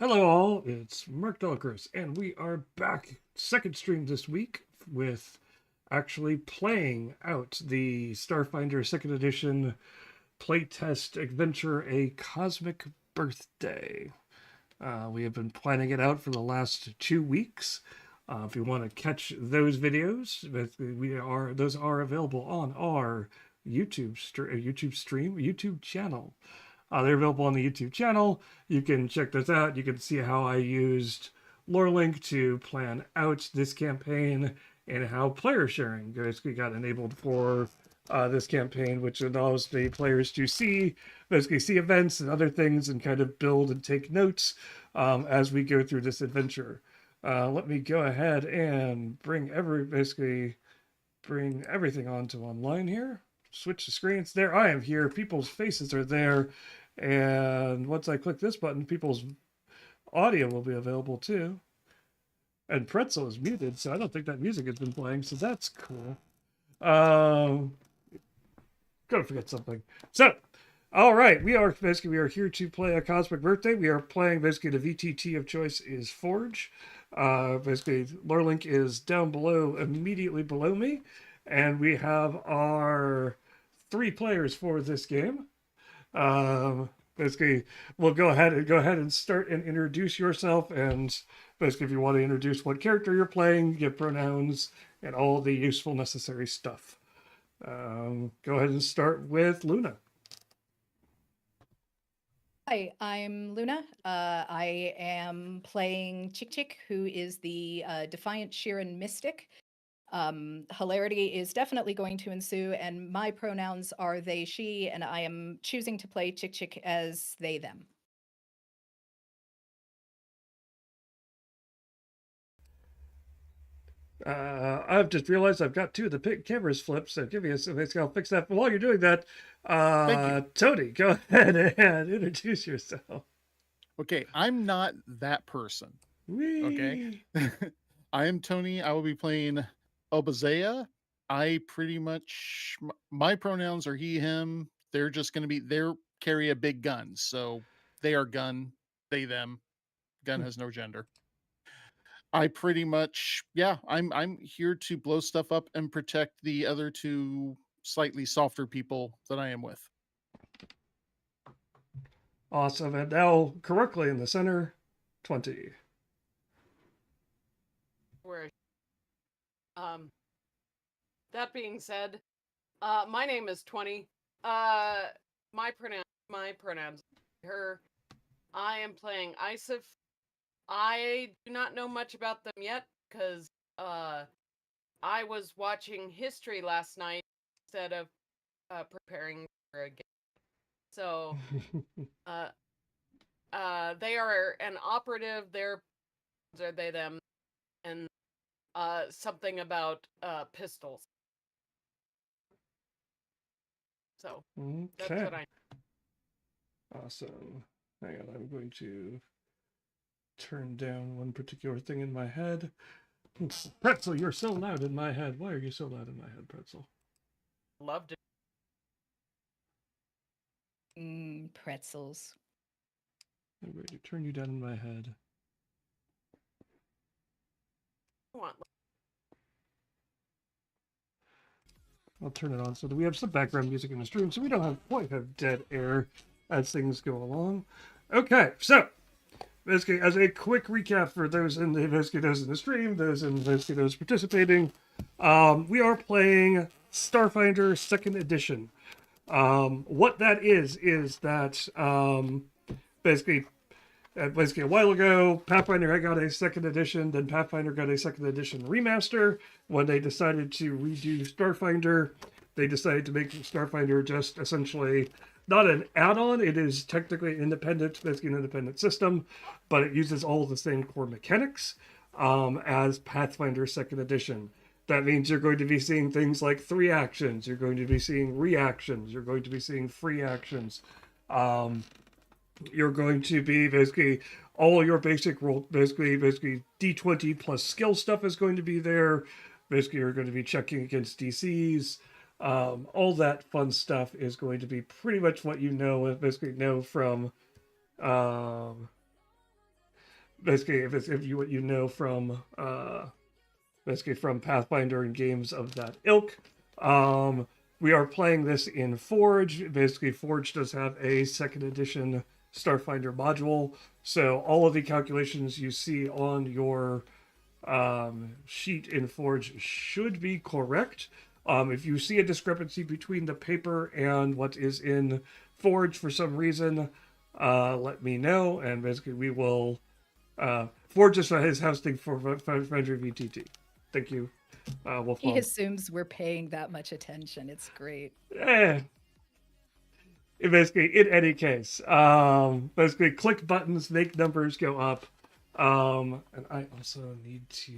Hello all, it's Mark Delacruz, and we are back second stream this week with actually playing out the Starfinder Second Edition playtest adventure, A Cosmic Birthday. We have been planning it out for the last 2 weeks. If you want to catch those videos, those are available on our YouTube channel. They're available on the YouTube channel. You can check those out. You can see how I used LoreLink to plan out this campaign and how player sharing basically got enabled for this campaign, which allows the players to basically see events and other things and kind of build and take notes as we go through this adventure. Let me go ahead and bring everything onto online here. Switch the screens. There I am here. People's faces are there. And once I click this button, people's audio will be available too. And Pretzel is muted, so I don't think that music has been playing, so that's cool. Gonna forget something. So, all right, we are here to play A Cosmic Birthday. We are playing basically the VTT of choice is Forge. Basically, LoreLink is down below, immediately below me, and we have our 3 players for this game. Basically, we'll go ahead and start and introduce yourself, and basically, if you want to introduce what character you're playing, give pronouns, and all the useful necessary stuff. Go ahead and start with Luna. Hi, I'm Luna. I am playing Chick Chick, who is the Defiant Sheeran Mystic. Hilarity is definitely going to ensue, and my pronouns are they, she, and I am choosing to play Chick Chick as they, them. I've just realized I've got 2 of the cameras flipped, so give me a second. I'll fix that. But while you're doing that, Thank you. Tony, go ahead and introduce yourself. Okay, I'm not that person. Whee! Okay. I am Tony. I will be playing Obazea. I pretty much, my pronouns are he, him. They're just going to be, they carry a big gun. So they are gun, they, them. Gun has no gender. I pretty much, yeah, I'm here to blow stuff up and protect the other 2 slightly softer people that I am with. Awesome. And now, correctly in the center, 20. Where that being said, my name is 20. My pronouns her. I am playing Isif. I do not know much about them yet because I was watching history last night instead of preparing for a game. So they are an operative, are they them, and something about pistols. So that's Okay. what I Awesome. Hang on, I'm going to turn down one particular thing in my head. Pretzel, you're so loud in my head. Why are you so loud in my head, Pretzel? loved it. Pretzels. I'm going to turn you down in my head. I'll turn it on so that we have some background music in the stream so we don't quite have dead air as things go along. Okay, so basically, as a quick recap for those in the stream, those participating, we are playing Starfinder Second Edition. What that is that basically a while ago, Pathfinder had got a second edition, then Pathfinder got a second edition remaster. When they decided to redo Starfinder, they decided to make Starfinder just essentially not an add-on. It is technically basically an independent system, but it uses all the same core mechanics as Pathfinder Second Edition. That means you're going to be seeing things like 3 actions, you're going to be seeing reactions, you're going to be seeing free actions. You're going to be basically all your basic roll, basically D20 plus skill stuff is going to be there. Basically, you're going to be checking against DCs. All that fun stuff is going to be pretty much what you know from basically if you what you know from basically from Pathfinder and games of that ilk. We are playing this in Forge. Basically, Forge does have a second edition Starfinder module, so all of the calculations you see on your sheet in Forge should be correct. If you see a discrepancy between the paper and what is in Forge for some reason, let me know, and basically we will. Forge is hosting for Foundry VTT. Thank you, Wolf He Mom. assumes we're paying that much attention. It's great. Basically, in any case, basically click buttons, make numbers go up. And I also need to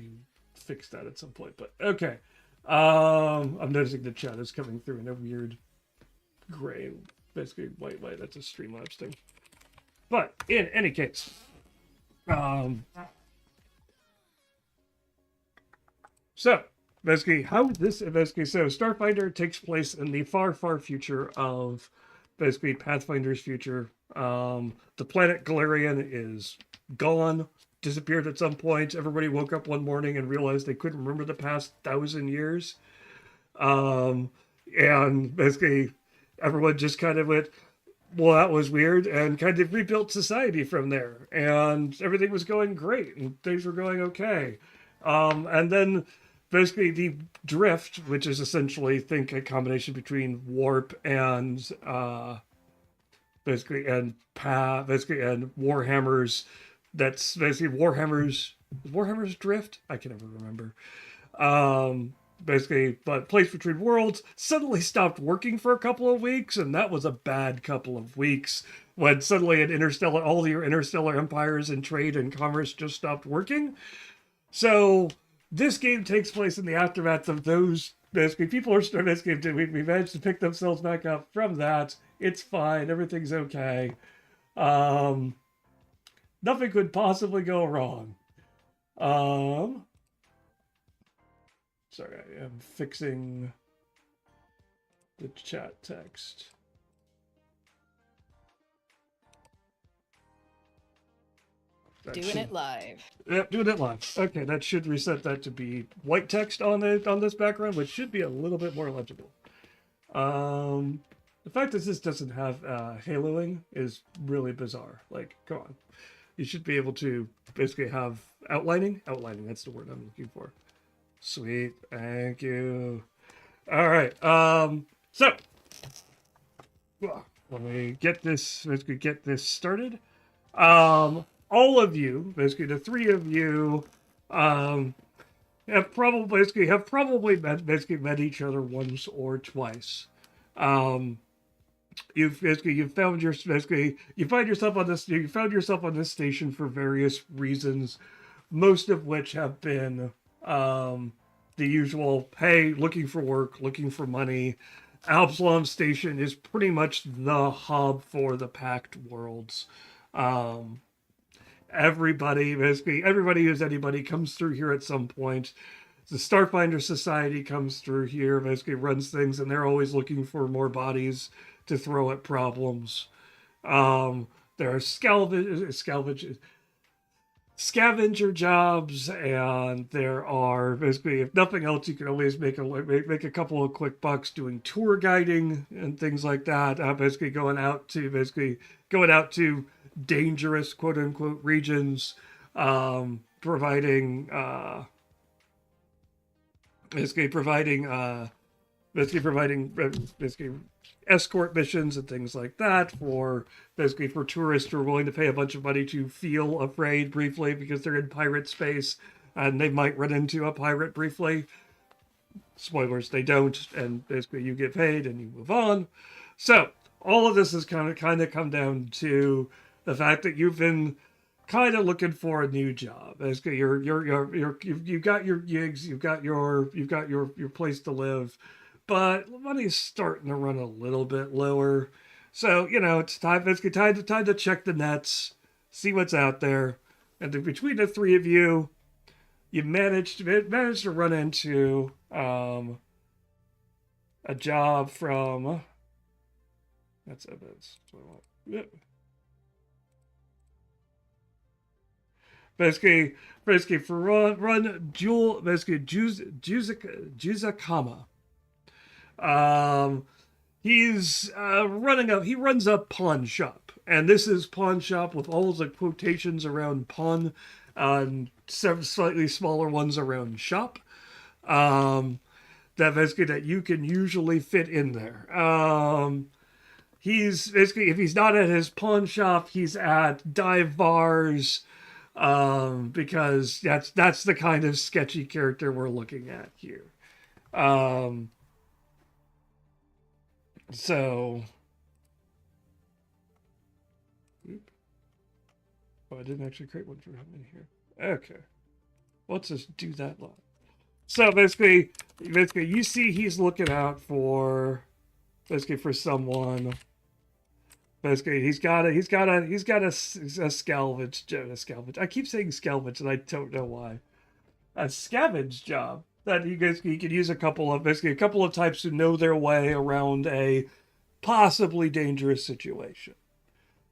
fix that at some point, but okay. I'm noticing the chat is coming through in a weird gray, basically white light. That's a Streamlabs thing. But in any case, so basically so Starfinder takes place in the far, far future of basically Pathfinder's future. The planet Galarian is gone, disappeared at some point. Everybody woke up one morning and realized they couldn't remember the past 1,000 years. And basically everyone just kind of went, well, that was weird, and kind of rebuilt society from there. And everything was going great, and things were going okay. And then basically the drift, which is essentially, think a combination between warp and basically and Warhammer's. That's basically Warhammer's drift. I can never remember. Basically, but Place Between Worlds suddenly stopped working for a couple of weeks, and that was a bad couple of weeks when suddenly all your interstellar empires and trade and commerce just stopped working. So this game takes place in the aftermath of those. Basically, people are starting. Basically, we managed to pick themselves back up from that. It's fine. Everything's okay. Nothing could possibly go wrong. Sorry, I am fixing the chat text. Doing it live. Yep, doing it live. Okay, that should reset that to be white text on this background, which should be a little bit more legible. The fact that this doesn't have haloing is really bizarre. Like, come on. You should be able to basically have outlining. Outlining, that's the word I'm looking for. Sweet, thank you. All right, so let me get this started. All of you, basically the three of you, have probably met each other once or twice. You found yourself on this station for various reasons, most of which have been the usual, hey, looking for work, looking for money. Absalom Station is pretty much the hub for the Pact Worlds. Everybody who's anybody comes through here at some point. The Starfinder Society comes through here, basically runs things, and they're always looking for more bodies to throw at problems. There are scavenger jobs, and there are basically, if nothing else, you can always make a couple of quick bucks doing tour guiding and things like that. Basically going out to dangerous quote unquote regions, providing escort missions and things like that for tourists who are willing to pay a bunch of money to feel afraid briefly because they're in pirate space and they might run into a pirate briefly. Spoilers, they don't, and basically you get paid and you move on. So all of this has kind of come down to the fact that you've been kind of looking for a new job. Basically, you've got your gigs, you've got your place to live, but money's starting to run a little bit lower. So it's time to check the nets, see what's out there, and then between the three of you, you managed to run into a job from. That's what I want. Yep. basically for run Jewel, basically Juzakama. He's he runs a pawn shop, and this is pawn shop with all the quotations around pawn, and some slightly smaller ones around shop. That basically that you can usually fit in there. He's basically, if he's not at his pawn shop, he's at dive bars, because that's the kind of sketchy character we're looking at here. So, oh, I didn't actually create one for him in here. Okay, let's just do that lot. So basically, you see he's looking out for, basically for someone. Basically, he's got a scavenge. I keep saying scavenge, and I don't know why. A scavenge job that he could use a couple of types who know their way around a possibly dangerous situation.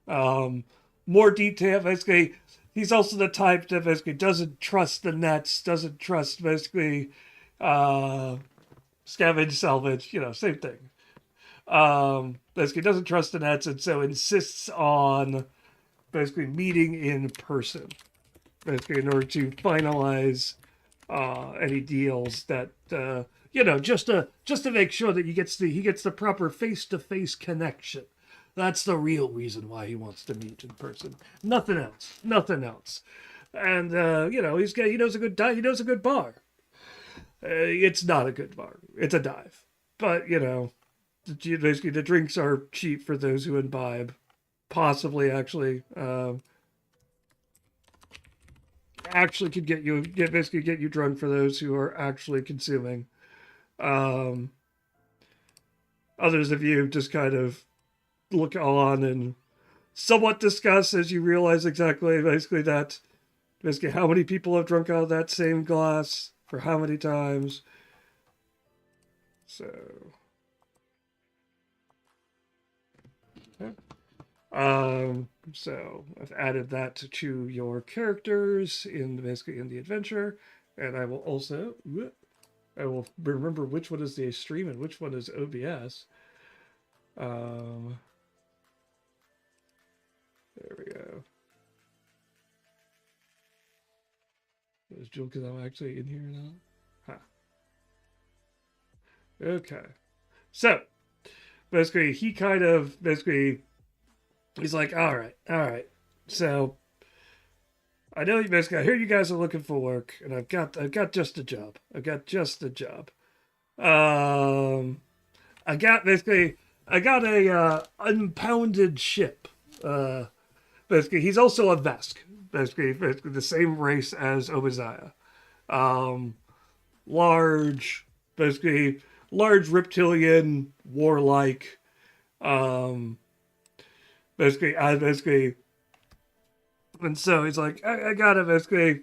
More detail, basically, he's also the type that basically doesn't trust the nets, doesn't trust basically scavenge, salvage, same thing. Basically doesn't trust the nets, and so insists on basically meeting in person, basically in order to finalize any deals that just to make sure that he gets the proper face-to-face connection. That's the real reason why he wants to meet in person. Nothing else. And he knows a good bar. It's not a good bar. It's a dive, but basically the drinks are cheap for those who imbibe. Possibly actually could get you drunk for those who are actually consuming. Others of you just kind of look on and somewhat discuss as you realize exactly how many people have drunk out of that same glass for how many times. So so I've added that to your characters in the adventure, and I will also remember which one is the stream and which one is OBS. There we go. Is Jill, because I'm actually in here now? Huh. Okay. So basically he's like, all right. So I know you basically, I hear you guys are looking for work, and I've got just a job. I got a unpounded ship. Basically, he's also a Vesk. Basically the same race as Obadiah. Large reptilian, warlike. Basically, and so he's like, I gotta basically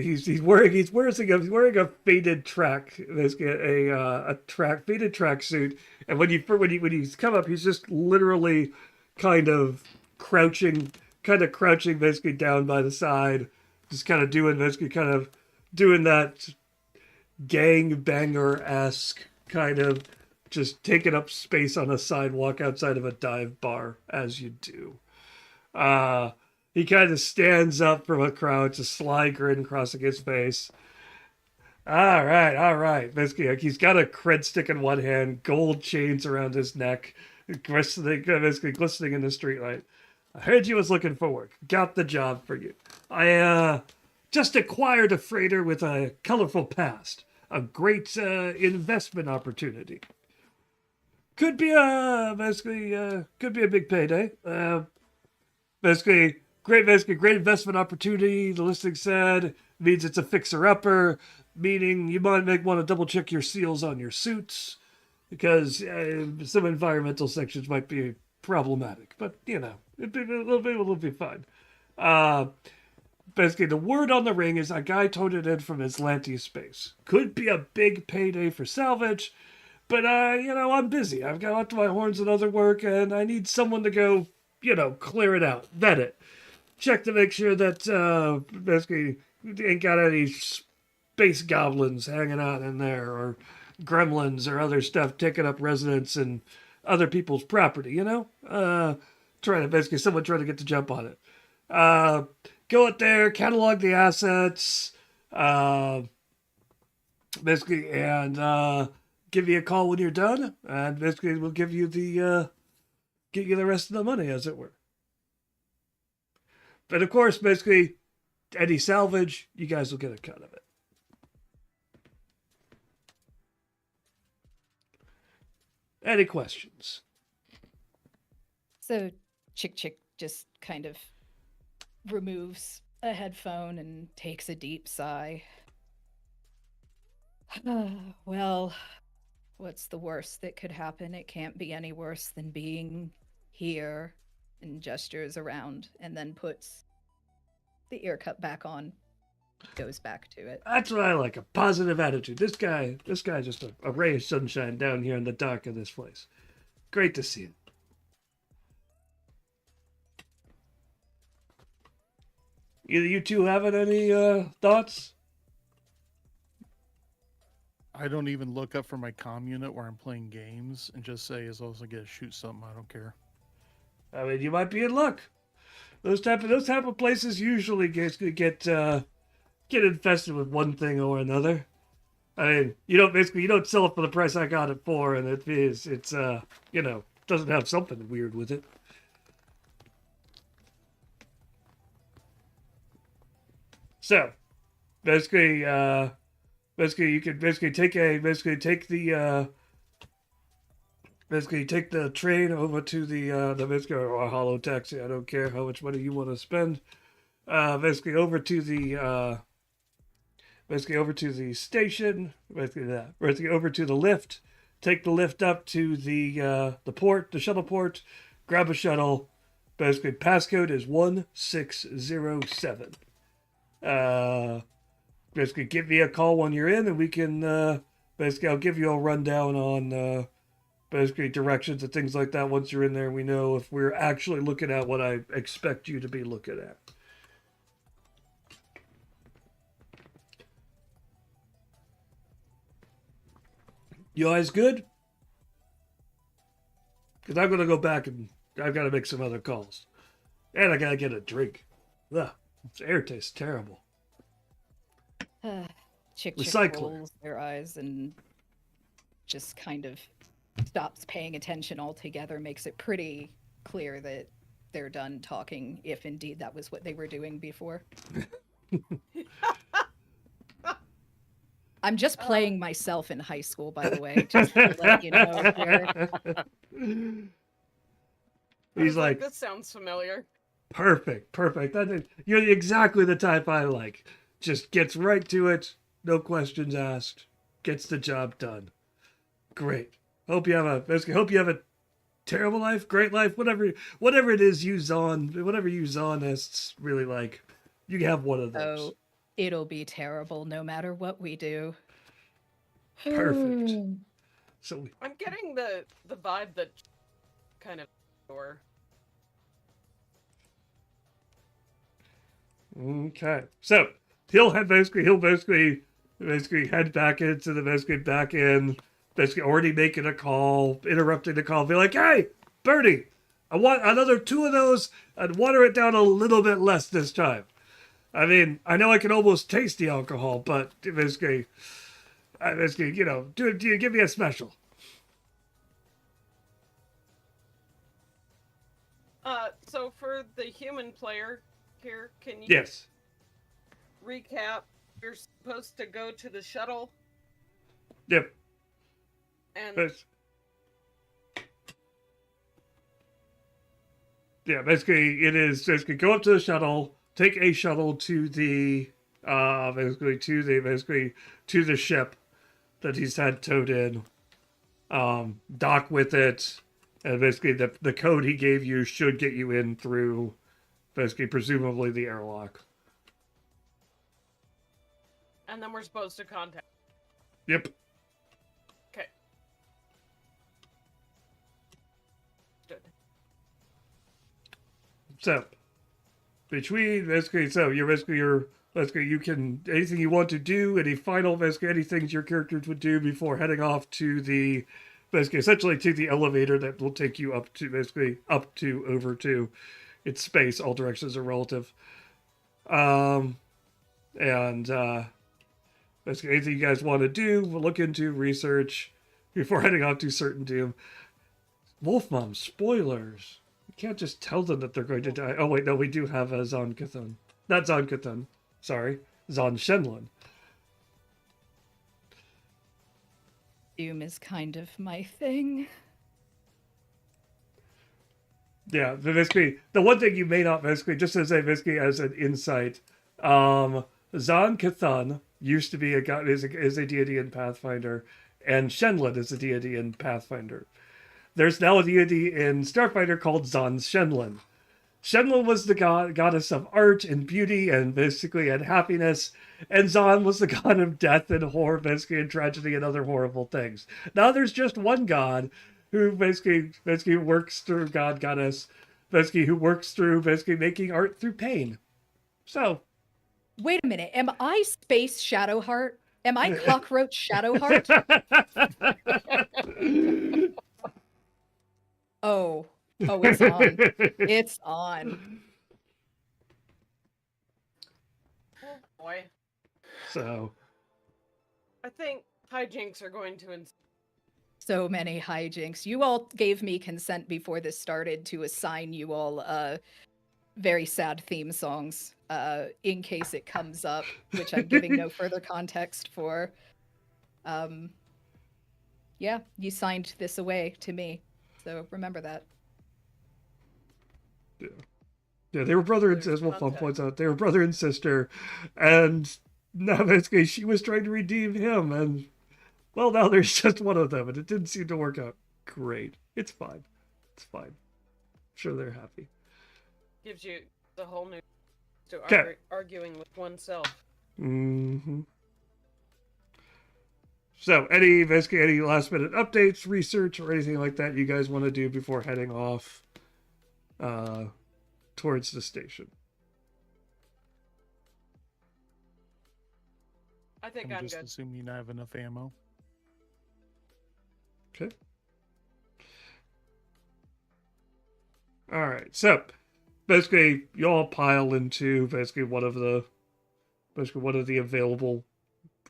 he's wearing a faded track, basically a faded track suit, and when he's come up, he's just literally kind of crouching basically down by the side, just kind of doing that gangbanger-esque kind of just taking up space on a sidewalk outside of a dive bar, as you do. He kind of stands up from a crouch, a sly grin crossing his face. All right. Basically, he's got a cred stick in one hand, gold chains around his neck, basically glistening in the streetlight. I heard you was looking for work. Got the job for you. I just acquired a freighter with a colorful past. A great investment opportunity. Could be a big payday. Great investment opportunity. The listing said means it's a fixer-upper, meaning you might want to double check your seals on your suits, because some environmental sections might be problematic. But it'll be fine. Basically, the word on the ring is a guy towed it in from Atlantis space. Could be a big payday for salvage, but I'm busy. I've got my horns and other work, and I need someone to go, clear it out, vet it. check to make sure that basically you ain't got any space goblins hanging out in there, or gremlins or other stuff taking up residence in other people's property. Trying to basically someone trying to get the jump on it. Go out there, catalog the assets, basically, and give you a call when you're done, and basically we'll give you the get you the rest of the money, as it were. But of course, basically, any salvage, you guys will get a cut of it. Any questions? So Chick just kind of removes a headphone and takes a deep sigh. Well, what's the worst that could happen? It can't be any worse than being here, and gestures around and then puts the ear cup back on, goes back to it. That's what I like, a positive attitude. This guy's just a ray of sunshine down here in the dark of this place. Great to see him. Either you two having any thoughts? I don't even look up from my comm unit where I'm playing games and just say, as long as I get to shoot something, I don't care. I mean, you might be in luck. Those type of places usually get infested with one thing or another. I mean, you don't sell it for the price I got it for, and it's doesn't have something weird with it. So, basically, you can take the train over to the basically, or a hollow taxi. I don't care how much money you want to spend. Basically over to the station. Basically over to the lift. Take the lift up to the shuttle port. Grab a shuttle. Basically, passcode is 1607. Basically, give me a call when you're in, and we can I'll give you a rundown on basically directions and things like that once you're in there, and we know if we're actually looking at what I expect you to be looking at. You guys good? Because I'm going to go back and I've got to make some other calls. And I got to get a drink. Ugh, this air tastes terrible. Chick Recycler. rolls their eyes and just kind of stops paying attention altogether, makes it pretty clear that they're done talking, if indeed that was what they were doing before. I'm just playing myself in high school, by the way, just to let you know here. He's like, this sounds familiar. Perfect. You're exactly the type I like. Just gets right to it, no questions asked, gets the job done. Great. Hope you have a terrible life, great life, whatever it is you Zonists really like. You have one of those. Oh, it'll be terrible no matter what we do. Perfect. So I'm getting the vibe that kind of or okay. So he'll basically head back into the back end, basically already making a call, interrupting the call, be like, "Hey, Bertie, I want another 2 of those and water it down a little bit less this time. I mean, I know I can almost taste the alcohol, but basically, give me a special." So for the human player here, can you Yes. recap? You're supposed to go to the shuttle Yep. and Basically it is basically go up to the shuttle, take a shuttle to the to the ship that he's had towed in, dock with it, and basically the code he gave you should get you in through basically presumably the airlock. and then we're supposed to contact. Yep. Okay. Good. So between basically, so you're basically you can anything you want to do, any final basically any things your characters would do before heading off to the basically essentially to the elevator that will take you up to basically up to over to its space. All directions are relative. And basically anything you guys want to do, we'll look into research before heading off to certain doom. Wolf Mom, spoilers. You can't just tell them that they're going to die. Oh wait, no, we do have a Zon Cthulhu. Not Zon Cthulhu. Sorry, Zon Shenlin. Doom is kind of my thing. Yeah, basically, the one thing you may not basically, just as a basically as an insight, Zon Cthulhu used to be a god, is a deity in Pathfinder, and Shenlin is a deity in Pathfinder. There's now a deity in Starfinder called Zon Shenlin. Shenlin was the goddess of art and beauty and basically and happiness, and Zon was the god of death and horror, basically, and tragedy and other horrible things. Now there's just one god who basically works through goddess, basically who works through basically making art through pain. So, Wait a minute. Am I Space Shadowheart? Am I Cockroach Shadowheart? Oh, it's on. It's on. Oh boy. So, I think hijinks are going to ensue. So many hijinks. You all gave me consent before this started to assign you all very sad theme songs in case it comes up, which I'm giving no further context for. Yeah, you signed this away to me, so remember that. yeah, they were brother and There's sister. Well, Fun context. points out they were brother and sister, and now basically she was trying to redeem him, and well, now there's just one of them, and it didn't seem to work out great. It's fine. It's fine. I'm sure they're happy. Gives you the whole new to Okay. arguing with oneself. Mm-hmm. So, any last minute updates, research, or anything like that you guys want to do before heading off towards the station? I think I'm I'm just good. assuming I have enough ammo. Okay. All right. So, basically, you all pile into basically one of the available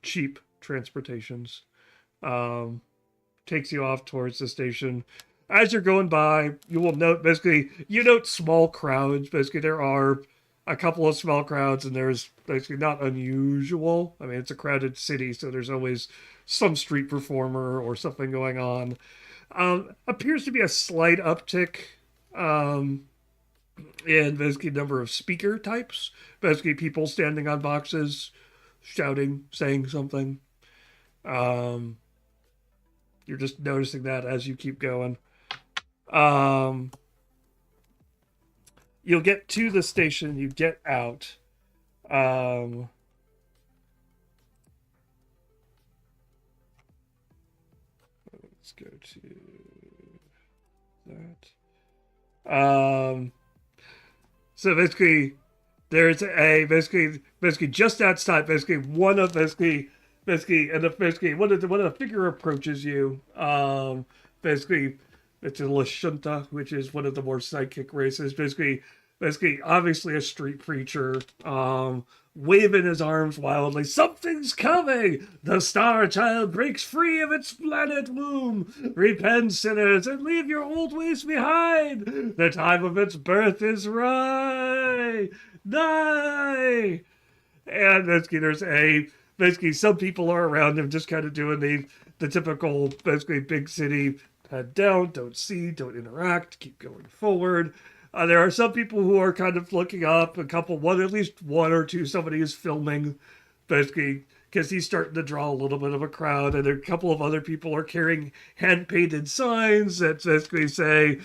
cheap transportations. Takes you off towards the station. As you're going by, you will note you note small crowds. Basically, there are a couple of small crowds, and there's basically not unusual. I mean, it's a crowded city, so there's always some street performer or something going on. Appears to be a slight uptick in basically number of speaker types. Basically, people standing on boxes, shouting, saying something. You're just noticing that as you keep going. You'll get to the station, you get out. Let's go to that. So basically, there's a basically just outside. Basically, one of the figure approaches you. Basically, it's a Lashunta, which is one of the more psychic races. Basically, obviously a street preacher. Waving his arms wildly. Something's coming! The Star Child breaks free of its planet womb. Repent, sinners, and leave your old ways behind. The time of its birth is nigh. And basically some people are around him just kind of doing the typical basically big city head down, don't see, don't interact, keep going forward. There are some people who are kind of looking up, at least one or two, somebody is filming, basically, because he's starting to draw a little bit of a crowd, and a couple of other people are carrying hand-painted signs that basically say,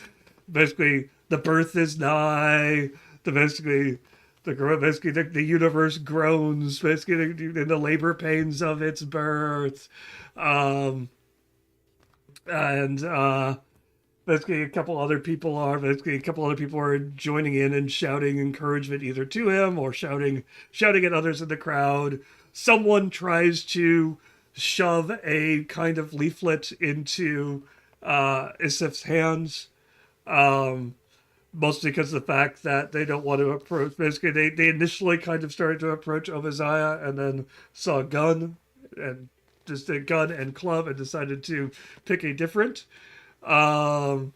the birth is nigh, the universe groans, basically, in the labor pains of its birth. basically a couple other people are joining in and shouting encouragement either to him or shouting at others in the crowd. Someone tries to shove a kind of leaflet into Isif's hands. Mostly because of the fact that they don't want to approach. Basically, they initially kind of started to approach Obaziah and then saw a gun and just a gun and club and decided to pick a different. And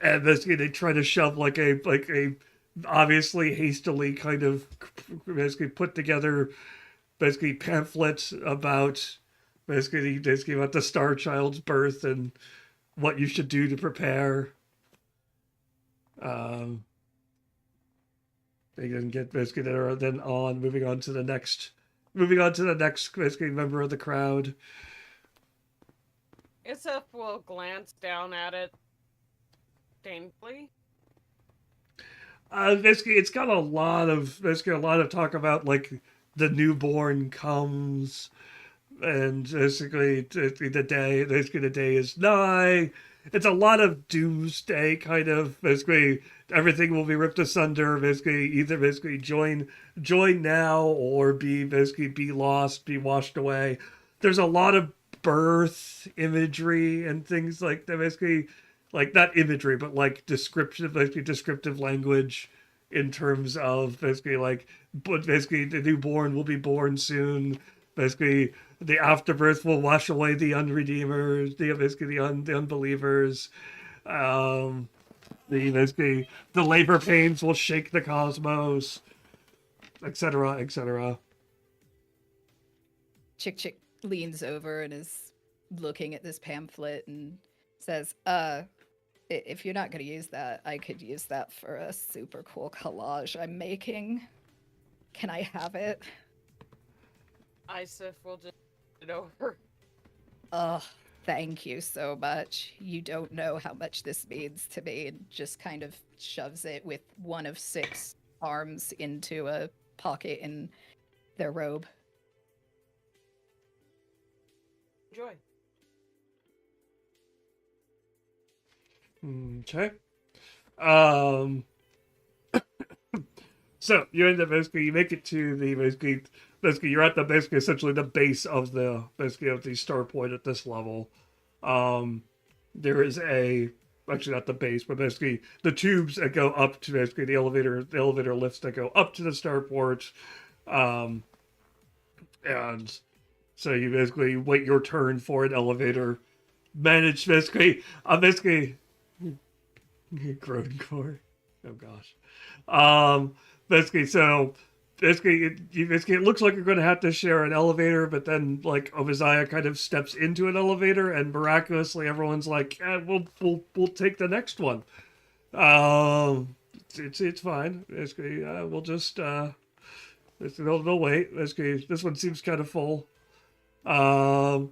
basically, they try to shove like a obviously hastily kind of basically put together basically pamphlets about basically about the Star Child's birth and what you should do to prepare. They didn't get basically there. Then moving on to the next basically member of the crowd. Isif will glance down at it disdainfully. Basically, it's got a lot of talk about like the newborn comes, and basically the day is nigh. It's a lot of doomsday kind of basically everything will be ripped asunder. Basically, either basically join now or be lost, be washed away. There's a lot of birth imagery and things like that. Basically, like not imagery, but like descriptive language in terms of but basically the newborn will be born soon. Basically, the afterbirth will wash away the unredeemers, the unbelievers. The labor pains will shake the cosmos, etc., etc. Chick leans over and is looking at this pamphlet and says, if you're not going to use that, I could use that for a super cool collage I'm making. Can I have it? Isif will just it over. Oh, thank you so much. You don't know how much this means to me. And just kind of shoves it with one of 6 arms into a pocket in their robe. Enjoy. Okay. So you end up you make it to the you're at the essentially the base of the of the star point at this level. There is actually not the base, but basically the tubes that go up to the elevator lifts that go up to the starport. And so you wait your turn for an elevator. Manage Grodencore. Oh gosh. It looks like you're going to have to share an elevator, but then Obaziah kind of steps into an elevator, and miraculously everyone's like, we'll take the next one. It's fine. We'll just they'll wait. This one seems kind of full. Were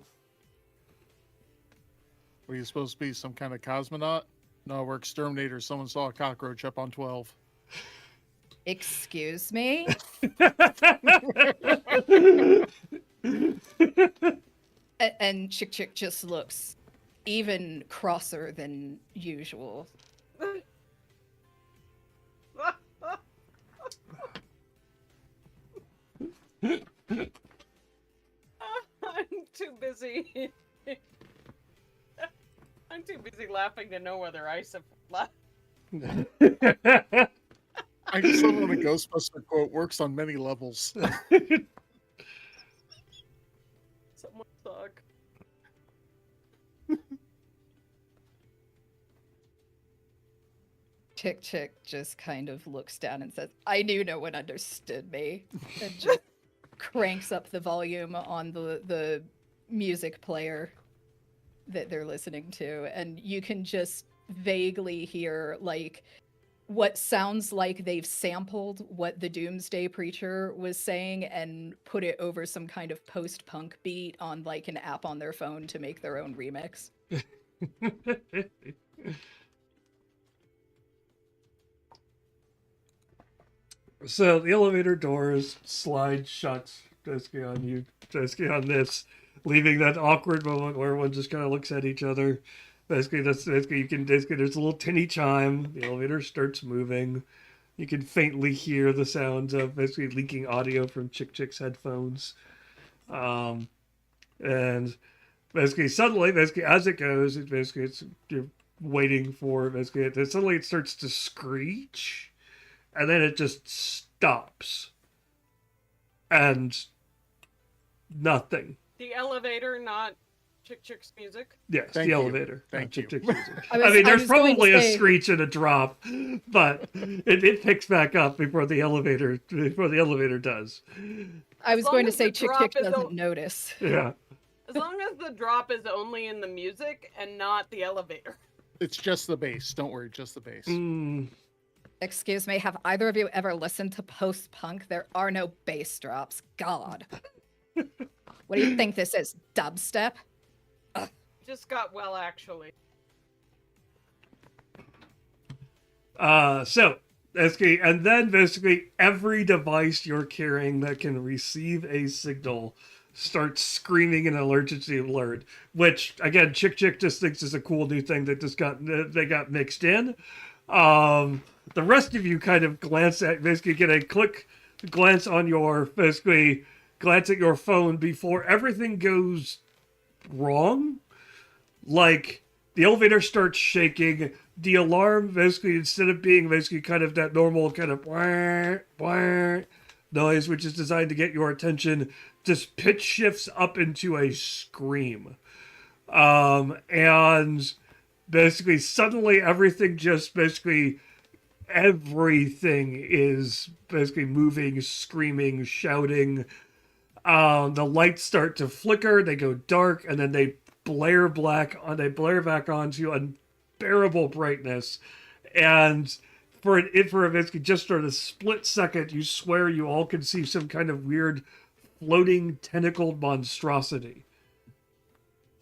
you supposed to be some kind of cosmonaut? No, we're exterminators. Someone saw a cockroach up on 12. Excuse me? And Chick just looks even crosser than usual. I'm too busy. I'm too busy laughing to know whether Isif laughed. I just love when a Ghostbuster quote works on many levels. Someone suck. Chick just kind of looks down and says, I knew no one understood me. And just cranks up the volume on the music player that they're listening to. And you can just vaguely hear what sounds like they've sampled what the Doomsday Preacher was saying and put it over some kind of post-punk beat on an app on their phone to make their own remix. So the elevator doors slide shut basically on this, leaving that awkward moment where everyone just kind of looks at each other. Basically, you can basically there's a little tinny chime. The elevator starts moving. You can faintly hear the sounds of basically leaking audio from Chick Chick's headphones. And basically, suddenly, basically as it goes, you're waiting for basically suddenly it starts to screech, and then it just stops, and nothing. The elevator, not Chick Chick's music. Yes, Thank the you. elevator. Thank Chick you. Chick's music. I I mean, there's was going to probably a say- screech and a drop, but it picks back up before the elevator does. I was long going to as say the Chick drop Chick is doesn't o- notice. Yeah. As long as the drop is only in the music and not the elevator. It's just the bass. Don't worry, just the bass. Excuse me, have either of you ever listened to post-punk? There are no bass drops. God. What do you think this is? Dubstep? Just got well, actually. So basically, and then basically every device you're carrying that can receive a signal starts screaming an emergency alert, which again Chick Chick just thinks is a cool new thing that just got mixed in. The rest of you kind of glance at basically get a glance on your glance at your phone before everything goes wrong. Like the elevator starts shaking, the alarm basically instead of being basically kind of that normal kind of wah, wah noise, which is designed to get your attention, just pitch shifts up into a scream. And basically suddenly everything is basically moving, screaming, shouting. The lights start to flicker, they go dark, and then they blare back onto unbearable brightness. And for basically just for a split second, you swear you all can see some kind of weird floating tentacled monstrosity.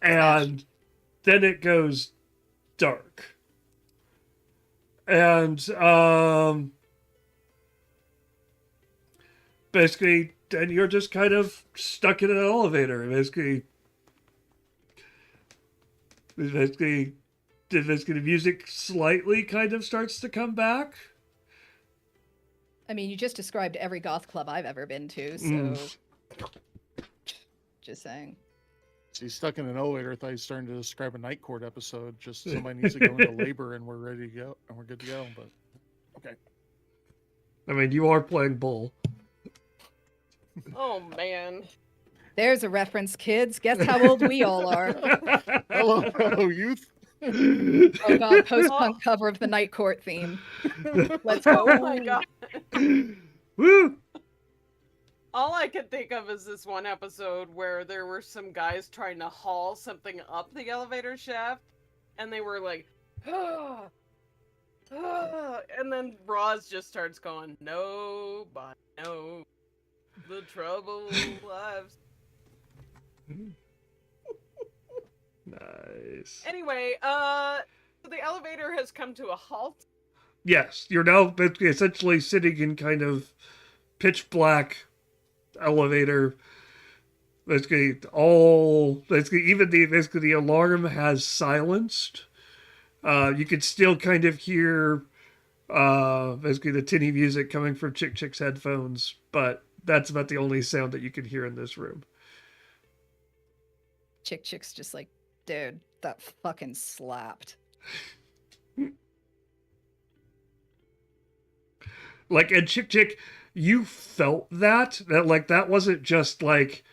And then it goes dark. And basically then you're just kind of stuck in an elevator. Basically the music slightly kind of starts to come back. I mean, you just described every goth club I've ever been to, so just saying. So he's stuck in an elevator. I thought he was starting to describe a Night Court episode. Just somebody needs to go into labor and we're ready to go and we're good to go. But okay. I mean, you are playing Bull. Oh man. There's a reference, kids. Guess how old we all are. Hello, youth. Oh god, post-punk cover of the Night Court theme. Let's Oh go. my god. Woo! All I can think of is this one episode where there were some guys trying to haul something up the elevator shaft, and they were like, ah, ah, and then Roz just starts going, nobody knows the trouble lives. Nice. Anyway, so the elevator has come to a halt. Yes, you're now basically essentially sitting in kind of pitch black elevator. Basically, even the alarm has silenced. You can still kind of hear basically the tinny music coming from Chick Chick's headphones, but that's about the only sound that you can hear in this room. Chick Chick's just like, dude, that fucking slapped. Like, and Chick Chick, you felt that like that wasn't just like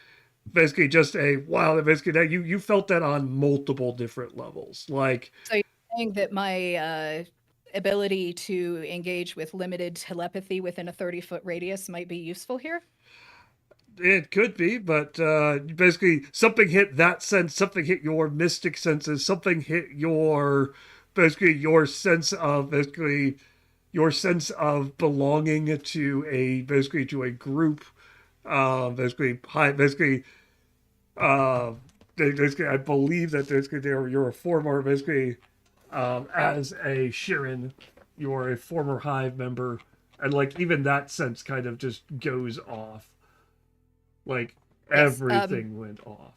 basically just a wow. Basically, that you felt that on multiple different levels. Like, Saying that my ability to engage with limited telepathy within a 30-foot radius might be useful here. it could be, but basically something hit that sense. Something hit your mystic senses. Something hit your sense of your sense of belonging to a group. Basically, I believe that you're a former as a Shirin, you're a former Hive member, and like even that sense kind of just goes off. Like Yes, everything went off.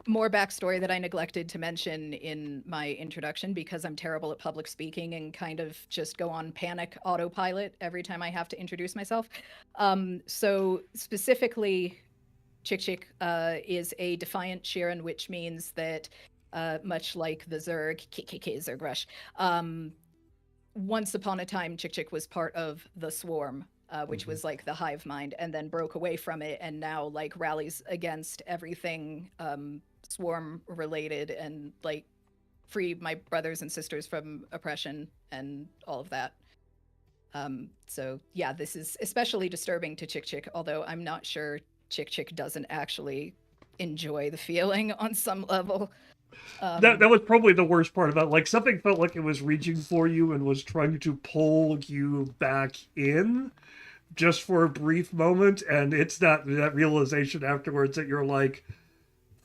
more backstory that I neglected to mention in my introduction because I'm terrible at public speaking and kind of just go on panic autopilot every time I have to introduce myself. So specifically, Chick is a defiant Shirin, which means that much like the Zerg, Zergrush, once upon a time, Chick was part of the Swarm, which was like the hive mind, and then broke away from it, and now like rallies against everything Swarm related, and like free my brothers and sisters from oppression and all of that. So yeah, this is especially disturbing to Chick, although I'm not sure Chick doesn't actually enjoy the feeling on some level. That was probably the worst part about it. Like, something felt like it was reaching for you and was trying to pull you back in just for a brief moment, and it's that realization afterwards that you're like,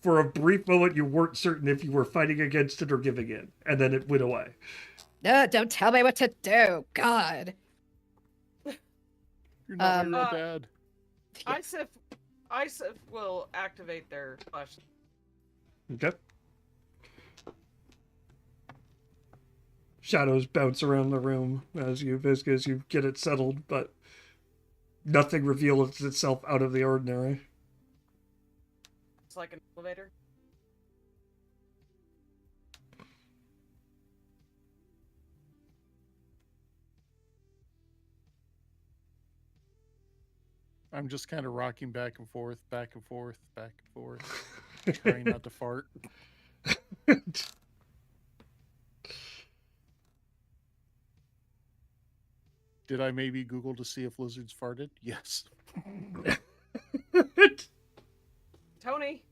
for a brief moment you weren't certain if you were fighting against it or giving in, and then it went away. Don't tell me what to do, God. You're not my real dad. Yeah. Isif will activate their flash. Okay. Shadows bounce around the room as you get it settled, but nothing reveals itself out of the ordinary. It's like an elevator. I'm just kind of rocking back and forth, back and forth, back and forth, trying not to fart. Did I maybe Google to see if lizards farted? Yes. Tony.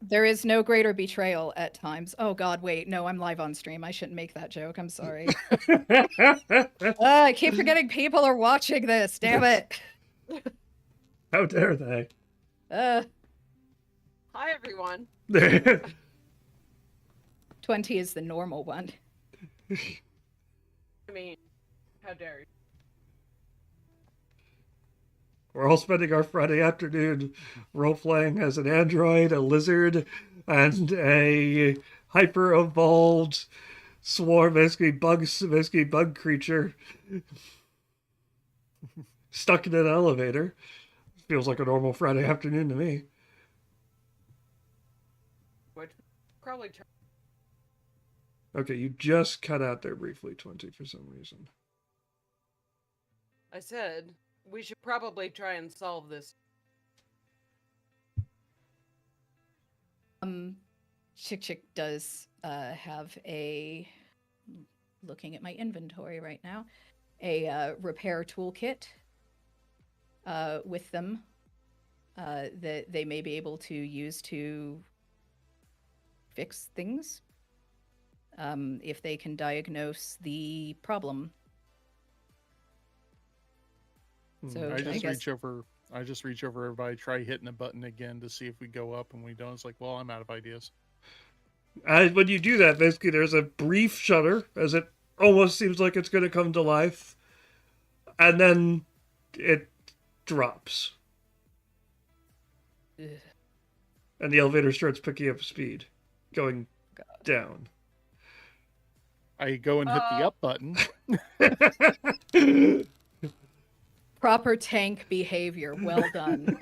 There is no greater betrayal at times. Oh God, wait, no, I'm live on stream. I shouldn't make that joke. I'm sorry. I keep forgetting people are watching this. Damn it. How dare they? Hi everyone. 20 is the normal one. I mean, how dare you? We're all spending our Friday afternoon role-playing as an android, a lizard, and a hyper-evolved swarm, basically bug creature stuck in an elevator. Feels like a normal Friday afternoon to me. Would probably try. Okay, you just cut out there briefly, 20, for some reason. I said we should probably try and solve this. Chick does have a, looking at my inventory right now, a repair toolkit with them that they may be able to use to fix things if they can diagnose the problem. So I just reach over everybody, try hitting a button again to see if we go up, and we don't. It's like, well, I'm out of ideas. When you do that, basically there's a brief shudder as it almost seems like it's going to come to life, and then it drops. Ugh. And the elevator starts picking up speed, going down. I go and hit the up button. Proper tank behavior. Well done.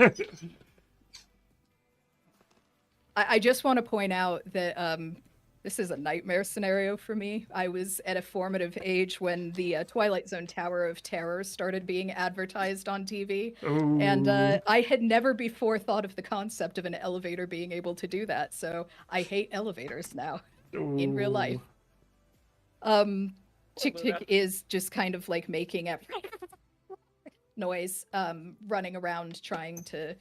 I just want to point out that this is a nightmare scenario for me. I was at a formative age when the Twilight Zone Tower of Terror started being advertised on TV. Ooh. And I had never before thought of the concept of an elevator being able to do that. So I hate elevators now in real life. Chick is just kind of like making a noise, running around trying to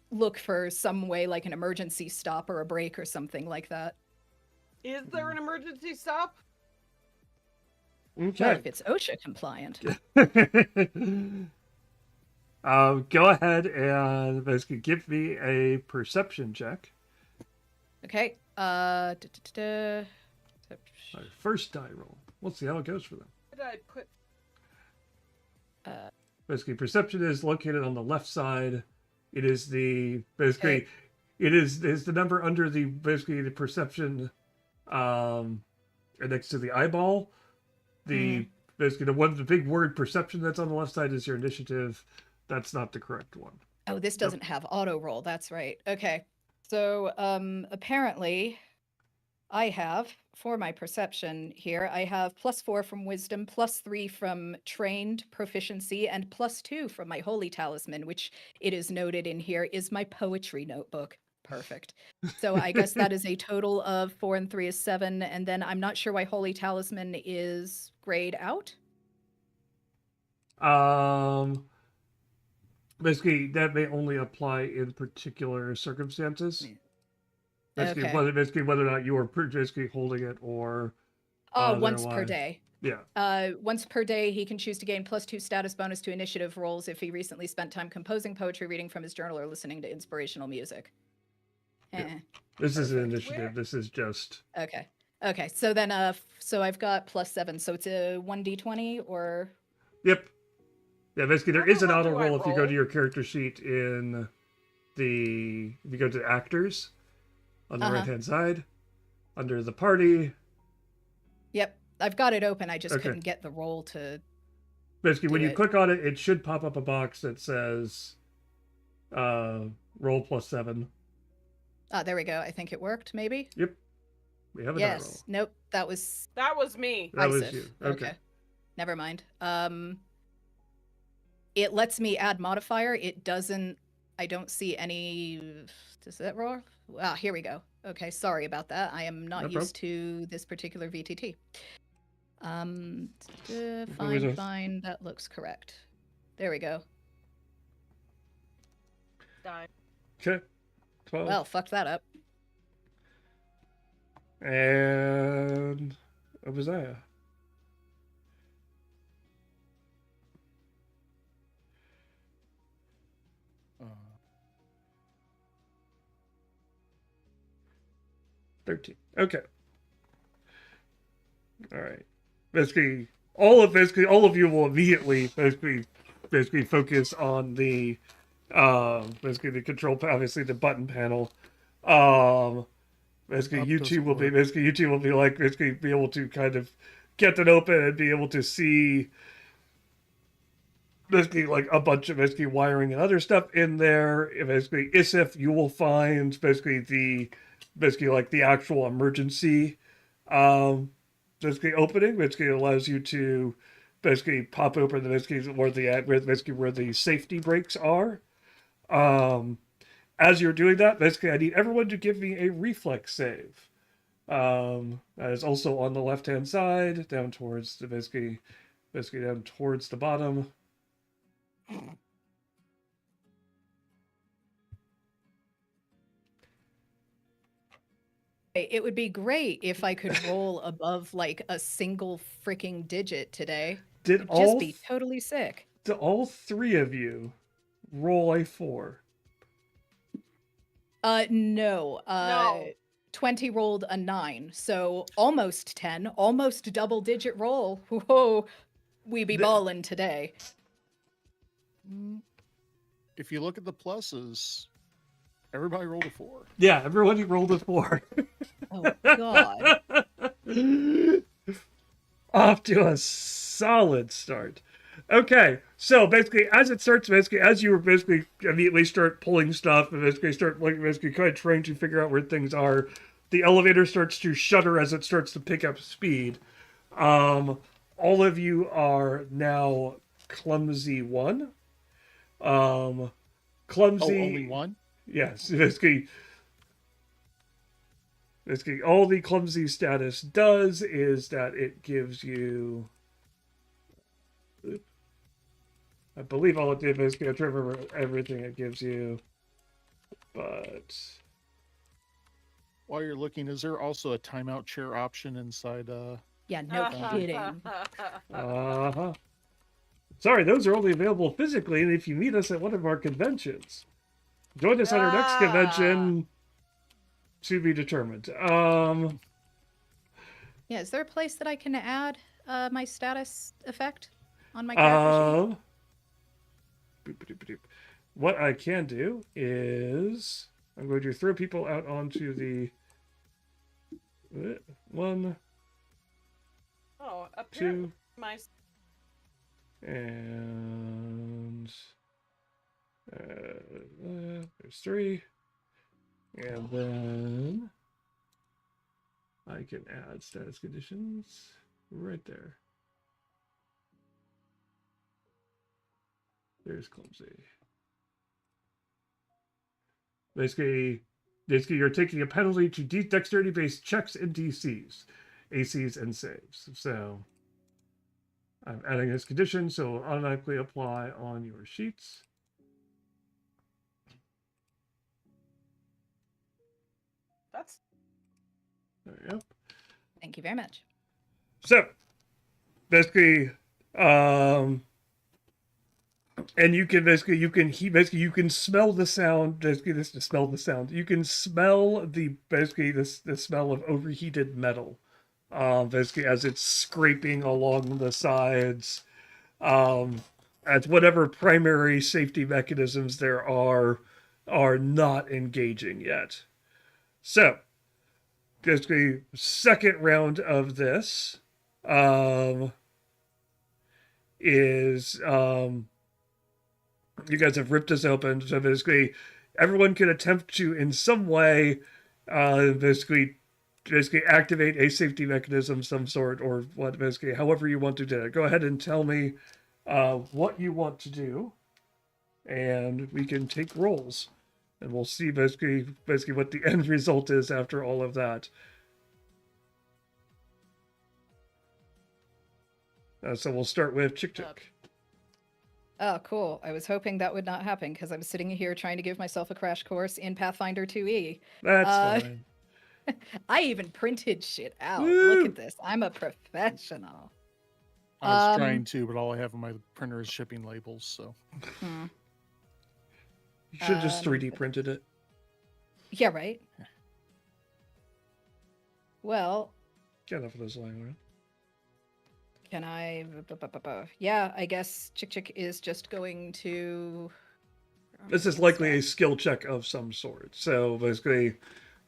look for some way, like an emergency stop or a break or something like that. Is there an emergency stop? Okay. Well, if it's OSHA compliant. Go ahead and basically give me a perception check. Okay. My first die roll. We'll see how it goes for them. Did I put? Basically, perception is located on the left side. It is the basically It is the number under the basically the perception, next to the eyeball. The basically the big word perception that's on the left side is your initiative. That's not the correct one. Oh, this doesn't have auto roll. That's right. Okay. So apparently I have, for my perception here, I have +4 from wisdom, +3 from trained proficiency, and +2 from my holy talisman, which it is noted in here is my poetry notebook. Perfect. So I guess that is a total of 4 and 3 is 7, and then I'm not sure why holy talisman is grayed out. Basically, that may only apply in particular circumstances. Basically, Okay. whether or not you are basically holding it or Once per otherwise. day. Yeah. Once per day, he can choose to gain +2 status bonus to initiative rolls if he recently spent time composing poetry, reading from his journal, or listening to inspirational music. Yeah. This is an Perfect. initiative. This is just Okay. Okay. So then, so I've got +7. So it's a 1d20 or. Yep. Yeah. Basically, there is an What auto do I roll if you go roll? to your character sheet if you go to actors on the right hand side under the party. Yep. I've got it open. I just Okay. couldn't get the roll to. Basically, when do you it. click on it, it should pop up a box that says roll +7. There we go. I think it worked, maybe? Yep. We have a die roll. Yes. Nope. That was That was me. That was Isif. you. Okay. Never mind. It lets me add modifier. It doesn't. I don't see any. Does that roll? Ah, here we go. Okay, sorry about that. I am not No used to this particular VTT. Fine. That looks correct. There we go. Die. Okay. 12. Well, fucked that up. And Obadiah. Uh, 13. Okay. All right. Basically, all of you will immediately basically focus on the basically the control, obviously the button panel. Basically, Up you two will be doesn't work. like basically be able to kind of get it open and be able to see basically like a bunch of basically wiring and other stuff in there. Basically, Isif, you will find basically like the actual emergency basically opening, basically allows you to basically pop open the basically where the safety brakes are. As you're doing that, basically I need everyone to give me a reflex save. That is also on the left hand side, down towards the basically down towards the bottom. It would be great if I could roll above like a single freaking digit today. Did It'd all just be totally sick. did all three of you roll a 4? No. No. 20 rolled a 9, so almost 10, almost double digit roll. Whoa, we be ballin' today. If you look at the pluses, everybody rolled a 4. Yeah, everyone rolled a 4. Oh God. Off to a solid start. Okay, so basically, as it starts, basically, as you basically immediately start pulling stuff and basically start like basically kind of trying to figure out where things are, the elevator starts to shudder as it starts to pick up speed. All of you are now clumsy 1. Clumsy. Oh, only one? Yes, basically, all the clumsy status does is that it gives you. I believe all it did basically, I'm trying to remember everything it gives you, but. While you're looking, is there also a timeout chair option inside? Yeah, no kidding. Uh-huh. Sorry, those are only available physically, and if you meet us at one of our conventions. Join us at our next convention, to be determined. Yeah, is there a place that I can add my status effect on my character sheet? What I can do is I'm going to throw people out onto the 1, Oh, apparently 2, my and there's 3, and then I can add status conditions right there. There's clumsy. Basically, you're taking a penalty to dexterity-based checks and DCs, ACs, and saves. So I'm adding this condition, so it'll automatically apply on your sheets. that's There you go. Thank you very much. So basically, and you can you can smell the sound. Basically, this to smell the sound. You can smell the smell of overheated metal. Basically, as it's scraping along the sides, as whatever primary safety mechanisms there are not engaging yet. So, basically, second round of this is you guys have ripped this open. So basically, everyone can attempt to, in some way, basically activate a safety mechanism of some sort, or what, basically, however you want to do it. Go ahead and tell me what you want to do, and we can take rolls, and we'll see basically what the end result is after all of that. So we'll start with Chick Chick. Oh, cool. I was hoping that would not happen because I'm sitting here trying to give myself a crash course in Pathfinder 2e. That's fine. I even printed shit out. Woo! Look at this. I'm a professional. I was trying to, but all I have on my printer is shipping labels. So Hmm. You should have just 3D printed it. Yeah, right. Well, Get enough of those lying around. can I? Yeah, I guess Chick Chick is just going to. This is likely a skill check of some sort. So basically,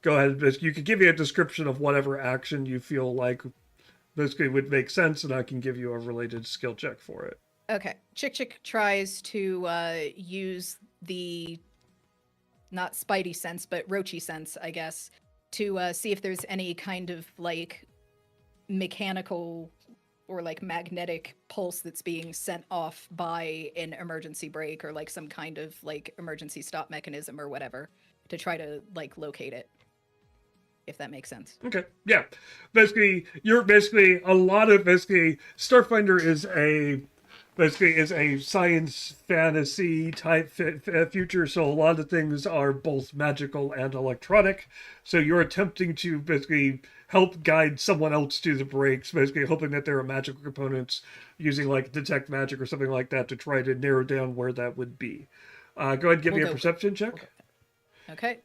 go ahead. You could give me a description of whatever action you feel like basically would make sense, and I can give you a related skill check for it. Okay. Chick Chick tries to use the not spidey sense, but roachy sense, I guess, to see if there's any kind of like mechanical or like magnetic pulse that's being sent off by an emergency brake or like some kind of like emergency stop mechanism or whatever to try to like locate it. If that makes sense. Okay, yeah. Basically, a lot of Starfinder is a science fantasy type future, so a lot of things are both magical and electronic. So you're attempting to basically help guide someone else to the breaks, basically hoping that there are magical components using like detect magic or something like that to try to narrow down where that would be. Go ahead and give me a perception check. Okay.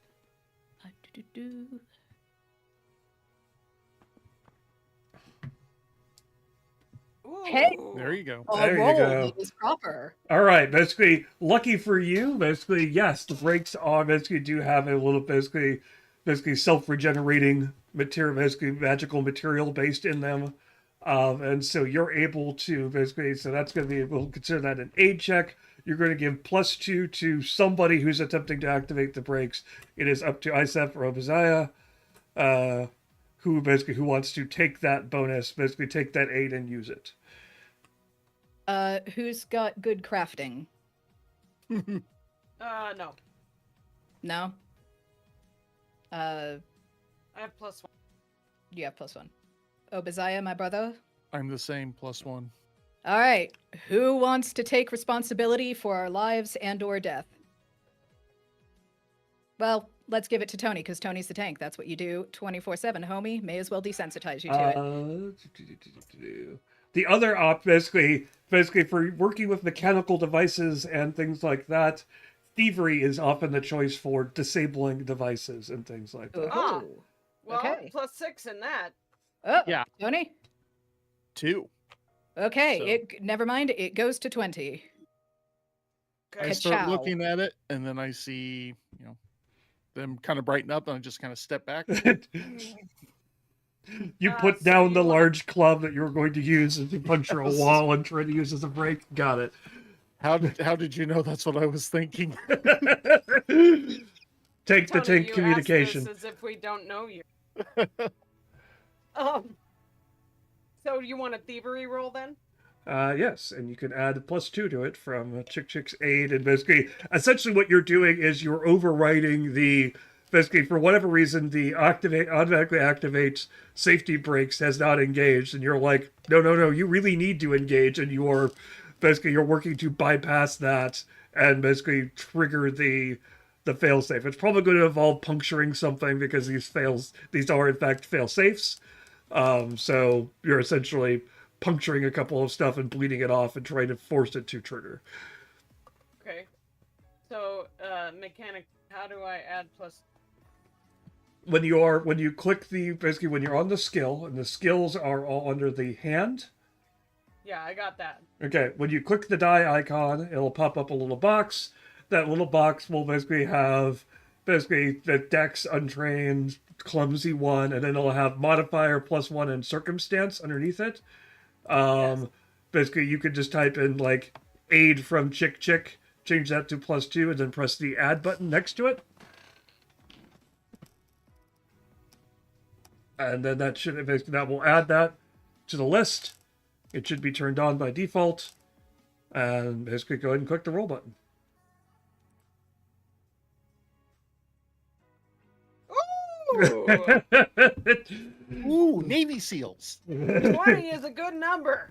Hey! there you go. There you roll go. is proper. All right, basically, lucky for you, basically, yes, the brakes are do have a little basically self-regenerating material, basically magical material based in them, and so you're able to so that's going to be, we'll consider that an aid check. You're going to give +2 to somebody who's attempting to activate the brakes. It is up to Isef or Obadiah, who wants to take that bonus, basically take that aid and use it. Who's got good crafting? no. No? I have +1. You have +1. Obadiah, my brother? I'm the same +1. All right. Who wants to take responsibility for our lives and or death? Well, let's give it to Tony, because Tony's the tank. That's what you do 24/7, homie. May as well desensitize you to it. The other basically for working with mechanical devices and things like that, thievery is often the choice for disabling devices and things like that. Oh, Well, okay. +6 in that. Oh, Yeah. Tony? 2. Okay, So- never mind. It goes to 20. I Okay. start Ka-chow. looking at it, and then I see, them kind of brighten up, and I just kind of step back. You So put down you the wanna- large club that you were going to use to puncture a Yes. wall and try to use as a break. Got it. How did you know that's what I was thinking? Take the Tony, tank you communication. asked this as if we don't know you. So you want a thievery roll then? Yes, and you can add +2 to it from Chick Chick's aid, and basically, essentially, what you're doing is you're overriding the basically for whatever reason the automatically activates safety brakes has not engaged, and you're like, no, you really need to engage, and you're working to bypass that and basically trigger the failsafe. It's probably going to involve puncturing something because these are in fact fail safes. So you're essentially puncturing a couple of stuff and bleeding it off and trying to force it to trigger. Okay. So, mechanic, how do I add plus? When you click when you're on the skill, and the skills are all under the hand. Yeah, I got that. Okay, when you click the die icon, it'll pop up a little box. That little box will basically have the Dex, Untrained, Clumsy 1, and then it'll have modifier +1 and circumstance underneath it. Yes. Basically, you could just type in like aid from Chick Chick, change that to +2, and then press the add button next to it. And then that will add that to the list. It should be turned on by default. And basically go ahead and click the roll button. Ooh, Ooh, Navy SEALs. 20 is a good number.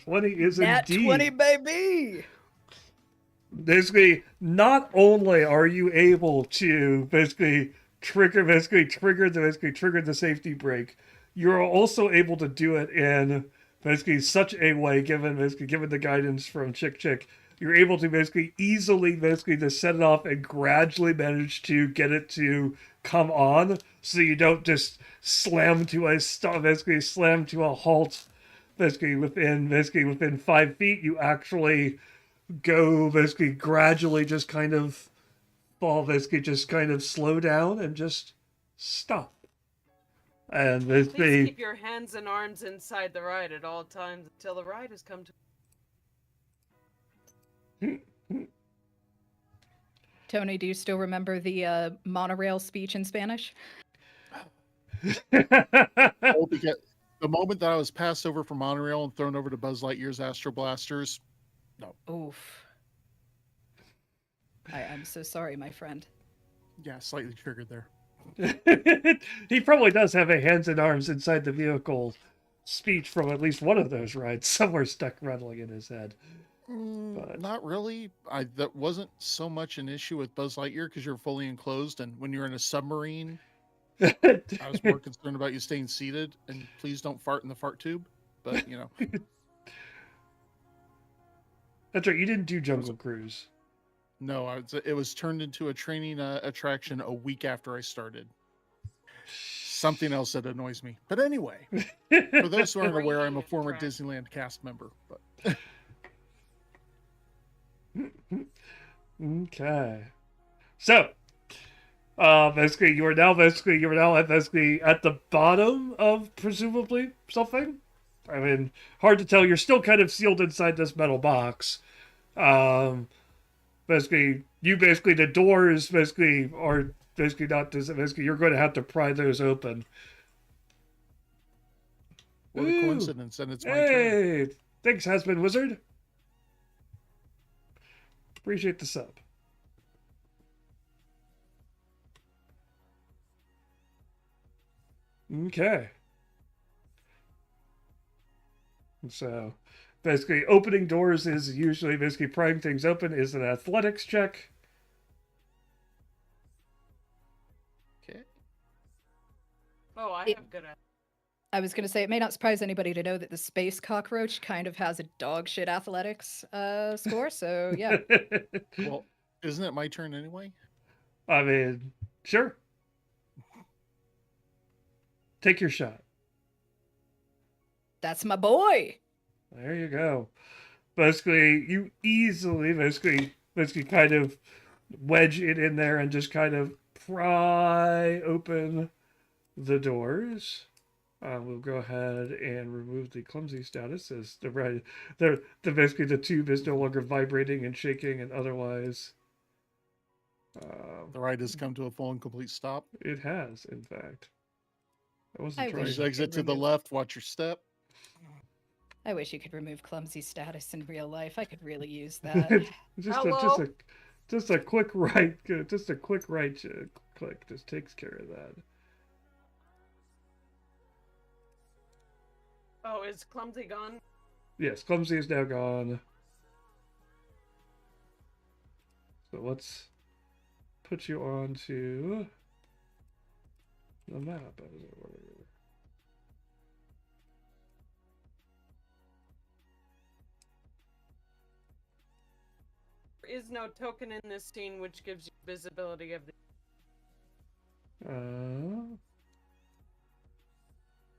20 is Nat indeed. 20, baby! Basically, not only are you able to trigger the safety brake, you're also able to do it in such a way, given the guidance from Chick Chick, you're able to easily to set it off and gradually manage to get it to come on, so you don't just slam to a halt within 5 feet. You actually go gradually just kind of fall, just kind of slow down and just stop. And Please keep your hands and arms inside the ride at all times until the ride has come to. Tony, do you still remember the monorail speech in Spanish? Oh, because the moment that I was passed over from monorail and thrown over to Buzz Lightyear's Astro Blasters, Oof. I'm so sorry, my friend. yeah, slightly triggered there. He probably does have a hands and arms inside the vehicle speech from at least one of those rides somewhere stuck rattling in his head. But Not really. That wasn't so much an issue with Buzz Lightyear because you're fully enclosed, and when you're in a submarine, I was more concerned about you staying seated, and please don't fart in the fart tube. But That's right, you didn't do Jungle Cruise. no, it was turned into a training attraction a week after I started. Something else that annoys me. But anyway, for those who aren't aware, I'm a former Disneyland cast member. But Okay. So, you are now at the bottom of presumably something. I mean, hard to tell. You're still kind of sealed inside this metal box. The doors are not. You're going to have to pry those open. what a coincidence, and it's my turn. Hey, thanks, Husband Wizard. Appreciate the sub. Okay. So, opening doors is usually prying things open is an athletics check. Okay. Oh, I have good at. I was going to say, it may not surprise anybody to know that the space cockroach kind of has a dog shit athletics score, so yeah. Well, isn't it my turn anyway? I mean, sure. Take your shot. That's my boy! There you go. You easily, kind of wedge it in there and just kind of pry open the doors. We'll go ahead and remove the clumsy status as basically the tube is no longer vibrating and shaking and otherwise. The ride has come to a full and complete stop. It has, in fact. I wasn't I trying. wish Please exit to the remove- left. Watch your step. I wish you could remove clumsy status in real life. I could really use that. Hello? Just a quick right, click just takes care of that. Oh, is Clumsy gone? Yes, clumsy is now gone. So let's put you onto the map, as it were. There is no token in this scene which gives you visibility of the.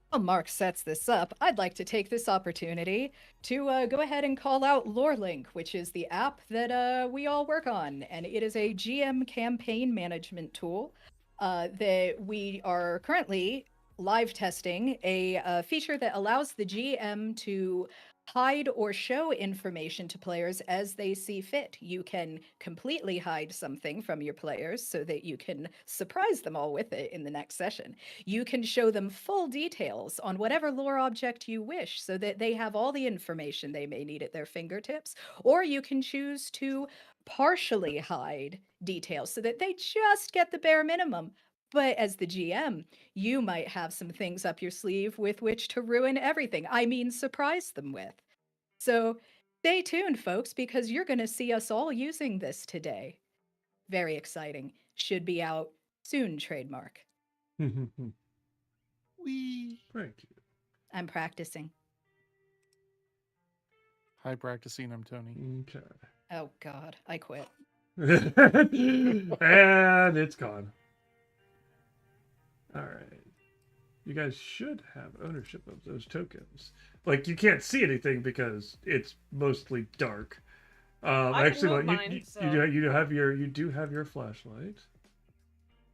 While Mark sets this up, I'd like to take this opportunity to go ahead and call out LoreLink, which is the app that we all work on. And it is a GM campaign management tool that we are currently live testing, a feature that allows the GM to hide or show information to players as they see fit. You can completely hide something from your players so that you can surprise them all with it in the next session. You can show them full details on whatever lore object you wish so that they have all the information they may need at their fingertips, or you can choose to partially hide details so that they just get the bare minimum. But as the GM, you might have some things up your sleeve with which to ruin everything. I mean, surprise them with. So stay tuned, folks, because you're going to see us all using this today. Very exciting. Should be out soon, trademark. Wee. Thank you. I'm practicing. Hi, practicing. I'm Tony. Okay. Oh, God, I quit. And it's gone. All right. You guys should have ownership of those tokens. Like, you can't see anything because it's mostly dark. I Actually, can well, move mine, you so- do have your flashlight.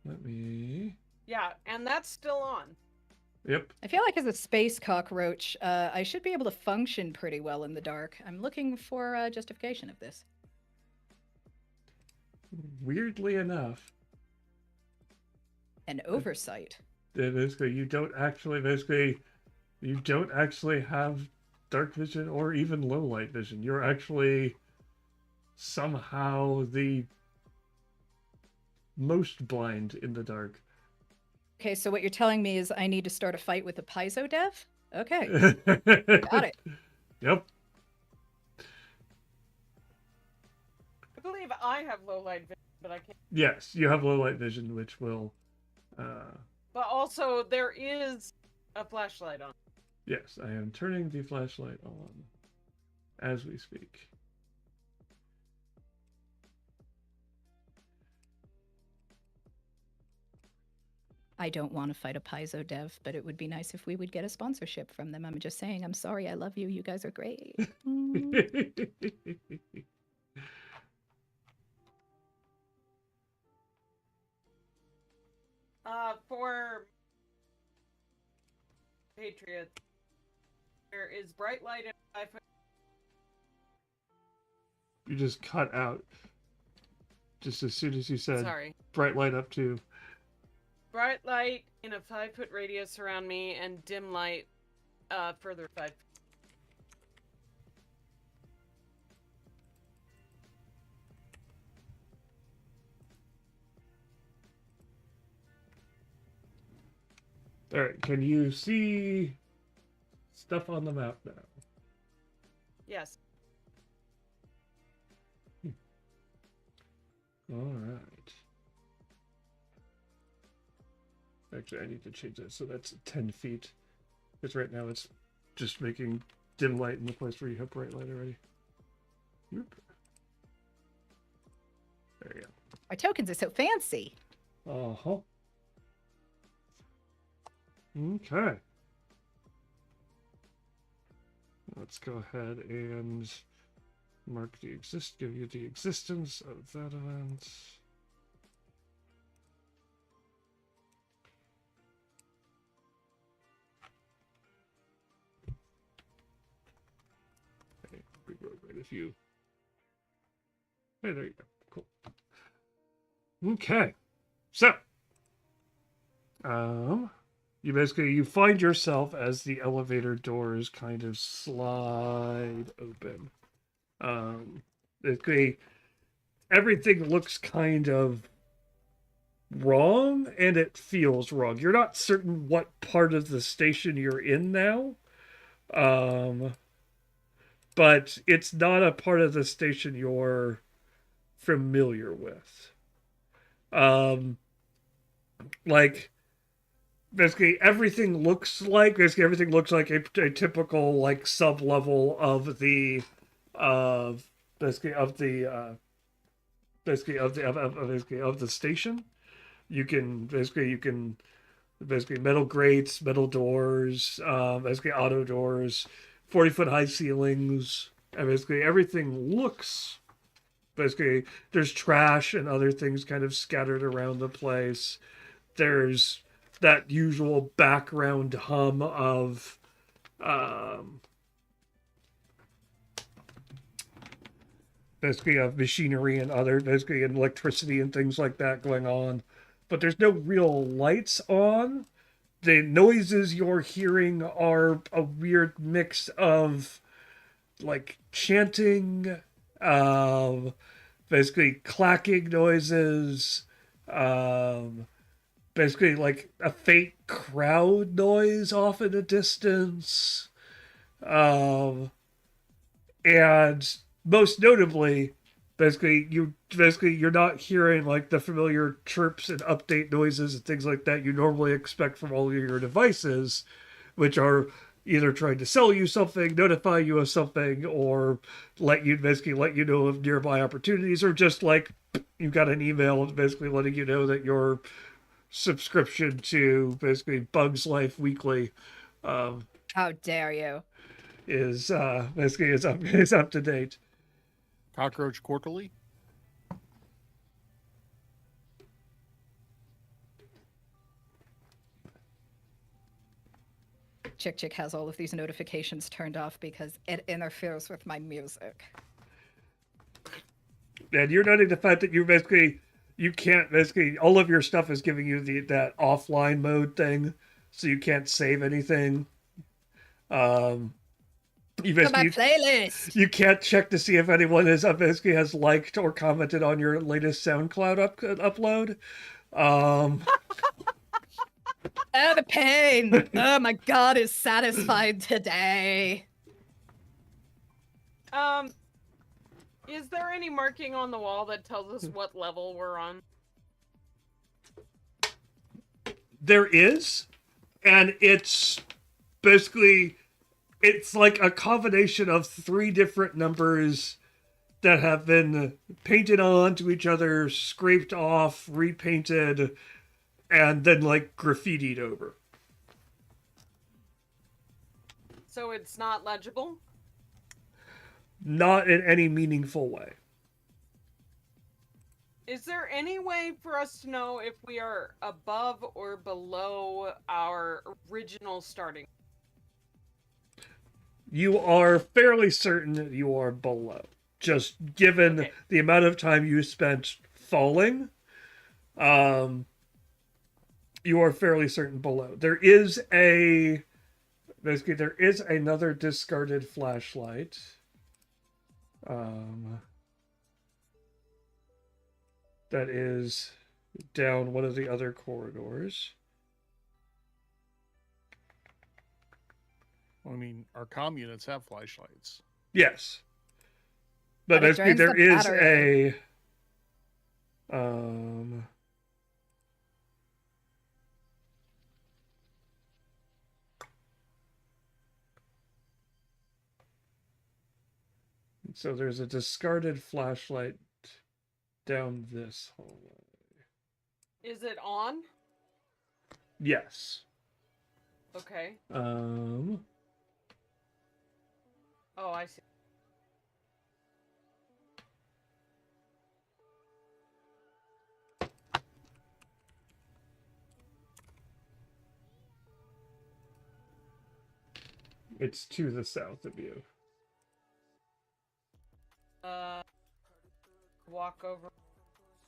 Let me. Yeah, and that's still on. Yep. I feel like as a space cockroach, I should be able to function pretty well in the dark. I'm looking for justification of this. Weirdly enough, An oversight. basically you don't actually have dark vision or even low light vision. You're actually somehow the most blind in the dark. Okay, so what you're telling me is I need to start a fight with a Paizo dev? Okay, got it. Yep. I believe I have low light vision, but I can't. Yes, you have low light vision, which will. But also, there is a flashlight on. Yes, I am turning the flashlight on as we speak. I don't want to fight a Paizo dev, but it would be nice if we would get a sponsorship from them. I'm just saying, I'm sorry, I love you. You guys are great. For Patriot, there is bright light and Wi-Fi. You just cut out just as soon as you said Sorry. bright light up to. Bright light in a 5-foot radius around me, and dim light further 5 feet. All right, can you see stuff on the map now? Yes. All right. Actually, I need to change that so that's 10 feet. Because right now it's just making dim light in the place where you have bright light already. Whoop. There you Our tokens are so fancy. go. Uh-huh. Okay. Let's go ahead and give you the existence of that event. Okay, right if you. Hey, there you go. Cool. Okay, so you find yourself as the elevator doors kind of slide open. Everything looks kind of wrong, and it feels wrong. You're not certain what part of the station you're in now, but it's not a part of the station you're familiar with. Like basically everything looks like a typical like sub level of the basically of the basically of the station. You can basically metal grates, metal doors, basically auto doors, 40-foot high ceilings, and basically everything looks basically there's trash and other things kind of scattered around the place. There's that usual background hum of basically of machinery and other basically and electricity and things like that going on, but there's no real lights on. The noises you're hearing are a weird mix of like chanting, basically clacking noises, basically like a faint crowd noise off in the distance, and most notably, you're not hearing like the familiar chirps and update noises and things like that you normally expect from all of your devices, which are either trying to sell you something, notify you of something, or let you know of nearby opportunities, or just like you got an email basically letting you know that your subscription to basically Bugs Life Weekly How dare you? is basically is up to date. Cockroach Quarterly. Chick Chick has all of these notifications turned off because it interferes with my music. And you're noting the fact that you can't basically all of your stuff is giving you that offline mode thing, so you can't save anything. You To my basically playlist. you can't check to see if anyone has liked or commented on your latest SoundCloud upload. Oh, the pain! Oh, my God is satisfied today. Is there any marking on the wall that tells us what level we're on? There is, and it's basically it's like a combination of 3 different numbers that have been painted onto each other, scraped off, repainted, and then like graffitied over. So it's not legible? Not in any meaningful way. Is there any way for us to know if we are above or below our original starting? You are fairly certain that you are below. Just given the amount of time you spent falling, you are fairly certain below. There is another discarded flashlight. That is down one of the other corridors. Well, I mean, our comm units have flashlights. Yes. But it basically drains there the is battery. So there's a discarded flashlight down this hallway. Is it on? Yes. Okay. Um. Oh, I see. It's to the south of you. Walk over.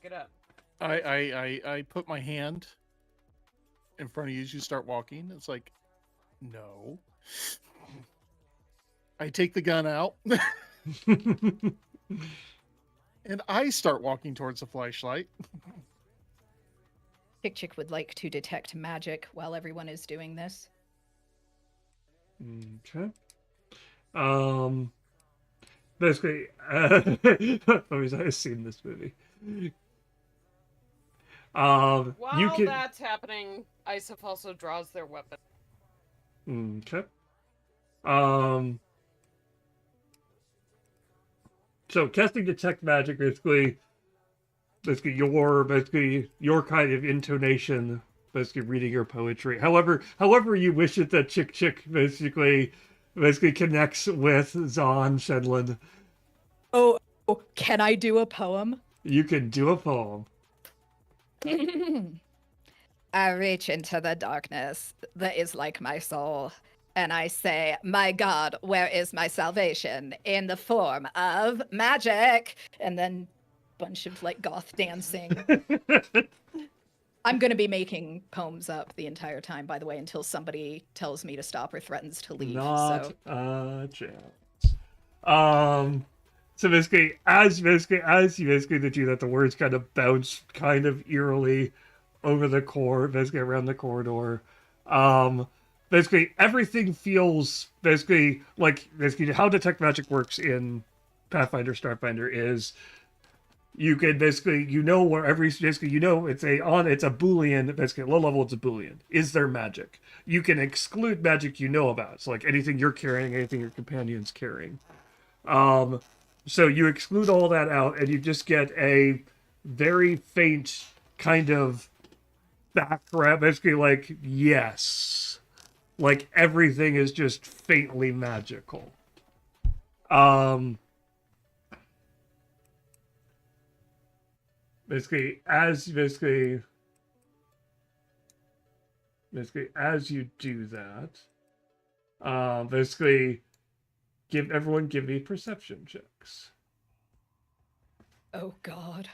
Get up. I put my hand in front of you as you start walking. It's like, no. I take the gun out and I start walking towards the flashlight. Chick Chick would like to detect magic while everyone is doing this. Okay. Basically, I've seen this movie. You While can. that's happening, Isif also draws their weapon. Okay. So casting detect magic basically your kind of intonation, basically reading your poetry. However you wish it that Chick Chick basically connects with Zahn Shenlin. Oh, can I do a poem? You can do a poem. I reach into the darkness that is like my soul, and I say, my God, where is my salvation? In the form of magic. And then bunch of like goth dancing. I'm going to be making poems up the entire time, by the way, until somebody tells me to stop or threatens to leave. Not So a chance. So as you basically do that, the words kind of bounce kind of eerily over the basically around the corridor. Basically everything feels basically how detect magic works in Pathfinder Starfinder is you can basically where it's a Boolean, basically at low level it's a Boolean. Is there magic? You can exclude magic you know about. So like anything you're carrying, anything your companion's carrying. So you exclude all that out and you just get a very faint kind of background, basically like, yes. Like everything is just faintly magical. Basically as you do that, basically give me perception checks. oh God.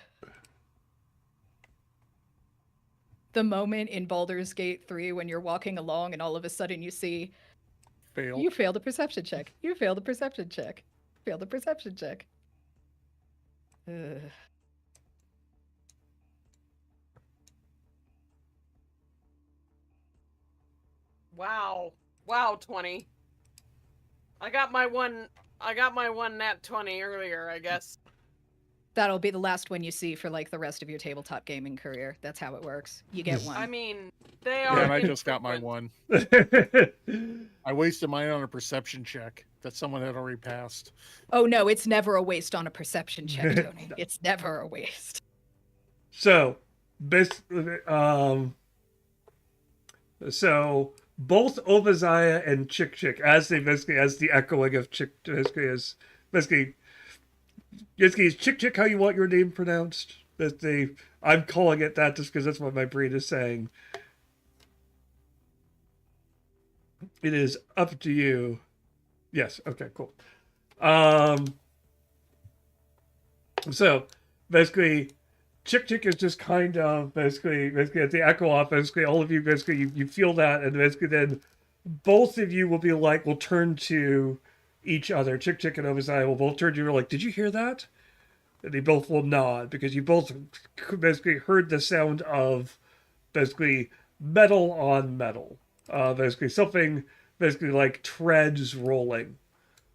The moment in Baldur's Gate 3 when you're walking along and all of a sudden you see, Fail. you failed a perception check. You failed a perception check. Failed a perception check. Ugh. Wow, 20. I got my one nat 20 earlier, I guess. That'll be the last one you see for like the rest of your tabletop gaming career. That's how it works. You get one. I mean, they Yeah, are. and I just got my infrequent. one. I wasted mine on a perception check that someone had already passed. Oh no, it's never a waste on a perception check, Tony. It's never a waste. So, so both Obadiah and Chick Chick, as the echoing of Chick, is Chick Chick how you want your name pronounced. I'm calling it that just because that's what my brain is saying. It is up to you. Yes. Okay. Cool. So basically, Chick Chick is just kind of basically at the echo off. Basically, all of you you feel that, and basically then both of you will turn to each other. Chick Chick and Obadiah will both turn to you like, did you hear that? And they both will nod because you both basically heard the sound of basically metal on metal. Basically something basically like treads rolling.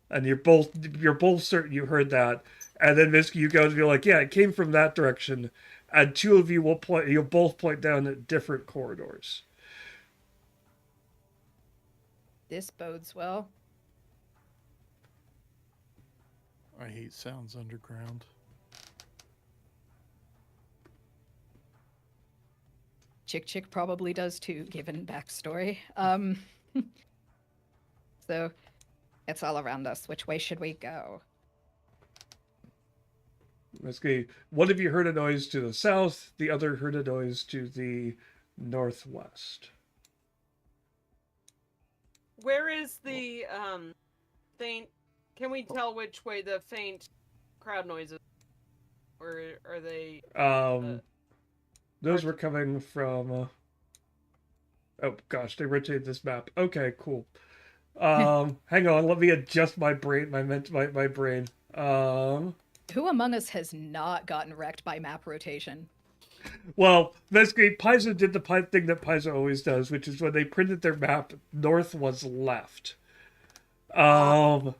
And you're both certain you heard that. And then basically you go to be like, yeah, it came from that direction. And two of you you'll both point down at different corridors. This bodes well. I hate sounds underground. Chick Chick probably does too, given backstory. So it's all around us. Which way should we go? Basically, one of you heard a noise to the south, the other heard a noise to the northwest. Where is the faint? Can we tell which way the faint crowd noises? Or are they? Those were coming from. Oh gosh, they rotated this map. Okay, cool. Hang on, let me adjust my brain. My brain. Who among us has not gotten wrecked by map rotation? Well, basically, Paizo did the thing that Paizo always does, which is when they printed their map, north was left. And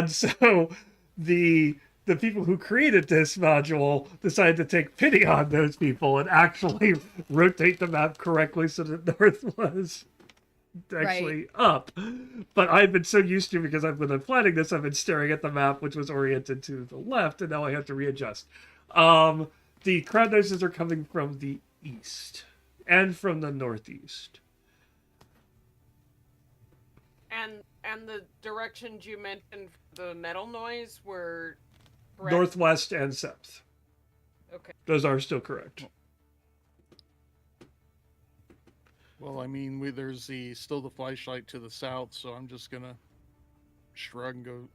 so the people who created this module decided to take pity on those people and actually rotate the map correctly so that north was actually up. But I've been so used to, because I've been planning this, I've been staring at the map, which was oriented to the left, and now I have to readjust. The crowd noises are coming from the east and from the northeast. And the directions you mentioned for the metal noise were correct? Northwest and south. Okay. Those are still correct. Well, I mean, there's still the flashlight to the south, so I'm just gonna shrug and go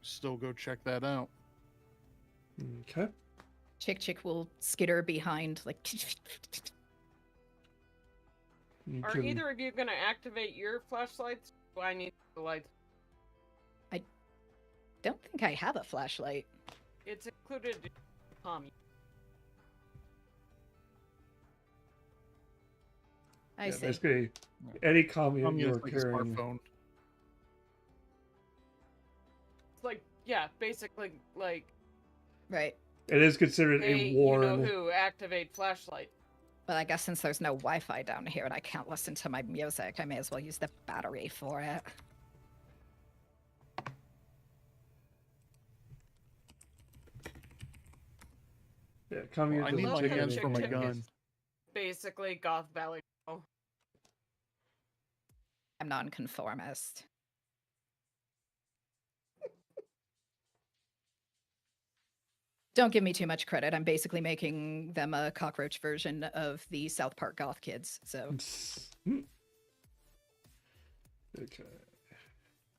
check that out. Okay. Chick will skitter behind, like. Are either of you going to activate your flashlights? Do I need the lights? I don't think I have a flashlight. It's included in commune. I see. Basically, any commune you're like a carrying. smartphone. It's like, yeah, basically, like... Right. It is considered a warm... you-know-who activate flashlight. But I guess since there's no Wi-Fi down here and I can't listen to my music, I may as well use the battery for it. Yeah, commune. I need Love my how hands for my Chick gun. is Basically, Goth Valley. Oh. I'm nonconformist. Don't give me too much credit. I'm basically making them a cockroach version of the South Park goth kids, so... Okay.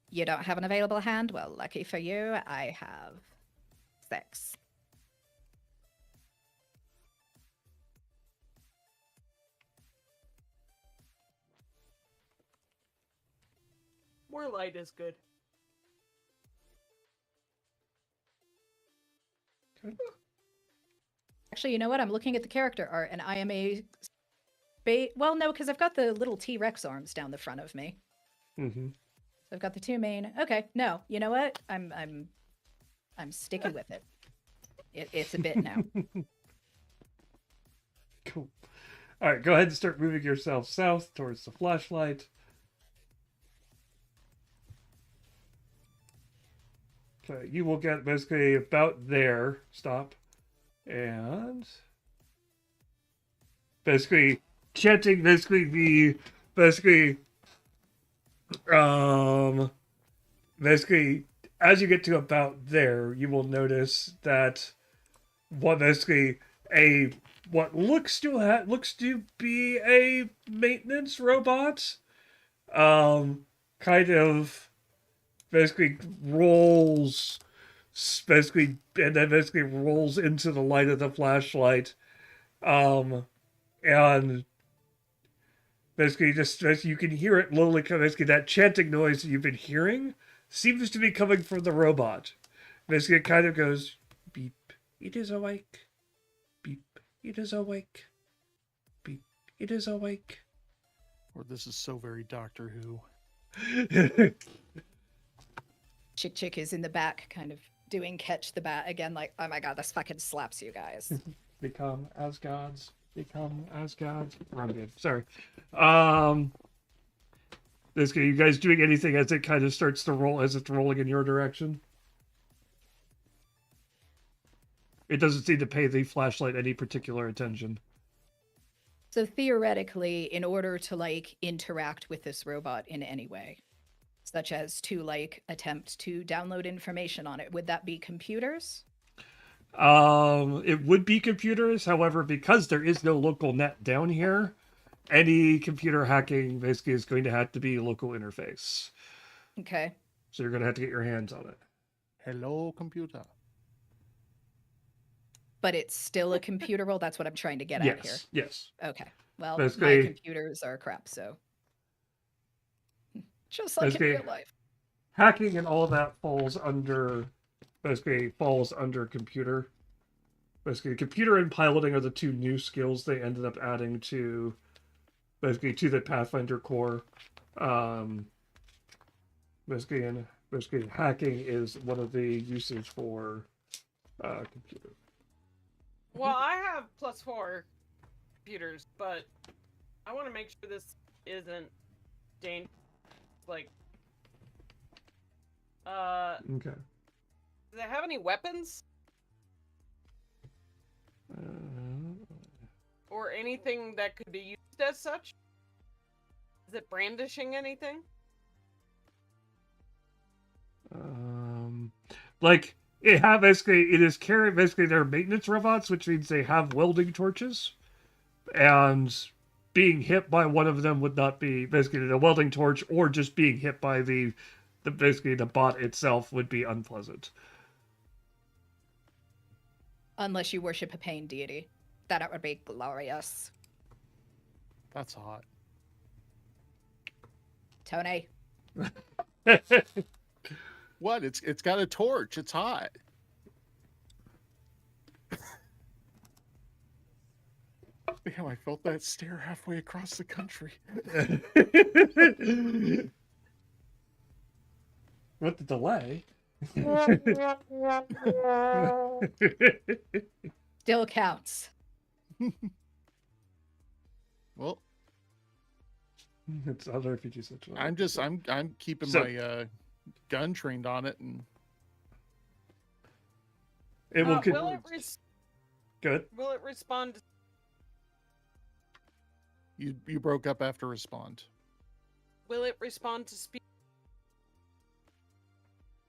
You don't have an available hand? Well, lucky for you, I have 6. More light is good. Okay. Actually, you know what? I'm looking at the character art, and I am a... Well, no, because I've got the little T-Rex arms down the front of me. Mm-hmm. So I've got the 2 main... Okay, no, you know what? I'm sticky with it. It's a bit now. Cool. All right, go ahead and start moving yourself south towards the flashlight. Okay, you will get basically about there. Stop. And basically chanting basically as you get to about there, you will notice that what looks to be a maintenance robot kind of basically rolls into the light of the flashlight, and basically just you can hear it literally, basically that chanting noise that you've been hearing seems to be coming from the robot. Basically it kind of goes beep, it is awake, beep, it is awake, beep, it is awake. Or this is so very Doctor Who. Chick is in the back, kind of doing catch the bat again, like, oh my god, this fucking slaps you guys. Become as gods. Become as gods. Wrong game. Sorry. Basically, you guys doing anything as it kind of starts to roll, as it's rolling in your direction? It doesn't seem to pay the flashlight any particular attention. So theoretically, in order to, like, interact with this robot in any way, such as to, like, attempt to download information on it, would that be computers? It would be computers. However, because there is no local net down here, any computer hacking basically is going to have to be local interface. Okay. So you're going to have to get your hands on it. Hello, computer. But it's still a computer role. That's what I'm trying to get at here. Yes. Okay. Well, my Basically- computers are crap, so just like in Basically- real life. Hacking and all of that falls under computer. Basically, computer and piloting are the two new skills they ended up adding to the Pathfinder core. Basically hacking is one of the uses for computer. Well, I have +4 computers, but I want to make sure this isn't dangerous. Like, Okay. do they have any weapons or anything that could be used as such? Is it brandishing anything? Like it is carrying basically their maintenance robots, which means they have welding torches, and being hit by one of them would not be basically the welding torch, or just being hit by the bot itself would be unpleasant. Unless you worship a pain deity. That would be glorious. That's hot. Tony. What? It's got a torch. It's hot. Damn, I felt that stare halfway across the country. What the delay? Still counts. Well, It's other RPG situation. I'm keeping So- my gun trained on it, and It will good. Will it respond? you broke up after respond. Will it respond to speed?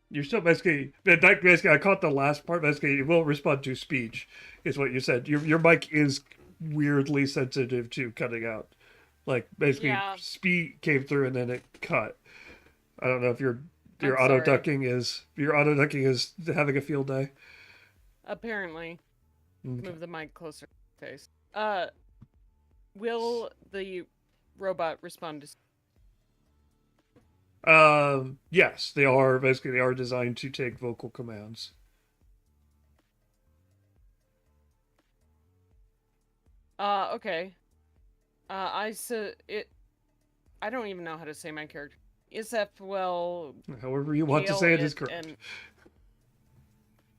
You're still basically I caught the last part. Basically, it will respond to speech, is what you said. Your mic is weirdly sensitive to cutting out. Like basically, Yeah. speed came through and then it cut. I don't know if your I'm auto sorry. ducking is having a field day. Apparently. Okay. Move the mic closer to the face. Will the robot respond to Yes, they are designed to take vocal commands. Okay. I don't even know how to say my character. Isef will However you want to say it is correct.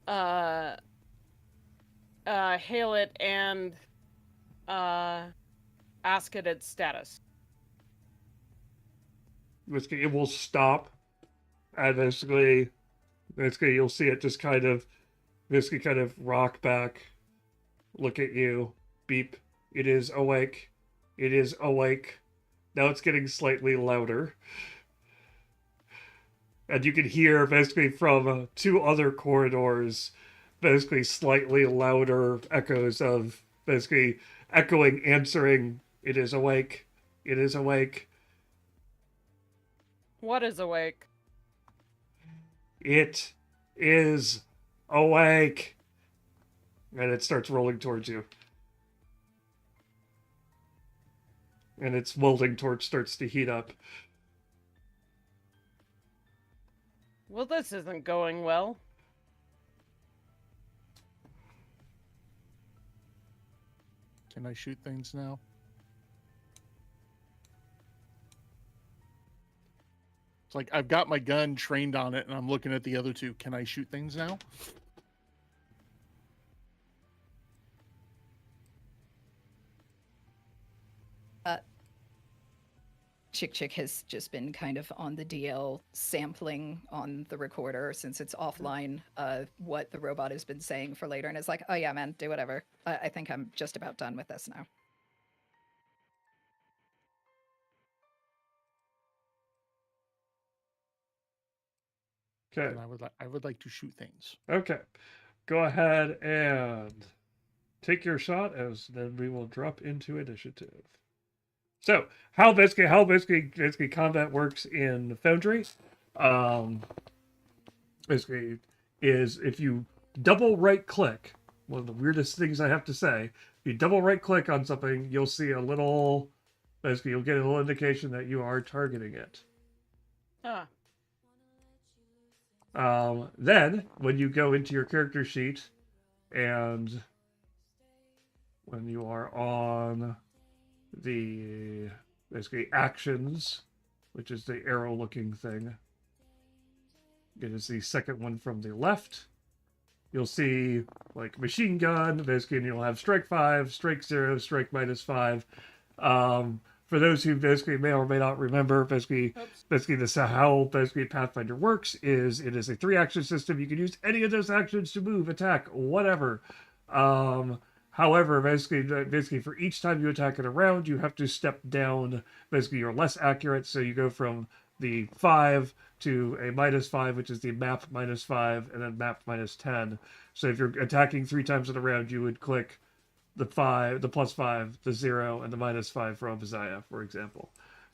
And hail it and ask it its status. Basically, it will stop, and basically you'll see it just kind of rock back, look at you, beep. It is awake. It is awake. Now it's getting slightly louder. And you can hear basically from two other corridors, basically slightly louder echoes of basically echoing, answering, it is awake. It is awake. What is awake? It is awake. And it starts rolling towards you. And its welding torch starts to heat up. Well, this isn't going well. Can I shoot things now? It's like I've got my gun trained on it, and I'm looking at the other two. Can I shoot things now? Chick has just been kind of on the DL sampling on the recorder since it's offline what the robot has been saying for later, and it's like, oh yeah, man, do whatever. I think I'm just about done with this now. Okay. And I would like to shoot things. Okay. Go ahead and take your shot, as then we will drop into initiative. So, how basically combat works in Foundry um, basically is if you double right click, one of the weirdest things I have to say, if you double right click on something, you'll see a little, basically you'll get a little indication that you are targeting it. Ah. Then when you go into your character sheet and when you are on the basically actions, which is the arrow looking thing, it is the second one from the left. You'll see like machine gun, basically, and you'll have strike 5, strike 0, strike -5. For those who basically may or may not remember, basically this how basically Pathfinder works is it is a 3-action system. You can use any of those actions to move, attack, whatever. However, basically for each time you attack in a round, you have to step down. Basically, you're less accurate, so you go from the 5 to a -5, which is the map -5, and then map -10. So if you're attacking 3 times in a round, you would click the 5, the +5, the 0, and the -5 for Obadiah, for example.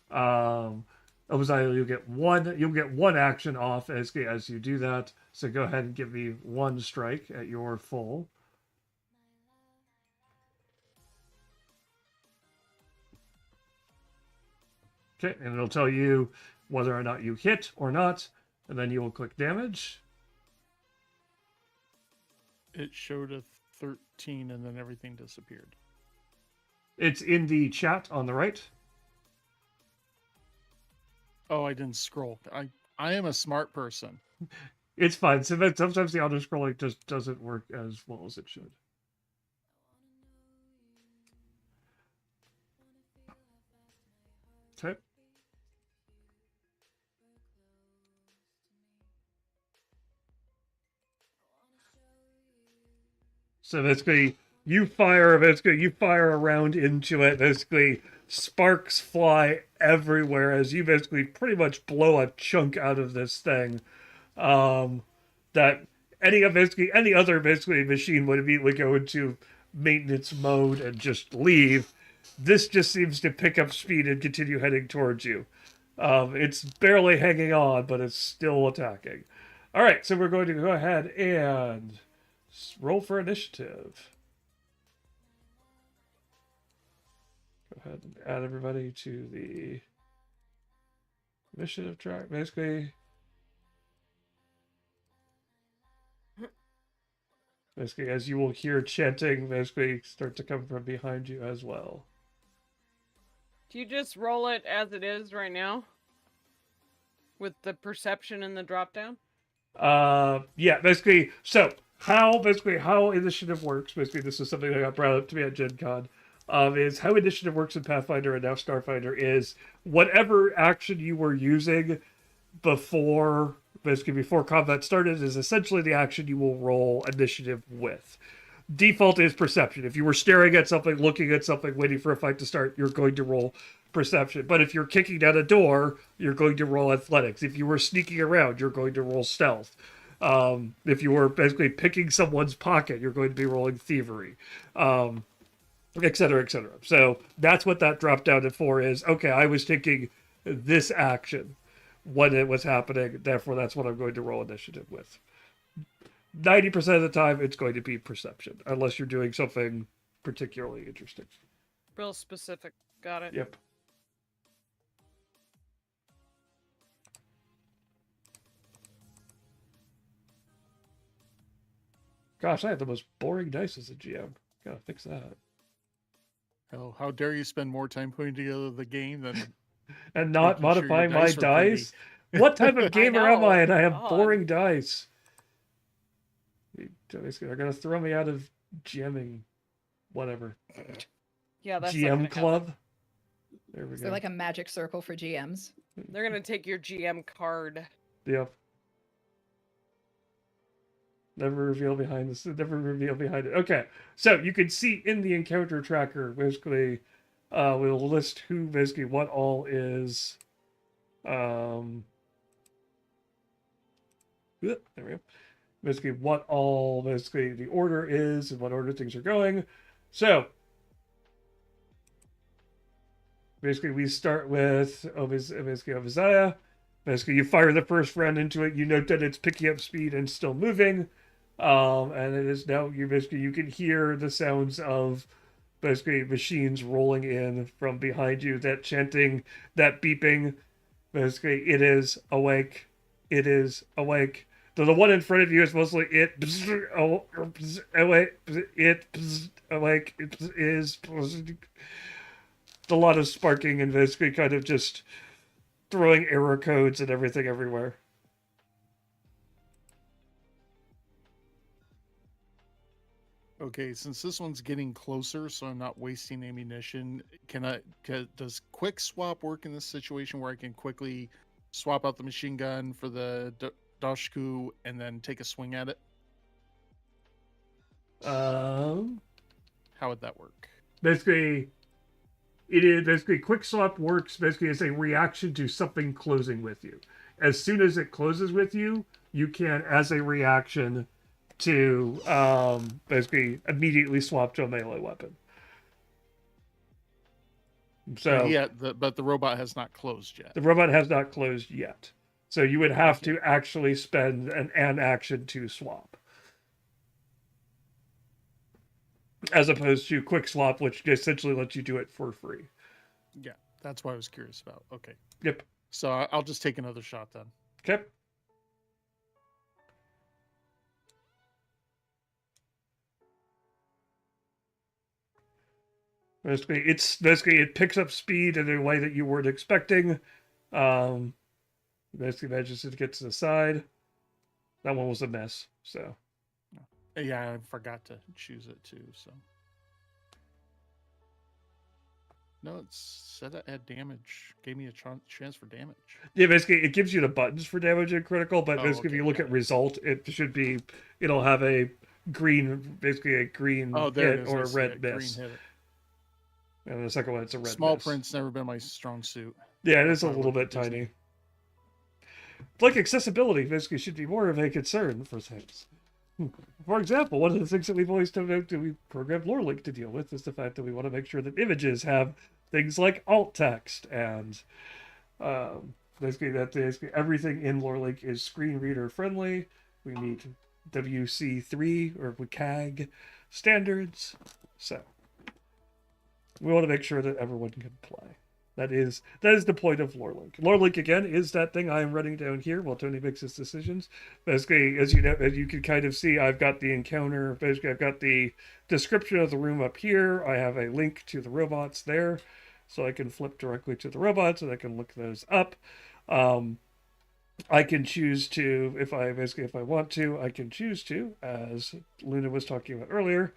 Obadiah, you'll get one action off as you do that. So go ahead and give me 1 strike at your full. Okay, and it'll tell you whether or not you hit or not, and then you will click damage. It showed a 13 and then everything disappeared. It's in the chat on the right. Oh, I didn't scroll. I am a smart person. It's fine. Sometimes the auto scrolling just doesn't work as well as it should. Okay. So basically, you fire around into it. Basically, sparks fly everywhere as you basically pretty much blow a chunk out of this thing. That any other machine would immediately go into maintenance mode and just leave. This just seems to pick up speed and continue heading towards you. It's barely hanging on, but it's still attacking. All right, so we're going to go ahead and roll for initiative. Go ahead and add everybody to the initiative track. Basically, as you will hear chanting, basically start to come from behind you as well. Do you just roll it as it is right now? With the perception and the drop down? Yeah, basically, so how initiative works, basically this is something that got brought up to me at Gen Con, is how initiative works in Pathfinder and now Starfinder is whatever action you were using before combat started is essentially the action you will roll initiative with. Default is perception. If you were staring at something, looking at something, waiting for a fight to start, you're going to roll perception. But if you're kicking down a door, you're going to roll athletics. If you were sneaking around, you're going to roll stealth. If you were basically picking someone's pocket, you're going to be rolling thievery, et cetera, et cetera. So that's what that drop down to 4 is. Okay, I was taking this action when it was happening, therefore that's what I'm going to roll initiative with. 90% of the time, it's going to be perception, unless you're doing something particularly interesting. Real specific. Got it. Yep. Gosh, I have the most boring dice as a GM. Gotta fix that. Oh, how dare you spend more time putting together the game than And not making sure your modifying my dice were pretty. dice? What type of gamer am know. I? And I have God. boring dice. They're gonna throw me out of GMing, whatever. Yeah, that's not GM gonna club. happen. There we Is go. there like a magic circle for GMs? They're gonna take your GM card. Yep. Never reveal behind this. Never reveal behind it. Okay, so you can see in the encounter tracker, basically, we'll list who, basically, what all is. There we go. Basically, what all, basically, the order is and what order things are going. So, basically, we start with Obadiah. Basically, you fire the first round into it. You note that it's picking up speed and still moving. And it is now you can hear the sounds of basically machines rolling in from behind you, that chanting, that beeping. Basically, it is awake. It is awake. The one in front of you is mostly it. Awake. It awake. It is a lot of sparking and basically kind of just throwing error codes and everything everywhere. Okay, since this one's getting closer, so I'm not wasting ammunition, does quick swap work in this situation where I can quickly swap out the machine gun for the Dashku and then take a swing at it? How would that work? Basically, it is basically quick swap works basically as a reaction to something closing with you. As soon as it closes with you, you can, as a reaction, to basically immediately swap to a melee weapon. So yeah, but the robot has not closed yet. The robot has not closed yet. So you would have to actually spend an action to swap. As opposed to quick swap, which essentially lets you do it for free. Yeah, that's what I was curious about. Okay. Yep. So I'll just take another shot then. Okay. Basically, it picks up speed in a way that you weren't expecting. Basically manages to get to the side. That one was a mess. So. Yeah, I forgot to choose it too. So. No, it said it had damage. Gave me a chance for damage. Yeah, basically, it gives you the buttons for damage and critical, but basically, if you look at result, it'll have a green, basically a green hit or a red miss. And the second one, it's a red Small miss. print's never been my strong suit. Yeah, it is a little bit tiny. Like accessibility, basically, should be more of a concern for things. For example, one of the things that we've always we programmed LoreLink to deal with is the fact that we want to make sure that images have things like alt text and basically everything in LoreLink is screen reader friendly. We meet WC3 or WCAG standards, so we want to make sure that everyone can play. That is the point of LoreLink. LoreLink, again, is that thing I am running down here while Tony makes his decisions. Basically, as you can kind of see, I've got the encounter. Basically, I've got the description of the room up here. I have a link to the robots there, so I can flip directly to the robots and I can look those up. I can choose to, if I want to, I can choose to, as Luna was talking about earlier.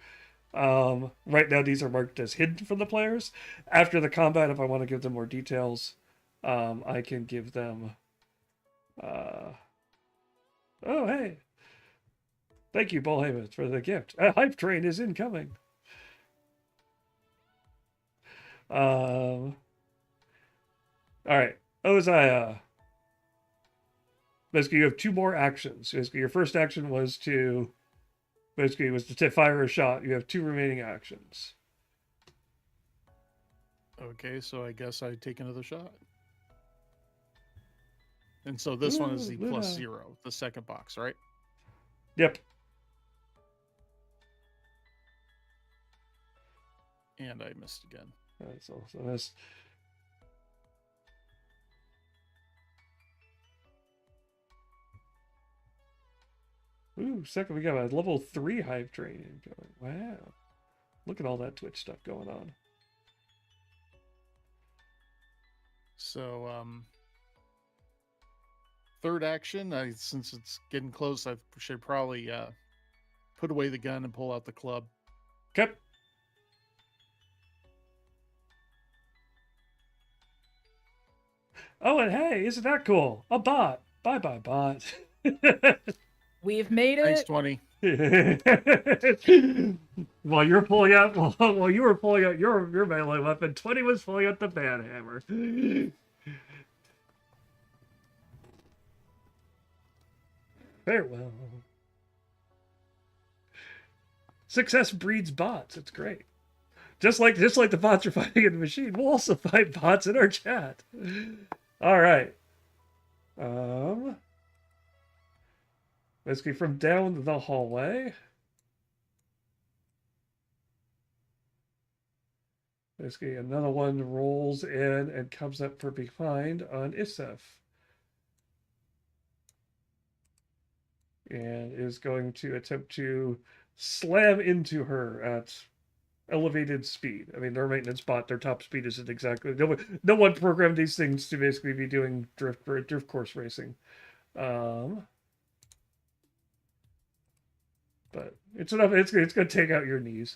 Right now these are marked as hidden from the players. After the combat, if I want to give them more details, I can give them oh hey, thank you, Paul Heyman, for the gift. A hype train is incoming. All right, Ozai, basically you have two more actions. Basically your first action was to fire a shot. You have two remaining actions. Okay, so I guess I take another shot. And so this one is the +0, the second box, right? Yep. And I missed again. That's also missed. Ooh, second, we got a level 3 hive train going. Wow. Look at all that Twitch stuff going on. So, third action, since it's getting close, I should probably put away the gun and pull out the club. Okay. Oh, and hey, isn't that cool? A bot. Bye-bye, bot. We've made it. Thanks, 20. While you were pulling out your melee weapon, 20 was pulling out the banhammer. Farewell. Success breeds bots. It's great. Just like the bots are fighting in the machine, we'll also fight bots in our chat. All right. Basically from down the hallway. Basically, another one rolls in and comes up from behind on Isef. And is going to attempt to slam into her at elevated speed. I mean, their maintenance bot, their top speed isn't exactly... No one programmed these things to basically be doing drift course racing. But it's enough. It's going to take out your knees.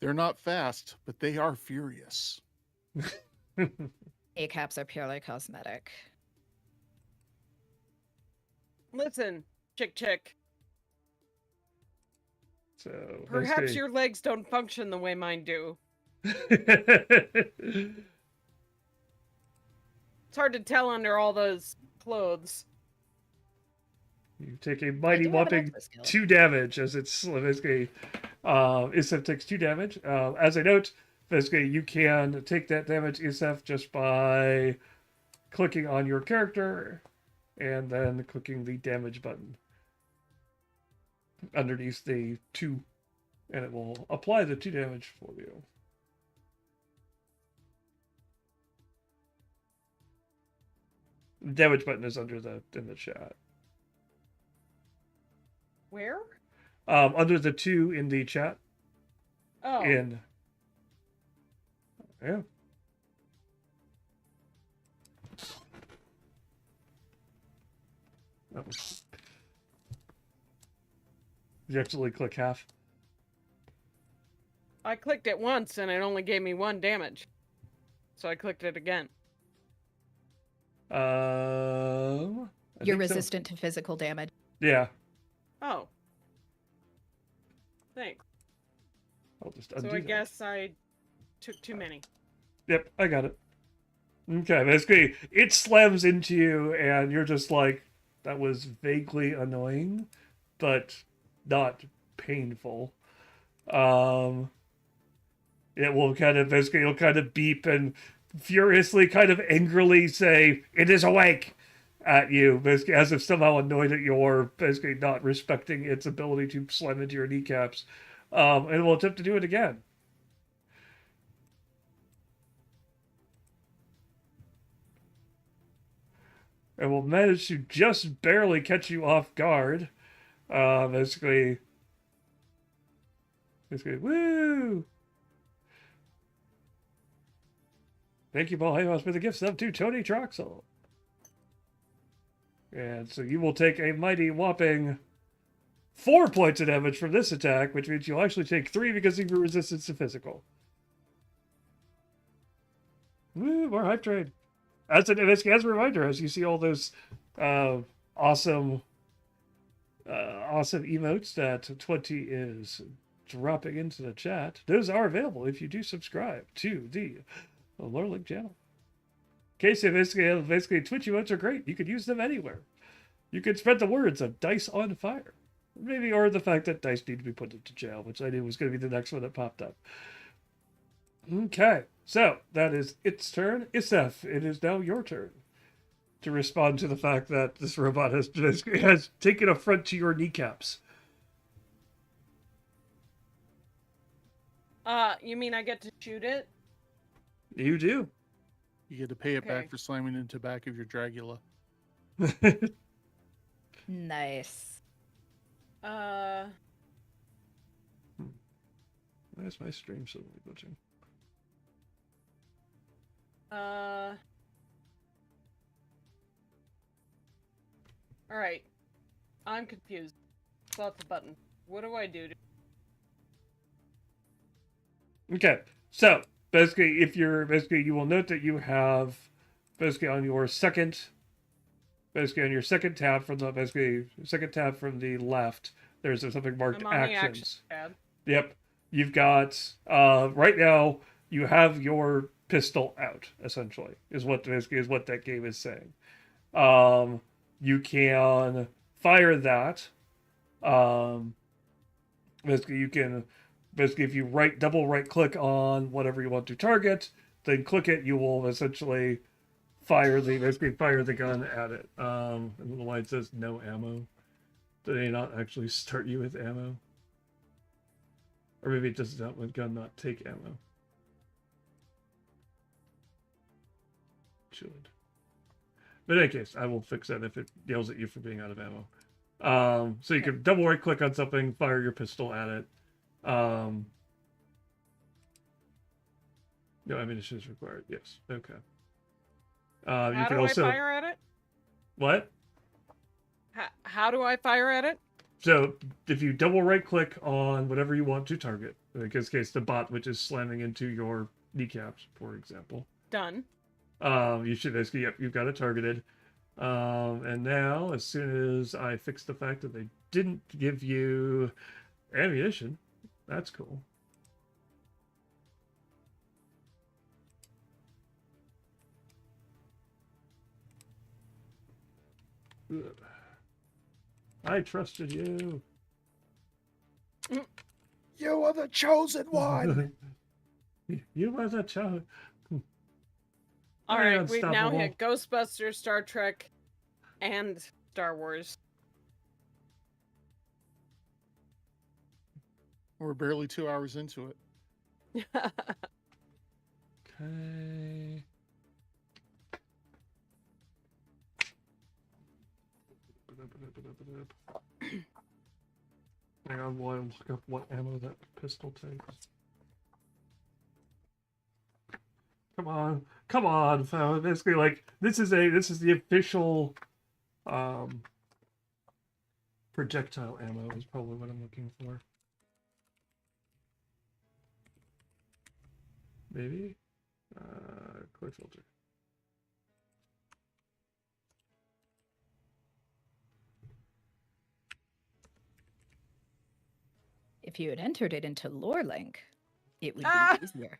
They're not fast, but they are furious. Kneecaps are purely cosmetic. Listen, chick. So Perhaps your legs don't function the way mine do. It's hard to tell under all those clothes. You take a mighty do have an whopping extra skill. 2 damage as it's basically Isef takes 2 damage. As I note, basically you can take that damage, Isef, just by clicking on your character and then clicking the damage button underneath the 2, and it will apply the 2 damage for you. The damage button is under in the chat. Where? Under the 2 in the chat. Oh. Yeah. Oh. Did you actually click half? I clicked it once and it only gave me 1 damage. So I clicked it again. You're think so. resistant to physical damage. Yeah. Oh. Thanks. I'll just undo So I that. guess I took too many. Yep, I got it. Okay, basically, it slams into you, and you're just like, that was vaguely annoying, but not painful. It will kind of, basically, it'll kind of beep and furiously, kind of angrily say, "It is awake!" at you, basically, as if somehow annoyed at your, basically, not respecting its ability to slam into your kneecaps. And it will attempt to do it again. And will manage to just barely catch you off guard. Basically, woo! Thank you, Paul Hayhouse, for the gift sub to Tony Troxel. And so you will take a mighty whopping 4 points of damage from this attack, which means you'll actually take 3 because of your resistance to physical. Woo, more hype trade. As a reminder, as you see all those awesome emotes that 20 is dropping into the chat, those are available if you do subscribe to the Lorelink channel. Casey, basically Twitch emotes are great. You could use them anywhere. You could spread the words of Dice on Fire. Maybe, or the fact that Dice need to be put into jail, which I knew was going to be the next one that popped up. Okay, so that is its turn. Isef, it is now your turn to respond to the fact that this robot has taken affront to your kneecaps. You mean I get to shoot it? You do. You get to pay it Okay. back for slamming into the back of your Dragula. Nice. Why is my stream suddenly glitching? Alright. I'm confused. Select the button. What do I do? Okay, so basically, you will note that you have basically on your second tab from the left, there's something marked I'm on the actions. action tab. Yep, you've got right now you have your pistol out. Essentially, is what that game is saying. You can fire that. Basically, if you double right click on whatever you want to target, then click it, you will essentially basically fire the gun at it. And the line says no ammo. Do they not actually start you with ammo? Or maybe it does not with gun not take ammo. Should. But in any case, I will fix that if it yells at you for being out of ammo. So you can double right click on something, fire your pistol at it. No ammunition is required. Yes. Okay. How You can do also I fire at it? what? How do I fire at it? So if you double right click on whatever you want to target, in this case the bot which is slamming into your kneecaps, for example. Done. You should basically, yep, you've got it targeted. And now, as soon as I fix the fact that they didn't give you ammunition, that's cool. Ugh. I trusted you. You are the chosen one. You are the child. All Very right, we've now unstoppable. hit Ghostbusters, Star Trek, and Star Wars. We're barely 2 hours into it. Okay. Hang on while I look up what ammo that pistol takes. Come on. So basically, like this is the official projectile ammo is probably what I'm looking for. Maybe clear filter. If you had entered it into Lore Link, it would Ah! be easier.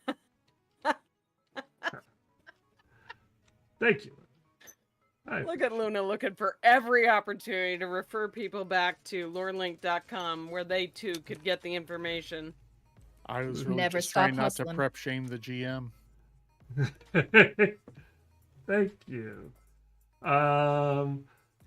Thank you. Look at Luna looking for every opportunity to refer people back to lorelink.com where they too could get the information. I was really Never just stop trying not to hustling. prep shame the GM. Thank you.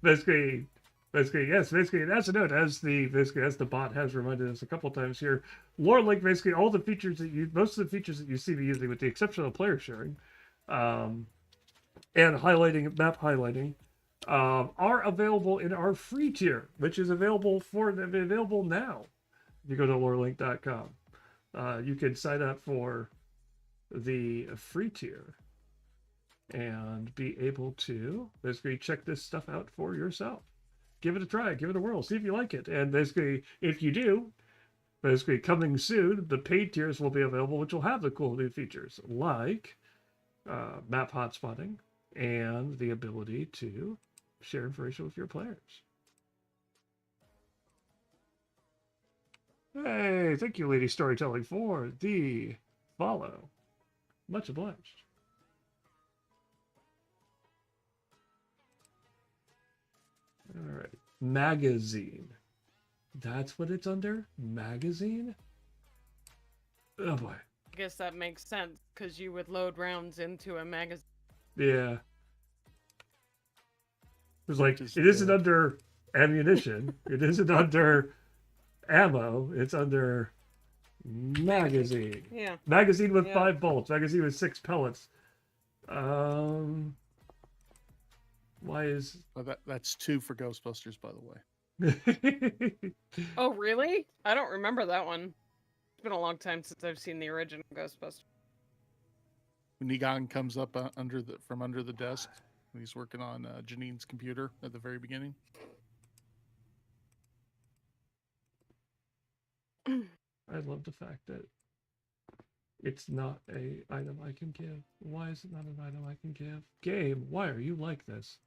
Basically, yes. Basically, that's a note. As the bot has reminded us a couple times here, Lore Link, basically all the features most of the features that you see me using, with the exception of player sharing, and highlighting, map highlighting, are available in our free tier, which is available now. If you go to lorelink.com, you can sign up for the free tier and be able to basically check this stuff out for yourself. Give it a try, give it a whirl, see if you like it. And basically, if you do, basically coming soon, the paid tiers will be available, which will have the cool new features like map hotspotting and the ability to share information with your players. Hey, thank you, Lady Storytelling, for the follow. Much obliged. All right. Magazine. That's what it's under? Magazine? Oh boy. I guess that makes sense because you would load rounds into a magazine. Yeah. It's like, Just, it isn't under ammunition. It isn't under ammo. It's under magazine. Yeah. Magazine with Yeah. 5 bolts. Magazine with 6 pellets. Why is... Well, that's 2 for Ghostbusters, by the way. Oh, really? I don't remember that one. It's been a long time since I've seen the original Ghostbusters. When Negan comes up from under the desk, when he's working on Janine's computer at the very beginning. I love the fact that it's not a item I can give. Why is it not an item I can give? Game, why are you like this?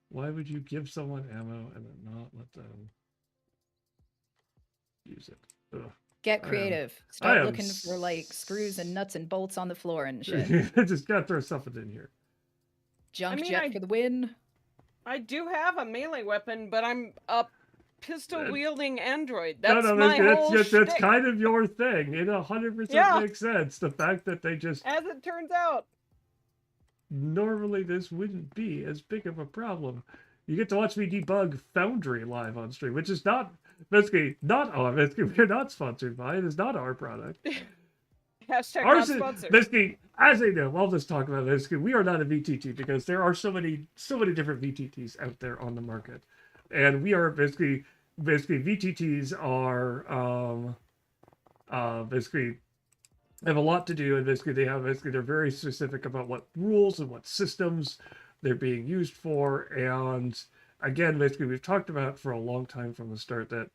Why would you give someone ammo and then not let them use it? Ugh. Get I am- creative. I Start am looking for like screws and nuts and bolts on the floor and shit. Just gotta throw something in here. Junk mean, jet I- for the win. I do have a melee weapon, but I'm up pistol wielding android. No, That's no, my whole that's shtick. kind of your thing. It 100% Yeah. makes sense. The fact that they just As it turns out. normally this wouldn't be as big of a problem. You get to watch me debug Foundry live on stream, which is not basically not our. Basically, we're not sponsored by it. It's not our product. Hashtag Ours not is sponsored. basically, as I know, I'll just talk about this. We are not a VTT because there are so many different VTTs out there on the market, and we are basically VTTs are basically have a lot to do, and basically they're very specific about what rules and what systems they're being used for. And again, basically we've talked about for a long time from the start that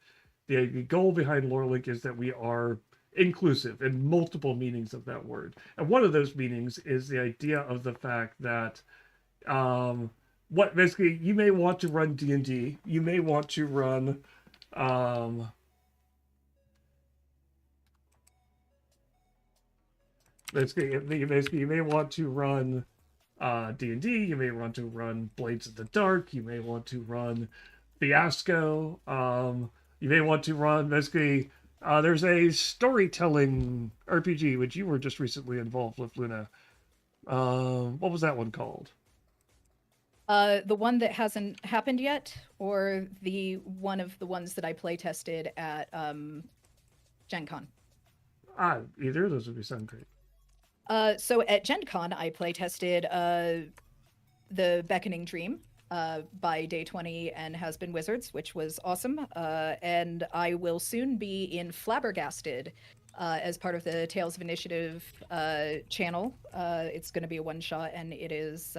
the goal behind LoreLink is that we are inclusive in multiple meanings of that word. And one of those meanings is the idea of the fact that what basically you may want to run D&D, you may want to run basically you may want to run D&D, you may want to run Blades of the Dark, you may want to run Fiasco, you may want to run basically there's a storytelling RPG which you were just recently involved with, Luna. What was that one called? The one that hasn't happened yet, or the one of the ones that I play tested at Gen Con? Either of those would sound great. So at Gen Con, I play tested The Beckoning Dream by Day 20 and Has Been Wizards, which was awesome. And I will soon be in Flabbergasted as part of the Tales of Initiative channel. It's going to be a one-shot, and it is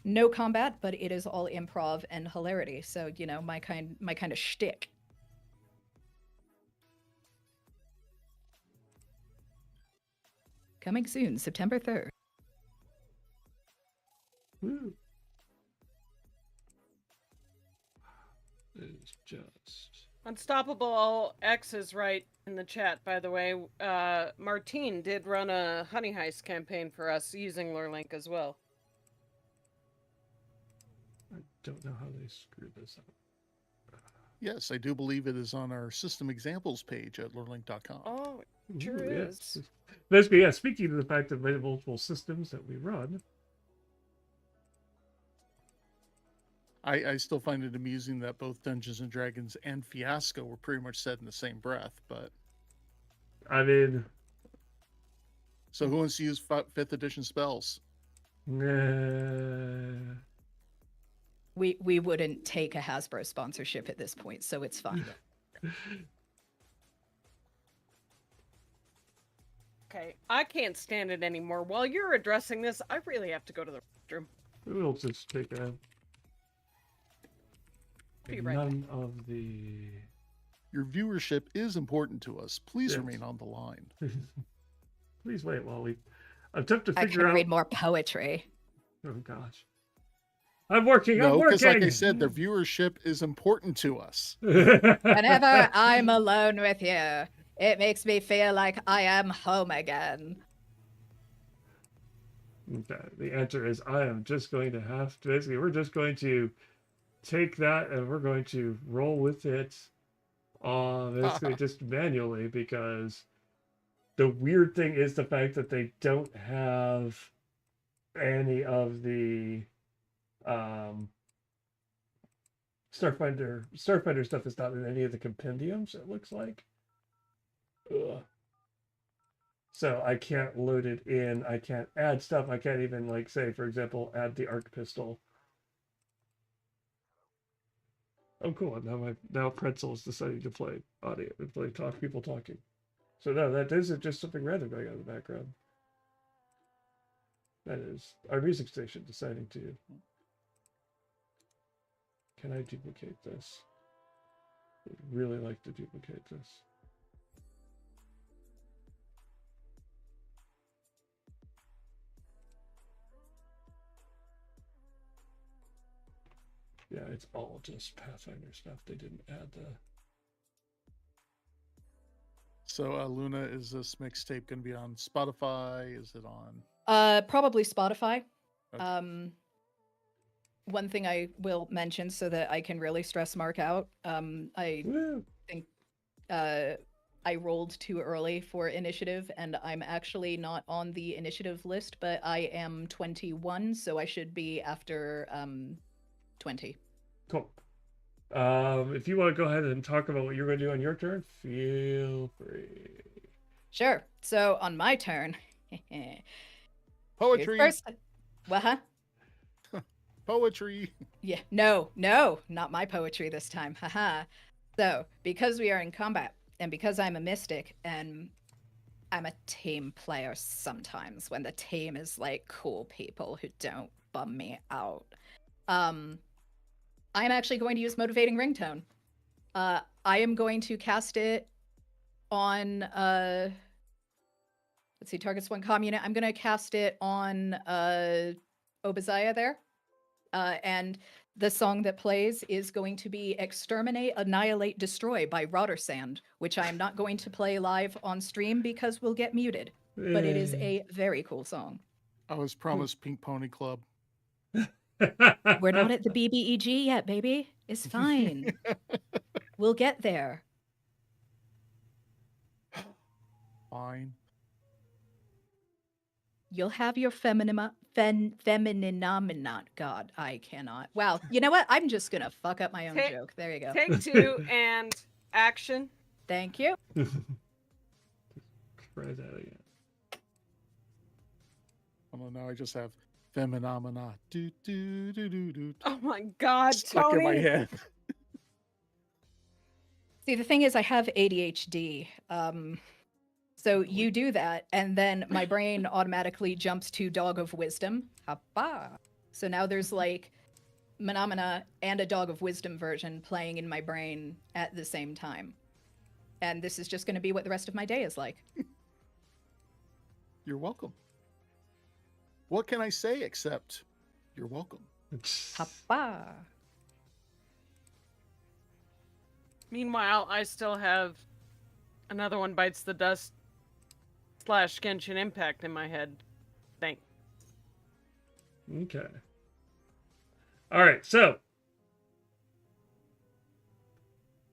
no combat, but it is all improv and hilarity. So, you know, my kind of shtick. Coming soon, September 3rd. Woo. It's just Unstoppable X is right in the chat, by the way. Martine did run a Honey Heist campaign for us using LoreLink as well. I don't know how they screwed this up. Yes, I do believe it is on our system examples page at lorelink.com. Oh, it sure Ooh, is. yes. Basically, yeah, speaking of the fact that we have multiple systems that we run. I still find it amusing that both Dungeons and Dragons and Fiasco were pretty much said in the same breath, but I mean, so who wants to use 5th edition spells? We wouldn't take a Hasbro sponsorship at this point, so it's fine. Okay, I can't stand it anymore. While you're addressing this, I really have to go to the restroom. We'll just take a. Be right None of the. Your viewership is important to us. Please Yes. remain on the line. Please wait while we attempt to I figure can out. read more poetry. Oh gosh. I'm working. No, I'm because working. like I said, the viewership is important to us. Whenever I'm alone with you, it makes me feel like I am home again. Okay, the answer is I am just going to have to. Basically, we're just going to take that and we're going to roll with it. Basically, just manually, because the weird thing is the fact that they don't have any of the Starfinder stuff is not in any of the compendiums, it looks like. Ugh. So I can't load it in. I can't add stuff. I can't even, like, say, for example, add the arc pistol. Oh, cool. Now Pretzel is deciding to play audio and play people talking. So no, that isn't just something random going on in the background. That is our music station deciding to. Can I duplicate this? I'd really like to duplicate this. Yeah, it's all just Pathfinder stuff. They didn't add the. So, Luna, is this mixtape going to be on Spotify? Is it on? Probably Spotify. Okay. one thing I will mention so that I can really stress Mark out. I Woo. think I rolled too early for initiative, and I'm actually not on the initiative list, but I am 21, so I should be after 20. Cool. If you want to go ahead and talk about what you're going to do on your turn, feel free. Sure. So on my turn, Poetry. first, what? Huh? Poetry. Yeah. No, not my poetry this time. Haha. So because we are in combat, and because I'm a mystic, and I'm a team player sometimes when the team is like cool people who don't bum me out. I'm actually going to use motivating ringtone. I am going to cast it on let's see, targets one comm unit. I'm gonna cast it on Obadiah there. And the song that plays is going to be Exterminate, Annihilate, Destroy by Rodersand, which I am not going to play live on stream because we'll get muted. But it is a very cool song. I was promised Pink Pony Club. We're not at the BBEG yet, baby. It's fine. We'll get there. Fine. You'll have your feminine God, I cannot. Wow. You know what? I'm just gonna fuck up my own joke. There you go. Take two and action. Thank you. Try that again. Oh, now I just have Feminamina. Do, do, do, do, do. Oh my God, Stuck Tony. in my head. See, the thing is, I have ADHD. So you do that, and then my brain automatically jumps to Dog of Wisdom. Hapa. So now there's like Menomina and a Dog of Wisdom version playing in my brain at the same time. And this is just going to be what the rest of my day is like. You're welcome. What can I say except you're welcome? Hapa. Meanwhile, I still have Another One Bites the Dust / Genshin Impact in my head. Thank. Okay. All right, so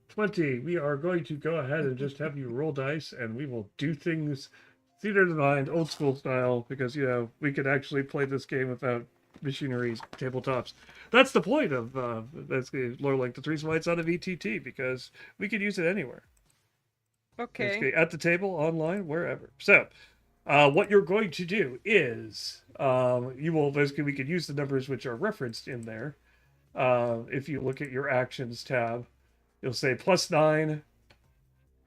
20. We are going to go ahead and just have you roll dice, and we will do things theater of the mind, old school style, because we could actually play this game without machinery tabletops. That's the point of basically Lore Link. The reason why it's out of ETT, because we could use it anywhere. Okay. Basically, at the table, online, wherever. So, what you're going to do is you will basically, we could use the numbers which are referenced in there. If you look at your actions tab, you'll say +9,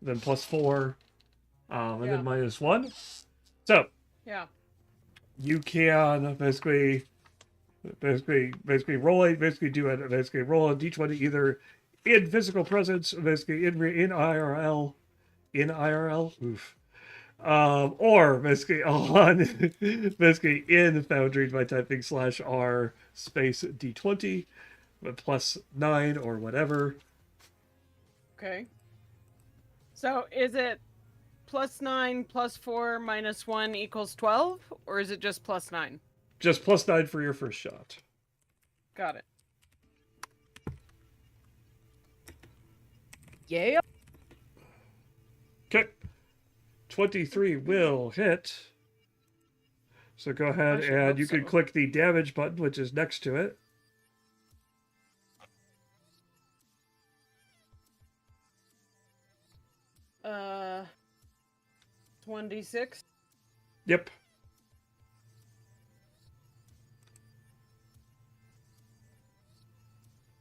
then +4, and then -1. So Yeah. you can basically roll a roll a d20 either in physical presence, basically in IRL, oof, or basically on basically in Foundry by typing /r space d20 with +9 or whatever. Okay. So is it +9 +4 -1 equals 12, or is it just +9? Just +9 for your first shot. Got it. Yeah. Okay. 23 will hit. So go ahead should and hope you can so. click the damage button, which is next to it. Uh, 1d6. Yep.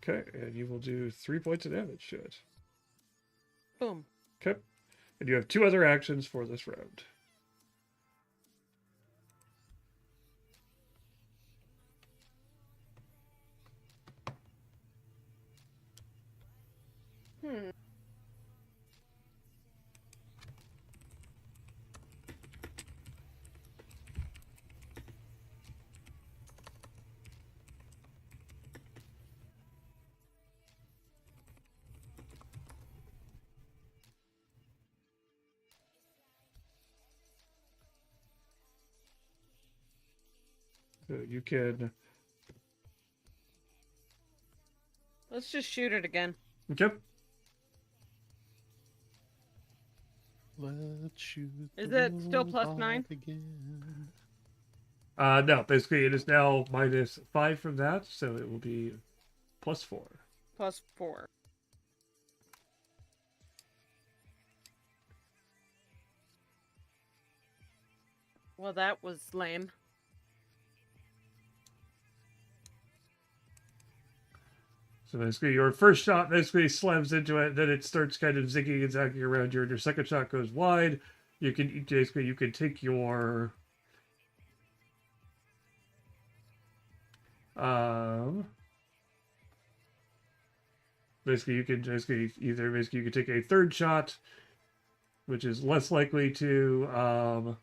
Okay, and you will do 3 points of damage to it. Boom. Okay. And you have 2 other actions for this round. Hmm. So you can Let's just shoot it again. Okay. Let's shoot. Is the it still robot +9? again. No, basically it is now -5 from that, so it will be +4. +4. Well, that was lame. So basically your first shot basically slams into it, then it starts kind of zigging and zagging around you, and your second shot goes wide. You can take your basically you can take a third shot, which is less likely to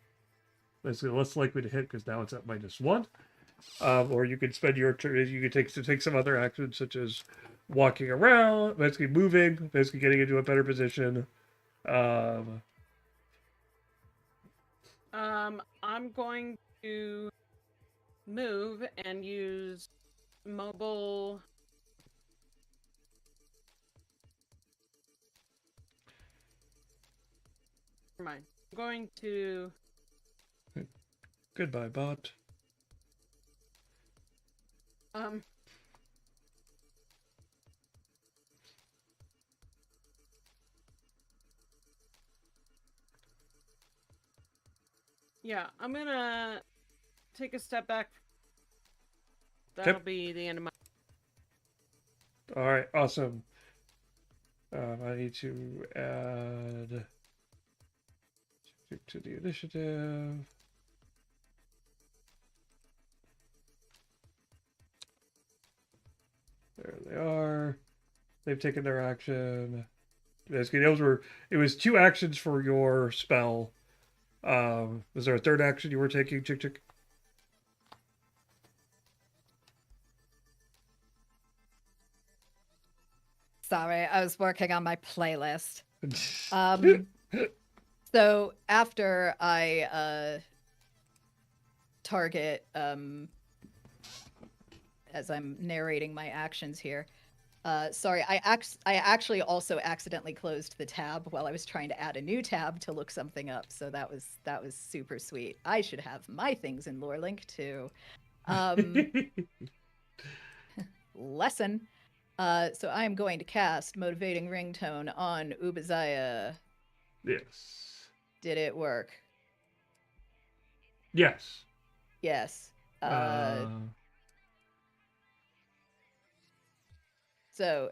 less likely to hit because now it's at -1. Or you could spend your turn. You could take some other actions such as walking around, basically moving, basically getting into a better position. I'm going to move and use mobile. Never mind. I'm going to. Goodbye, bot. Yeah, I'm gonna take a step back. That'll be the end of my. All right, awesome. I need to add to the initiative. There they are. They've taken their action. Basically, it was 2 actions for your spell. Was there a third action you were taking, Chick Chick? Sorry, I was working on my playlist. So after I target, as I'm narrating my actions here, sorry, I actually also accidentally closed the tab while I was trying to add a new tab to look something up. So that was super sweet. I should have my things in lore link too. Lesson. So I am going to cast Motivating Ringtone on Ubazaya. Yes. Did it work? Yes. Yes. So,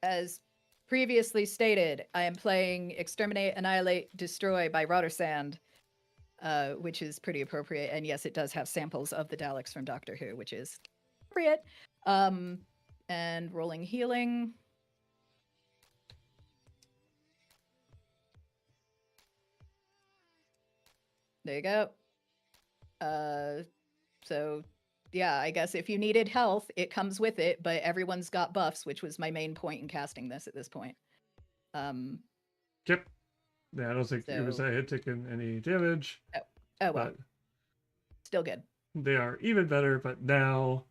as previously stated, I am playing Exterminate, Annihilate, Destroy by Rotter which is pretty appropriate. And yes, it does have samples of the Daleks from Doctor Who, which is appropriate. And rolling healing. There you go. So yeah, I guess if you needed health, it comes with it, but everyone's got buffs, which was my main point in casting this at this point. Yep. Yeah, I don't think it was had taken any damage. Oh well. Still good. They are even better, but now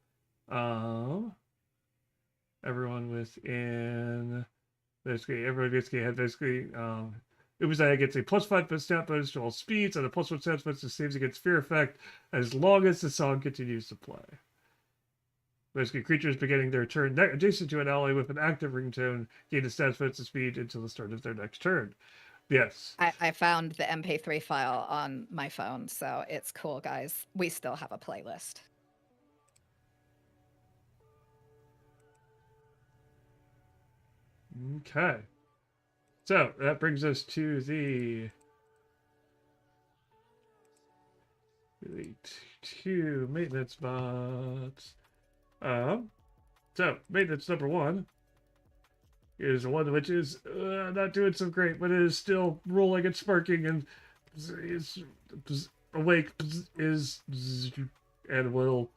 everyone within everyone basically Ubazaya gets a +5 stat bonus to all speeds and a +1 stat bonus to saves against fear effect as long as the song continues to play. Basically, creatures beginning their turn adjacent to an ally with an active ringtone gain a stat bonus to speed until the start of their next turn. Yes. I found the MP3 file on my phone, so it's cool, guys. We still have a playlist. Okay. So that brings us to the two maintenance bots. So maintenance number 1 is one which is not doing so great, but it is still rolling and sparking and is awake and will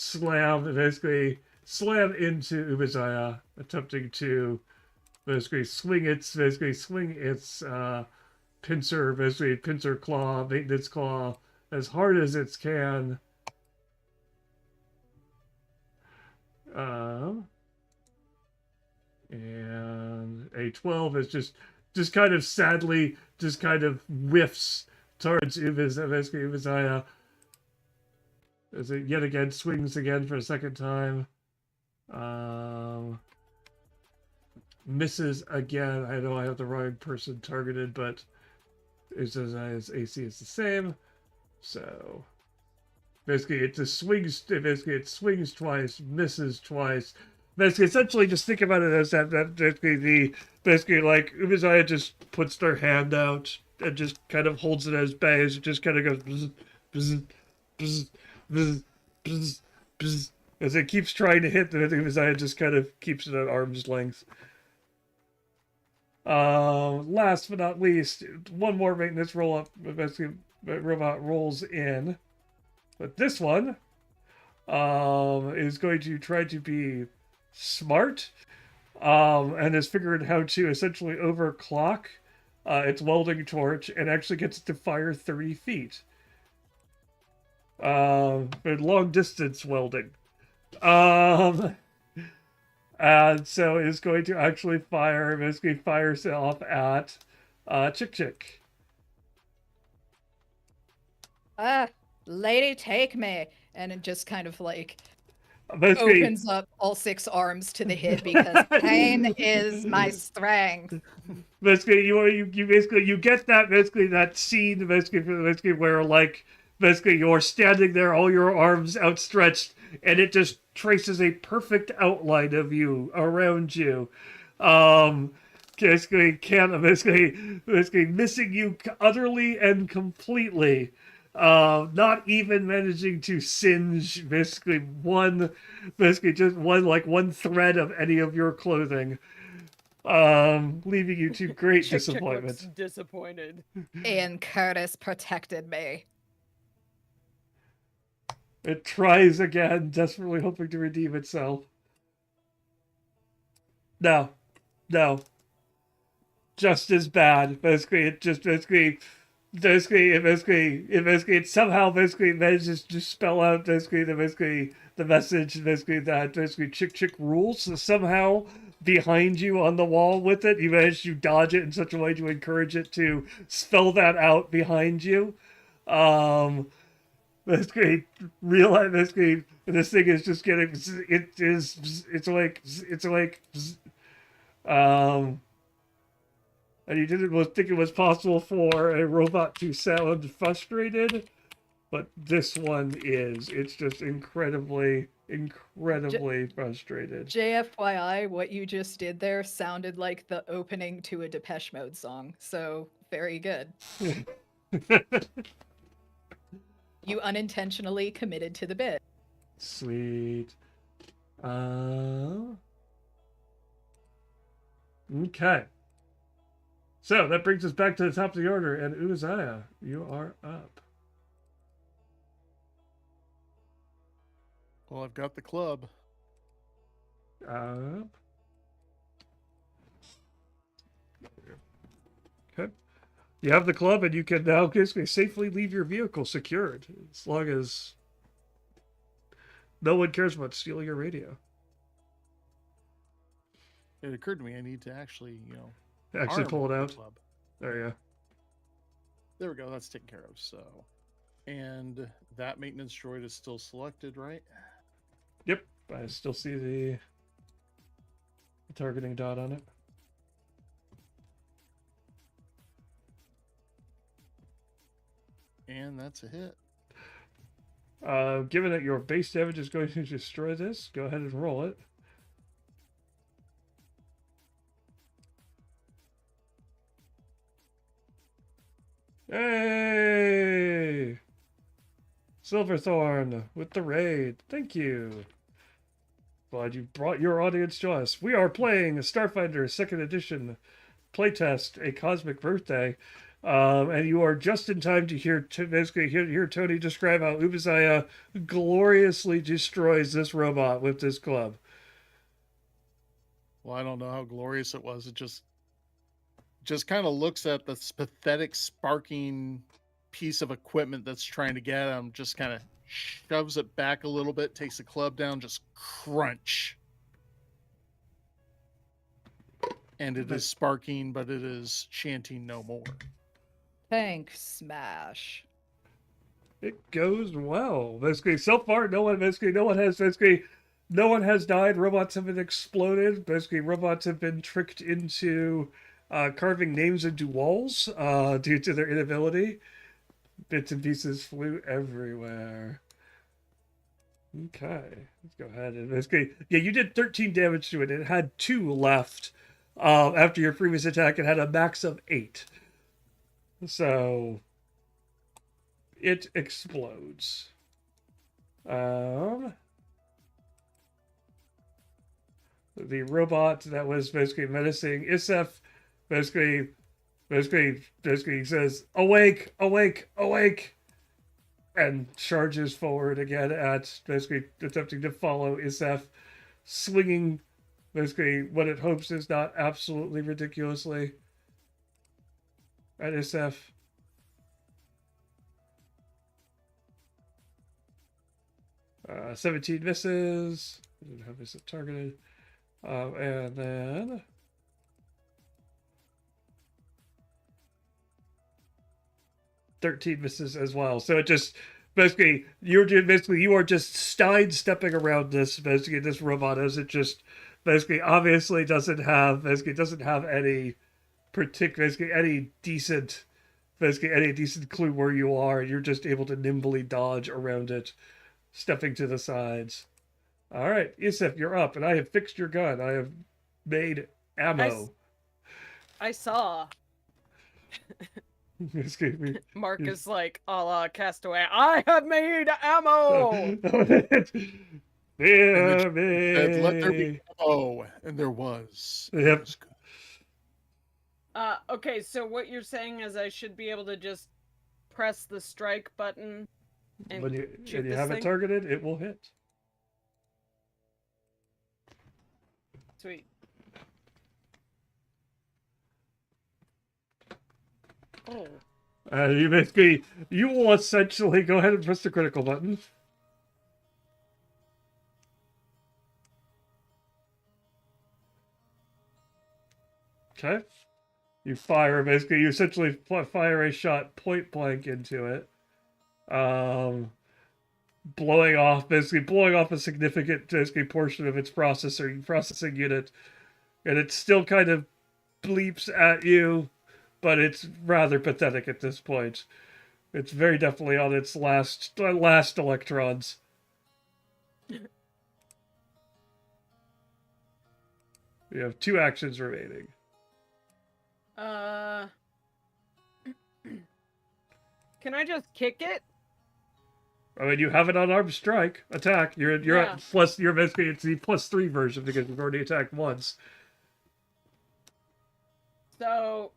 basically slam into Ubazaya, attempting to basically swing its pincer claw, maintenance claw, as hard as it can. basically 12 is just kind of sadly just kind of whiffs towards Ubazaya as it yet again swings again for a second time. Misses again. I know I have the wrong person targeted, but Ubazaya's AC is the same. So basically it just swings, basically it swings twice, misses twice. Basically, essentially just think about it as that basically like Ubazaya just puts their hand out and just kind of holds it as bay as it just kind of goes bzz, bzz, bzz, bzz, bzz, bzz, as it keeps trying to hit, the Ubazaya just kind of keeps it at arm's length. Last but not least, one more maintenance roll up. Basically, robot rolls in, but this one is going to try to be smart, and has figured how to essentially overclock its welding torch and actually gets to fire 30 feet. Long distance welding. And so is going to actually basically fires off at Chick. Lady, take me. And it just kind of like Basically, opens up all 6 arms to the hip because pain is my strength. Basically, you get that scene basically where like basically you're standing there, all your arms outstretched, and it just traces a perfect outline of you around you. Basically missing you utterly and completely. Not even managing to singe basically just one thread of any of your clothing. Leaving you to great disappointment. Chick looks disappointed. And Curtis protected me. It tries again, desperately hoping to redeem itself. No. Just as bad. Basically, it somehow manages to spell out the message that Chick rules. So somehow behind you on the wall with it, you manage to dodge it in such a way to encourage it to spell that out behind you. Basically realize this thing is just getting and you didn't think it was possible for a robot to sound frustrated, but this one is. It's just incredibly frustrated. JFYI, what you just did there sounded like the opening to a Depeche Mode song, so very good. You unintentionally committed to the bit. Sweet. Okay. So that brings us back to the top of the order, and Uzaya, you are up. Well, I've got the club. Up. Okay. You have the club, and you can now basically safely leave your vehicle secured, as long as no one cares about stealing your radio. It occurred to me I need to actually, Actually arm pull it the out. club. There you go. There we go. That's taken care of. So, and that maintenance droid is still selected, right? Yep. I still see the targeting dot on it. And that's a hit. Given that your base damage is going to destroy this, go ahead and roll it. Hey! Silverthorn with the raid. Thank you. Glad you brought your audience to us. We are playing Starfinder Second Edition Playtest, A Cosmic Birthday. And you are just in time to hear Tony describe how Ubazaya gloriously destroys this robot with this club. Well, I don't know how glorious it was. It just kind of looks at this pathetic sparking piece of equipment that's trying to get him, just kind of shoves it back a little bit, takes the club down, just crunch. and it is sparking, but it is chanting no more. Tank smash. It goes well. Basically, so far, no one has died. Robots have been exploded. Basically, robots have been tricked into carving names into walls due to their inability. Bits and pieces flew everywhere. Okay, let's go ahead and basically, yeah, you did 13 damage to it. It had 2 left after your previous attack. It had a max of 8. So it explodes. The robot that was basically menacing Isef basically says, "Awake, awake, awake," and charges forward again at basically attempting to follow Isef, swinging basically what it hopes is not absolutely ridiculously at Isef. 17 misses. Didn't have Isef targeted. And then 13 misses as well. So it just basically you are just sidestepping around this robot as it just basically obviously doesn't have any particular any decent clue where you are. You're just able to nimbly dodge around it, stepping to the sides. All right, Isef, you're up, and I have fixed your gun. I have made ammo. I saw. Excuse me. Mark is like, a la Castaway. I have made ammo. Fear And let there be me. ammo, and there was. It Yep. was good. Okay, so what you're saying is I should be able to just press the strike button and When you shoot this have it thing? targeted, it will hit. Sweet. Oh. You will essentially go ahead and press the critical button. Okay. You essentially fire a shot point blank into it. Blowing off a significant portion of its processing unit. And it still kind of bleeps at you, but it's rather pathetic at this point. It's very definitely on its last electrons. We have 2 actions remaining. Can I just kick it? I mean, you have an unarmed strike attack. You're Yeah. at plus. You're basically it's the +3 version because you've already attacked once. So,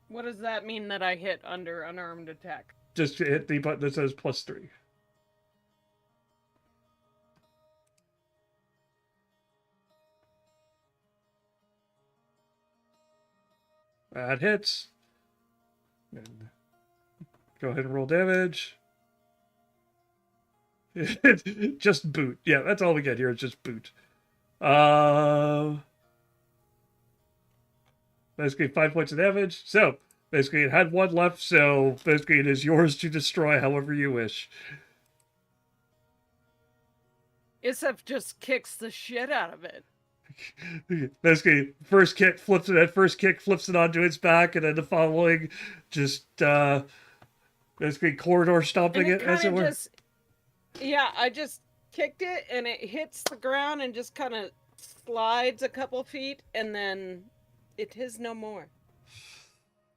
what does that mean that I hit under unarmed attack? Just hit the button that says +3. That hits. And go ahead and roll damage. Just boot. Yeah, that's all we get here. It's just boot. Basically 5 points of damage. So basically it had 1 left. So basically it is yours to destroy however you wish. Isef just kicks the shit out of it. Basically, first kick flips it onto its back, and then the following just basically corridor stomping it as it were. Yeah, I just kicked it and it hits the ground and just kind of slides a couple feet and then it is no more.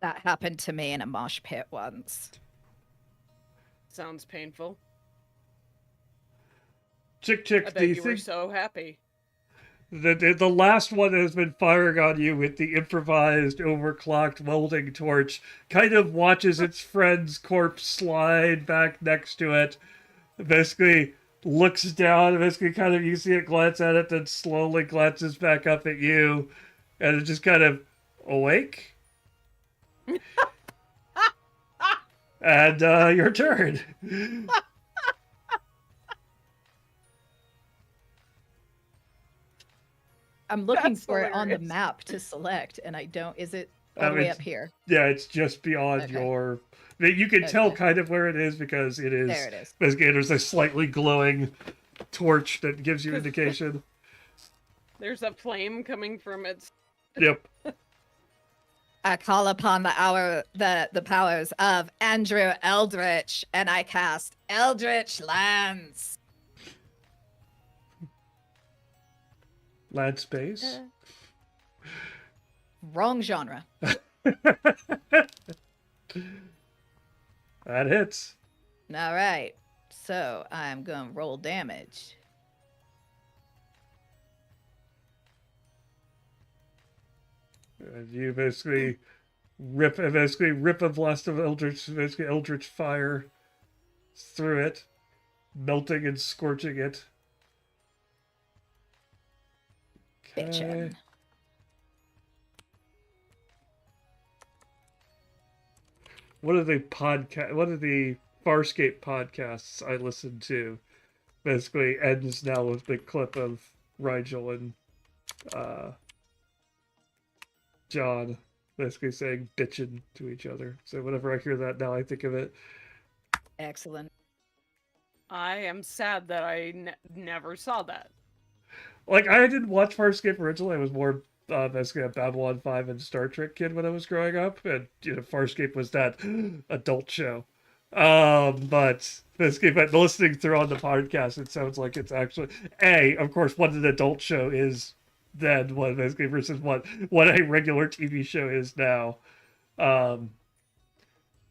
That happened to me in a mosh pit once. Sounds painful. Chick, I bet you were so happy. The last one that has been firing on you with the improvised overclocked welding torch kind of watches its friend's corpse slide back next to it. Basically looks down, basically kind of you see it glance at it, then slowly glances back up at you, and it just kind of awake. And your turn. I'm looking That's for it on the hilarious. map to select, and I don't. Is it all the way It's- up here? Yeah, it's just beyond Okay. your. You can tell Okay. kind of where it is because it is. There it is. Basically, there's a slightly glowing torch that gives you 'Cause- indication. There's a flame coming from its. Yep. I call upon the powers of Andrew Eldritch, and I cast Eldritch Lance. Land space. Wrong genre. That hits. All right. So I'm gonna roll damage. And you basically rip a blast of eldritch fire through it, melting and scorching it. Okay. Bitchin'. What are the Farscape podcasts I listen to? Basically ends now with a big clip of Rigel and John basically saying bitchin' to each other. So whenever I hear that now, I think of it. Excellent. I am sad that I never saw that. Like, I didn't watch Farscape originally. I was more basically a Babylon 5 and Star Trek kid when I was growing up. And, Farscape was that adult show. But basically, but listening through on the podcast, it sounds like it's actually, of course, what an adult show is then, what basically versus what a regular TV show is now.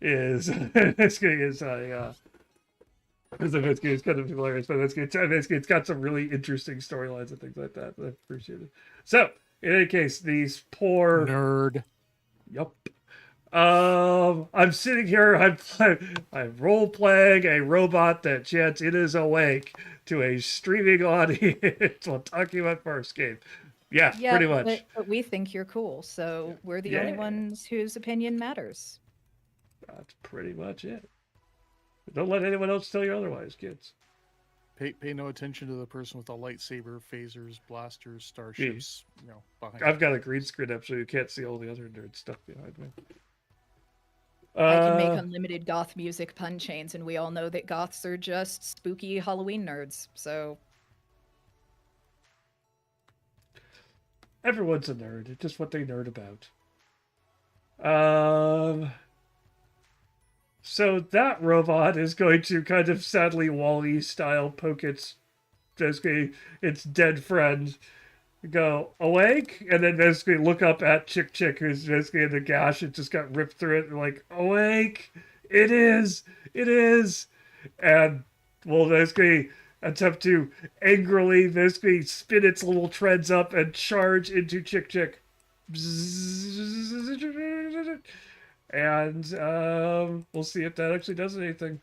Is basically is a it's kind of hilarious, but basically it's got some really interesting storylines and things like that. I appreciate it. So, in any case, these poor Nerd. Yep. I'm sitting here. I'm role playing a robot that chants "It is awake" to a streaming audience while talking about Farscape. Yeah, pretty much. But we think you're cool, so we're the only Yeah. ones whose opinion matters. That's pretty much it. Don't let anyone else tell you otherwise, kids. Pay no attention to the person with a lightsaber, phasers, blasters, starships. Behind. I've got a green screen up, so you can't see all the other nerd stuff behind me. I can make unlimited goth music pun chains, and we all know that goths are just spooky Halloween nerds. So Everyone's a nerd. It's just what they nerd about. So that robot is going to kind of sadly Wall-E style poke its dead friend, go awake, and then basically look up at Chick, who's basically in the gash. It just got ripped through it, and like, awake, it is, and will basically attempt to angrily basically spin its little treads up and charge into Chick. And we'll see if that actually does anything.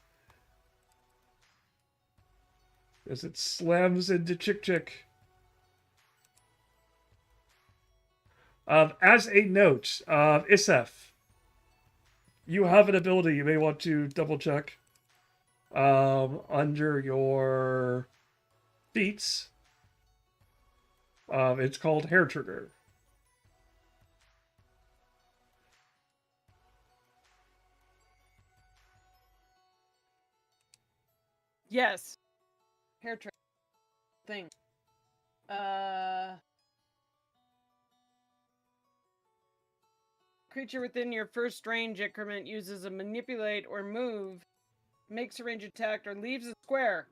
As it slams into Chick. As a note, Isef, you have an ability you may want to double check. Under your feats, it's called Hair Trigger. Yes. Hair trigger thing. Creature within your first range increment uses a manipulate or move, makes a range attack, or leaves a square.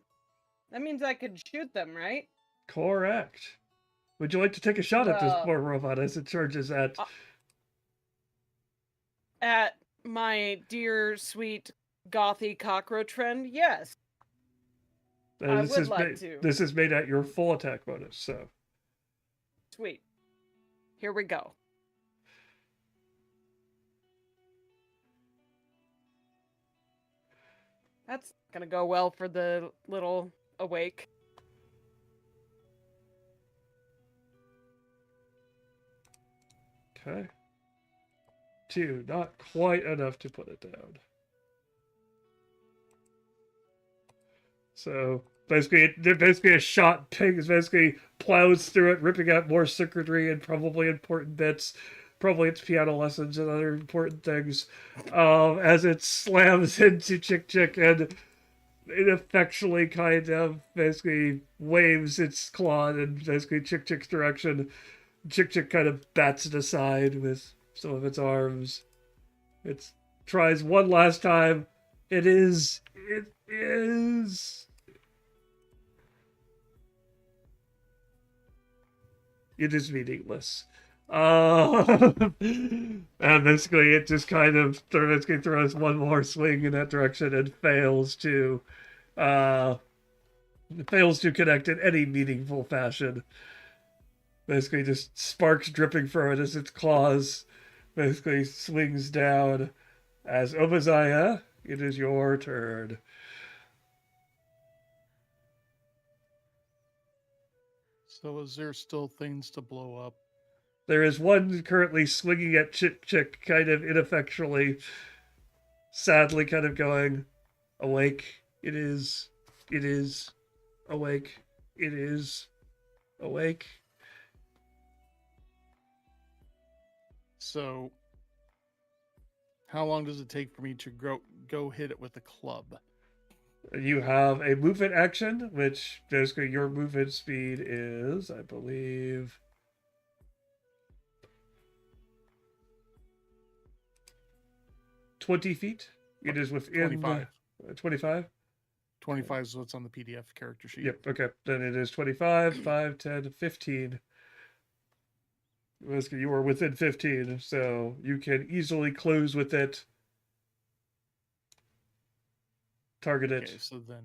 That means I could shoot them, right? Correct. Would you like to take a shot at this Well, poor robot as it charges at... At my dear, sweet, gothy cockroach friend? Yes. I would like to. This is made at your full attack bonus, so... Sweet. Here we go. That's gonna go well for the little awake. Okay. 2, not quite enough to put it down. So, basically a shot basically plows through it, ripping out more circuitry and probably important bits. Probably its piano lessons and other important things. As it slams into Chick Chick and it effectually kind of basically waves its claw in basically Chick Chick's direction. Chick Chick kind of bats it aside with some of its arms. It tries one last time. It is. It is meaningless. And basically it just kind of throws one more swing in that direction and fails to connect in any meaningful fashion. Basically just sparks dripping from it as its claws basically swings down. As Obadiah, it is your turn. So is there still things to blow up? There is one currently swinging at Chick Chick, kind of ineffectually, sadly kind of going, awake. It is awake. It is awake. So how long does it take for me to go hit it with a club? You have a movement action, which basically your movement speed is, I believe, 20 feet. It is within 25. 25? 25 is what's on the PDF character sheet. Yep, okay. Then it is 25, 5, 10, 15. Basically, you are within 15, so you can easily close with it. Target it. Okay, so then...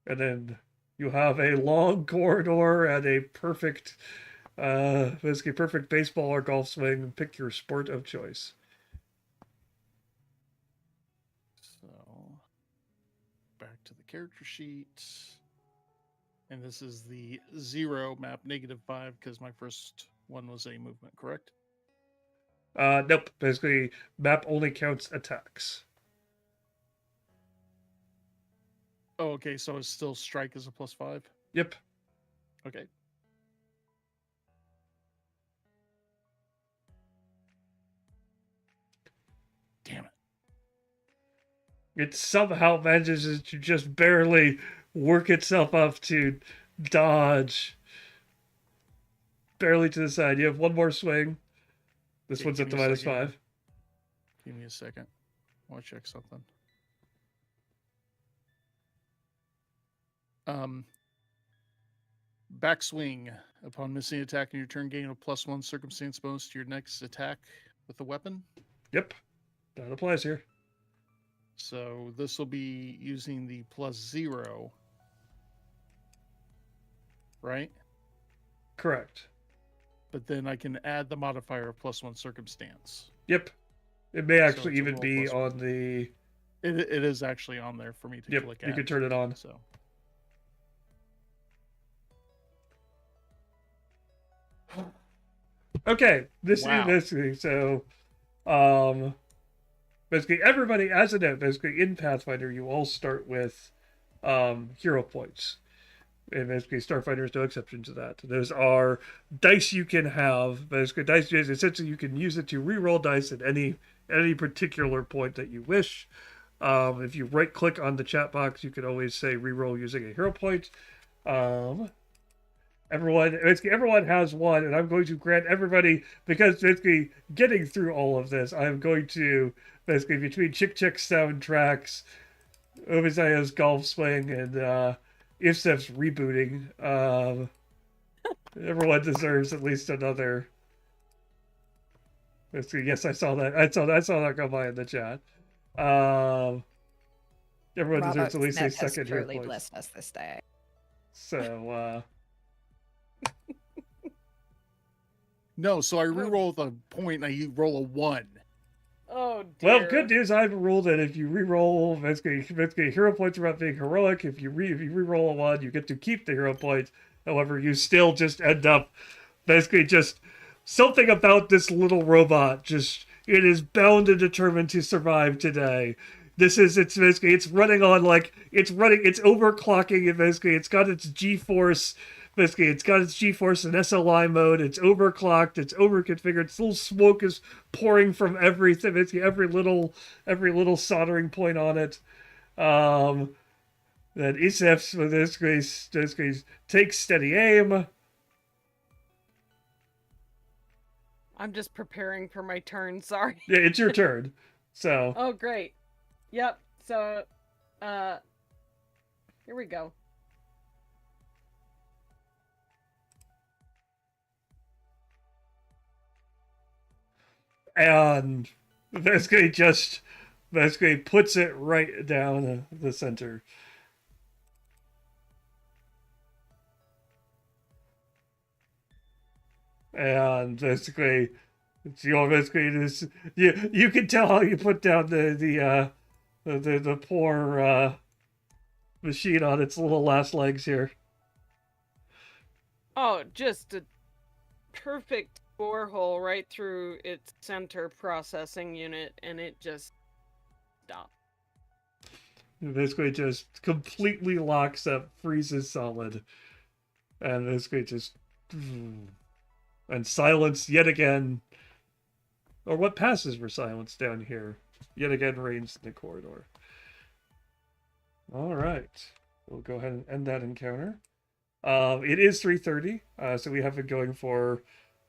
And then you have a long corridor and a perfect, basically perfect baseball or golf swing. Pick your sport of choice. So, back to the character sheet. And this is the 0 map, -5, because my first one was a movement, correct? Nope. Basically, map only counts attacks. Oh, okay, so it's still strike as a +5? Yep. Okay. Damn it. It somehow manages to just barely work itself up to dodge. Barely to the side. You have one more swing. This Okay, one's give at the me a -5. second. Give me a second. I want to check something. Backswing. Upon missing attack in your turn, gain a +1 circumstance bonus to your next attack with the weapon. Yep. That applies here. So this will be using the +0. Right? Correct. But then I can add the modifier of +1 circumstance. Yep. It may So actually it's a even roll be +1. on the... It is actually on there for me to Yep, click you at. can turn it on. So Okay, this Wow. is basically so. Basically, everybody, as a note, basically in Pathfinder, you all start with hero points, and basically Starfinder is no exception to that. Those are dice you can have. Basically, dice essentially you can use it to re-roll dice at any particular point that you wish. If you right-click on the chat box, you can always say re-roll using a hero point. Everyone has one, and I'm going to grant everybody, because basically getting through all of this, I'm going to basically between Chick Chick's soundtracks, Obadiah's golf swing, and Ifsef's rebooting, everyone deserves at least another. Basically, yes, I saw that. I saw that go by in the chat. Everyone deserves at least a second hero truly point. blessed us this day. So. no, so I re-roll with a point and I roll a 1. Oh dear. Well, good news. I've ruled that if you re-roll, basically hero points are about being heroic. If you re-roll a 1, you get to keep the hero point. However, you still just end up basically just something about this little robot. Just it is bound and determined to survive today. it's basically, it's running on like, it's overclocking, and basically it's got its GeForce, basically it's got its GeForce in SLI mode, it's overclocked, it's overconfigured, little smoke is pouring from everything, basically every little soldering point on it. Then Isef's basically takes steady aim. I'm just preparing for my turn, sorry. Yeah, it's your turn. So. Oh, great. Yep. So, here we go. And basically puts it right down the center. And basically, basically this, you can tell how you put down the poor machine on its little last legs here. Oh, just a perfect borehole right through its center processing unit, and it just stopped. It basically just completely locks up, freezes solid, and basically just and silence yet again, or what passes for silence down here, yet again reigns in the corridor. All right, we'll go ahead and end that encounter. It is 3:30, so we have been going for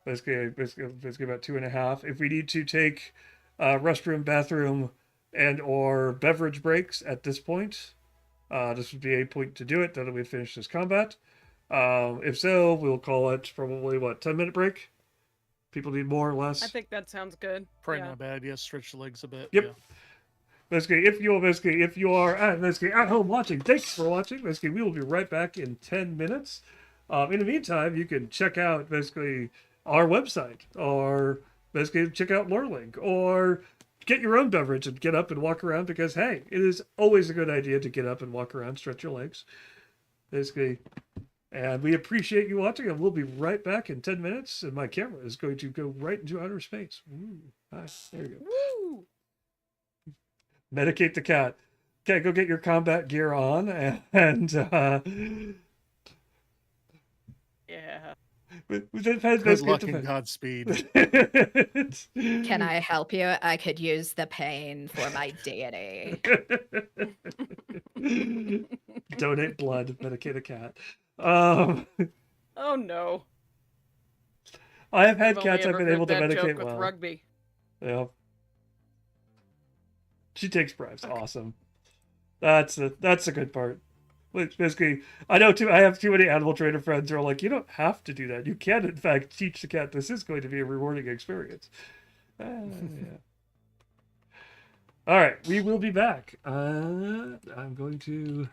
basically about 2.5. If we need to take restroom, bathroom, and or beverage breaks at this point, this would be a point to do it. Now that we've finished this combat. If so, we'll call it probably 10-minute break. People need more or less. I think that sounds good. Probably Yeah. not bad. Yeah, stretch the legs a bit. Yep. Yeah. Basically, if you are at home watching, thanks for watching. Basically, we will be right back in 10 minutes. In the meantime, you can check out basically our website, or basically check out Lurling, or get your own beverage and get up and walk around, because hey, it is always a good idea to get up and walk around, stretch your legs. Basically, and we appreciate you watching, and we'll be right back in 10 minutes, and my camera is going to go right into outer space. Ooh, nice. There you go. Woo! Medicate the cat. Okay, go get your combat gear on, and Yeah. Good luck and Godspeed. Can I help you? I could use the pain for my deity. Donate blood, medicate a cat. Oh no. I have had I've cats only I've been ever able to heard that medicate joke with well. rugby. Yeah. She takes bribes. Okay. Awesome. That's the good part. Which basically, I have too many animal trainer friends who are like, you don't have to do that. You can, in fact, teach the cat this is going to be a rewarding experience. Yeah. All right, we will be back. I'm going to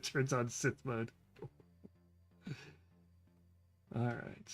turns on Sith mode. All right.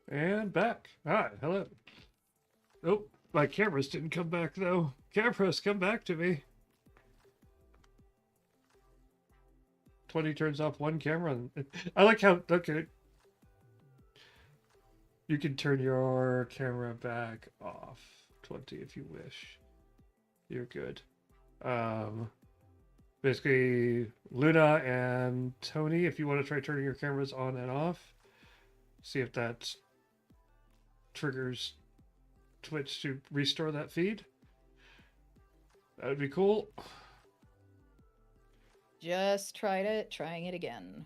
And back. Hi, hello. Oh, my cameras didn't come back though. Cameras, come back to me. 20 turns off one camera. I like how, okay. You can turn your camera back off. 20 if you wish. You're good. Basically, Luna and Tony, if you want to try turning your cameras on and off, see if that triggers Twitch to restore that feed. That would be cool. Just trying it again.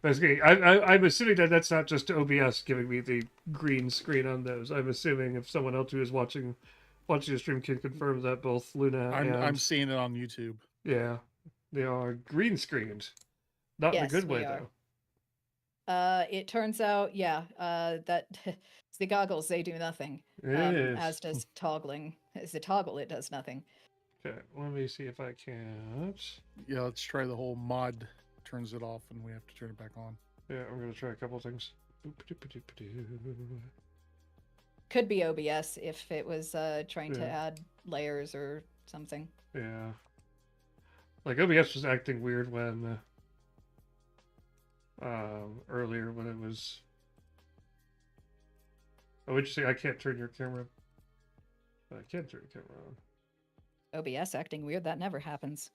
Basically, I'm assuming that that's not just OBS giving me the green screen on those. I'm assuming if someone else who is watching the stream can confirm that both Luna and I'm seeing it on YouTube. yeah, they are green screened. Not in a Yes, good way we are. though. It turns out, yeah, that the goggles, they do nothing. Yes. As does toggling. As the toggle, it does nothing. Okay, let me see if I can't. Yeah, let's try the whole mod turns it off and we have to turn it back on. Yeah, I'm gonna try a couple things. Boop-a-doop-a-doop-a-doo. Could be OBS if it was trying to Yeah. add layers or something. Yeah. Like OBS was acting weird when earlier when it was. Oh, interesting. I can't turn your camera. I can't turn your camera on. OBS acting weird, that never happens.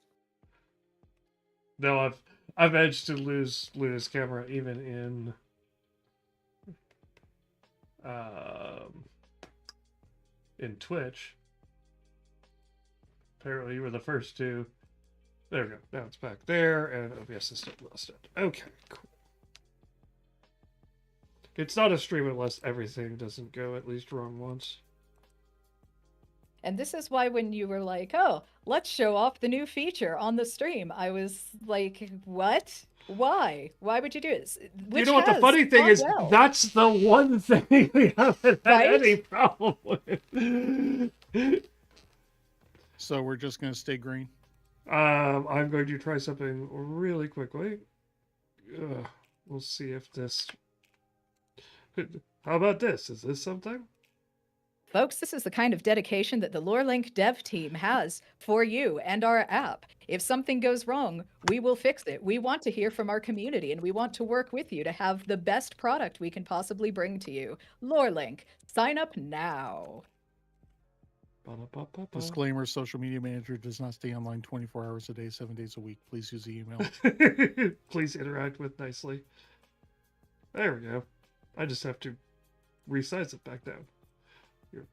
No, I've managed to lose Luna's camera even in Twitch. Apparently, you were the first to. There we go. Now it's back there, and OBS is still lost it. Okay, cool. It's not a stream unless everything doesn't go at least wrong once. And this is why when you were like, oh, let's show off the new feature on the stream, I was like, what? Why? Why would you do it? You know what the funny thing is? Well. That's the one thing we haven't had Right? any problem with. So we're just going to stay green. I'm going to try something really quickly. We'll see if this. How about this? Is this something? Folks, this is the kind of dedication that the LoreLink dev team has for you and our app. If something goes wrong, we will fix it. We want to hear from our community and we want to work with you to have the best product we can possibly bring to you. LoreLink, sign up now. Ba-da-ba-ba-ba. Disclaimer, social media manager does not stay online 24 hours a day, 7 days a week. Please use the email. Please interact with nicely. There we go. I just have to resize it back down. You're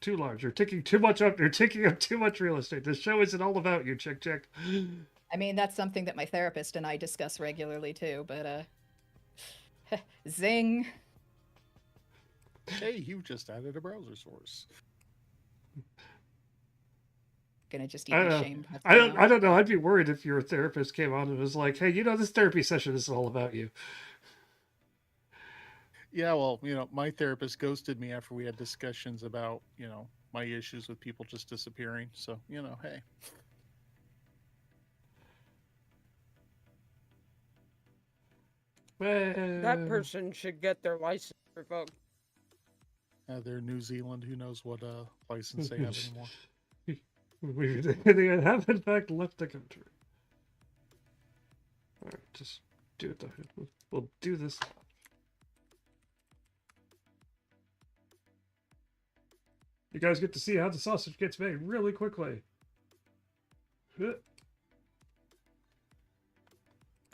too large. You're taking too much up. You're taking up too much real estate. This show isn't all about you, chick. I mean, that's something that my therapist and I discuss regularly too, but zing. Hey, you just added a browser source. Gonna just eat I the don't, shame. I don't know. I'd be worried if your therapist came on and was like, "Hey, this therapy session is all about you." Yeah, well, my therapist ghosted me after we had discussions about, my issues with people just disappearing. So, hey. That person should get their license revoked. They're New Zealand. Who knows what license they have anymore. They have in fact left the country. All right, just do it. We'll do this. You guys get to see how the sausage gets made really quickly.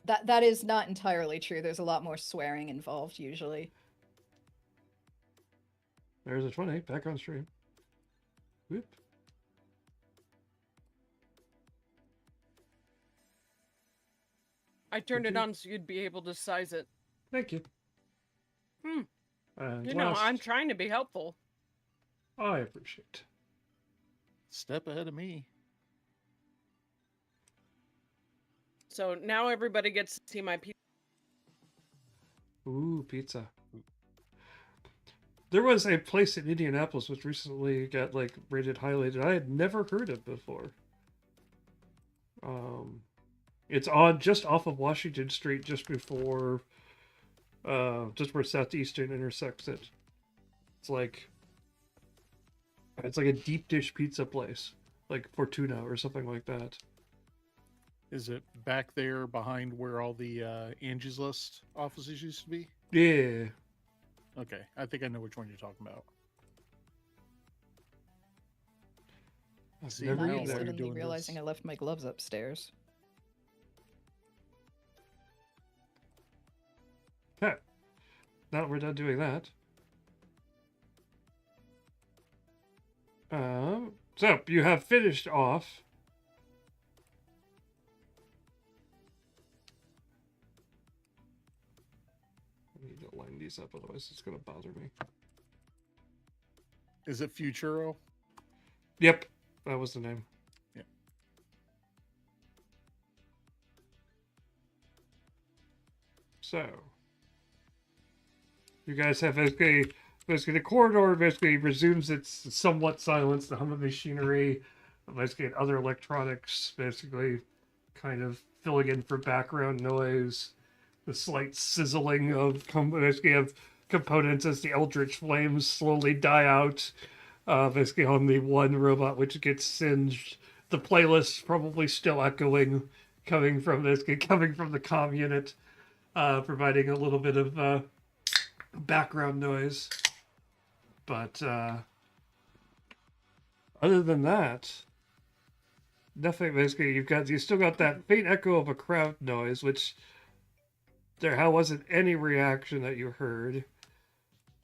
That is not entirely true. There's a lot more swearing involved usually. There's a 20 back on stream. Whoop. I turned it Okay. on so you'd be able to size it. Thank you. Hmm. And I'm last, trying to be helpful. I appreciate. Step ahead of me. So now everybody gets to see my pizza. Ooh, pizza. There was a place in Indianapolis which recently got rated highlighted. I had never heard of before. It's on just off of Washington Street, just before just where Southeastern intersects it. It's like a deep dish pizza place, like Fortuna or something like that. Is it back there behind where all the Angie's List offices used to be? Yeah. Okay, I think I know which one you're talking about. I've See, never now been while there. you're Suddenly doing realizing this- I left my gloves upstairs. Okay. Now we're done doing that. So you have finished off. I need to line these up, otherwise it's going to bother me. Is it Futuro? Yep, that was the name. Yeah. So you guys have basically the corridor basically resumes its somewhat silence. The hum of machinery, basically other electronics, basically kind of filling in for background noise. The slight sizzling of basically of components as the eldritch flames slowly die out. Basically on the one robot which gets singed. The playlist probably still echoing, coming from the comm unit, providing a little bit of background noise. But other than that, nothing. Basically, you still got that faint echo of a crowd noise, which there wasn't any reaction that you heard.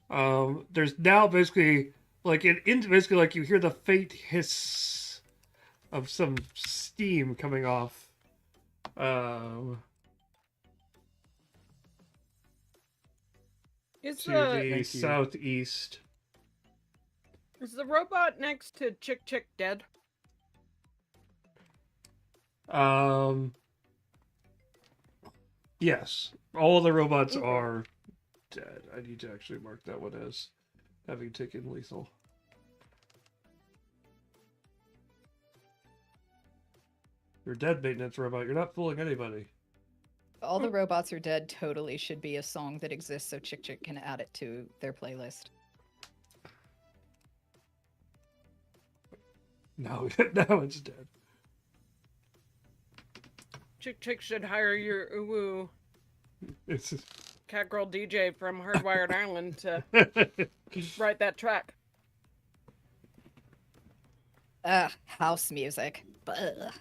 There's now basically basically like you hear the faint hiss of some steam coming off. Is To the the Thank you. southeast. is the robot next to Chick Chick dead? Yes, all the robots Okay. are dead. I need to actually mark that one as having taken lethal. You're dead, maintenance robot. You're not fooling anybody. All the robots are dead totally should be a song that exists so Chick Chick can add it to their playlist. No, now it's dead. Chick Chick should hire your uwu It's catgirl DJ from Hardwired Island to write that track. Ugh, house music. Ugh.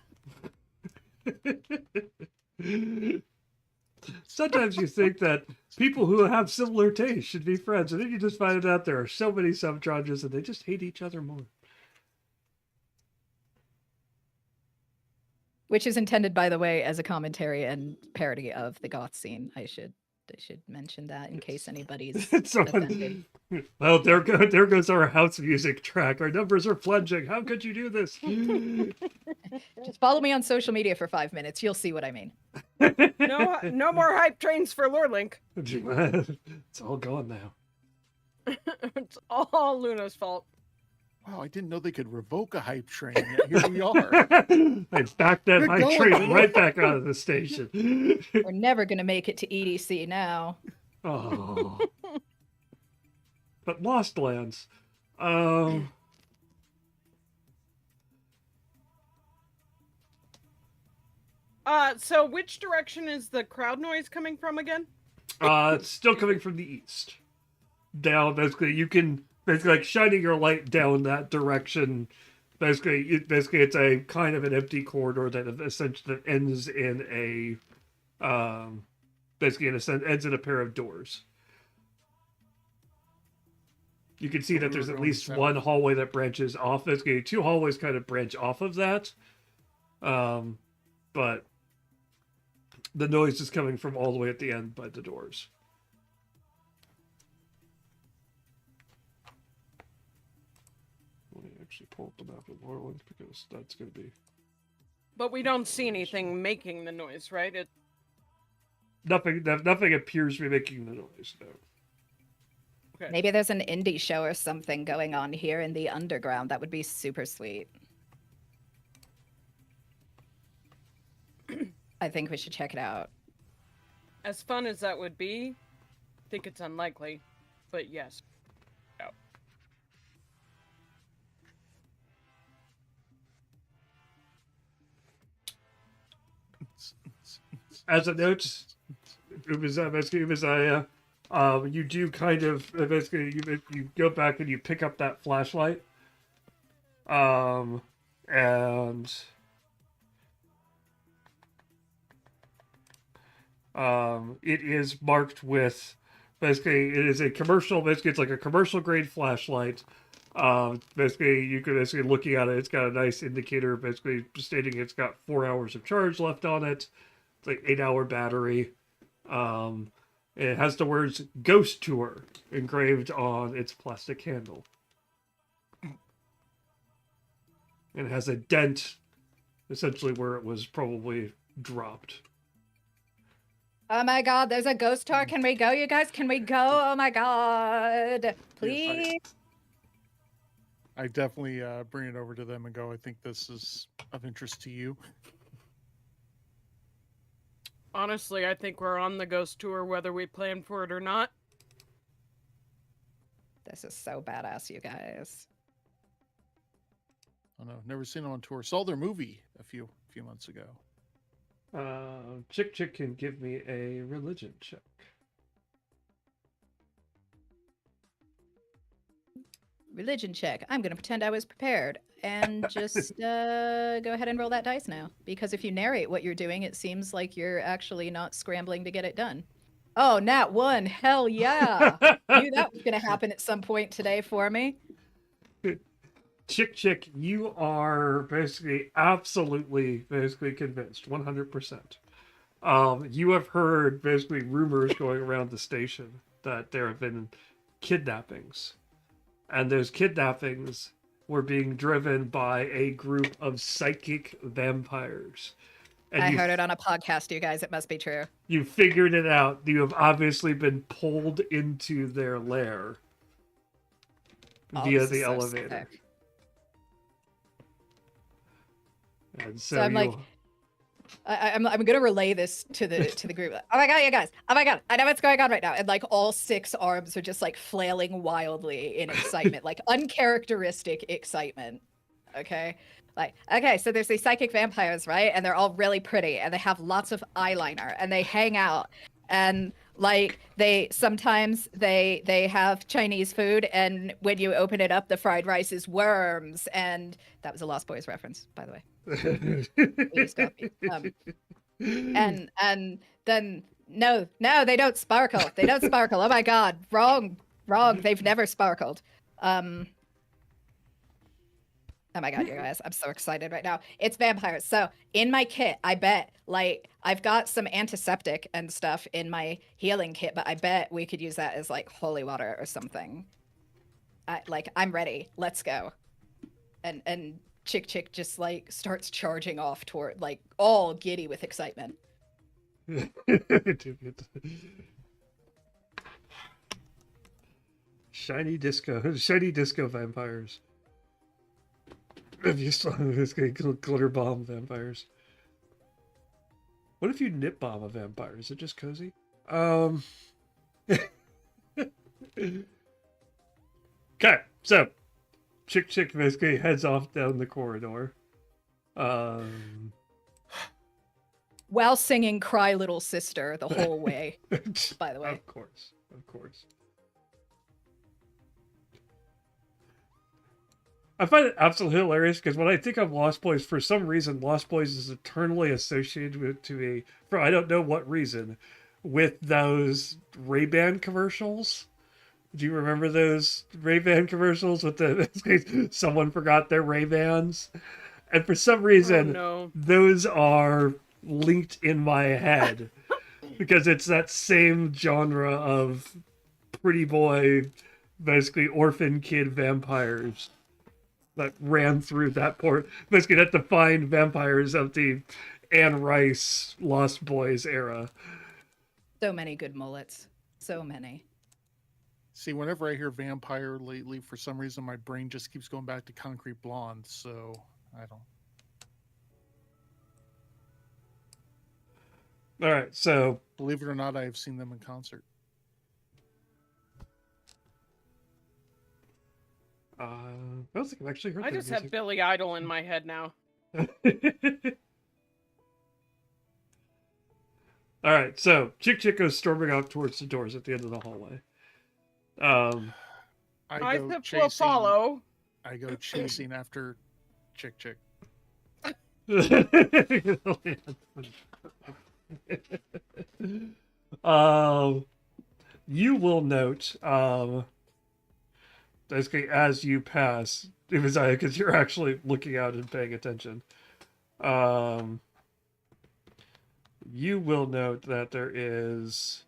Sometimes you think that people who have similar tastes should be friends, and then you just find out there are so many subgenres and they just hate each other more. Which is intended, by the way, as a commentary and parody of the goth scene. I should mention that in case anybody's offended. Well, there goes our house music track. Our numbers are plunging. How could you do this? Just follow me on social media for 5 minutes. You'll see what I mean. No more hype trains for Lorelink. It's all gone now. It's all Luna's fault. Wow, I didn't know they could revoke a hype train. Yet here we are. I backed that Good high going, train Luna. right back out of the station. We're never going to make it to EDC now. Oh. But Lost Lands. So which direction is the crowd noise coming from again? It's still coming from the east. Down, basically, you can basically like shining your light down that direction. Basically, it's a kind of an empty corridor that essentially ends in a, basically ends in a pair of doors. You can see that there's at least one hallway that branches off. Basically, two hallways kind of branch off of that. But the noise is coming from all the way at the end by the doors. Let me actually pull up the map of Orland because that's going to be... But we don't see anything making the noise, right? Nothing appears to be making the noise, no. Okay. Maybe there's an indie show or something going on here in the underground. That would be super sweet. I think we should check it out. As fun as that would be, think it's unlikely, but yes. No. As a note, Ubazaya, you do kind of basically you go back and you pick up that flashlight, and it is marked with basically it is a commercial. Basically, it's like a commercial grade flashlight. Basically, you can basically looking at it, it's got a nice indicator, basically stating it's got 4 hours of charge left on it. It's like 8-hour battery. It has the words "Ghost Tour" engraved on its plastic handle. And it has a dent, essentially where it was probably dropped. Oh my god, there's a ghost tour. Can we go, you guys? Can we go? Oh my god. Please. I definitely bring it over to them and go, I think this is of interest to you. Honestly, I think we're on the ghost tour whether we plan for it or not. This is so badass, you guys. I don't know, never seen them on tour. Saw their movie a few months ago. Chick can give me a religion check. Religion check. I'm going to pretend I was prepared and just go ahead and roll that dice now. Because if you narrate what you're doing, it seems like you're actually not scrambling to get it done. Oh, nat 1. Hell yeah. Knew that was going to happen at some point today for me. Chick, you are basically absolutely convinced, 100%. You have heard basically rumors going around the station that there have been kidnappings. And those kidnappings were being driven by a group of psychic vampires. And I heard it on a podcast, you guys. It must be true. You figured it out. You have obviously been pulled into their lair via the elevator. So And so I'm like, I'm gonna relay this to the group. Oh my god, you guys! Oh my god, I know what's going on right now. And like all 6 arms are just like flailing wildly in excitement, like uncharacteristic excitement. Okay, like okay, so there's these psychic vampires, right? And they're all really pretty, and they have lots of eyeliner, and they hang out, and like they sometimes they have Chinese food, and when you open it up, the fried rice is worms, and that was a Lost Boys reference, by the way. Please stop me. And then no, they don't sparkle. They don't sparkle. Oh my god, wrong. They've never sparkled. Oh my god, you guys, I'm so excited right now. It's vampires. So in my kit, I bet like I've got some antiseptic and stuff in my healing kit, but I bet we could use that as like holy water or something. I'm ready. Let's go. And Chick just like starts charging off toward like all giddy with excitement. Shiny disco vampires. If you saw this guy glitter bomb vampires. What if you nip bomb a vampire? Is it just cozy? Okay, so Chick basically heads off down the corridor. While singing Cry Little Sister the whole way, by the way. Of course. I find it absolutely hilarious because when I think of Lost Boys, for some reason, Lost Boys is eternally associated for I don't know what reason, with those Ray-Ban commercials. Do you remember those Ray-Ban commercials with the someone forgot their Ray-Bans? And for some reason, those are linked in my head because it's that same genre of pretty boy, basically orphan kid vampires that ran through that port. Basically, that defined vampires of the Anne Rice Lost Boys era. So many good mullets. So many. See, whenever I hear vampire lately, for some reason, my brain just keeps going back to Concrete Blonde, so I don't. All right, so... Believe it or not, I have seen them in concert. I don't think I've actually heard I that just have music. Billy Idol in my head now. All right, so Chick Chick goes storming off towards the doors at the end of the hallway. I go Isaac will chasing. follow. I go chasing after Chick Chick. You will note, basically as you pass, because you're actually looking out and paying attention. You will note that there is,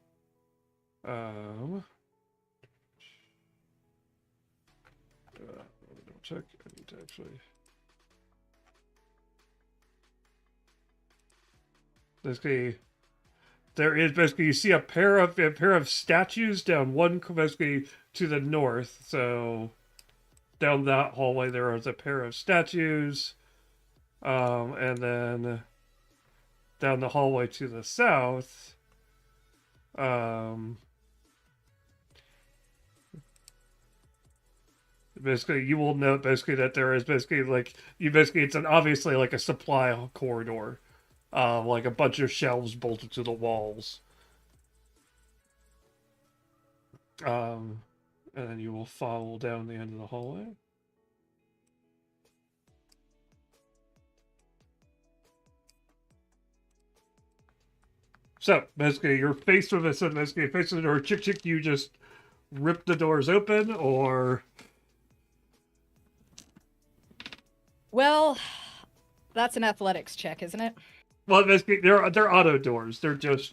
double check. I need to actually. Basically, there is basically you see a pair of statues down one basically to the north. So down that hallway there is a pair of statues, and then down the hallway to the south, basically you will note basically that there is basically it's obviously like a supply corridor. Like a bunch of shelves bolted to the walls. And then you will follow down the end of the hallway. So, basically, you're faced with this, and basically, faced with the door. Chick Chick, you just rip the doors open, or... Well, that's an athletics check, isn't it? Well, basically, they're auto doors. They're just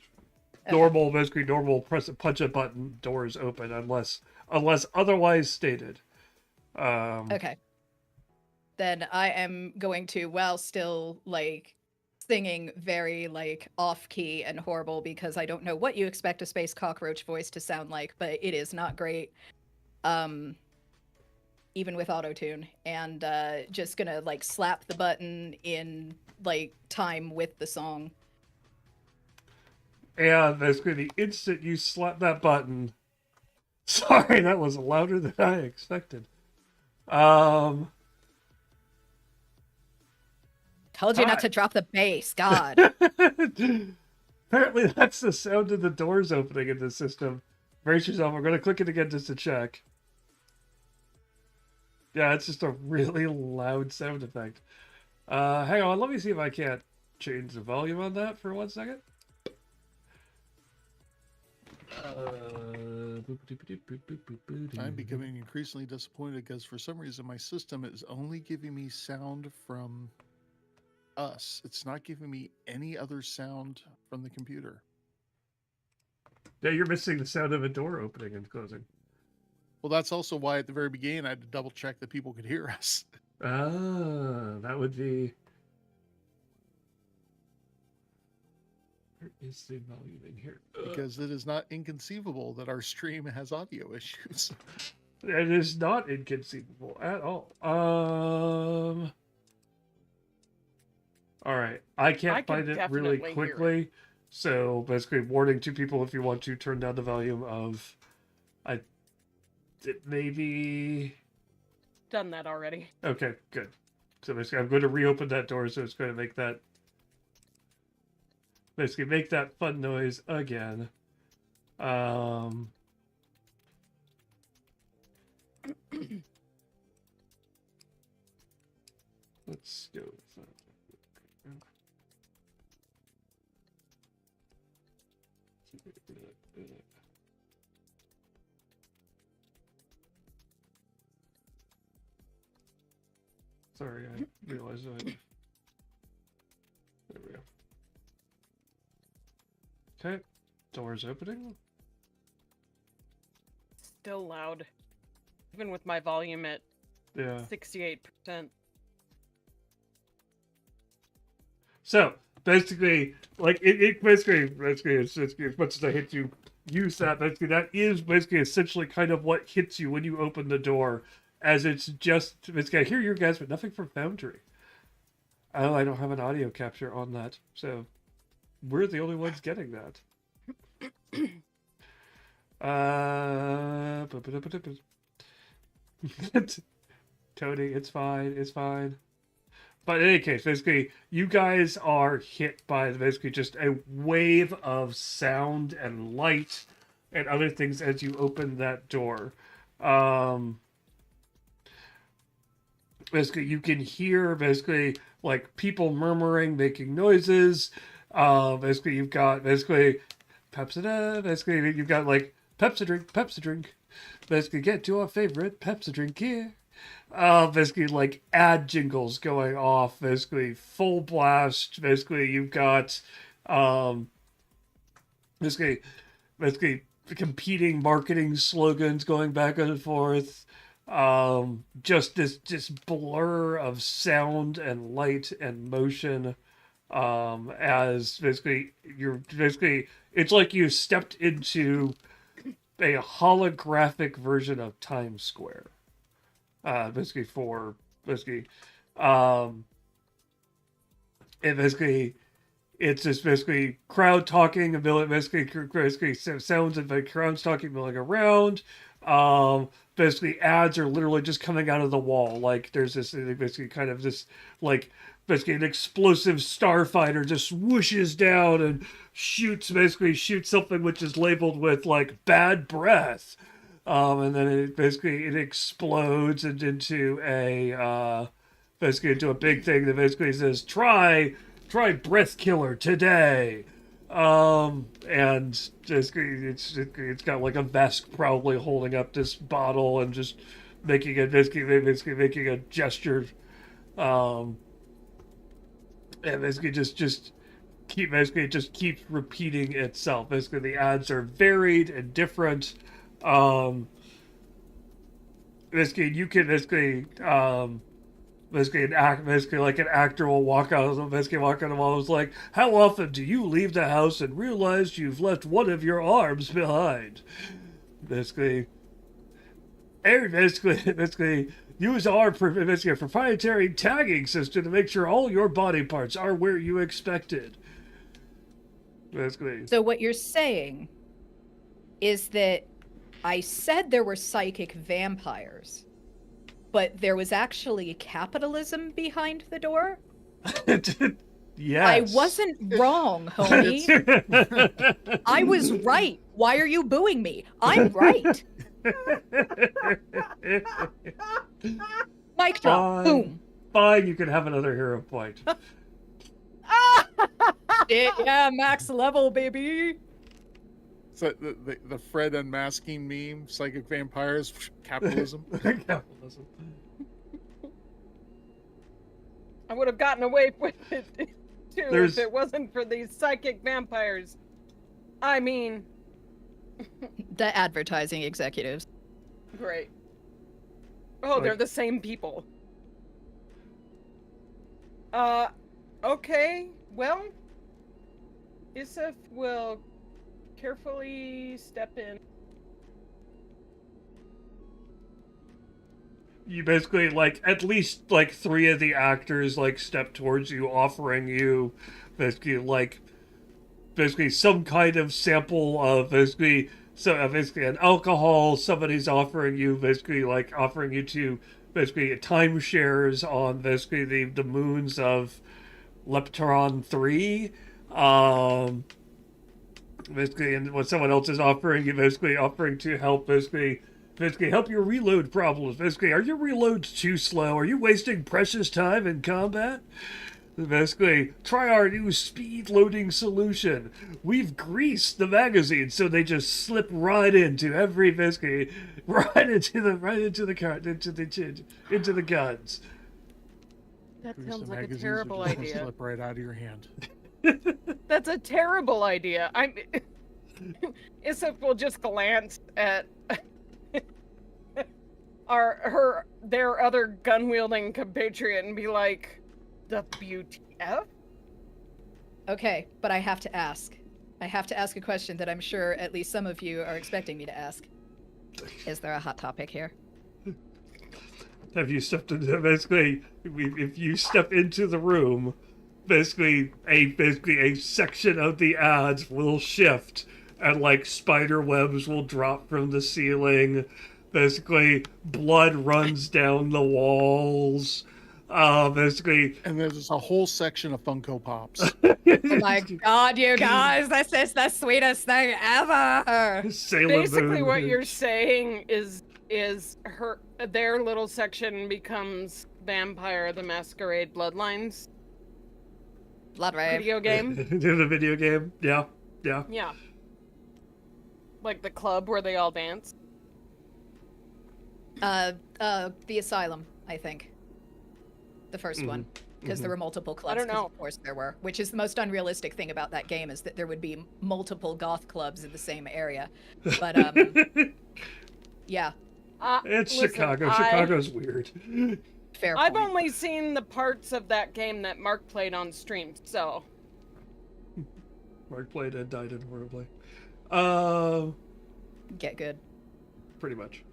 normal, basically normal punch a button doors open unless otherwise stated. Okay. Then I am going to, while still like singing very like off key and horrible, because I don't know what you expect a space cockroach voice to sound like, but it is not great. Even with autotune, and just gonna like slap the button in like time with the song. And basically, the instant you slap that button, sorry, that was louder than I expected. Told you Hi. not to drop the bass, God. Apparently, that's the sound of the doors opening in the system. Brace yourself. We're going to click it again just to check. Yeah, it's just a really loud sound effect. Hang on, let me see if I can't change the volume on that for 1 second. I'm becoming increasingly disappointed because for some reason my system is only giving me sound from us. It's not giving me any other sound from the computer. Yeah, you're missing the sound of a door opening and closing. Well, that's also why at the very beginning I had to double check that people could hear us. Ah, that would be... Where is the volume in here? Because it is not inconceivable that our stream has audio issues. It is not inconceivable at all. All right, I can't find it really definitely hear it. quickly, so basically, warning to people if you want to turn down the volume of. It maybe. Done that already. Okay, good. So basically, I'm going to reopen that door, so it's going to make that. Basically, make that fun noise again. Let's go with that. Sorry, I realized that. There we go. Okay, doors opening. Still loud. Even with my volume at Yeah. 68%. So basically, like it basically it's as much as I hate to use that, basically that is basically essentially kind of what hits you when you open the door, as it's I hear you guys, but nothing from Foundry. Oh, I don't have an audio capture on that, so we're the only ones getting that. Tony, it's fine. It's fine. But in any case, basically, you guys are hit by basically just a wave of sound and light and other things as you open that door. Basically, you can hear basically like people murmuring, making noises. Basically, you've got basically Pepsi. Basically, you've got like Pepsi drink. Basically, get your favorite Pepsi drink here. Basically like ad jingles going off, basically full blast. Basically you've got basically competing marketing slogans going back and forth. Just this blur of sound and light and motion. As basically it's like you stepped into a holographic version of Times Square. And basically it's just basically crowd talking, basically sounds of like crowds talking, milling around. Basically ads are literally just coming out of the wall. Like there's this basically kind of this like basically an explosive starfighter just whooshes down and shoots something which is labeled with like bad breath. And then it explodes into a big thing that basically says try breath killer today. And basically it's got like a vest probably holding up this bottle and just making a gesture. And basically just keeps repeating itself. Basically the ads are varied and different. Basically you can basically like an actor will walk out of the wall. It's like, how often do you leave the house and realize you've left one of your arms behind? Basically use our proprietary tagging system to make sure all your body parts are where you expected. Basically. So what you're saying is that I said there were psychic vampires, but there was actually capitalism behind the door? Yes. I wasn't wrong, homie. I was right. Why are you booing me? I'm right. Mic drop. Boom. Fine, you can have another hero point. Yeah, max level, baby. So the Fred unmasking meme, psychic vampires, capitalism. Capitalism. I would have gotten away with it too if it wasn't for these psychic vampires. I mean, the advertising executives. Great. Oh, they're the same people. Okay. Well, Isif will carefully step in. You basically like at least like 3 of the actors like step towards you, offering you basically some kind of sample of basically an alcohol. Somebody's offering you to timeshares on basically the moons of Lepteron 3. And what someone else is offering you, offering to help help your reload problems. Are your reloads too slow? Are you wasting precious time in combat? Try our new speed loading solution. We've greased the magazine so they just slip right into every right into the guns. That sounds like a terrible idea. Slip right out of your hand. That's a terrible idea. Isif will just glance at their other gun-wielding compatriot and be like, the BTF? Okay, but I have to ask. I have to ask a question that I'm sure at least some of you are expecting me to ask. Is there a hot topic here? Have you stepped into if you step into the room, basically a section of the ads will shift and like spider webs will drop from the ceiling. Basically, blood runs down the walls. Basically, And there's a whole section of Funko Pops. Oh my god, you guys, this is the sweetest thing ever. Sailor Basically, Moon. what you're saying is their little section becomes Vampire the Masquerade Bloodlines Blood rave. video game. The video game, yeah. Yeah. Like the club where they all dance. The asylum, I think. The first one. Because there were multiple clubs. don't 'cause know. Of course there were. Which is the most unrealistic thing about that game, is that there would be multiple goth clubs in the same area. But yeah, It's Listen, Chicago. I- Chicago's weird. fair I've point. only seen the parts of that game that Mark played on stream, so Mark played and died in horribly. Get good. Pretty much.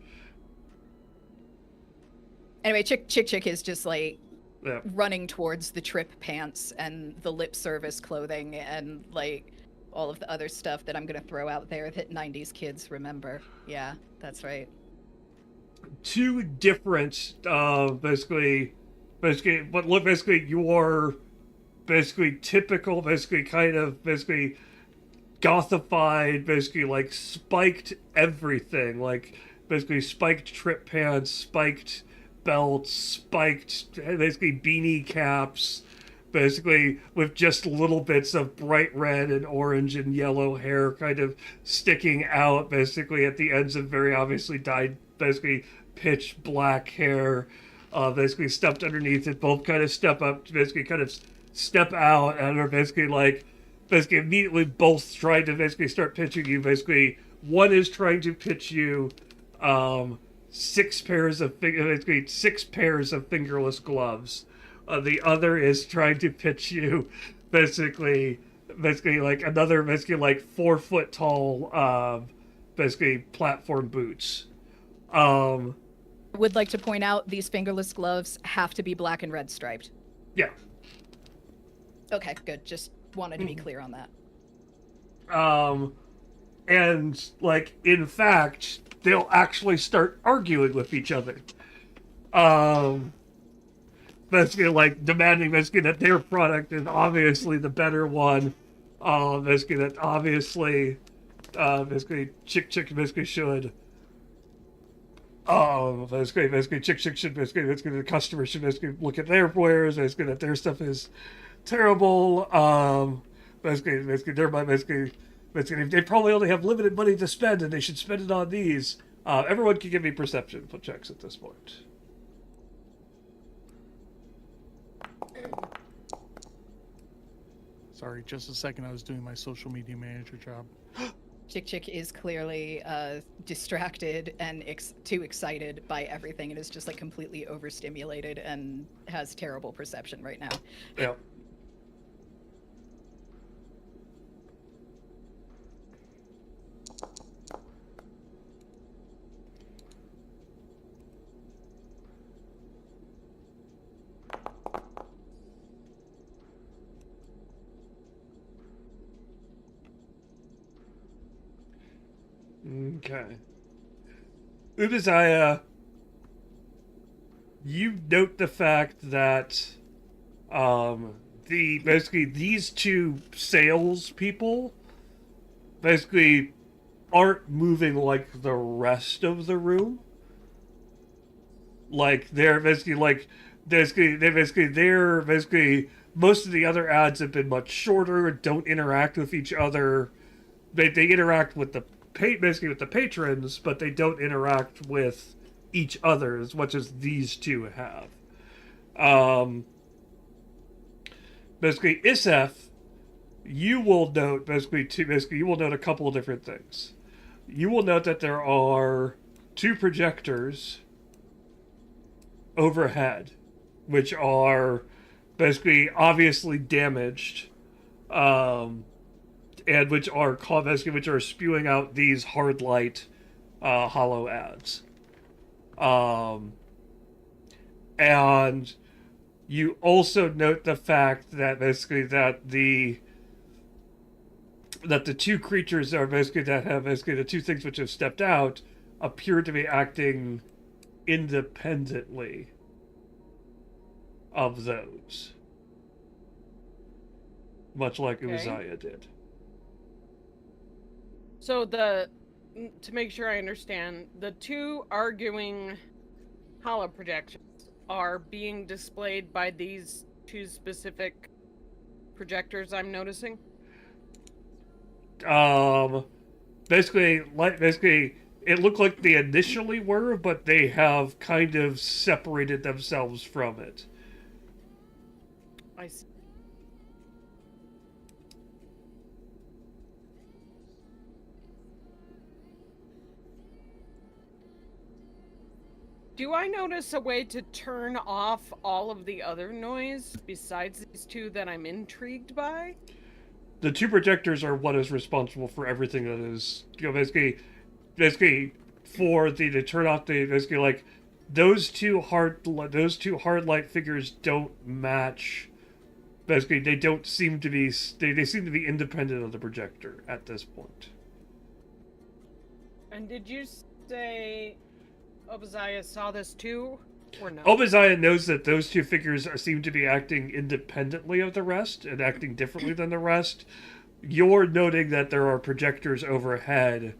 Anyway, Chick is just like Yeah. running towards the trip pants and the lip service clothing and like all of the other stuff that I'm gonna throw out there that 90s kids remember. Yeah, that's right. Two different, basically, but look, basically, your, basically, typical, basically, kind of, basically, gothified, basically, like, spiked everything, like, basically, spiked trip pants, spiked belts, spiked, basically, beanie caps, basically, with just little bits of bright red and orange and yellow hair kind of sticking out, basically, at the ends of very obviously dyed, basically, pitch black hair, basically stepped underneath it, both kind of step up, basically kind of step out, and are basically like, basically immediately both trying to basically start pitching you. Basically, one is trying to pitch you six pairs of fingerless gloves. The other is trying to pitch you basically like another basically like 4 foot tall basically platform boots. Would like to point out these fingerless gloves have to be black and red striped. Yeah. Okay, good. Just wanted to be clear on that. And like in fact, they'll actually start arguing with each other. Basically like demanding basically that their product is obviously the better one. Basically that obviously basically Chick basically should basically Chick should basically the customer should basically look at their wares, basically that their stuff is terrible. Basically thereby basically they probably only have limited money to spend and they should spend it on these. Everyone can give me perception checks at this point. Sorry, just a second. I was doing my social media manager job. Chick is clearly distracted and too excited by everything and is just like completely overstimulated and has terrible perception right now. Yeah. Okay. Ubazaya, you note the fact that basically these two sales people basically aren't moving like the rest of the room. Like they're basically most of the other ads have been much shorter, don't interact with each other. They interact with the basically with the patrons, but they don't interact with each other as much as these two have. Basically, Isef, you will note you will note a couple of different things. You will note that there are 2 projectors overhead, which are basically obviously damaged. And which are spewing out these hard light hollow ads. And you also note the fact that basically that the 2 creatures are basically that have basically the 2 things which have stepped out appear to be acting independently of those. Much like Okay. Uzziah did. So to make sure I understand, the two arguing hollow projections are being displayed by these two specific projectors I'm noticing? Basically, it looked like they initially were, but they have kind of separated themselves from it. I see. Do I notice a way to turn off all of the other noise besides these two that I'm intrigued by? The two projectors are what is responsible for everything that is, basically for to turn off the basically like those two hard light figures don't match. Basically, they don't seem to be they seem to be independent of the projector at this point. And did you say Obadiah saw this too, or no? Obadiah knows that those two figures seem to be acting independently of the rest and acting differently than the rest. You're noting that there are projectors overhead,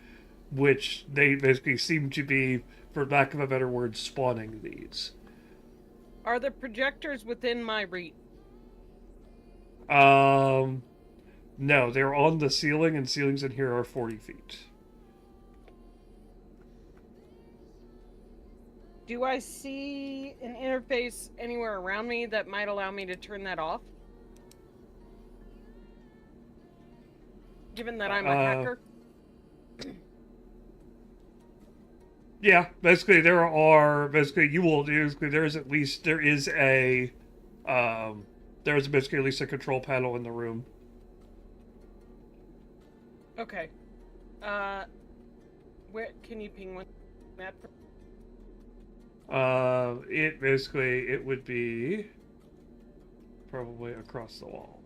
which they basically seem to be, for lack of a better word, spawning these. Are the projectors within my reach? No, they're on the ceiling, and ceilings in here are 40 feet. Do I see an interface anywhere around me that might allow me to turn that off? Given that I'm a hacker? Yeah, basically there is basically at least a control panel in the room. Okay. Where can you ping one map? It would be probably across the wall.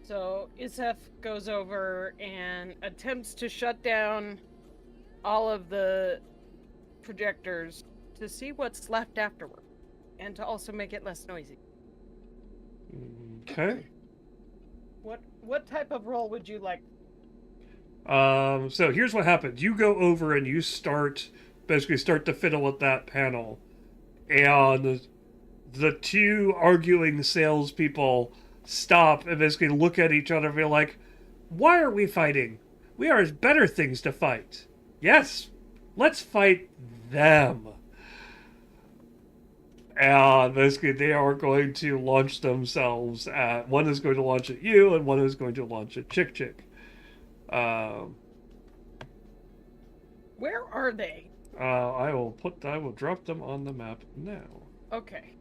So Isef goes over and attempts to shut down all of the projectors to see what's left afterward, and to also make it less noisy. Okay. What type of role would you like? So here's what happens. You go over and you start to fiddle with that panel, and the two arguing salespeople stop and basically look at each other and be like, "Why are we fighting? We are better things to fight. Yes, let's fight them." And basically, they are going to launch themselves at... One is going to launch at you, and one is going to launch at Chick Chick. Where are they? I will drop them on the map now. Okay.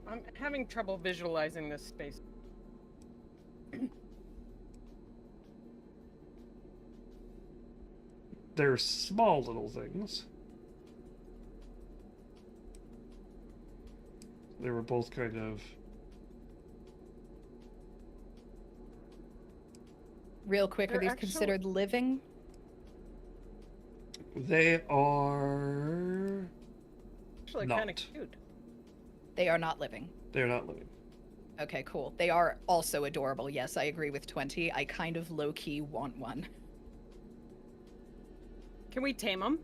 I'm having trouble visualizing this space. They're small little things. They were both kind of... Real quick, They're are these actually- considered living? They are... Actually, Not. kind of cute. They are not living. They're not living. Okay, cool. They are also adorable. Yes, I agree with 20. I kind of low-key want one. Can we tame them?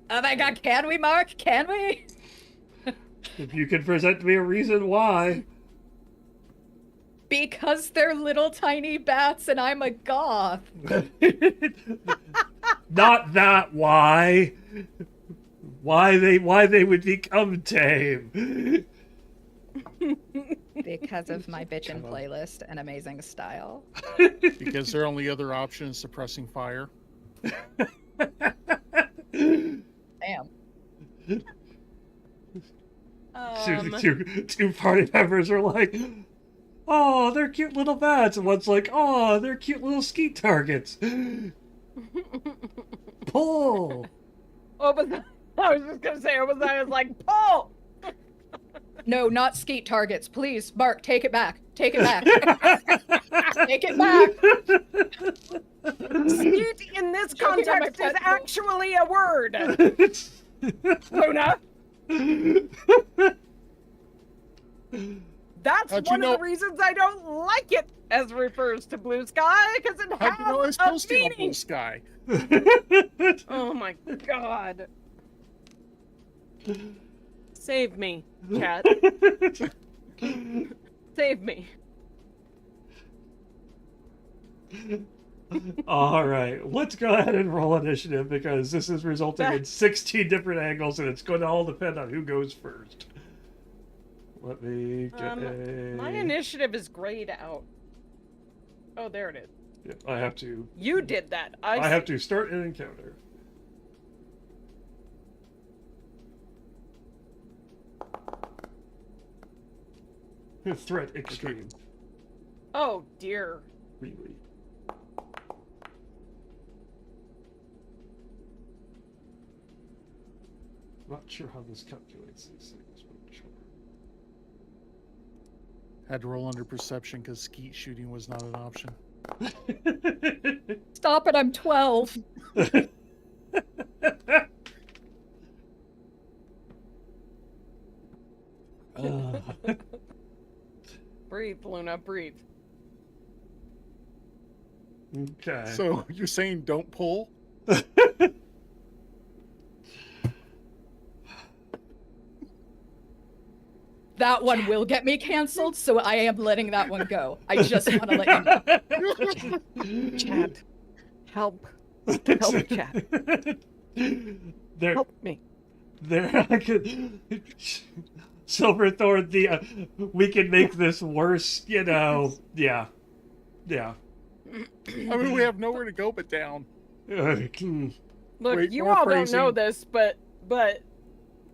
Oh my god, can we, Mark? Can we? If you could present me a reason why. Because they're little tiny bats and I'm a goth. Not that why. Why they would become tame. Because of my bitchin' playlist and amazing style. Because their only other option is suppressing fire. Damn. Two party members are like, "Oh, they're cute little bats," and one's like, "Oh, they're cute little skeet targets." Pull. I was just gonna say, Obadiah's like, Paul! No, not skeet targets. Please, Mark, take it back. Take it back. Take it back. Skeet in this Choking on my context is pretzel. actually a word. Luna, that's How'd you one of know- the reasons I don't like it as refers to blue sky, because it How'd you know I was has a posting on meaning. Blue Sky? Oh my god. Save me, chat. Save me. All right, let's go ahead and roll initiative because this is resulting in 16 different angles, and it's going to all depend on who goes first. Let me get My initiative is grayed out. Oh, there it is. Yeah, I have to. You did that. I have to start an encounter. Threat extreme. Oh dear. Really. Not sure how this calculates these things, but sure. Had to roll under perception because skeet shooting was not an option. Stop it, I'm 12. Breathe, Luna, breathe. Okay. So you're saying don't pull? That one will get me canceled, so I am letting that one go. I just want to let you know. Chat. Help. Help, chat. There, Help me. there. I could. Silverthorn, we can make this worse. You know. Yeah. I mean, we have nowhere to go but down. Look, Wait, you more all don't know phrasing. this, but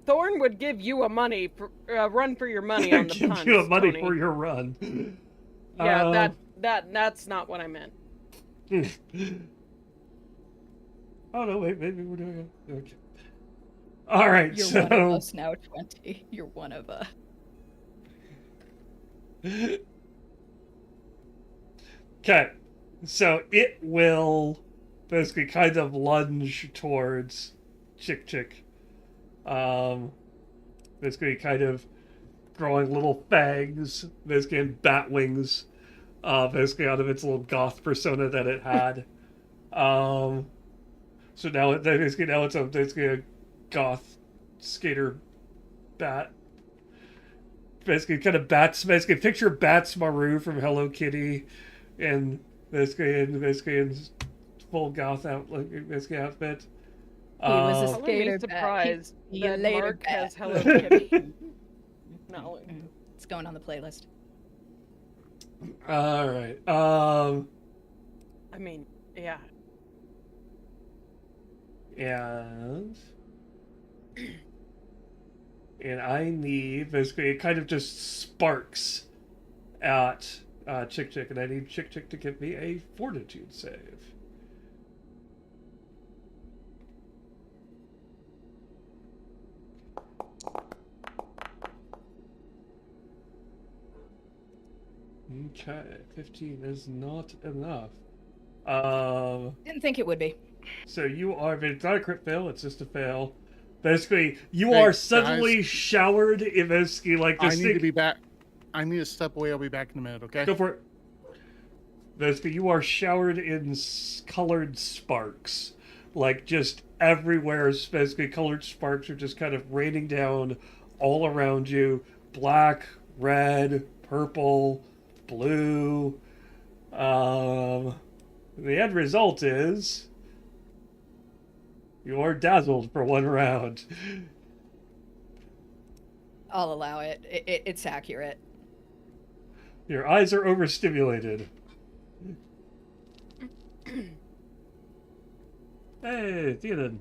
Thorn would give you a money for, run for your money on the Give puns, you money Tony. for your run. Yeah, that's not what I meant. Oh no! Wait, maybe we're doing it. Okay. All right. You're so. one of us now, 20. You're one of us. Okay, so it will basically kind of lunge towards Chick. Basically kind of growing little fangs, basically and bat wings, basically out of its little goth persona that it had. So now it's basically a goth skater bat. Basically kind of bats. Basically picture Bats Maru from Hello Kitty. And basically in full goth basically outfit. He was a I wouldn't be skater bat. surprised He that later Mark bat. has Hello Kitty. No. It's going on the playlist. All right. I mean, yeah. And I need basically it kind of just sparks at Chick, and I need Chick to give me a fortitude save. Okay, 15 is not enough. Didn't think it would be. So you are, but it's not a crit fail, it's just a fail. Basically, you Hey, are suddenly showered in basically like I this need to be back. I need to step away. I'll be back in a minute, okay? Go for it. Basically, you are showered in colored sparks. Like, just everywhere, basically, colored sparks are just kind of raining down all around you. Black, red, purple, blue. The end result is you are dazzled for one round. I'll allow it. It's accurate. Your eyes are overstimulated. Hey, Theoden.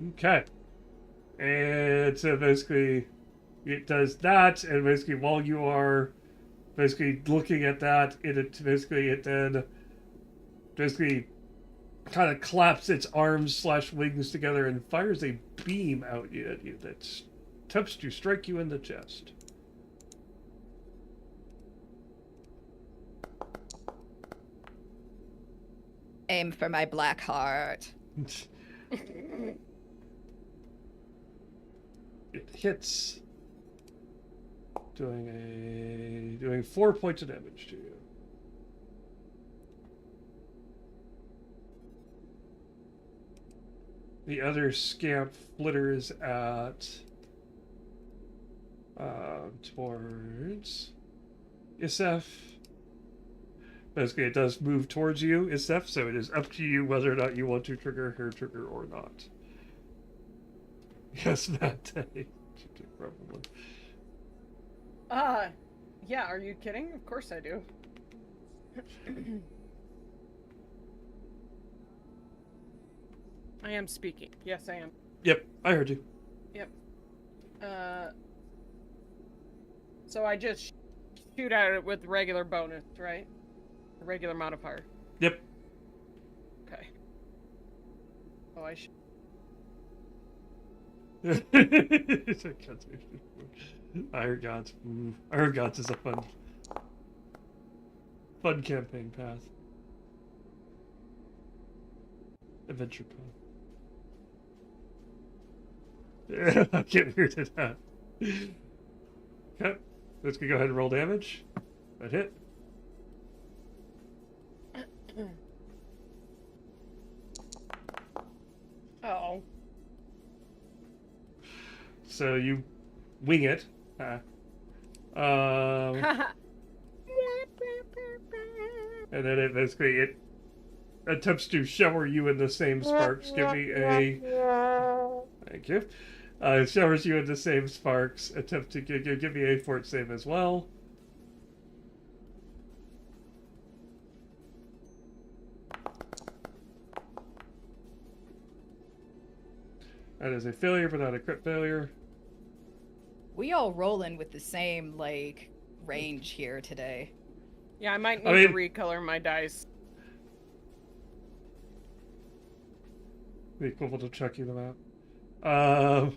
Okay. And so basically, it does that, and basically while you are basically looking at that, it then basically kind of claps its arms / wings together and fires a beam out at you that attempts to strike you in the chest. Aim for my black heart. It hits, doing 4 points of damage to you. The other scamp flitters at towards Isef. Basically, it does move towards you, Isef, so it is up to you whether or not you want to trigger her trigger or not. Yes, that day. Probably. Yeah, are you kidding? Of course I do. I am speaking. Yes, I am. Yep, I heard you. Yep. So I just shoot at it with regular bonus, right? A regular modifier. Yep. Okay. Oh, I should. Iron Gods. Iron Gods is a fun campaign path. Adventure path. I get weirded out. Okay, let's go ahead and roll damage. That hit. Oh. So you wing it. And then it basically attempts to shower you in the same sparks. Give me a. Thank you. It showers you in the same sparks. Attempt to give me a fort save as well. That is a failure, but not a crit failure. We all rolling with the same, like, range here today. Yeah, I might need to recolor my dice. Be equivalent to checking them out.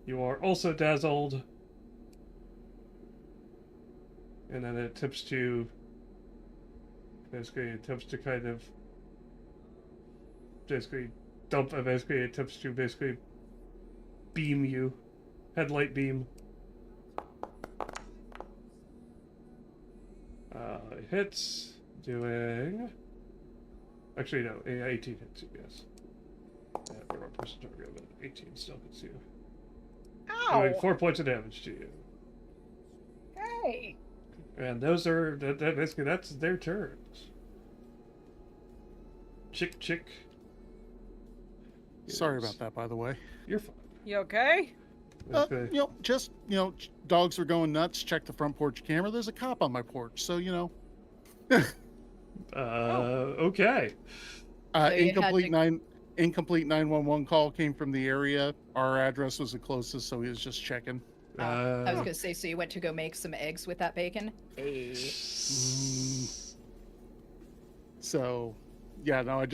You are also dazzled. And then it attempts to kind of attempts to beam you. Headlight beam. It hits, doing... Actually, no, 18 hits you, yes. The wrong person target, but 18 still hits you. Ow! Doing 4 points of damage to you. Hey! And those are, basically, that's their turns. Chick. Sorry about that, by the way. You're fine. You okay? Okay. Dogs are going nuts. Check the front porch camera. There's a cop on my porch, so Okay. Incomplete 911 call came from the area. Our address was the closest, so he was just checking. I was gonna say, so you went to go make some eggs with that bacon? Hey. So, yeah, no, I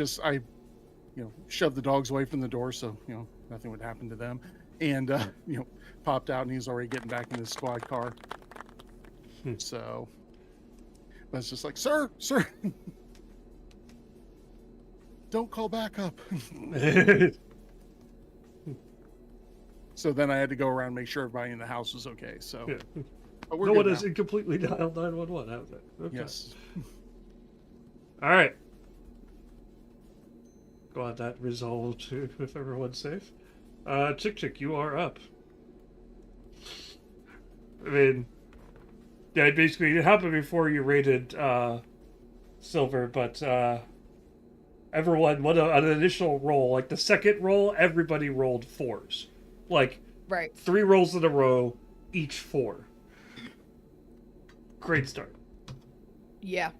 shoved the dogs away from the door so, nothing would happen to them. And, popped out and he's already getting back in his squad car. So, I was just like, sir, don't call back up. So then I had to go around and make sure everybody in the house was okay. So, yeah. But we're no good one now. has incompletely dialed 911. How's that? Okay. Yes. All right. Glad that resolved if everyone's safe. Chick, you are up. I mean, yeah, basically it happened before you raided Silver, but everyone, on an initial roll, like the second roll, everybody rolled 4s. Like, Right. 3 rolls in a row, each 4. Great start. Yeah.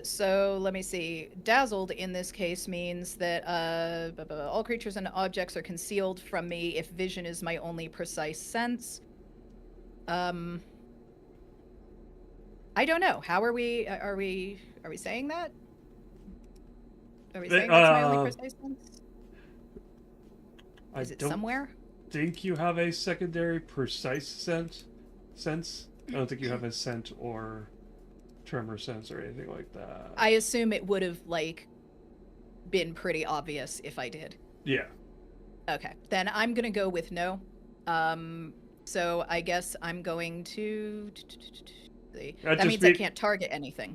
So let me see. Dazzled in this case means that all creatures and objects are concealed from me if vision is my only precise sense. I don't know. How are we? Are we saying that? Are we saying that's my only precise sense? I Is it don't somewhere? think you have a secondary precise sense. I don't think you have a scent or tremor sense or anything like that. I assume it would have like been pretty obvious if I did. Yeah. Okay, then I'm gonna go with no. So I guess I'm going to. See. That means I can't target anything.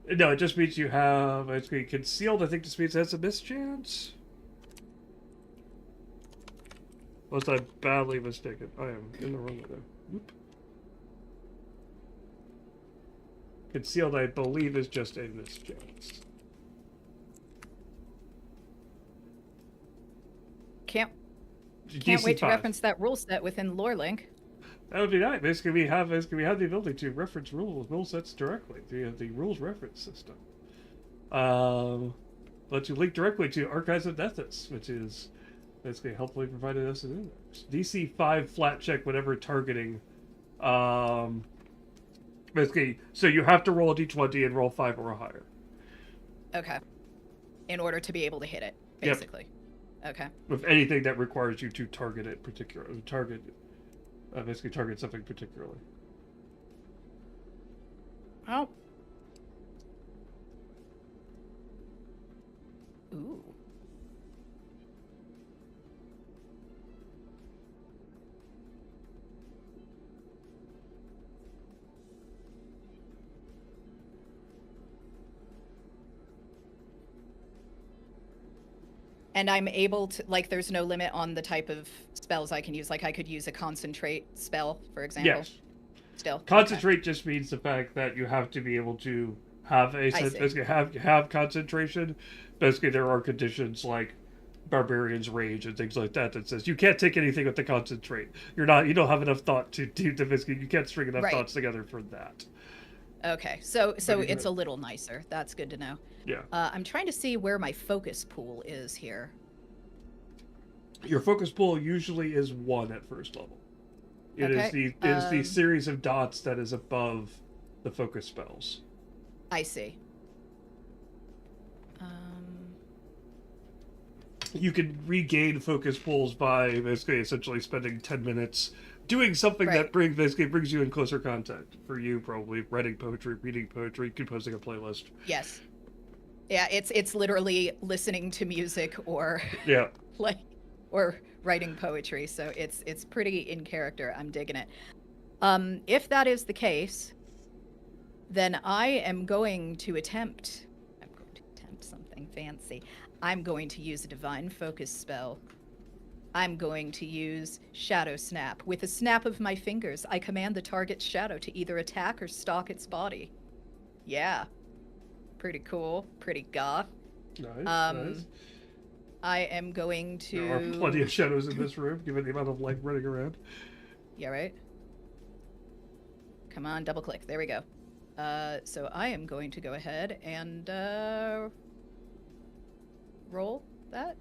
No, it just means you have it's concealed. I think this means it has a mischance. Unless I'm badly mistaken. I am in the wrong window. Whoop. Concealed, I believe, is just a mischance. Can't DC wait to 5. reference that rule set within Lore Link. That would be nice. Basically, we have the ability to reference rule sets directly via the rules reference system. Let you link directly to Archives of Nethys, which is basically helpfully provided us an index. DC 5 flat check whatever targeting. Basically, so you have to roll a d20 and roll 5 or higher. Okay. In order to be able to hit it, basically. Yep. Okay. With anything that requires you to target it basically target something particularly. Oh. Ooh. And I'm able to, like, there's no limit on the type of spells I can use. Like, I could use a concentrate spell, for example. Yes. Still. Concentrate just means the fact that you have to be able to have basically have concentration. Basically, there are conditions like Barbarian's Rage and things like that says you can't take anything with the concentrate. You don't have enough thought to basically you can't string enough thoughts together for that. Okay, so it's a little nicer. That's good to know. Yeah. I'm trying to see where my focus pool is here. Your focus pool usually is 1 at first level. It is the series of dots that is above the focus spells. I see. You can regain focus pools by basically essentially spending 10 minutes doing something that brings you in closer contact. For you, probably writing poetry, reading poetry, composing a playlist. Yes. Yeah, it's literally listening to music or or writing poetry. So it's pretty in character. I'm digging it. If that is the case, then I am going to attempt something fancy. I'm going to use a divine focus spell. I'm going to use Shadow Snap. With a snap of my fingers, I command the target's shadow to either attack or stalk its body. Yeah. Pretty cool. Pretty goth. Nice. I am going to... There are plenty of shadows in this room, given the amount of light running around. Yeah, right? Come on, double click. There we go. So I am going to go ahead and roll that.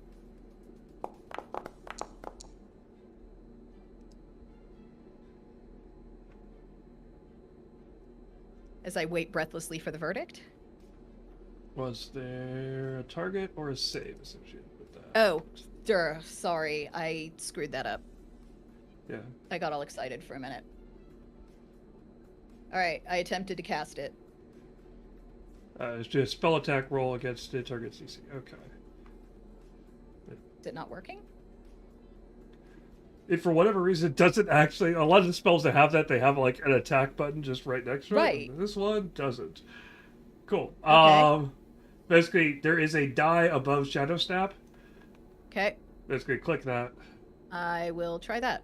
As I wait breathlessly for the verdict. Was there a target or a save associated with that? Oh, sorry. I screwed that up. Yeah. I got all excited for a minute. Alright, I attempted to cast it. It's just spell attack roll against the target CC. Okay. Is it not working? If for whatever reason it doesn't actually... A lot of the spells that have that, they have like an attack button just right next to it. Right. This one doesn't. Cool. Okay. Basically, there is a die above Shadow Snap. Okay. Basically, click that. I will try that.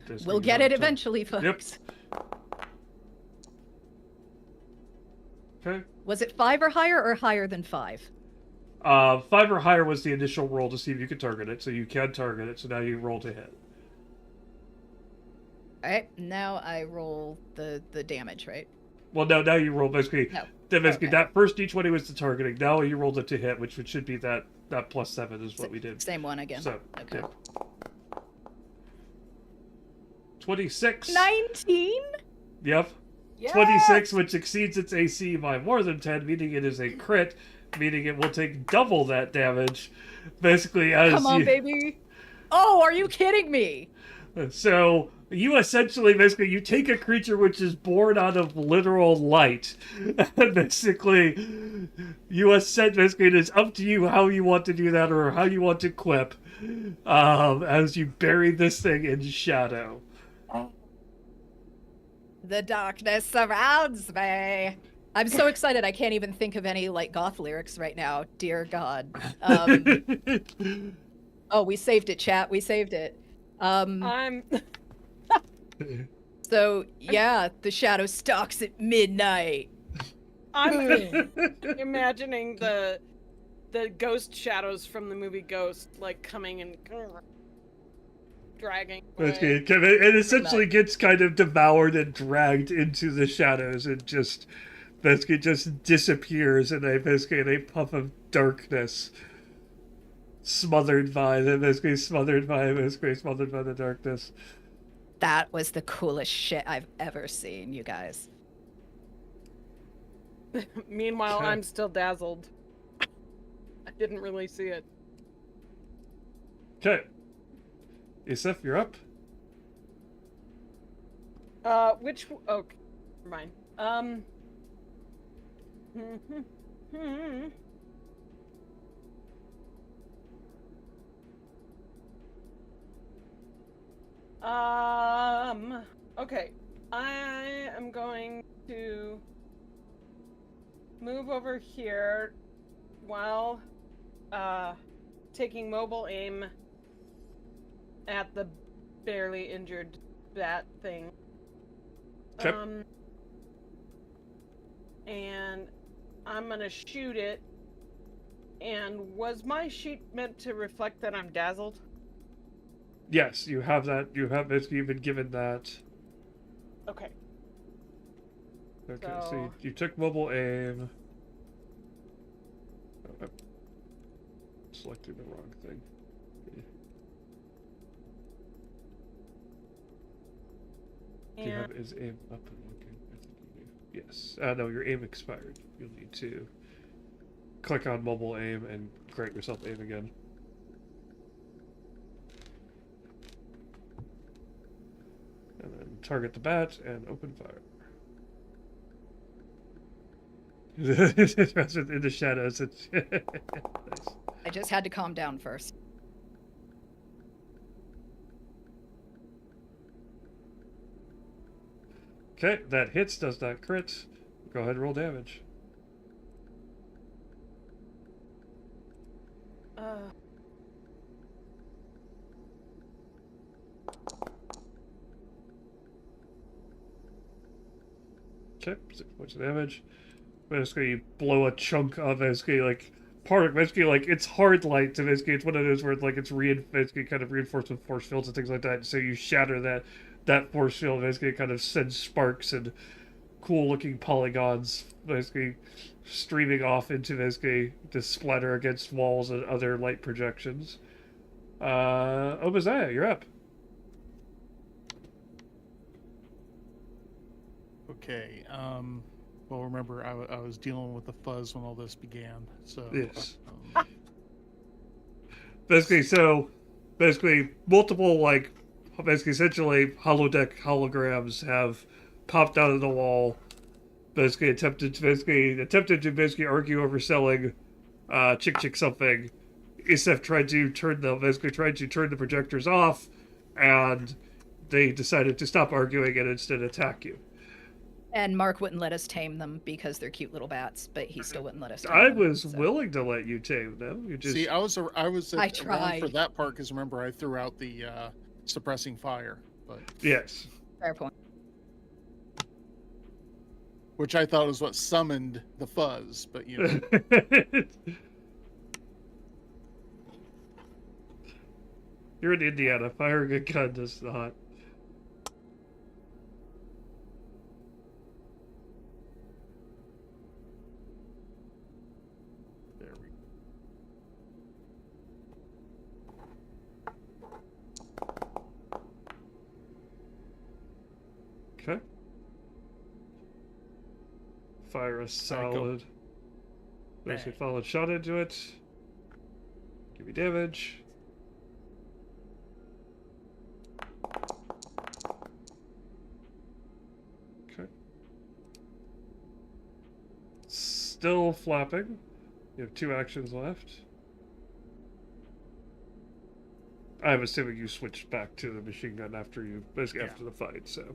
We'll we'll get it eventually, folks. Yep. Okay. Was it 5 or higher than 5? 5 or higher was the initial roll to see if you could target it, so you can target it, so now you roll to hit. Alright, now I roll the damage, right? Well, no, now you roll basically... No. Basically, that first d20 was the targeting. Now you rolled it to hit, which should be that +7 is what we did. Same one again. So, okay. Yeah. 26. 19? Yep. Yes! 26, which exceeds its AC by more than 10, meaning it is a crit, meaning it will take double that damage. Basically, as Come on, you, baby. Oh, are you kidding me? So you essentially, basically, you take a creature which is born out of literal light, and basically, basically it is up to you how you want to do that or how you want to equip, as you bury this thing in shadow. The darkness surrounds me. I'm so excited I can't even think of any like goth lyrics right now. Dear God. Oh, we saved it, chat. We saved it. I'm So yeah, the shadow stalks at midnight. I'm imagining the ghost shadows from the movie Ghost like coming and dragging away. It essentially gets kind of devoured and dragged into the shadows and just basically just disappears in a puff of darkness, smothered by the darkness. That was the coolest shit I've ever seen, you guys. Meanwhile, Okay. I'm still dazzled. I didn't really see it. Okay. Isef, you're up. Okay, never mind. Okay. I am going to move over here while taking mobile aim at the barely injured bat thing. Okay. And I'm gonna shoot it. And was my sheet meant to reflect that I'm dazzled? Yes, you have that. You've been given that. Okay. Okay, So- so you took mobile aim. Oh, I'm selecting the wrong thing. Do you have is aim up and looking? I think you do. Yes. No, your aim expired. You'll need to click on mobile aim and grant yourself aim again. And then target the bat and open fire. In the shadows. Nice. I just had to calm down first. Okay, that hits, does not crit. Go ahead and roll damage. Okay, 6 points of damage. Basically, you blow a chunk of basically like it's hard light. So basically, it's one of those where it's like it's basically kind of reinforced with force fields and things like that. So you shatter that force field. Basically, kind of sends sparks and cool looking polygons basically streaming off into basically to splatter against walls and other light projections. Obazaya, you're up. Okay. Well, remember, I was dealing with the fuzz when all this began. So Yes. Basically, multiple essentially holodeck holograms have popped out of the wall. Attempted to argue over selling Chick something. Isef tried to turn the projectors off, and they decided to stop arguing and instead attack you. And Mark wouldn't let us tame them because they're cute little bats, but he still wouldn't let us tame I them. was so. willing to let you tame them. You just See, I was around for tried. that part because remember I threw out the suppressing fire, but yes. Fair point. which I thought was what summoned the fuzz, but you know. You're in Indiana. Firing a gun does not. There we go. Okay. Fire a solid. Basically, Bang. follow a shot into it. Give me damage. Okay. Still flapping. You have 2 actions left. I'm assuming you switched back to the machine gun after you, basically Yeah. after the fight, so.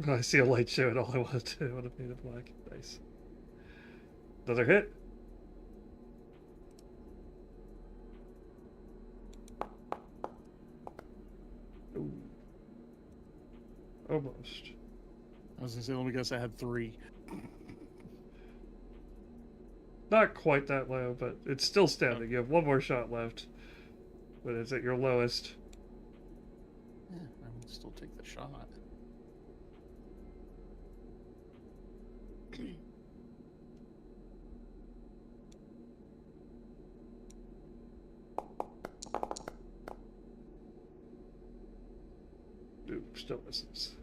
I see a light show and all I want to do. I want to paint it black. Nice. Another hit. Ooh. Almost. I was gonna say, let me guess, I had 3. Not quite that low, but it's still standing. You have 1 more shot left. But it's at your lowest. Yeah, I would still take the shot. Ooh, still misses.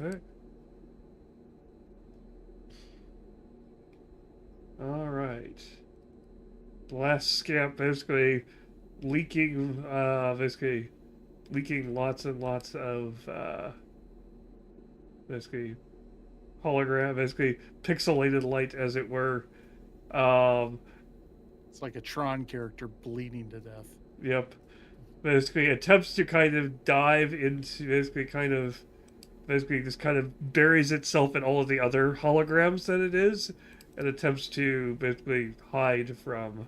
Okay. Alright. The last scamp basically leaking lots and lots of basically hologram, basically pixelated light as it were. It's like a Tron character bleeding to death. Yep. Basically attempts to kind of dive into basically just kind of buries itself in all of the other holograms that it is and attempts to basically hide from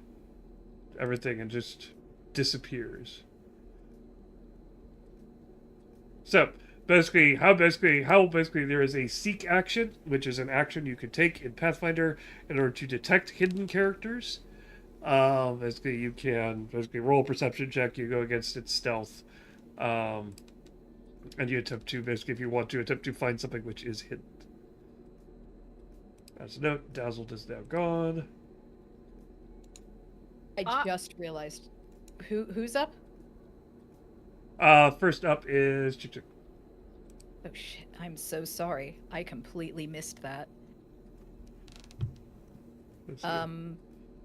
everything and just disappears. So how there is a seek action, which is an action you can take in Pathfinder in order to detect hidden characters. Basically you can roll a perception check, you go against its stealth. And you attempt to, basically, if you want to, attempt to find something which is hidden. As a note, Dazzled is now gone. I just realized. Who's up? First up is Chick Chick. Oh shit, I'm so sorry. I completely missed that. Let's see.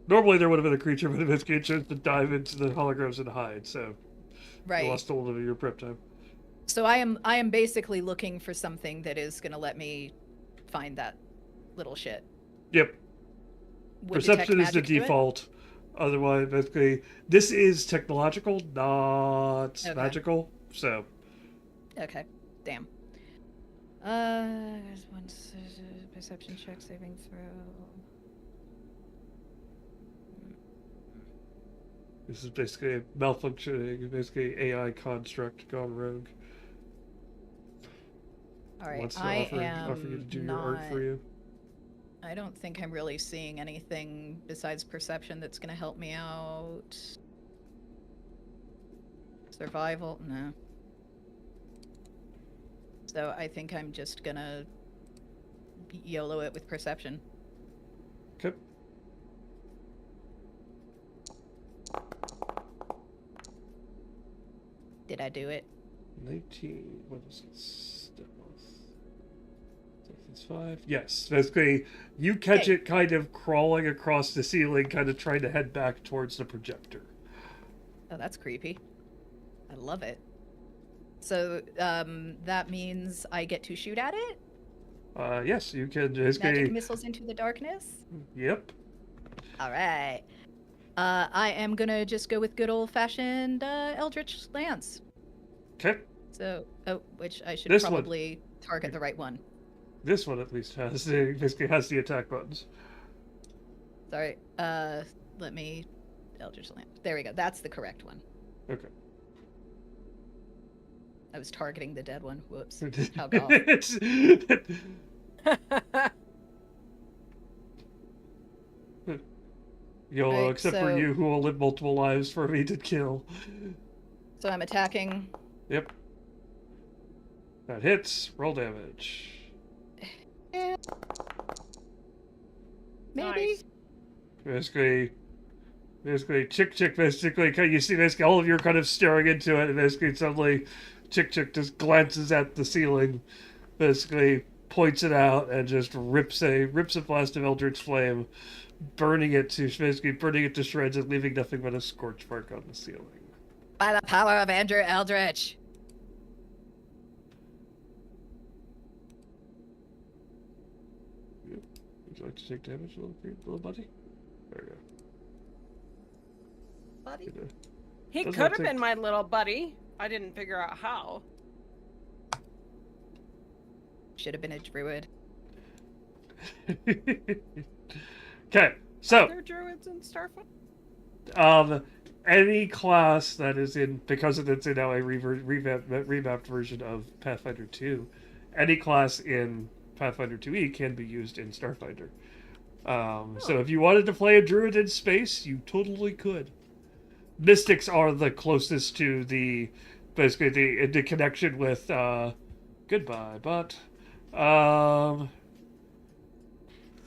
Normally there would have been a creature, but this game chose to dive into the holograms and hide, so Right. you lost a little bit of your prep time. So I am basically looking for something that is gonna let me find that little shit. Yep. Would Perception is detect the magic do it? default. Otherwise, basically, this is technological, not Okay. magical, so. Okay, damn. Once perception check, saving throw. This is basically a malfunctioning, basically AI construct gone rogue. All right, Wants to I offer you to am do not. your art for you. I don't think I'm really seeing anything besides perception that's gonna help me out. Survival, no. So I think I'm just gonna YOLO it with perception. Okay. Did I do it? 19. What is it? That's 5. Yes. Basically, you catch Yay. it kind of crawling across the ceiling, kind of trying to head back towards the projector. Oh, that's creepy. I love it. So, that means I get to shoot at it? Yes, you can Magic basically. missiles into the darkness? Yep. Alright. I am gonna just go with good old-fashioned Eldritch Lance. Okay. So, which I should This one. probably target the right one. This one at least basically has the attack buttons. Sorry, let me... Eldritch Lance. There we go, that's the correct one. Okay. I was targeting the dead one. Whoops. How golf. YOLO, Right, except for so- you, who will live multiple lives for me to kill. So I'm attacking. Yep. That hits. Roll damage. Maybe? Nice. Basically, basically, Chick basically, you see basically all of you are kind of staring into it, and basically suddenly Chick just glances at the ceiling, basically points it out, and just rips a blast of Eldritch Flame, burning it to shreds and leaving nothing but a scorch mark on the ceiling. By the power of Andrew Eldritch. Would you like to take damage, little buddy? There we go. Buddy? Does He not could have take- been my little buddy. I didn't figure out how. Should have been a druid. Okay, so Are there druids in Starfinder? any class that is in, because it's now a revamped version of Pathfinder 2, any class in Pathfinder 2e can be used in Starfinder. So if you wanted to play a druid in space, you totally could. Mystics are the closest to the connection with goodbye, but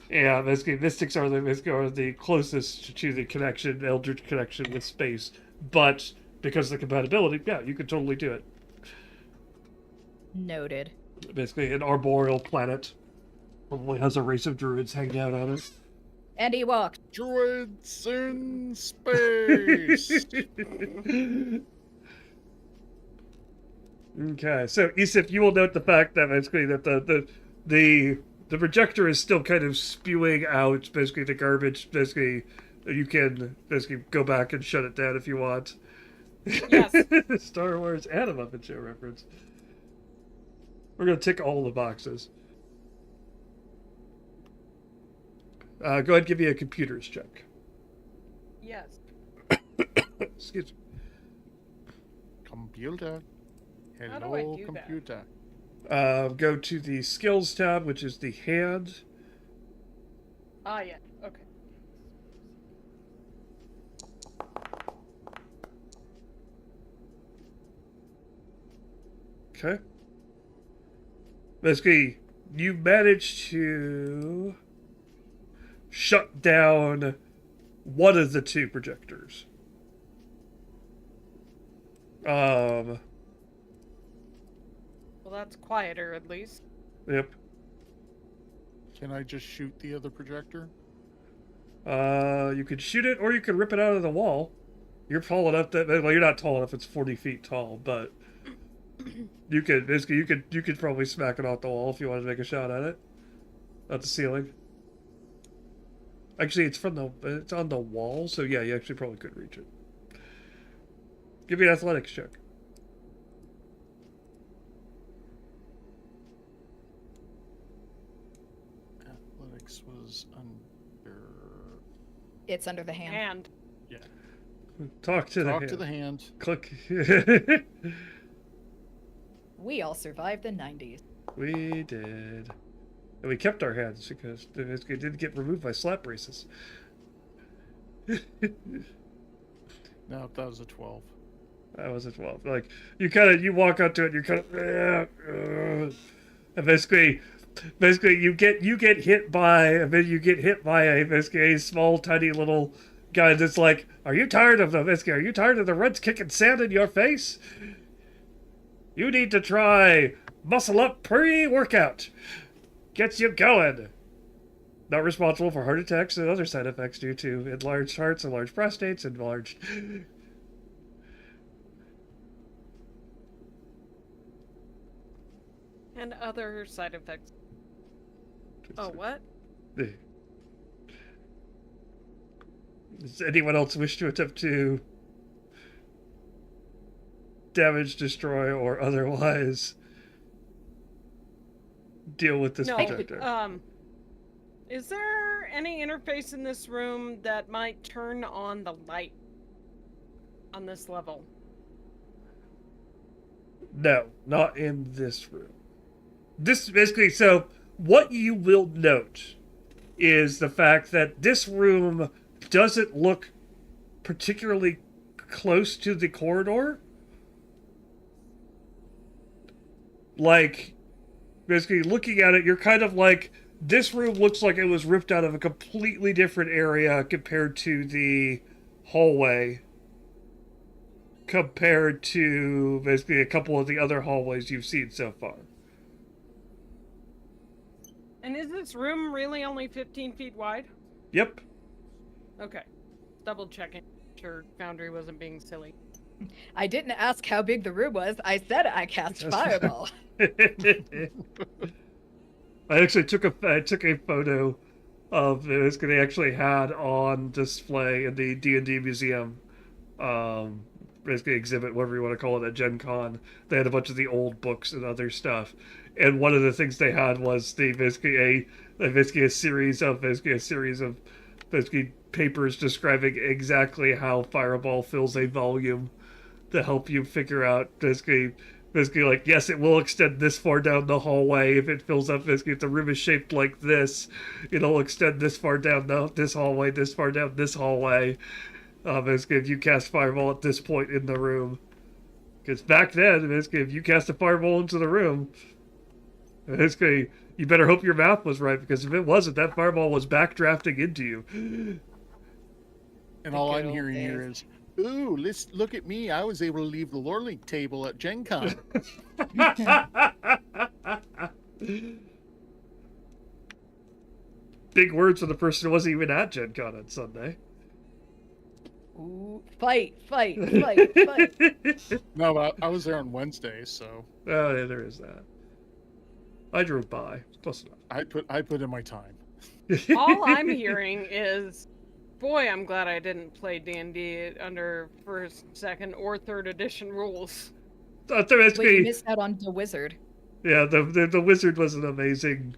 yeah, basically mystics are the closest to the connection, eldritch connection with space. But because of the compatibility, yeah, you could totally do it. Noted. Basically, an arboreal planet probably has a race of druids hanging out on it. And he walked. Druids in space. Okay, so Isif, you will note the fact that basically that the projector is still kind of spewing out basically the garbage. Basically, you can basically go back and shut it down if you want. Yes. Star Wars and a Muppet Show reference. We're gonna tick all the boxes. Go ahead and give me a computers check. Yes. Excuse me. Computer. How do I Hello, do that? computer. Go to the skills tab, which is the hand. Ah, yeah. Okay. Okay. Basically, you managed to shut down one of the two projectors. Well, that's quieter at least. Yep. Can I just shoot the other projector? You could shoot it, or you could rip it out of the wall. You're tall enough that, well, you're not tall enough. It's 40 feet tall, but you could basically you could probably smack it off the wall if you wanted to make a shot at it. At the ceiling. Actually, it's on the wall, so yeah, you actually probably could reach it. Give me an athletics check. Athletics was under. It's under the hand. And Yeah. Talk to the Talk hand. to the hand. Click. We all survived the 90s. We did. And we kept our hands because they didn't get removed by slap braces. No, that was a 12. That was a 12. Like, you walk up to it, you're kind of, and basically you get hit by a basically a small, tiny little guy that's like, are you tired of the runs kicking sand in your face? You need to try Muscle Up pre-workout. Gets you going. Not responsible for heart attacks and other side effects due to enlarged hearts, enlarged prostates, enlarged... and other side effects. Oh, what? Does anyone else wish to attempt to damage, destroy, or otherwise deal with this No. projector? Is there any interface in this room that might turn on the light on this level? No, not in this room. This basically, so what you will note is the fact that this room doesn't look particularly close to the corridor. Like, basically looking at it, you're kind of like, this room looks like it was ripped out of a completely different area compared to the hallway compared to basically a couple of the other hallways you've seen so far. And is this room really only 15 feet wide? Yep. Okay. Double checking. Sure, Foundry wasn't being silly. I didn't ask how big the room was. I said I cast Fireball. I actually took a photo of it. They actually had on display in the D&D museum, basically exhibit, whatever you want to call it, at Gen Con. They had a bunch of the old books and other stuff, and one of the things they had was basically a series of papers describing exactly how Fireball fills a volume to help you figure out basically like, yes, it will extend this far down the hallway if it fills up. Basically, if the room is shaped like this, it'll extend this far down this hallway, this far down this hallway. Basically, if you cast Fireball at this point in the room, because back then, basically, if you cast a Fireball into the room, basically, you better hope your math was right, because if it wasn't, that Fireball was backdrafting into you. And all I'm hearing here is, ooh, let's look at me. I was able to leave the Lore League table at Gen Con. Big words for the person who wasn't even at Gen Con on Sunday. Ooh, fight. No, but I was there on Wednesday, so. Oh, yeah, there is that. I drove by. Close enough. I put in my time. All I'm hearing is, boy, I'm glad I didn't play D&D under first, second, or third edition rules. Wait, you missed out on the wizard. Yeah, the wizard was an amazing.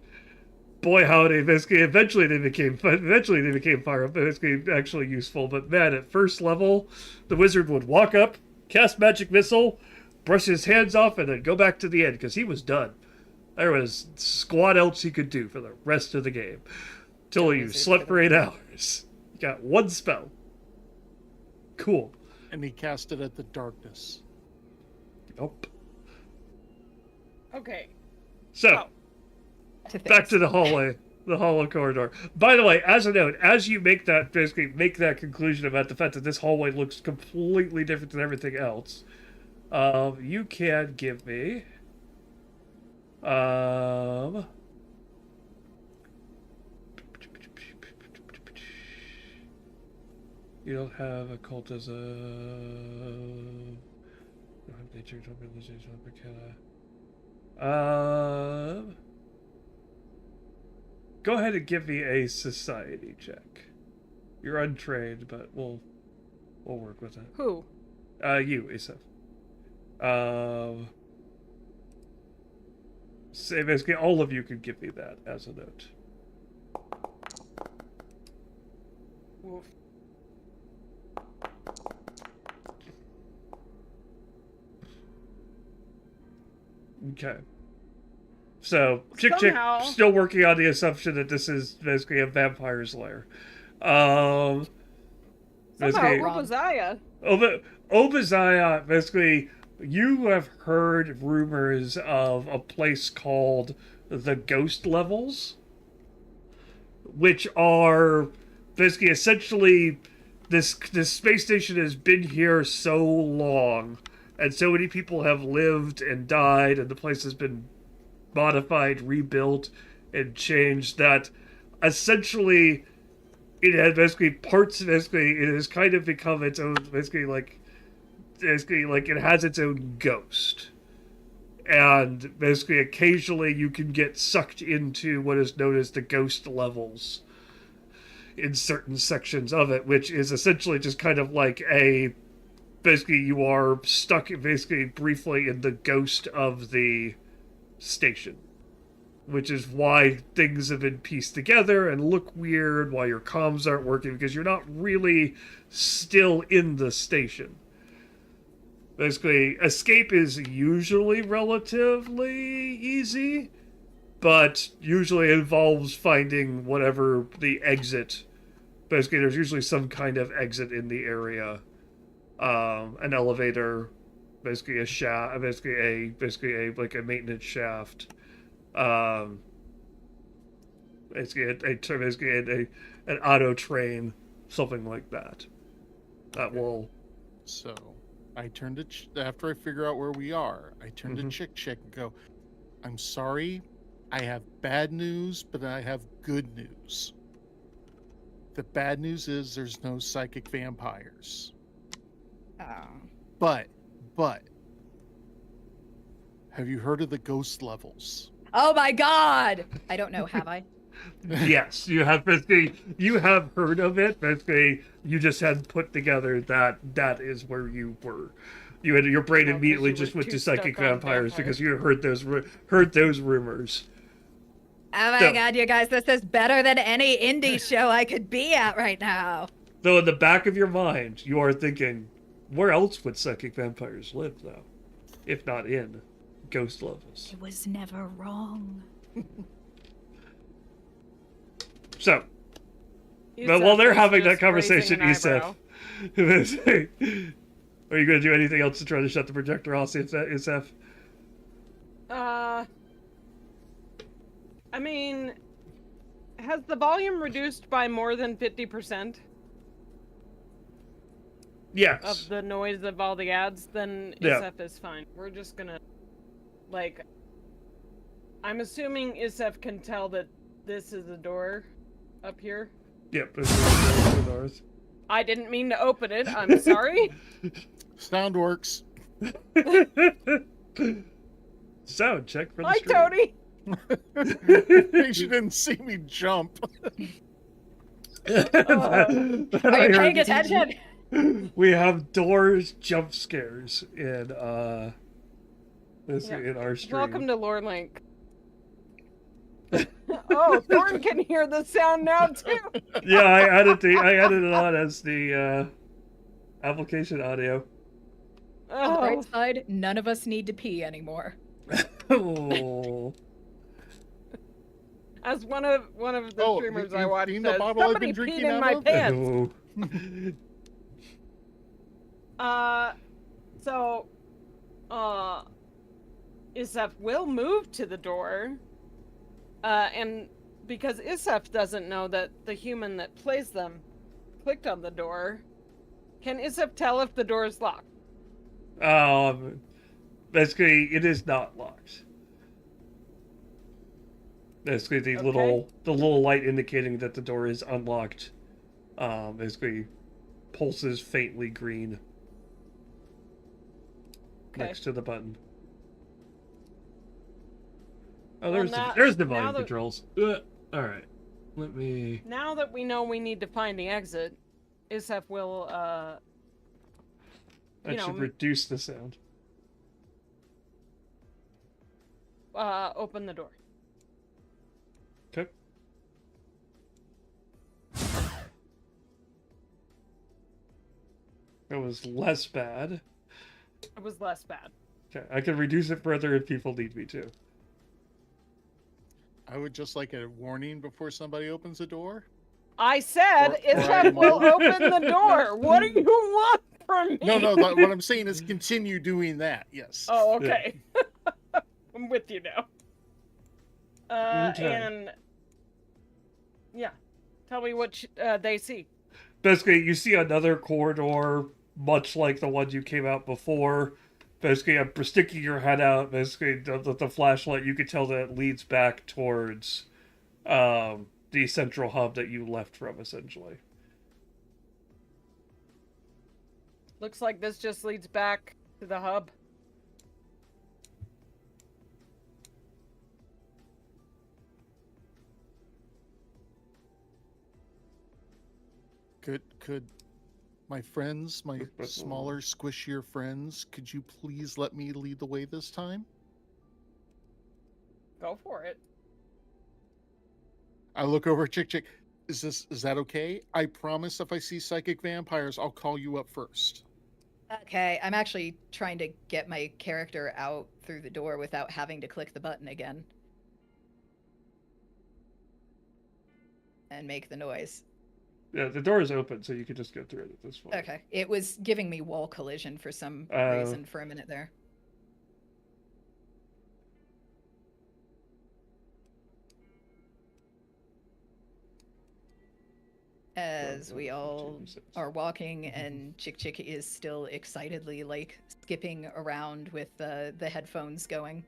Boy, howdy! Basically, eventually they became fire basically actually useful. But man, at first level, the wizard would walk up, cast magic missile, brush his hands off, and then go back to the end because he was done. There was squat else he could do for the rest of the game till you slept for 8 hours. You got one spell. Cool. And he cast it at the darkness. Nope. Okay. So. Back to the hallway, the hollow corridor. By the way, as a note, as you make that conclusion about the fact that this hallway looks completely different than everything else, you can give me, you don't have occultism. You don't have nature, don't realization, arcana. Go ahead and give me a society check. You're untrained, but we'll work with it. Who? You, Asaph. So basically, all of you can give me that as a note. Oof. Okay. So, Chick still working on the assumption that this is basically a vampire's lair. Somehow, Obadiah, basically, you have heard rumors of a place called the Ghost Levels, which are basically essentially this space station has been here so long, and so many people have lived and died, and the place has been modified, rebuilt, and changed that essentially it had basically it has kind of become its own basically like it has its own ghost. And basically occasionally you can get sucked into what is known as the ghost levels in certain sections of it, which is essentially just kind of like basically you are stuck basically briefly in the ghost of the station, which is why things have been pieced together and look weird, why your comms aren't working, because you're not really still in the station. Basically, escape is usually relatively easy, but usually involves finding whatever the exit. Basically, there's usually some kind of exit in the area. An elevator, basically a shaft, basically a like a maintenance shaft, basically an auto train, something like that. That will. So I turn to after I figure out where we are, I turn to Mhm. Chick and go, "I'm sorry, I have bad news, but I have good news. The bad news is there's no psychic vampires. Oh. But have you heard of the ghost levels?" Oh my god! I don't know, have I? Yes, you have basically. You have heard of it. Basically, you just had put together that that is where you were. You had your brain Oh, 'cause immediately you were just went too to psychic stuck on vampires because vampires. you heard those rumors. Oh my So- god, you guys, this is better than any indie show I could be at right now. Though in the back of your mind, you are thinking, where else would psychic vampires live, though, if not in ghost levels? It was never wrong. So, but Yusef while they're was having that just raising conversation, an Yusef, eyebrow. are you going to do anything else to try to shut the projector off, Yusef? I mean, has the volume reduced by more than 50% Yes. of the noise of all the ads? Then Yeah. Isef is fine. We're just gonna, like, I'm assuming Isef can tell that this is a door up here. Yep. There's the north. I didn't mean to open it. I'm sorry. Sound works. Sound check for the Hi, stream. Tony. She didn't see me jump. Are you paying attention? We have doors jump scares in Yeah. in our stream. Welcome to Lore Link. Oh, Thorn can hear the sound now too. Yeah, I added it on as the application audio. On the Oh, bright side, none of us need to pee anymore. Oh. as one of the Oh, streamers you- I you've watched seen the says, bottle I've somebody been peed drinking in out my of?" pants. Oh. So, Isef will move to the door, and because Isef doesn't know that the human that plays them clicked on the door, can Isef tell if the door is locked? Basically, it is not locked. Basically, the Okay. little light indicating that the door is unlocked, basically pulses faintly green Okay. next to the button. Oh, Well, there's the now volume that- controls. All right, let me. Now that we know we need to find the exit, Isef will, That you should know, reduce the sound. open the door. Okay. That was less bad. It was less bad. Okay, I can reduce it further if people need me to. I would just like a warning before somebody opens the door. I said Or Isef I'm will all- open the door. What do you want from me? No, what I'm saying is continue doing that. Yes. Oh, okay. I'm with you now. Okay. And yeah, tell me what they see. Basically, you see another corridor, much like the one you came out before. Basically, I'm sticking your head out. Basically, the flashlight, you can tell that it leads back towards the central hub that you left from, essentially. Looks like this just leads back to the hub. Could my friends, my smaller, squishier friends, could you please let me lead the way this time? Go for it. I look over at Chick. Is that okay? I promise if I see psychic vampires, I'll call you up first. Okay, I'm actually trying to get my character out through the door without having to click the button again. And make the noise. Yeah, the door is open, so you can just go through it at this point. Okay, it was giving me wall collision for some Oh. reason for a minute there. as we all 2d6. are walking, and Chick Chick is still excitedly like skipping around with the headphones going.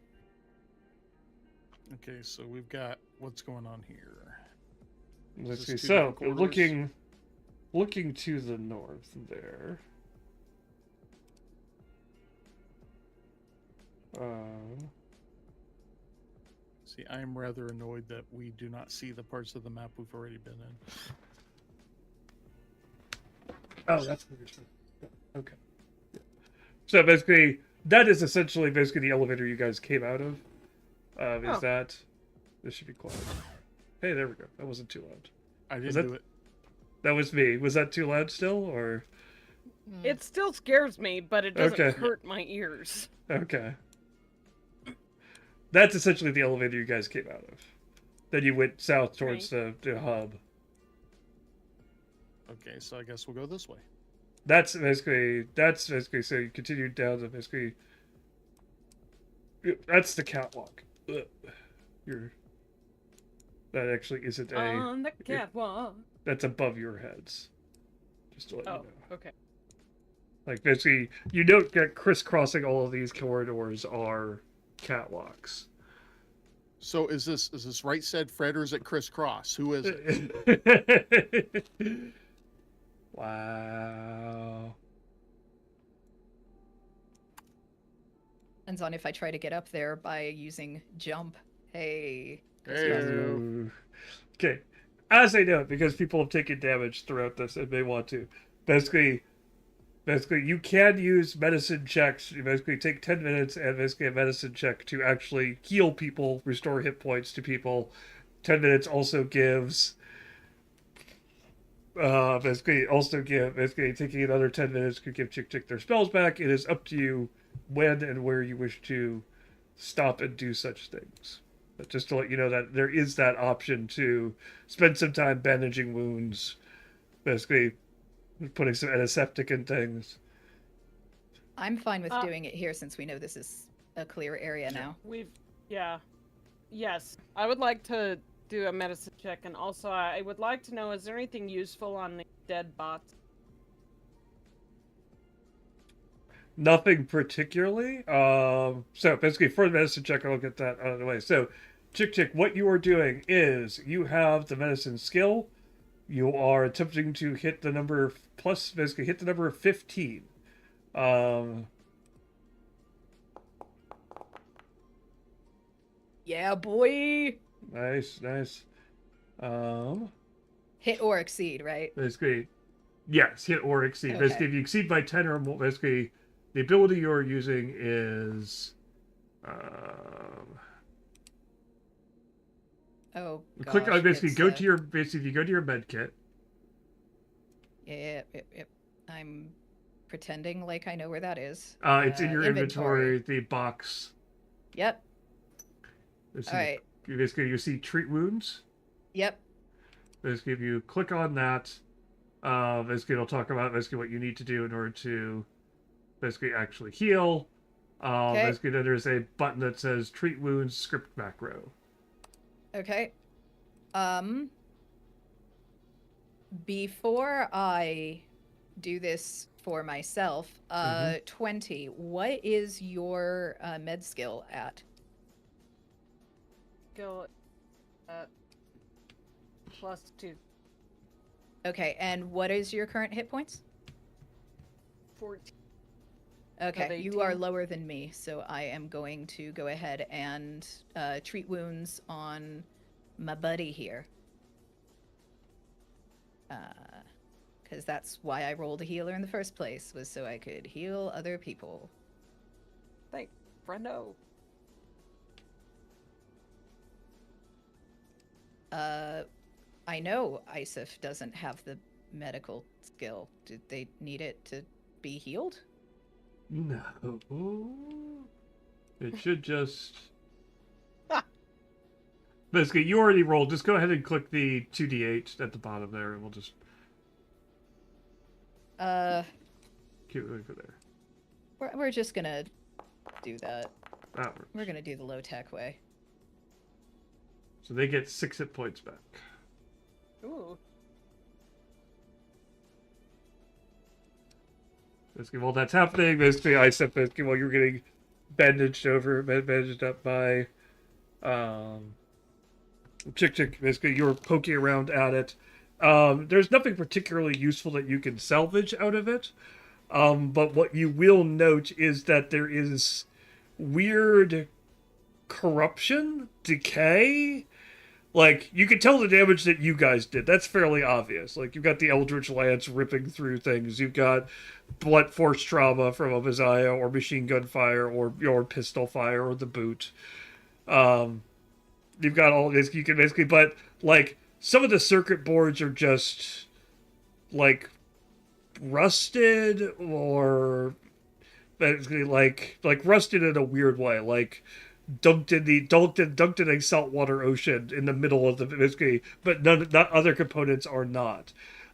Okay, so we've got what's going on here. Let's Is see. this two So different corridors? looking to the north there. See, I am rather annoyed that we do not see the parts of the map we've already been in. Oh, that's interesting. Okay. So basically, that is essentially basically the elevator you guys came out of. Is Oh. that? This should be quiet. Hey, there we go. That wasn't too loud. I didn't that- do it. That was me. Was that too loud still, or? It still scares me, but it doesn't Okay. hurt my ears. Okay. That's essentially the elevator you guys came out of. Then you went south towards the hub. Okay, so I guess we'll go this way. That's basically so you continue down to basically. That's the catwalk. Ugh. That actually isn't a. On the catwalk. That's above your heads. Just to let you Oh, know. okay. Like basically, you note that crisscrossing all of these corridors are catwalks. So is this right said Fred or is it Chris Cross? Who is it? Wow. Depends on if I try to get up there by using jump. Hey. Hey. Ooh. Okay. As I know, because people have taken damage throughout this and may want to. Basically, you can use medicine checks. You basically take 10 minutes and basically a medicine check to actually heal people, restore hit points to people. 10 minutes also gives. Basically taking another 10 minutes could give Chick Chick their spells back. It is up to you when and where you wish to stop and do such things. But just to let you know that there is that option to spend some time bandaging wounds, basically putting some antiseptic in things. I'm fine with doing it here since we know this is a clear area now. Yes. I would like to do a medicine check, and also I would like to know, is there anything useful on the dead bots? Nothing particularly. So basically, for the medicine check, I'll get that out of the way. So, Chick Chick, what you are doing is you have the medicine skill. You are attempting to hit the number plus, basically hit the number of 15. Yeah, boy. Nice. Hit or exceed, right? Basically, yes, hit or exceed. Okay. Basically, if you exceed by 10 or more, basically, the ability you're using is. Oh, gosh, Click on basically it's, go to your basically if you go to your med kit. Yep. I'm pretending like I know where that is. It's in your inventory, the box. Yep. All right. Basically, you see treat wounds. Yep. Basically, if you click on that, basically it'll talk about basically what you need to do in order to basically actually heal. Okay. Basically, then there's a button that says treat wounds script macro. Okay. Before I do this for myself, 20, what is your med skill at? Skill +2. Okay, and what is your current hit points? 14. Okay, you are 18. lower than me, so I am going to go ahead and treat wounds on my buddy here. Because that's why I rolled a healer in the first place, was so I could heal other people. Thanks, friendo. I know Isif doesn't have the medical skill. Did they need it to be healed? No. It should just. Basically, you already rolled. Just go ahead and click the 2d8 at the bottom there, and we'll just. Keep it over there. We're just gonna do that. That works. We're gonna do the low tech way. So they get 6 hit points back. Ooh. Basically, while that's happening, basically, basically, while you're getting bandaged up by Chick, basically, you're poking around at it. There's nothing particularly useful that you can salvage out of it. But what you will note is that there is weird corruption, decay. Like, you can tell the damage that you guys did. That's fairly obvious. Like, you've got the Eldritch Lance ripping through things. You've got blunt force trauma from Obadiah, or machine gun fire, or your pistol fire, or the boot. You've got all this. You can basically, but, like, some of the circuit boards are just, like, rusted, or basically, like rusted in a weird way. Like, dunked in a saltwater ocean in the middle of the basically, but not other components are not.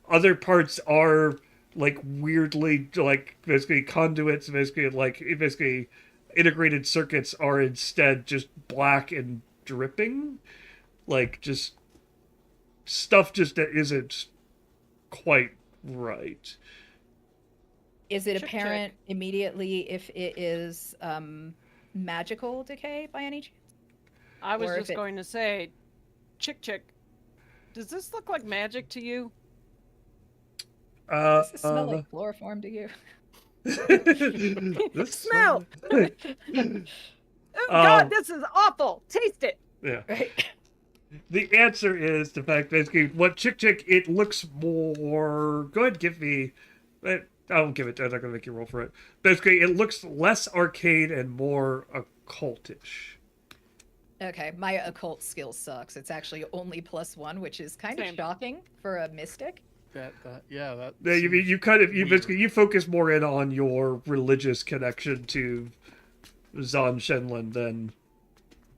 Other parts are like weirdly like basically conduits, basically integrated circuits are instead just black and dripping, like just stuff just that isn't quite right. Is it Check. apparent immediately if it is magical decay by any chance? I was Or if just it- going to say, Chick, does this look like magic to you? Does this smell like chloroform to you? This Smell! one- Oh God, this is awful! Taste it! yeah. Right. The answer is the fact basically what Chick, it looks more. Go ahead, give me. I won't give it. I'm not gonna make you roll for it. Basically, it looks less arcane and more occultish. Okay, my occult skill sucks. It's actually only +1, which is kind of Same. shocking for a mystic. That Yeah, seems you kind of you weird. basically you focus more in on your religious connection to Zan Shenlin than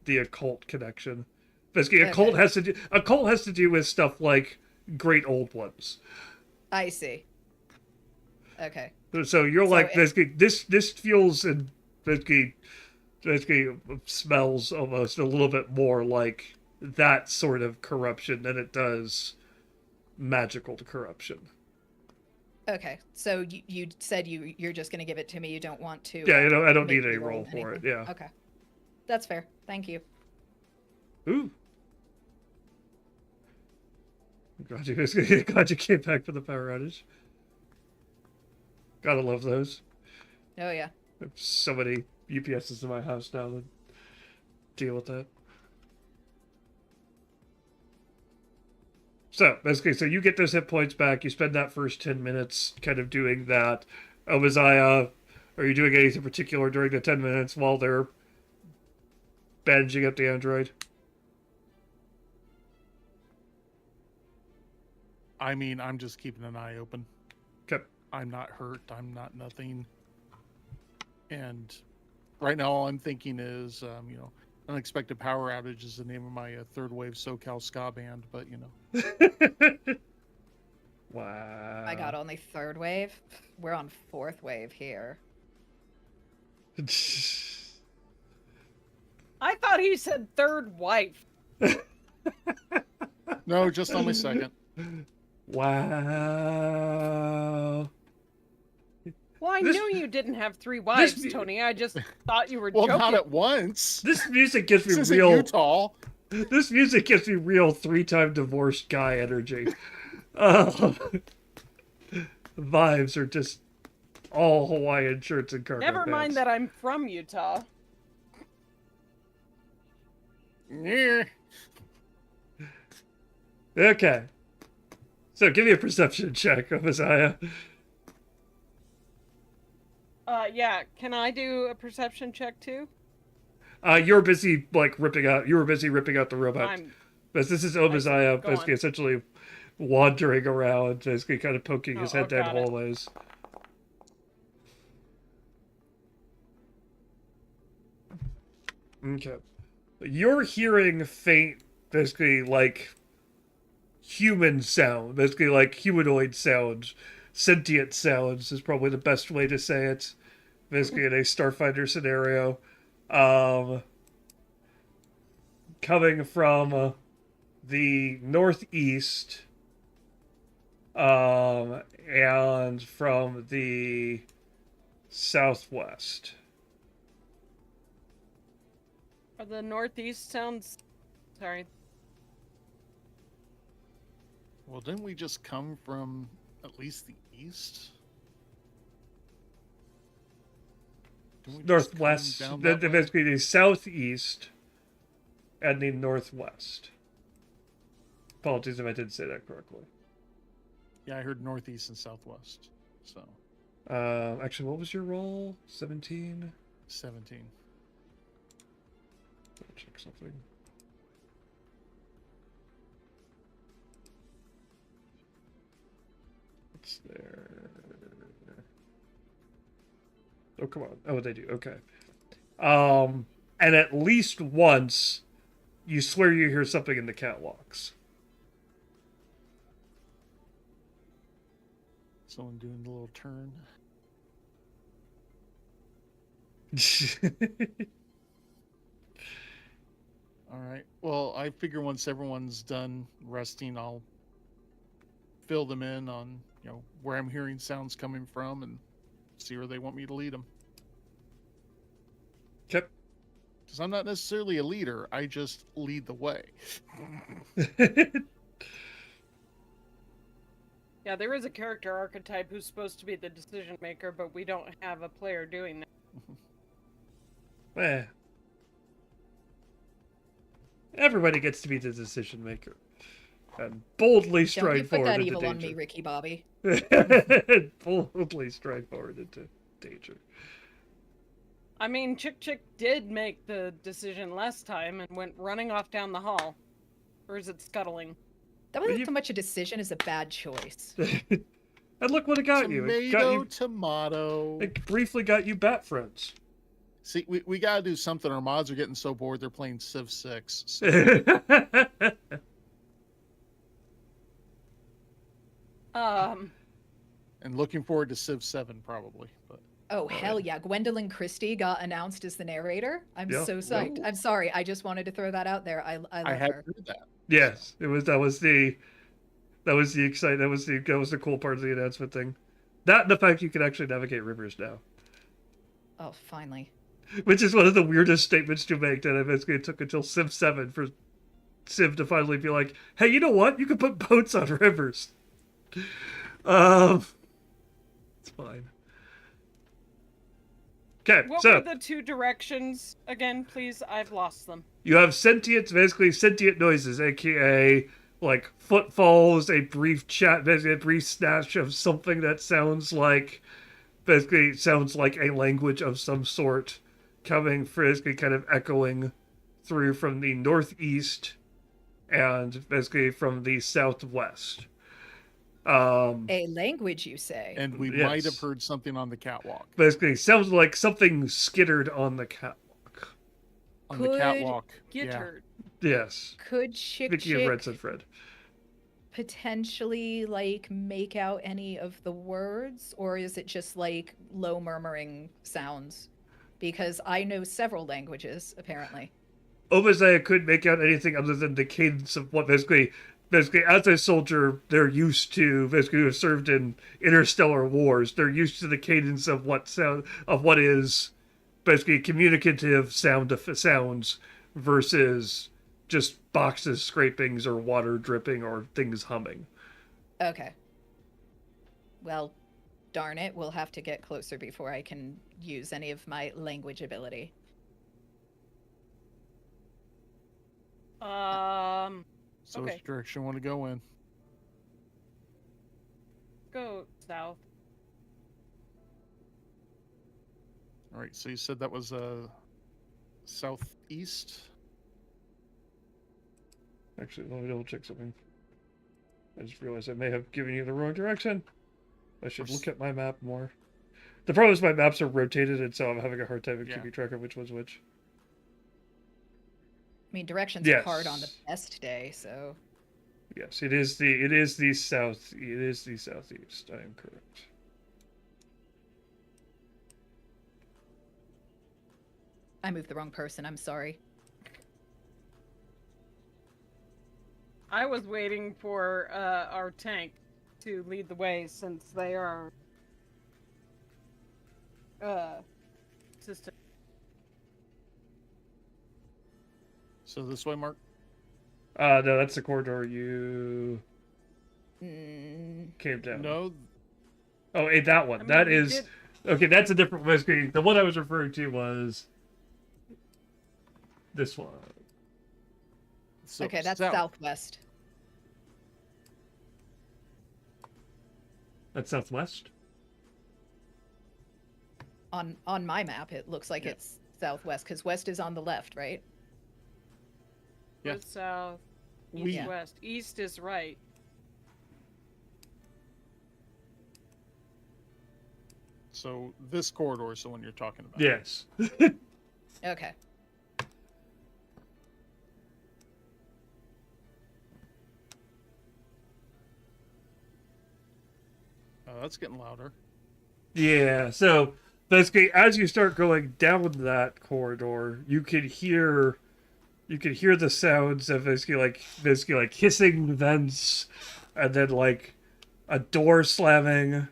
the occult connection. Basically, occult Okay. has to do with stuff like great old ones. I see. Okay. So you're So like it- basically this feels and basically smells almost a little bit more like that sort of corruption than it does magical corruption. Okay. So you said you're just gonna give it to me. You don't want to. Yeah, I don't make need me a roll for it. anything. Yeah. Okay. That's fair. Thank you. Ooh. Glad you came back for the power outage. Gotta love those. Oh yeah. I have so many UPSs in my house now that deal with that. So, basically, so you get those hit points back. You spend that first 10 minutes kind of doing that. Obadiah, are you doing anything particular during the 10 minutes while they're bandaging up the android? I mean, I'm just keeping an eye open. Okay. I'm not hurt. I'm not nothing. And right now, all I'm thinking is, unexpected power outage is the name of my third wave SoCal ska band. But Wow. I got only 3rd wave. We're on 4th wave here. I thought he said third wife. no, just on my second. Wow. Well, I This- knew you didn't have 3 wives, this- Tony. I just thought you were Well, joking. not at once. This music gives This me isn't real. Utah. This music gives me real 3-time divorced guy energy. Vibes are just all Hawaiian shirts and cargo Never mind pants. that I'm from Utah. Yeah. Okay. So give me a perception check, Messiah. Yeah. Can I do a perception check too? You're busy ripping out. You were busy ripping out the robot. I'm. But this is Obadiah, Go basically on. essentially wandering around, basically kind of poking his head down got it. hallways. Okay. You're hearing faint, basically like human sound, basically like humanoid sounds, sentient sounds is probably the best way to say it. Basically in a Starfinder scenario. Coming from the northeast, and from the southwest. Are the northeast sounds? Sorry. Well, didn't we just come from at least the east? Didn't we just come Northwest. down that way? Basically, the southeast and the northwest. Apologies if I didn't say that correctly. Yeah, I heard northeast and southwest. So Actually, what was your roll? 17? 17. Check something. What's there? Oh, come on. Oh, they do. Okay. And at least once, you swear you hear something in the catwalks. Someone doing the little turn. All right. Well, I figure once everyone's done resting, I'll fill them in on, where I'm hearing sounds coming from and see where they want me to lead them. Okay. Because I'm not necessarily a leader. I just lead the way. Yeah, there is a character archetype who's supposed to be the decision maker, but we don't have a player doing that. Eh. Everybody gets to be the decision maker. And boldly Don't stride you put forward that into evil on danger. me, Ricky Bobby. Boldly stride forward into danger. I mean, Chick did make the decision last time and went running off down the hall. Or is it scuttling? That wasn't so much a decision as a bad choice. And look what it got you. It got you. Tomato. It briefly got you bat friends. See, we got to do something. Our mods are getting so bored they're playing Civ 6. So. And looking forward to Civ 7 probably. But Oh, hell yeah. Gwendolyn Christie got announced as the narrator. I'm Yeah. so psyched. I'm sorry. I just wanted to throw that out there. I love I had her. heard that. Yes, it was. That was the exciting. That was the cool part of the announcement thing. That and the fact you can actually navigate rivers now, Oh, finally. which is one of the weirdest statements to make. That I basically took until Civ 7 for Civ to finally be like, "Hey, you know what? You can put boats on rivers." It's fine. Okay, What so were the two directions again, please? I've lost them. you have basically sentient noises, aka like footfalls, a brief chat, basically a brief snatch of something that sounds like a language of some sort, coming basically kind of echoing through from the northeast and basically from the southwest. A language, you say? And we Yes. might have heard something on the catwalk. Basically, sounds like something skittered on the catwalk. On the Could catwalk. Get yeah. her. Yes. Could Chick Vicky of Red Chick said Fred. potentially, like, make out any of the words? Or is it just, like, low murmuring sounds? Because I know several languages, apparently. Obadiah couldn't make out anything other than the cadence of what basically as a soldier they're used to, basically who have served in interstellar wars, they're used to the cadence of what is basically communicative sounds versus just boxes scrapings or water dripping or things humming. Okay. Well, darn it, we'll have to get closer before I can use any of my language ability. So Okay. which direction you want to go in? Go south. All right, so you said that was southeast? Actually, let me double check something. I just realized I may have given you the wrong direction. I should look at my map more. The problem is my maps are rotated, and so I'm having a hard time keeping track of which one's which. I mean, directions are hard on the Yes. best day, so... Yes, it is the southeast. I am correct. I moved the wrong person, I'm sorry. I was waiting for our tank to lead the way since they are system. So this way, Mark? No, that's the corridor you Mm, came down. No. Oh, hey, that one. I mean, That we is... did- Okay, that's a different whiskey. The one I was referring to was... this one. So okay, that's south. southwest. That's southwest? On my map, it looks like Yeah. it's southwest, because west is on the left, right? Yeah. North, south, east, We- west. East is right. So this corridor is the one you're talking about. Yes. Okay. Oh, that's getting louder. Yeah, so basically, as you start going down that corridor, you can hear the sounds of basically like hissing vents, and then like a door slamming,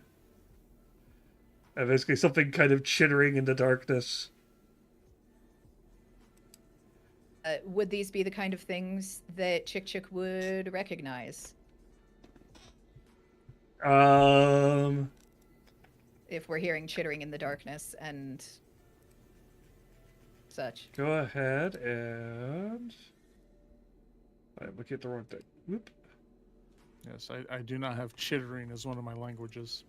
and basically something kind of chittering in the darkness. Would these be the kind of things that Chick Chick would recognize if we're hearing chittering in the darkness and such? Go ahead and I'm looking at the wrong thing. Whoop. Yes, I do not have chittering as one of my languages.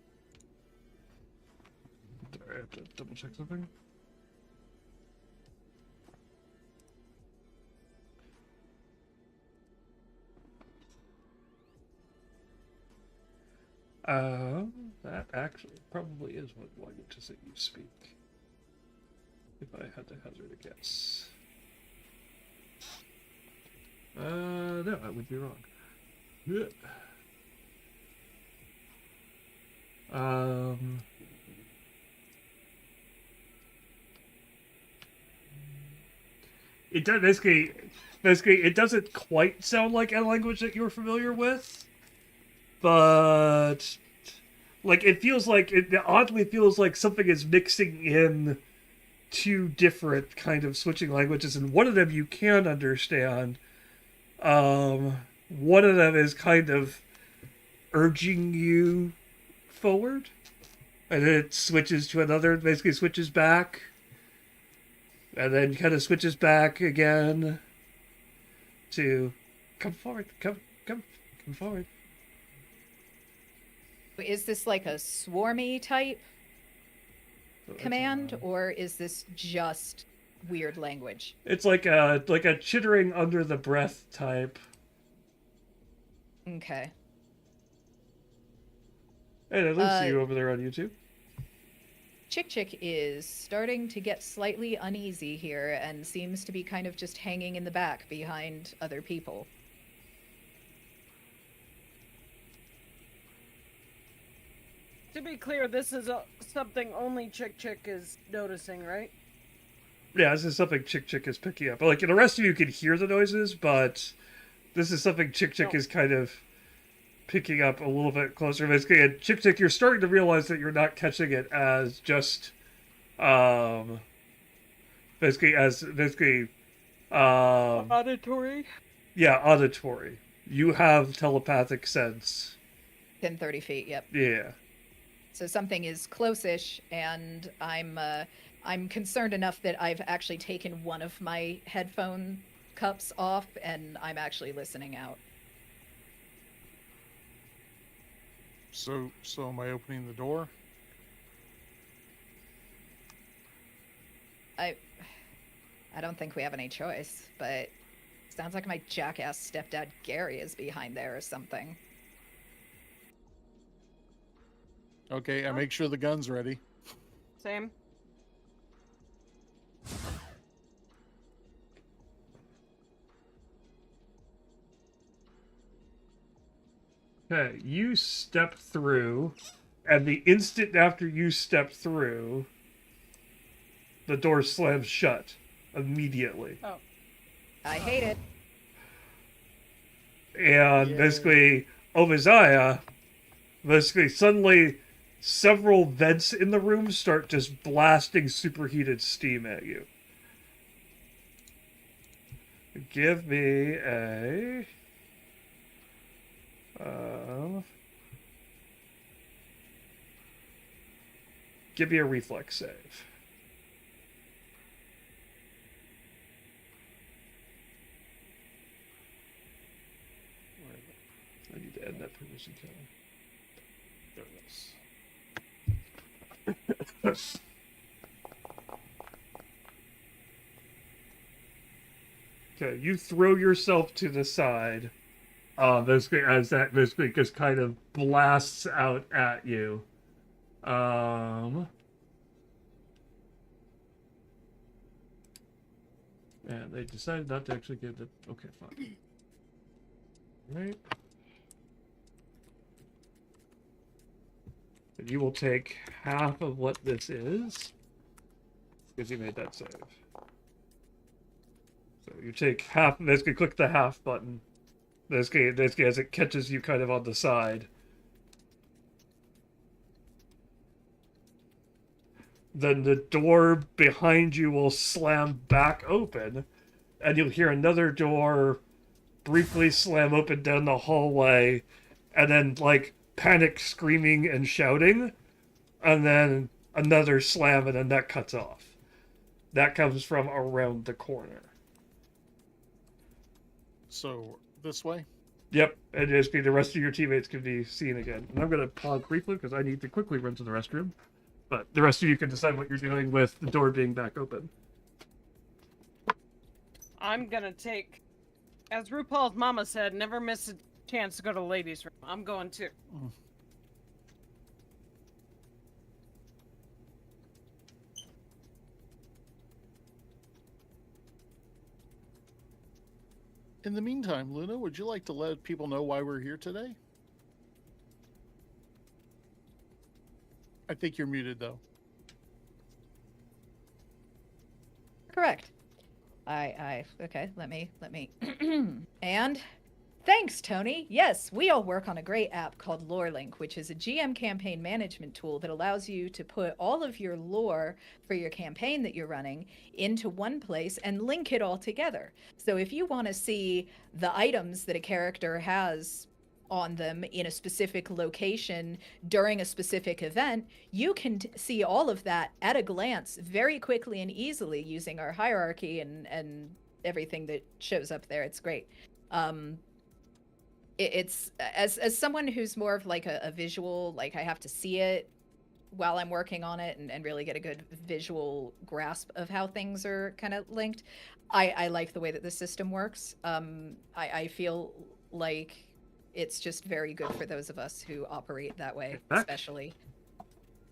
I have to double check something. That actually probably is what languages that you speak. If I had to hazard a guess. No, I would be wrong. Yeah. It does basically it doesn't quite sound like a language that you're familiar with, but like it oddly feels like something is mixing in two different kind of switching languages, and one of them you can understand. One of them is kind of urging you forward, and then it switches to another, basically switches back, and then kind of switches back again to come forward, come forward. Is this like a swarmy type So that's, command, or is this just weird language? It's like a chittering under the breath type. Okay. And at least see you over there on YouTube. Chick Chick is starting to get slightly uneasy here and seems to be kind of just hanging in the back behind other people. To be clear, this is something only Chick Chick is noticing, right? Yeah, this is something Chick Chick is picking up. Like, the rest of you can hear the noises, but this is something Chick Chick is kind of picking up a little bit closer. Basically, and Chick Chick, you're starting to realize that you're not catching it as just, Auditory. yeah, auditory. You have telepathic sense. Within 30 feet, yep. Yeah. So something is close-ish, and I'm concerned enough that I've actually taken one of my headphone cups off, and I'm actually listening out. So am I opening the door? I don't think we have any choice, but sounds like my jackass stepdad Gary is behind there or something. Okay, I make sure the gun's ready. Same. Okay, you step through, and the instant after you step through, the door slams shut immediately. Oh. I hate it. And Yay. basically, Obadiah basically suddenly several vents in the room start just blasting superheated steam at you. Give me a... give me a reflex save. I need to add that permission counter. There it is. Okay, you throw yourself to the side. Basically, as that basically just kind of blasts out at you. And they decided not to actually give it. Okay, fine. Right. And you will take half of what this is, because you made that save. So you take half. Basically, click the half button. Basically, as it catches you kind of on the side. Then the door behind you will slam back open, and you'll hear another door briefly slam open down the hallway, and then, like, panic screaming and shouting, and then another slam, and then that cuts off. That comes from around the corner. So, this way? Yep, and basically the rest of your teammates can be seen again. And I'm going to pause briefly because I need to quickly run to the restroom. But the rest of you can decide what you're doing with the door being back open. I'm gonna take, as RuPaul's mama said, never miss a chance to go to the ladies' room. I'm going too. In the meantime, Luna, would you like to let people know why we're here today? I think you're muted, though. Correct. Okay, let me. And thanks, Tony. Yes, we all work on a great app called LoreLink, which is a GM campaign management tool that allows you to put all of your lore for your campaign that you're running into one place and link it all together. So if you want to see the items that a character has on them in a specific location during a specific event, you can see all of that at a glance very quickly and easily using our hierarchy and everything that shows up there. It's great. It's as someone who's more of like a visual, like I have to see it while I'm working on it and really get a good visual grasp of how things are kind of linked. I like the way that the system works. I feel like it's just very good for those of us who operate that way, especially.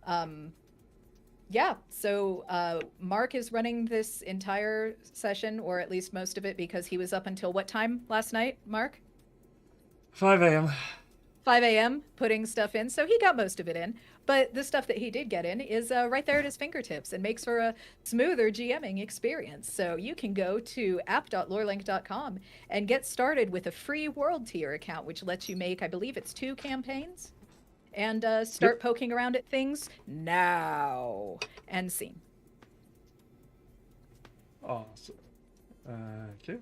Yeah, so Mark is running this entire session, or at least most of it, because he was up until what time last night, Mark? 5 a.m. 5 a.m. putting stuff in, so he got most of it in. But the stuff that he did get in is right there at his fingertips and makes for a smoother GMing experience. So you can go to app.lorelink.com and get started with a free world tier account, which lets you make, I believe it's 2 campaigns, and start poking around at things now. End scene. Awesome. Okay.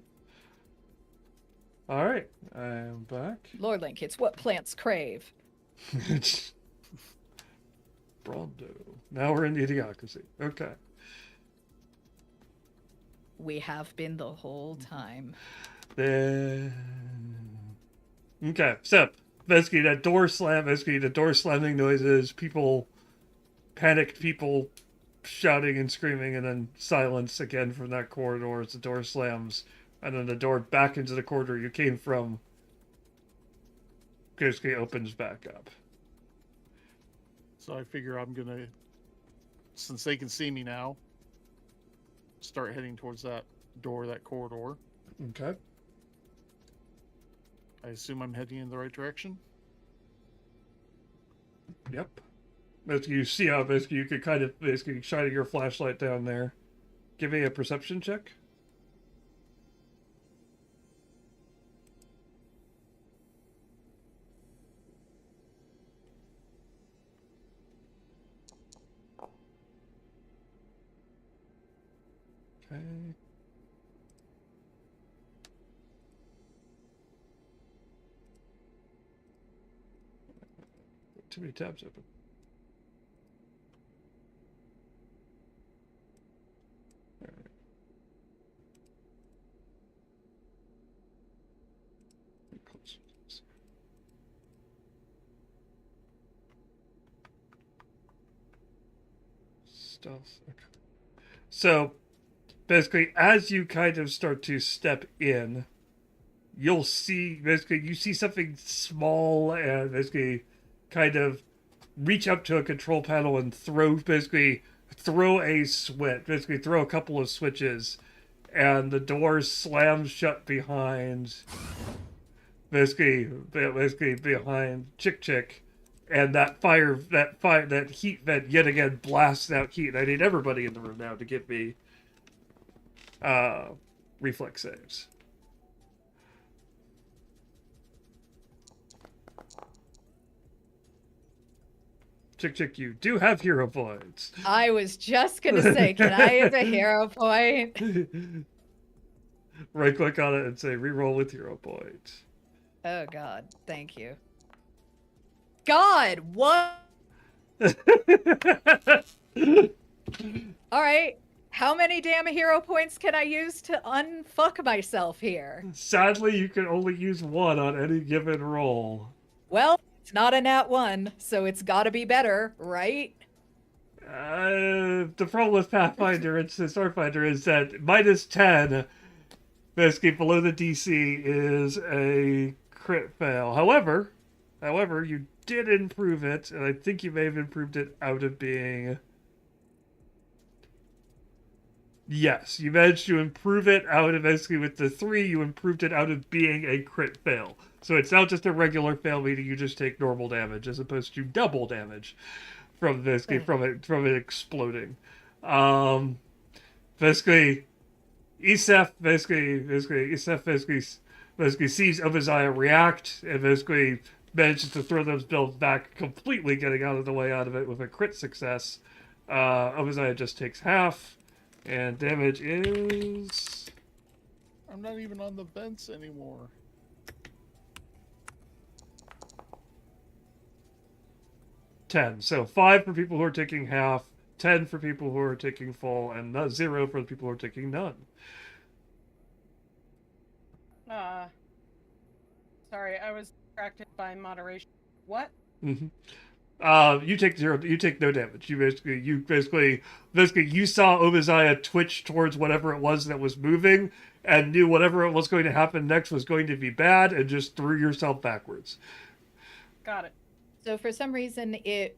All right, I'm back. LoreLink, it's what plants crave. Brondo. Now we're in Idiocracy. Okay. We have been the whole time. Okay, so basically the door slamming noises, panicked people shouting and screaming, and then silence again from that corridor as the door slams, and then the door back into the corridor you came from basically opens back up. So I figure I'm gonna, since they can see me now, start heading towards that door, that corridor. Okay. I assume I'm heading in the right direction? Yep. Basically, you see how basically you could kind of basically shine your flashlight down there. Give me a perception check. Okay. Too many tabs open. Close. Stealth. Okay. So basically, as you kind of start to step in, you'll see basically you see something small and basically kind of reach up to a control panel and throw a switch, basically throw a couple of switches, and the door slams shut behind basically behind Chick, and that heat vent yet again blasts out heat. I need everybody in the room now to give me reflex saves. Chick, you do have hero points. I was just gonna say, can I have a hero point? Right click on it and say reroll with hero point. Oh God, thank you. God, what? All right, how many damn hero points can I use to unfuck myself here? Sadly, you can only use one on any given roll. Well, it's not a nat 1, so it's gotta be better, right? The problem with Pathfinder and Starfinder is that -10, basically below the DC, is a crit fail. However, you did improve it, and I think you may have improved it out of being... Yes, you managed to improve it out of, basically with the 3, you improved it out of being a crit fail. So it's not just a regular fail, meaning you just take normal damage, as opposed to double damage from basically from it exploding. Basically, Isef basically sees Obadiah react and basically manages to throw themselves back, completely getting out of it with a crit success. Obadiah just takes half, and damage is... I'm not even on the vents anymore. 10. So 5 for people who are taking half, 10 for people who are taking full, and 0 for the people who are taking none. Sorry, I was distracted by moderation. What? Mm-hmm. You take 0. You take no damage. You basically you saw Obadiah twitch towards whatever it was that was moving, and knew whatever was going to happen next was going to be bad, and just threw yourself backwards. Got it. So for some reason, it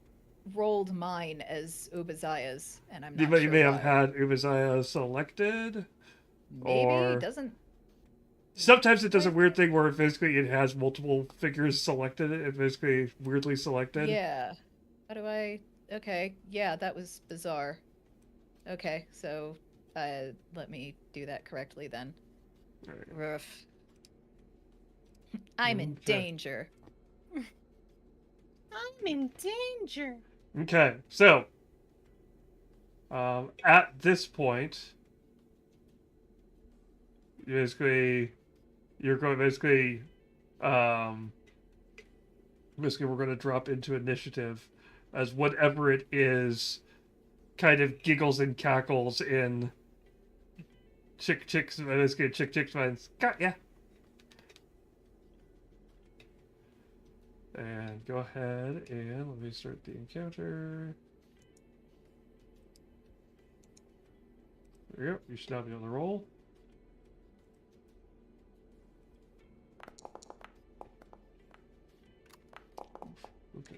rolled mine as Obadiah's, and I'm You not may, sure you may why. have had Obadiah selected, Maybe or it doesn't. sometimes it does a weird thing where basically it has multiple figures selected. It basically weirdly selected. Yeah. How do I? Okay. Yeah, that was bizarre. Okay, so let me do that correctly then. All right. Roof. I'm in Okay. danger. I'm in danger. Okay, so at this point, you're going basically we're going to drop into initiative as whatever it is kind of giggles and cackles in Chick's minds. Got ya. And go ahead and let me start the encounter. There we go. You should now be on the roll. Okay.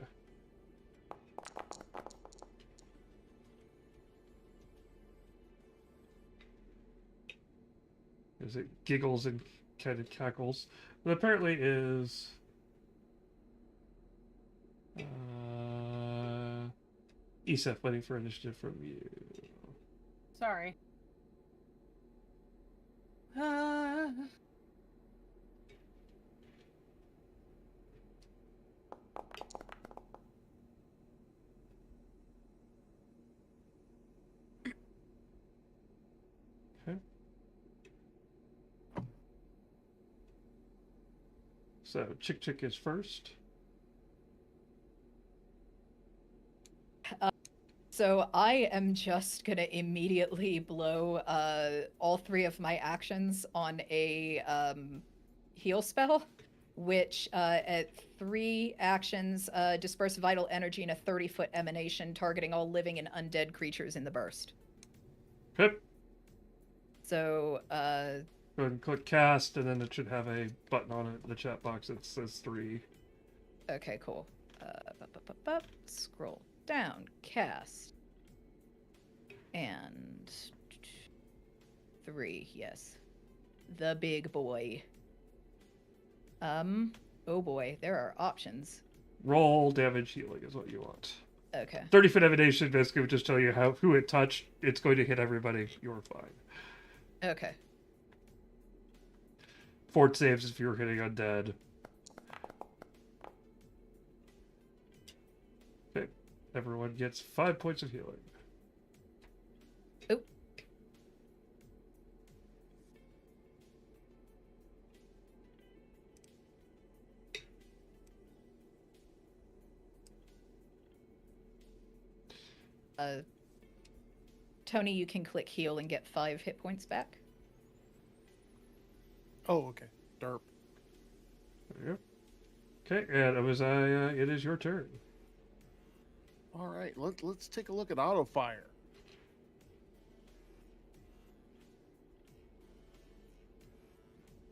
As it giggles and kind of cackles. But apparently is... Isef waiting for initiative from you. Sorry. Okay. So Chick Chick is first. So I am just gonna immediately blow all 3 of my actions on a heal spell, which at 3 actions disperse vital energy in a 30-foot emanation targeting all living and undead creatures in the burst. Yep. So Go ahead and click cast, and then it should have a button on it in the chat box that says 3. okay, cool. Scroll down, cast. And 3, yes. The big boy. Oh boy, there are options. Roll damage healing is what you want. Okay. 30-foot emanation basically would just tell you who it touched. It's going to hit everybody. You're fine. Okay. Fort saves if you're hitting undead. Okay. Everyone gets 5 points of healing. Oh. Tony, you can click heal and get 5 hit points back. Oh, okay. Derp. There you go. Okay, and Obadiah, it is your turn. All right, let's take a look at auto fire.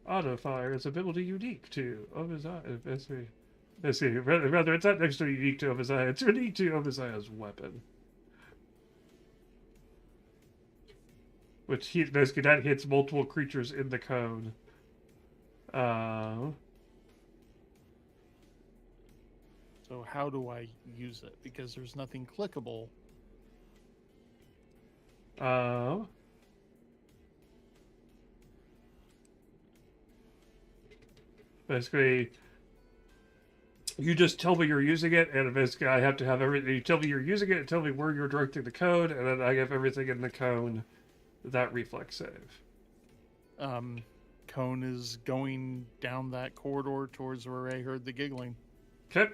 Auto fire is ability unique to Obadiah. Let's see. Rather, it's not necessarily unique to Obadiah. It's unique to Obadiah's weapon. Which basically that hits multiple creatures in the cone. So how do I use it? Because there's nothing clickable. Basically, you just tell me you're using it, and basically I have to have everything. You tell me you're using it, and tell me where you're directing the code, and then I have everything in the cone. That reflex save. Cone is going down that corridor towards where I heard the giggling. Okay.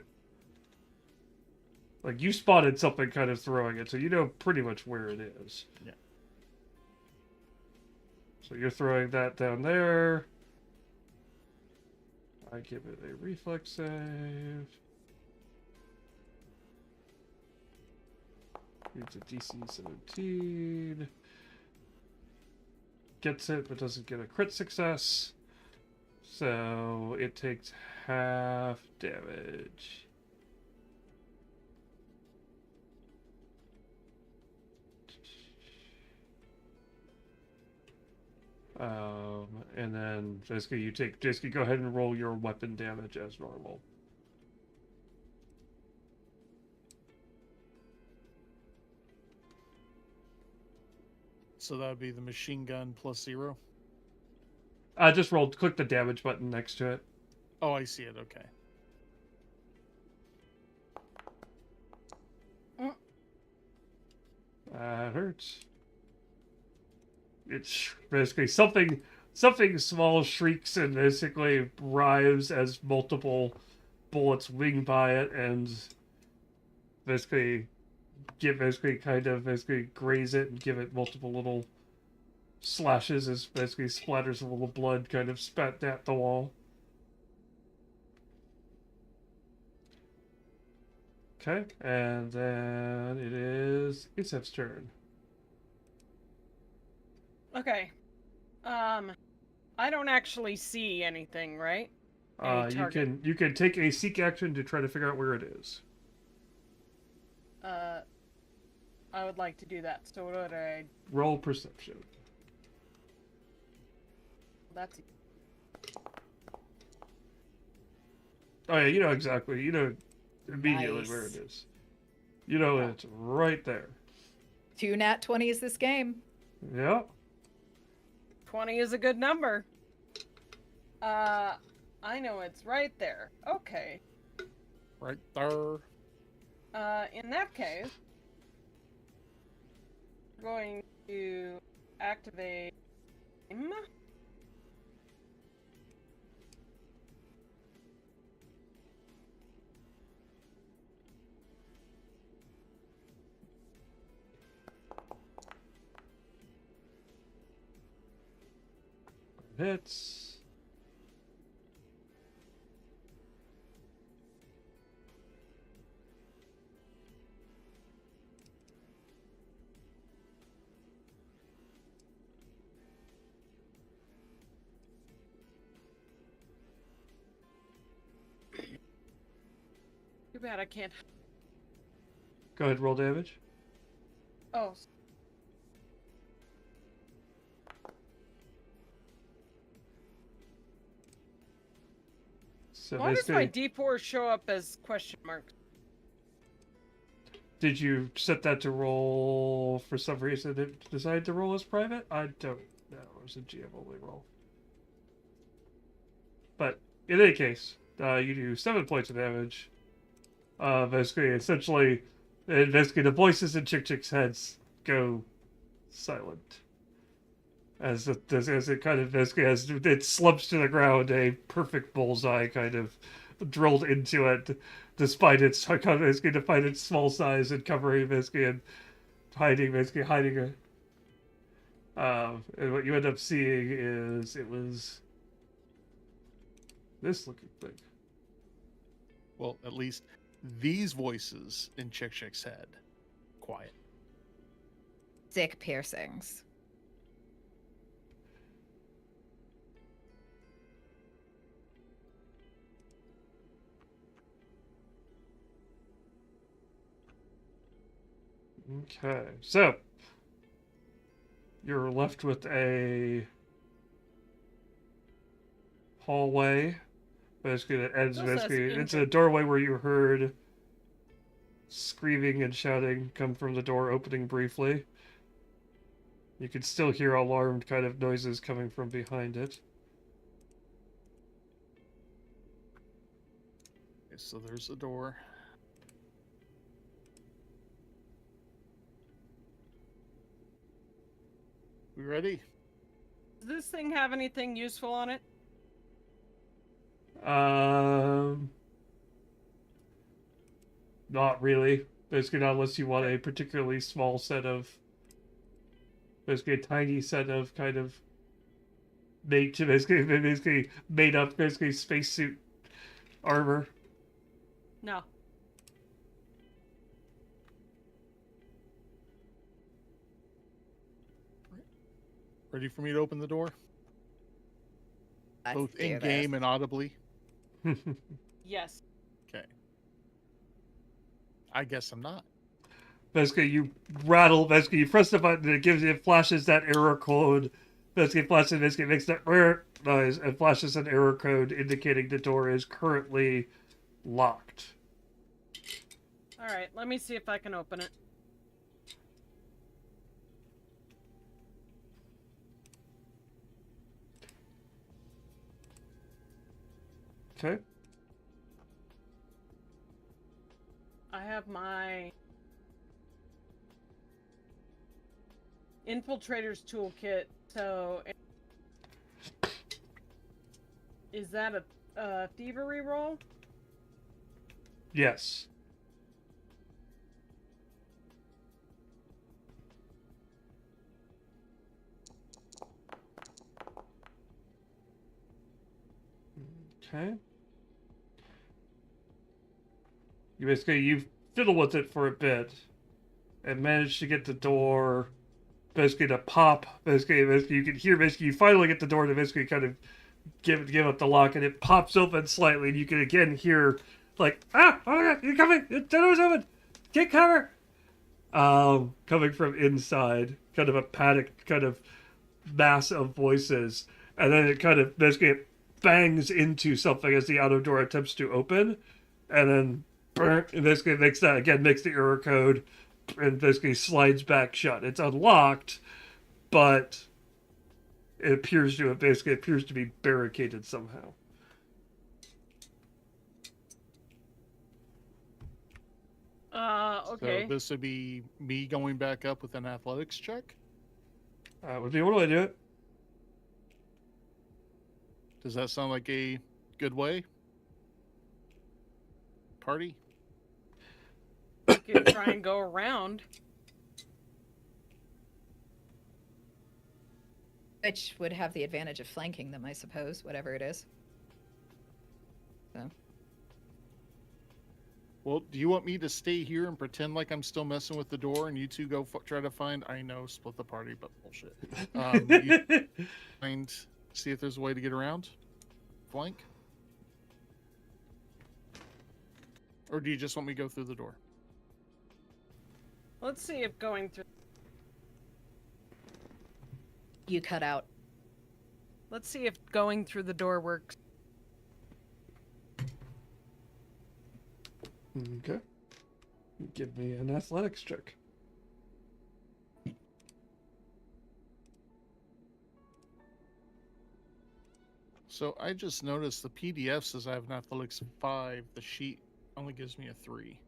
Like, you spotted something kind of throwing it, so you know pretty much where it is. Yeah. So you're throwing that down there. I give it a reflex save. It's a DC 17. Gets it, but doesn't get a crit success. So it takes half damage. And then basically you go ahead and roll your weapon damage as normal. So that would be the machine gun plus 0? Just click the damage button next to it. Oh, I see it. Okay. That hurts. It's basically something small shrieks and basically writhes as multiple bullets wing by it and basically graze it and give it multiple little slashes as basically splatters of little blood kind of spat at the wall. Okay, and then it is Isef's turn. Okay. I don't actually see anything, right? You can take a seek action to try to figure out where it is. I would like to do that. So what would I... Roll perception. That's... Oh yeah, you know exactly. You know immediately Nice. where it is. You know it's right there. 2 nat 20s this game. Yeah. 20 is a good number. I know it's right there. Okay. Right there. In that case, we're going to activate him. hits. Too bad I can't. Go ahead, roll damage. Oh. So Why does my basically, D4 show up as question marks? did you set that to roll for some reason? Did it decide to roll as private? I don't know. It was a GM only roll. But in any case, you do 7 points of damage. Essentially, the voices in Chick Chick's heads go silent. As it kind of basically as it slumps to the ground, a perfect bullseye kind of drilled into it, despite its despite its small size and covering and hiding it. And what you end up seeing is it was this looking thing. Well, at least these voices in Chick Chick's head, quiet. Sick piercings. Okay, so you're left with a hallway. Basically, that ends. Still says Basically, it's a injured. doorway where you heard screaming and shouting come from the door opening briefly. You can still hear alarmed kind of noises coming from behind it. Okay, so there's the door. We ready? Does this thing have anything useful on it? Not really. Basically, not unless you want a particularly small set of, basically a tiny set of kind of basically made up spacesuit armor. No. Ready for me to open the door? Let's Both do in game this. and audibly. Yes. Okay. I guess I'm not. Basically, you rattle. Basically, you press the button, and it flashes that error code. Basically makes that rare noise and flashes an error code indicating the door is currently locked. All right. Let me see if I can open it. Okay. I have my Infiltrator's Toolkit, so is that a thievery roll? Yes. Okay. You fiddle with it for a bit and manage to get the door to pop. Basically you can hear you finally get the door to basically kind of give it the lock, and it pops open slightly, and you can again hear like, oh my god, you're coming, the door's open, get cover. Coming from inside, kind of a panicked kind of mass of voices, and then it kind of basically it bangs into something as the outer door attempts to open, and then it basically makes the error code, and basically slides back shut. It's unlocked, but it appears to be barricaded somehow. Okay. So this would be me going back up with an athletics check. Would be one way to do it. Does that sound like a good way? Party? You can try and go around. Which would have the advantage of flanking them, I suppose, whatever it is. So. Well, do you want me to stay here and pretend like I'm still messing with the door, and you two go try to find? I know, split the party, but bullshit. You find, see if there's a way to get around, flank, or do you just want me to go through the door? Let's see if going through. You cut out. Let's see if going through the door works. Okay. Give me an athletics check. So I just noticed the PDF says I have an athletics 5. The sheet only gives me a 3.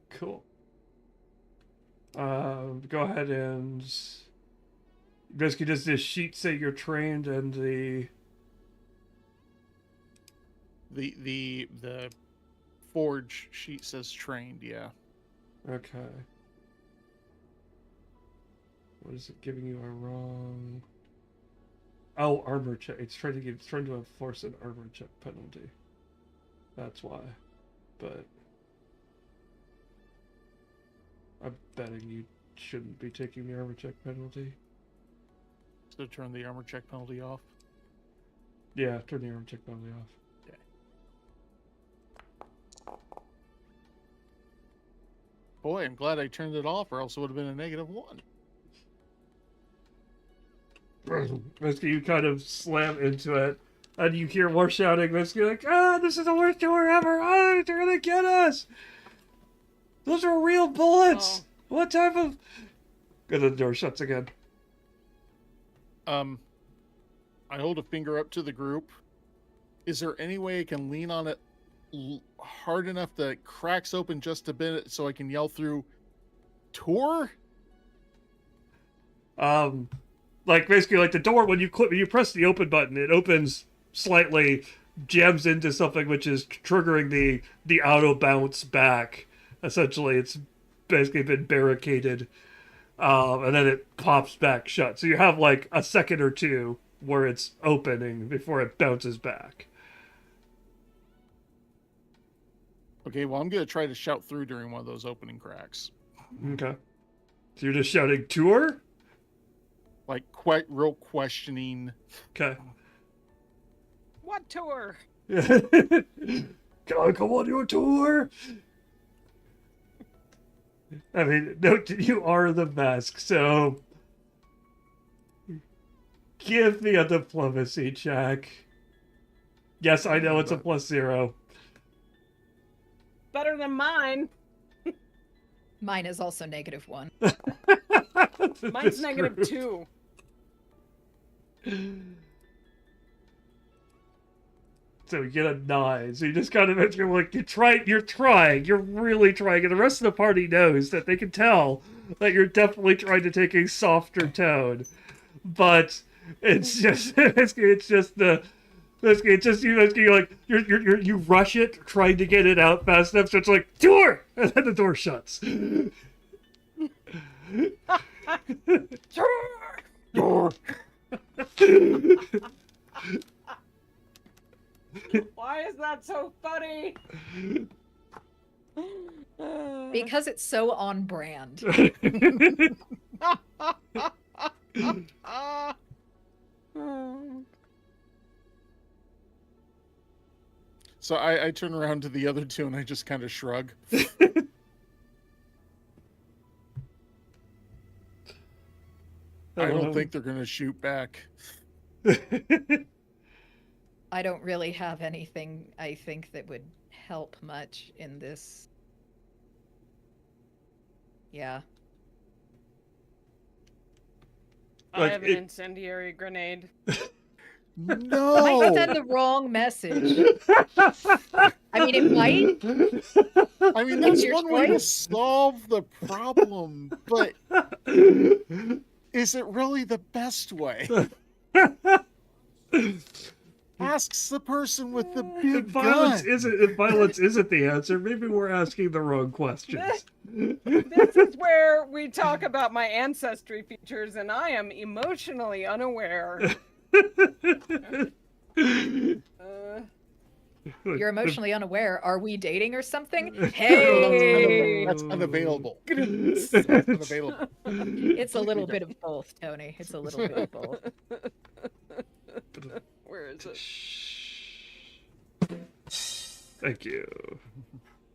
Cool. Go ahead and basically does this sheet say you're trained and The forge sheet says trained, yeah. okay. What is it giving you a wrong? Oh, armor check. It's trying to enforce an armor check penalty. That's why. But I'm betting you shouldn't be taking the armor check penalty. So turn the armor check penalty off. Yeah, turn the armor check penalty off. Boy, I'm glad I turned it off, or else it would have been a -1. Basically, you kind of slam into it, and you hear more shouting. Basically, like, "Ah, this is the worst door ever! Ah, they're gonna get us! Those are real bullets! Oh. What type of?" And the door shuts again. I hold a finger up to the group. Is there any way I can lean on it hard enough that it cracks open just a bit so I can yell through, "Tour"? Like basically, like the door when you press the open button, it opens slightly, jams into something which is triggering the auto bounce back. Essentially, it's basically been barricaded, and then it pops back shut. So you have like a second or two where it's opening before it bounces back. Okay, well, I'm going to try to shout through during one of those opening cracks. Okay. So you're just shouting tour? Like, quite real questioning. Okay. What tour? Can I come on your tour? I mean, note that you are the mask, so give me a diplomacy check. Yes, I know it's a +0. Better than mine. Mine is also -1. Mine's -2. So you get a 9. So you just kind of, you're like, you're really trying, and the rest of the party knows that they can tell that you're definitely trying to take a softer tone, but it's just you rush it, trying to get it out fast enough, so it's like door, and then the door shuts. Door. Why is that so funny? Because it's so on brand. So I turn around to the other two and I just kind of shrug. I don't think they're going to shoot back. I don't really have anything I think that would help much in this. Yeah. I have an incendiary grenade. No! Might send the wrong message. I mean, it might. I mean, that's Your one way to choice. solve the problem, but is it really the best way? asks the person with the If big violence gun. isn't the answer, maybe we're asking the wrong questions. This is where we talk about my ancestry features, and I am emotionally unaware. You're emotionally unaware. Are we dating or something? No, Hey! that's unavailable. It's That's unavailable. It's a little bit of both, Tony. It's a little bit of both. Where is it? Thank you.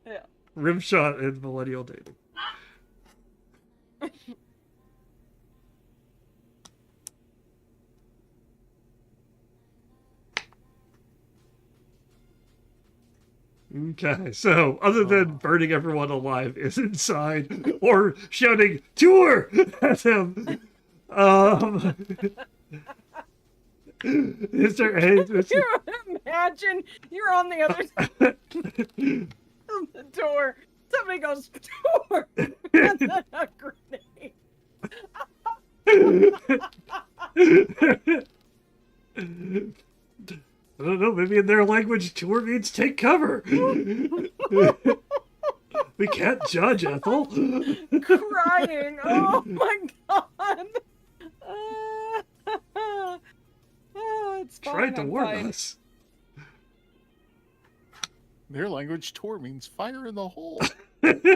Yeah. Rimshot and millennial dating. Okay, so other than burning everyone alive is inside or shouting "tour" at him, is there any? You imagine you're on the other side of the door. Somebody goes, door! And then a grenade. I don't know, maybe in their language, tour means take cover. We can't judge, Ethel. Crying. Oh my god. It's fine. Tried to I'm warn fine. us. Their language, tour means fire in the hole. Keep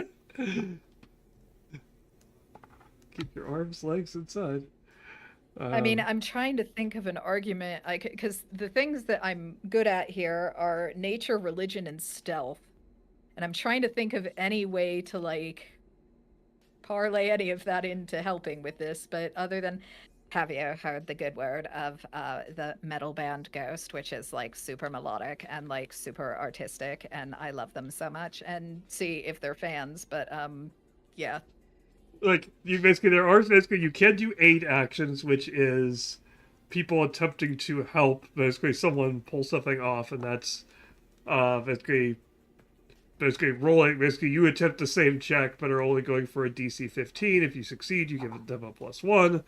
your arms, legs inside. I mean, I'm trying to think of an argument, because the things that I'm good at here are nature, religion, and stealth. And I'm trying to think of any way to, like, parlay any of that into helping with this. But other than, have you heard the good word of the metal band Ghost, which is, like, super melodic and, like, super artistic, and I love them so much. And see if they're fans, but, yeah. Like, you can do aid actions, which is people attempting to help, basically someone pull something off, and that's basically rolling. Basically, you attempt the same check, but are only going for a DC 15. If you succeed, you give them a +1.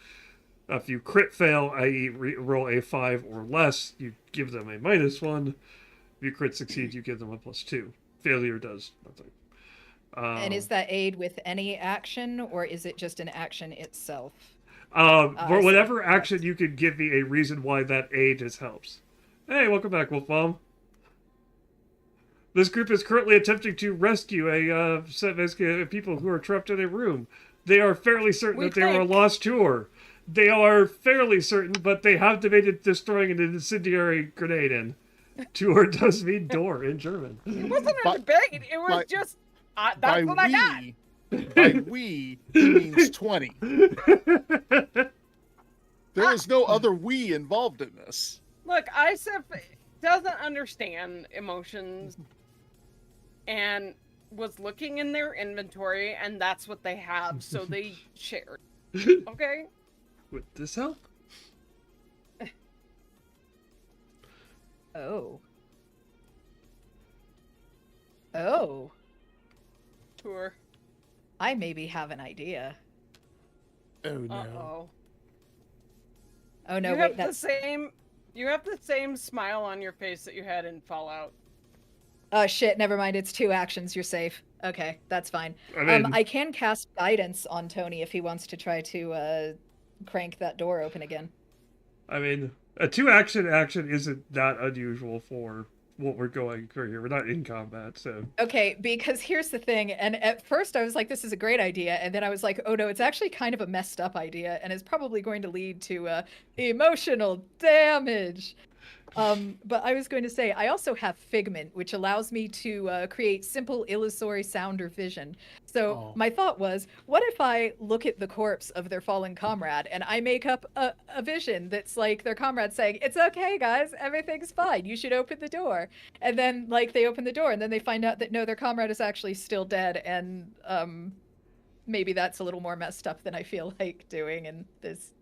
If you crit fail, i.e. roll a 5 or less, you give them a -1. If you crit succeed, you give them a +2. Failure does nothing. And is that aid with any action, or is it just an action itself? For whatever action, you can give me a reason why that aid helps. Hey, welcome back, Wolf Mom. This group is currently attempting to rescue basically people who are trapped in a room. They are fairly certain that they are a lost tour. They are fairly certain, but they have debated destroying an incendiary grenade in. Tour does mean door in German. It wasn't a debate. It was just, that's what I got. By we, he means 20. There is no other we involved in this. Look, Isif doesn't understand emotions and was looking in their inventory, and that's what they have, so they shared. Okay? Would this help? Oh. Oh. Tour. I maybe have an idea. Oh no. Uh-oh. Oh no, You wait, have that's... You have the same smile on your face that you had in Fallout. Oh shit, never mind, it's 2 actions, you're safe. Okay, that's fine. I mean, I can cast guidance on Tony if he wants to try to crank that door open again. I mean, a 2-action action isn't that unusual for what we're going for here. We're not in combat, so... Okay, because here's the thing, and at first I was like, this is a great idea, and then I was like, oh no, it's actually kind of a messed up idea, and is probably going to lead to emotional damage. But I was going to say, I also have Figment, which allows me to create simple illusory sound or vision. So my thought was, what if I look at the corpse of their fallen comrade and I make up a vision that's like their comrade saying, it's okay, guys, everything's fine, you should open the door. And then like they open the door and then they find out that no, their comrade is actually still dead. And maybe that's a little more messed up than I feel like doing in this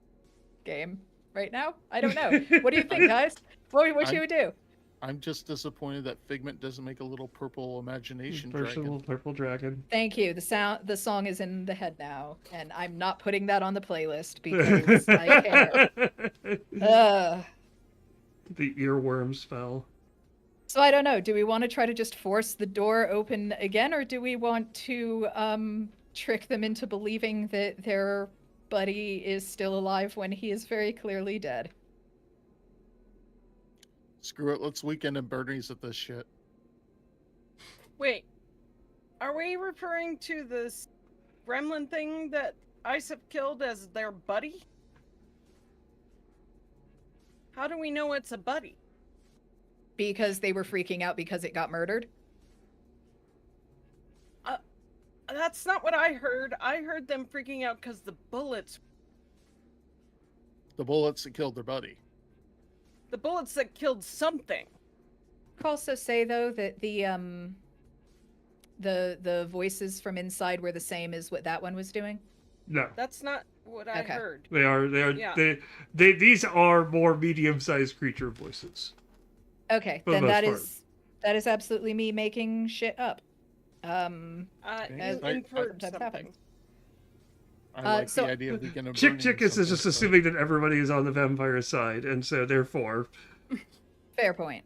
game right now. I don't know. What do you think, guys? What should we do? I'm just disappointed that Figment doesn't make a little purple imagination dragon. Purple dragon. Thank you. The song is in the head now, and I'm not putting that on the playlist because I care. The earworms fell. So I don't know. Do we want to try to just force the door open again, or do we want to trick them into believing that their buddy is still alive when he is very clearly dead? Screw it. Let's weekend and Bernie's at this shit. Wait, are we referring to this gremlin thing that Isaac killed as their buddy? How do we know it's a buddy? Because they were freaking out because it got murdered? That's not what I heard. I heard them freaking out because the bullets that killed their buddy. The bullets that killed something. I'd also say though that the voices from inside were the same as what that one was doing. No, That's not what I Okay. heard. they are. Yeah. These are more medium-sized creature voices. Okay, For the then most that part. is absolutely me making shit up. As I- inferred sometimes something. happens. I like so- the idea of weekend and Chick Bernie's Chick is something, just but- assuming that everybody is on the vampire side, and so therefore, Fair point.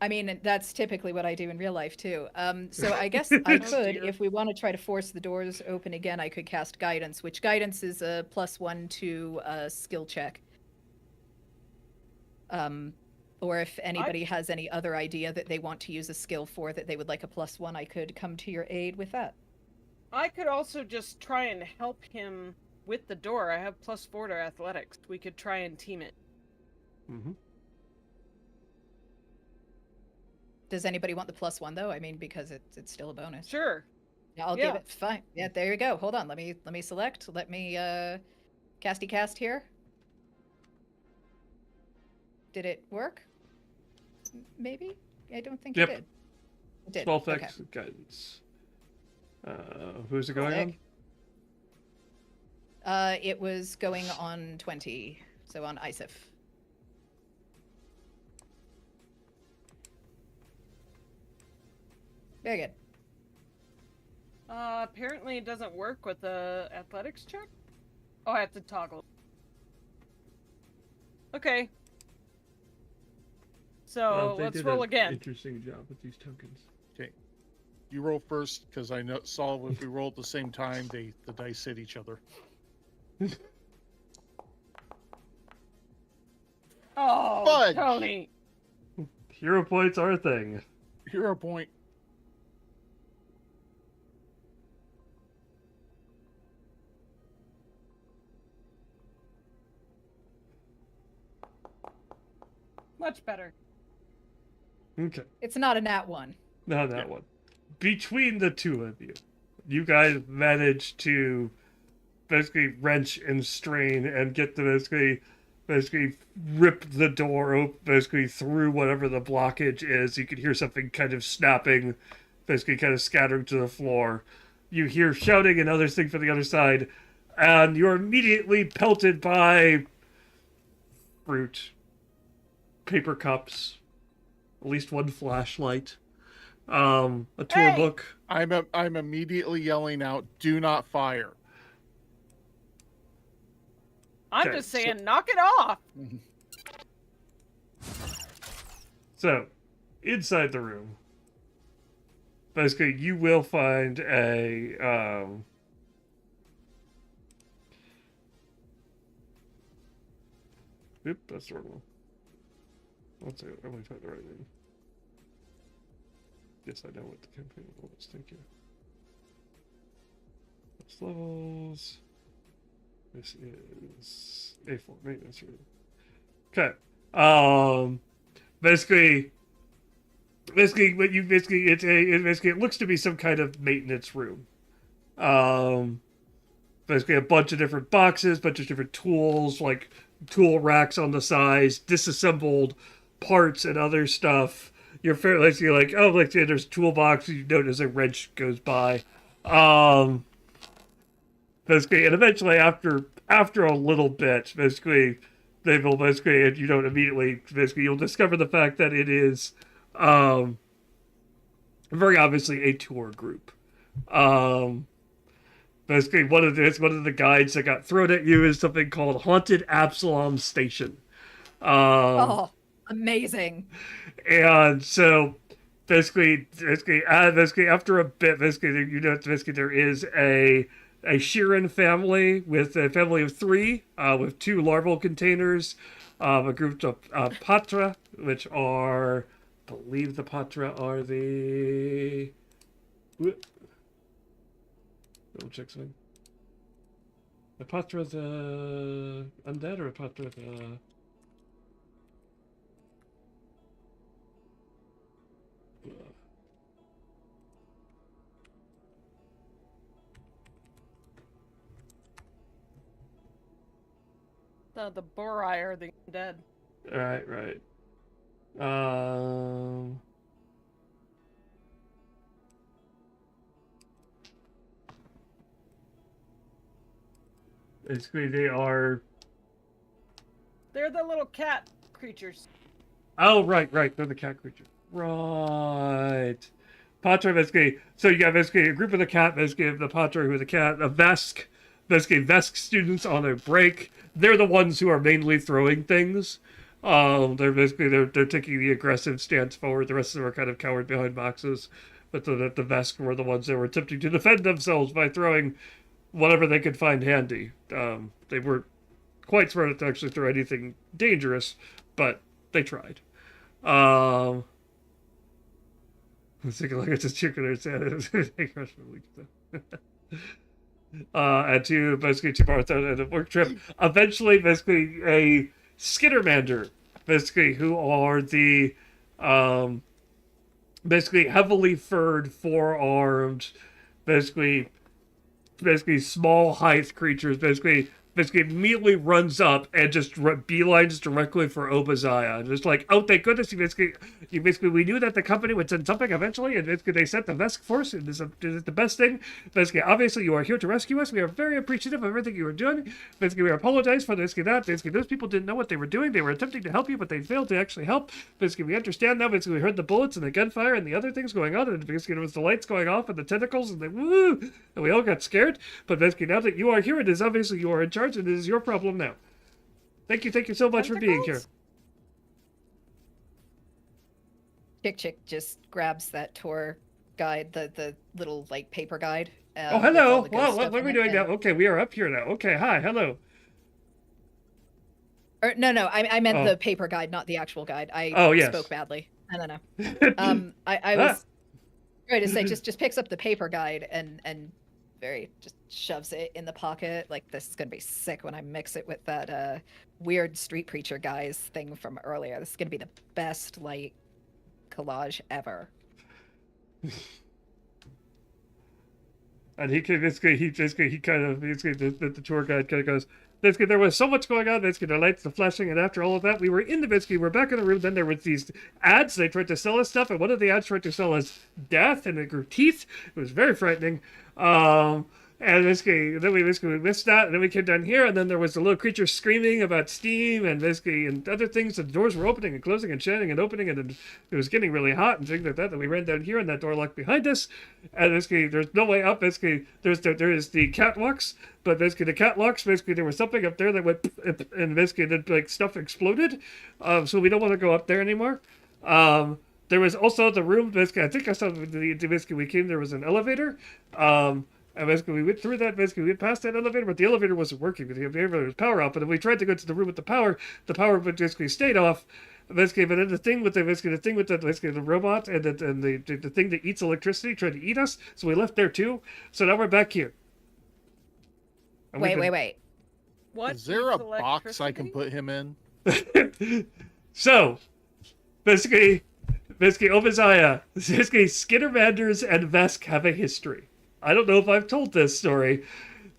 I mean, that's typically what I do in real life too. So I guess I could, dear. if we want to try to force the doors open again, I could cast guidance, which guidance is a +1 to a skill check. Or if anybody has any other idea that they want to use a skill for that they would like a +1, I could come to your aid with that. I could also just try and help him with the door. I have +4 to athletics. We could try and team it. mm-hmm. Does anybody want the +1 though? I mean, because it's still a bonus. Sure. Yeah, I'll Yeah. give it. Fine. Yeah, there you go. Hold on. Let me select. Let me casty cast here. Did it work? Maybe. I don't think Yep. it did. It did. Spell Okay. effects, guidance. Who's it going on? Sick. It was going on 20, so on Isif. Very good. Apparently it doesn't work with the athletics check. Oh, I have to toggle. Okay. So They let's did roll an again. Interesting job with these tokens. You roll first because I saw if we roll at the same time, the dice hit each other. Oh, Fudge! Tony. Hero points are a thing. Hero point. Much better. Okay. It's not a nat 1. Not that Yeah. one. Between the two of you, you guys managed to basically wrench and strain and get to basically rip the door open, basically through whatever the blockage is. You could hear something kind of snapping, basically kind of scattering to the floor. You hear shouting and other things from the other side, and you're immediately pelted by fruit, paper cups, at least one flashlight, a tour Hey! book. I'm immediately yelling out, "Do not fire!" I'm Okay, just so- saying, knock it off. So, inside the room, basically, you will find a Oop, that's the wrong one. Let's see, I'm gonna type the right name. Yes, I know what the campaign was. Thank you. Plus levels. This is A4 maintenance room. Okay. Basically, what you basically it looks to be some kind of maintenance room. Basically a bunch of different boxes, bunch of different tools, like tool racks on the sides, disassembled parts and other stuff. You're fairly like, oh, like there's a toolbox. You notice a wrench goes by. Basically, and eventually after a little bit, basically, they will basically, and you don't immediately, basically, you'll discover the fact that it is, very obviously a tour group. Basically, one of the guides that got thrown at you is something called Haunted Absalom Station. Oh, Amazing. And so basically after a bit, basically there is a Sheeran family with a family of three, with two larval containers, a group of Patra, which are, I believe the Patra are the. Double check something. The Patra the undead or a Patra the. The Borai are the undead. Right. Basically, they are. They're the little cat creatures. Oh, right. They're the cat creature. Right. Patra, basically. So you got basically a group of the cat, basically the Patra, who are the cat, a Vesk, basically Vesk students on a break. They're the ones who are mainly throwing things. They're taking the aggressive stance forward. The rest of them are kind of cowered behind boxes. But the Vesk were the ones that were attempting to defend themselves by throwing whatever they could find handy. They weren't quite smart enough to actually throw anything dangerous, but they tried. Let's take a look at this chicken. And to basically to Martha at a work trip. Eventually, basically a Skittermander, basically who are the basically heavily furred, four-armed, basically small height creatures, basically immediately runs up and just beelines directly for Obadiah. Just like, oh, thank goodness, we knew that the company would send something eventually, and basically they sent the Vesk force, and this is the best thing. Basically, obviously, you are here to rescue us. We are very appreciative of everything you are doing. Basically, we apologize for that. Basically, those people didn't know what they were doing. They were attempting to help you, but they failed to actually help. Basically, we understand now. Basically, we heard the bullets and the gunfire and the other things going on, and basically, there was the lights going off and the tentacles, and and we all got scared. But basically, now that you are here, it is obviously you are in charge, and it is your problem now. Thank you so much for being here. Chick just grabs that tour guide, the little like paper guide. Oh, hello. Wow, what are we doing now? Okay, we are up here now. Okay, hi, hello. Or no, I meant the paper guide, not the actual guide. Yes. Spoke badly. I don't know. I was ready to say just picks up the paper guide and very just shoves it in the pocket. Like, this is gonna be sick when I mix it with that weird street preacher guy's thing from earlier. This is gonna be the best like collage ever. And the tour guide kind of goes, basically, there was so much going on, basically, the lights, the flashing, and after all of that, we were in the, basically, we're back in the room, then there was these ads, they tried to sell us stuff, and one of the ads tried to sell us death, and it grew teeth. It was very frightening. And basically, then we missed that, and then we came down here, and then there was a little creature screaming about steam, and basically, and other things, and the doors were opening and closing and shutting and opening, and it was getting really hot and things like that, and we ran down here, and that door locked behind us, and basically, there's no way up, basically, there is the catwalks, but basically, the catwalks, basically, there was something up there that went, and basically, then, like, stuff exploded, so we don't want to go up there anymore. There was also the room, basically, I think I saw, basically, we came, there was an elevator, and basically, we went through that, basically, we went past that elevator, but the elevator wasn't working, because the elevator was power out, but then we tried to go to the room with the power basically stayed off, basically, but then the thing with the robot, and the thing that eats electricity tried to eat us, so we left there too, so now we're back here. And Wait. What? Is there a eats box I can electricity? put him in? So, basically, Obadiah, basically, Skittermanders and Vesk have a history. I don't know if I've told this story,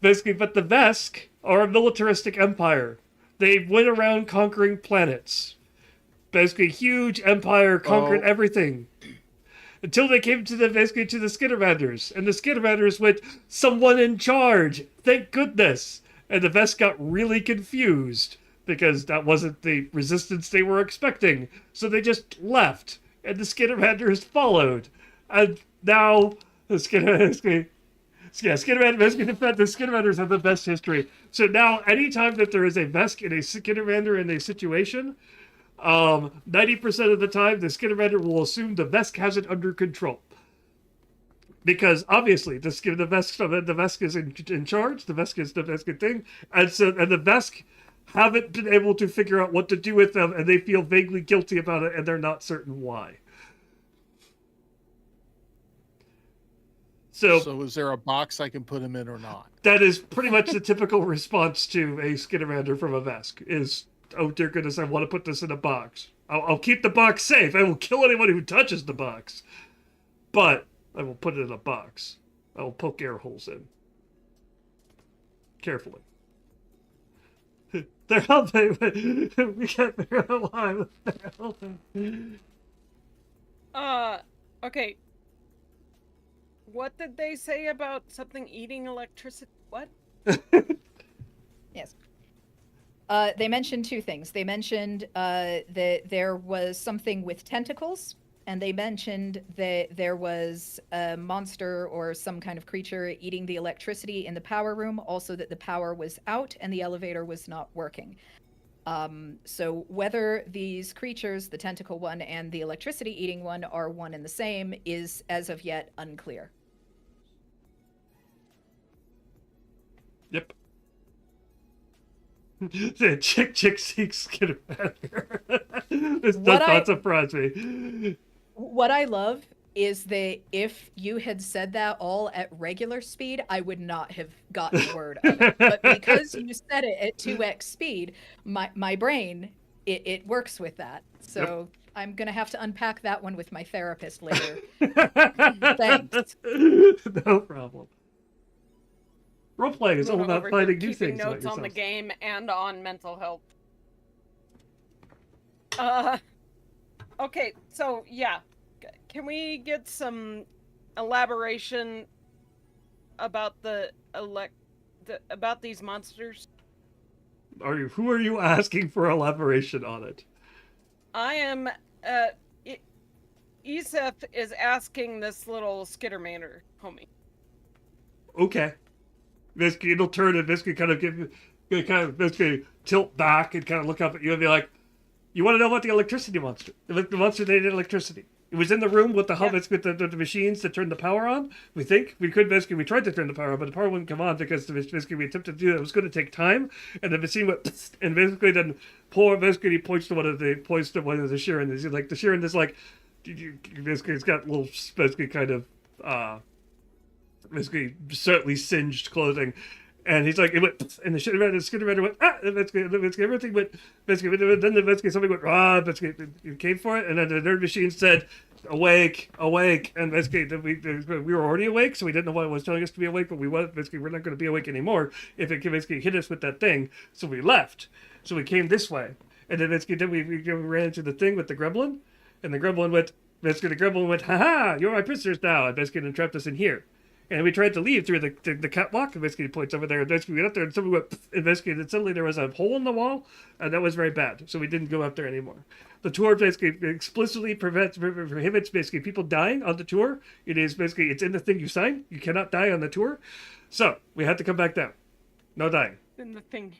basically, but the Vesk are a militaristic empire. They went around conquering planets. Basically, huge empire, conquered everything. Until they came to the Skittermanders. And the Skittermanders went, someone in charge! Thank goodness! And the Vesk got really confused, because that wasn't the resistance they were expecting. So they just left, and the Skittermanders followed. And now the Skittermanders have the best history. So now, anytime that there is a Vesk and a Skittermander in a situation, 90% of the time, the Skittermander will assume the Vesk has it under control. Because obviously, the Vesk is in charge, the Vesk is the Vesk thing, and the Vesk haven't been able to figure out what to do with them, and they feel vaguely guilty about it, and they're not certain why. So is there a box I can put him in or not? that is pretty much the typical response to a Skittermander from a Vesk, is, oh dear goodness, I want to put this in a box. I'll keep the box safe. I will kill anyone who touches the box. But I will put it in a box. I will poke air holes in. Carefully. They're out there. We can't figure out why. Okay. What did they say about something eating electricity? What? Yes. They mentioned two things. They mentioned that there was something with tentacles, and they mentioned that there was a monster or some kind of creature eating the electricity in the power room, also that the power was out and the elevator was not working. So whether these creatures, the tentacle one and the electricity eating one, are one and the same is, as of yet, unclear. Yep. The chick seeks Skittermander. This does not surprise me. What I love is that if you had said that all at regular speed, I would not have gotten word of it. But because you said it at 2x speed, my brain, it works with that. So yep. I'm going to have to unpack that one with my therapist later. Thanks. No problem. Role-playing is all about finding new things about yourself. Notes on the game and on mental health. Okay, so yeah. Can we get some elaboration about about these monsters? Who are you asking for elaboration on it? I am. Isef is asking this little Skittermander homie. Okay. Basically, it'll turn and basically kind of basically tilt back and kind of look up at you and be like, "You want to know about the electricity monster? The monster that ate electricity. It was in the room with the hubs with the machines to turn the power on. We think we tried to turn the power on, but the power wouldn't come on because basically we attempted to do that. It was going to take time, and the machine went and basically then he points to one of the Shirin. He's like the Shirin is like basically it's got little basically kind of basically certainly singed clothing. And he's like, it went, and the Skittermander went, basically everything went, basically, then basically somebody went, basically, it came for it, and then the nerd machine said, awake, and basically, we were already awake, so we didn't know why it was telling us to be awake, but we're not going to be awake anymore if it basically hit us with that thing, so we left. So we came this way, and then basically, we ran into the thing with the gremlin, and the gremlin went, haha, you're my prisoners now, and basically trapped us in here. And we tried to leave through the catwalk, and basically points over there, and basically we got up there, and somebody went, and basically then suddenly there was a hole in the wall, and that was very bad, so we didn't go up there anymore. The tour basically explicitly prohibits basically people dying on the tour. It is basically, it's in the thing you sign, you cannot die on the tour, so we had to come back down. No dying. In the thing.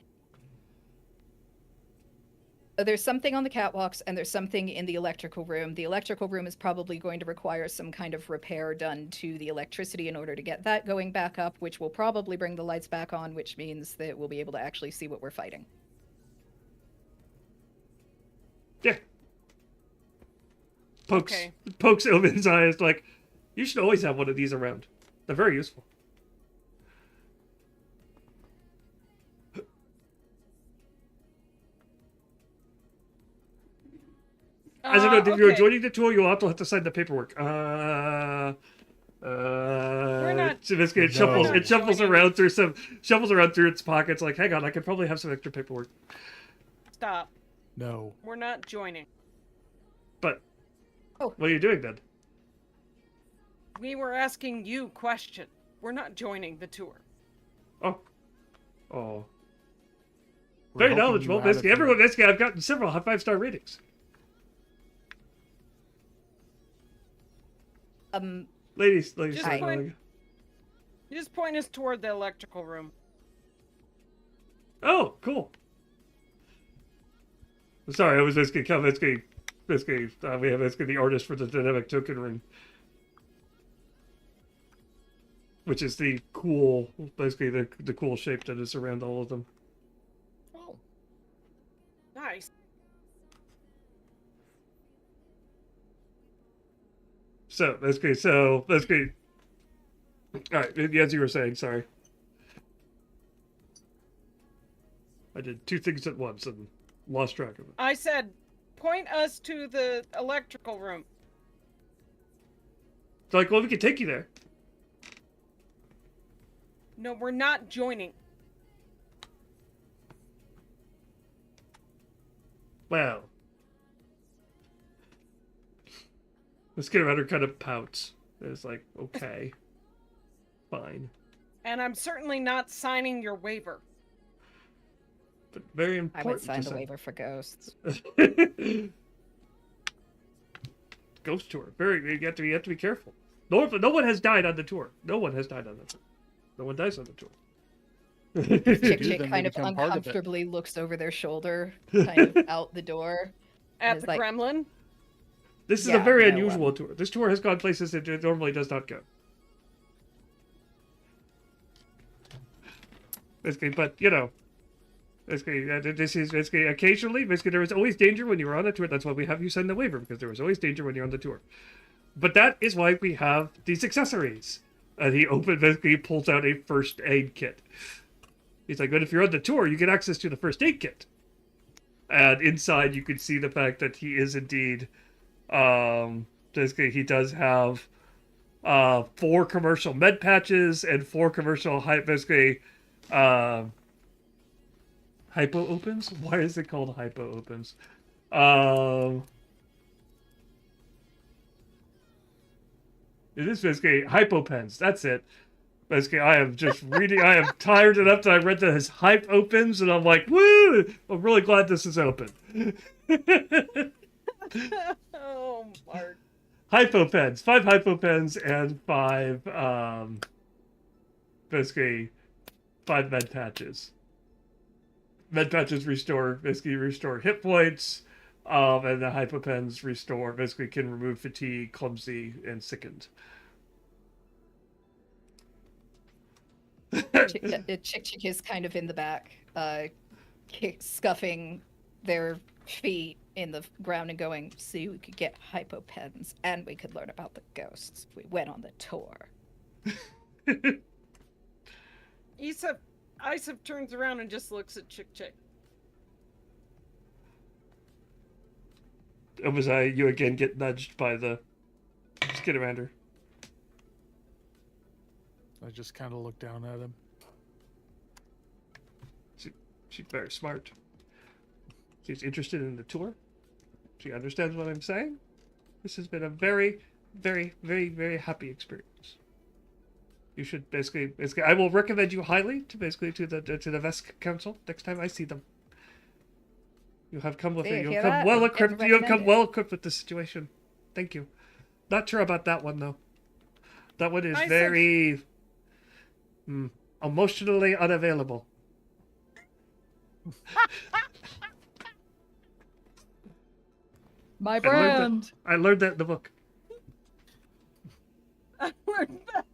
There's something on the catwalks, and there's something in the electrical room. The electrical room is probably going to require some kind of repair done to the electricity in order to get that going back up, which will probably bring the lights back on, which means that we'll be able to actually see what we're fighting. Yeah. Pokes Owen's eyes like, you should always have one of these around. They're very useful. As I know, if you're joining the tour, you'll also have to sign the paperwork. We're not. So basically, it shuffles around through its pockets. Like, hang on, I could probably have some extra paperwork. Stop. No. We're not joining. But, what are you doing then? We were asking you questions. We're not joining the tour. Oh. Very knowledgeable. Basically, I've gotten several 5-star ratings. Ladies, Just point us toward the electrical room. Oh, cool. Sorry, I was basically we have basically the artist for the dynamic token ring, which is the cool, basically the cool shape that is around all of them. Oh. Nice. So basically, all right. As you were saying, sorry, I did two things at once and lost track of it. I said, point us to the electrical room. It's like, well, we could take you there. No, we're not joining. Well, let's get around her kind of pouts. It's like, okay, fine, And I'm certainly not signing your waiver. but very I important. would sign to the say. waiver for ghosts. Ghost tour. You have to be careful. No one has died on the tour. No one has died on the tour. No one dies on the tour. Chick do, Chick then they kind of become part of it. uncomfortably looks over their shoulder, kind of out the door. At It's the like- Gremlin? This is a Yeah, very no, unusual tour. This tour has gone places it normally does not go. Basically, but you know, basically, this is basically occasionally. Basically, there is always danger when you're on a tour. That's why we have you sign the waiver, because there is always danger when you're on the tour. But that is why we have these accessories. And he basically pulls out a first aid kit. He's like, but if you're on the tour, you get access to the first aid kit. And inside, you can see the fact that he is indeed, basically, he does have 4 commercial med patches and 4 commercial, basically, hypo opens? Why is it called hypo opens? It is basically hypopens. That's it. Basically, I am just reading. I am tired enough that I read that his hype opens, and I'm like, woo! I'm really glad this is open. Oh, Mark. Hypopens. 5 hypopens and 5, basically, 5 med patches. Med patches restore hit points, and the hypopens basically can remove fatigue, clumsy, and sickened. Chick Chick is kind of in the back, scuffing their feet in the ground and going, see, we could get hypopens and we could learn about the ghosts if we went on the tour. Isaac turns around and just looks at Chick Chick. You again get nudged by the Skidamander. I just kind of look down at him. She's very smart. She's interested in the tour. She understands what I'm saying. This has been a very, very, very, very happy experience. You should basically, I will recommend you highly to the Vesk Council next time I see them. You have come with See, it. you You've hear come that? well We equipped. can You have come recommend well equipped with the situation. Thank you. Not sure about that one though. That one is I said- very emotionally unavailable. My I learned that in the book. I learned that.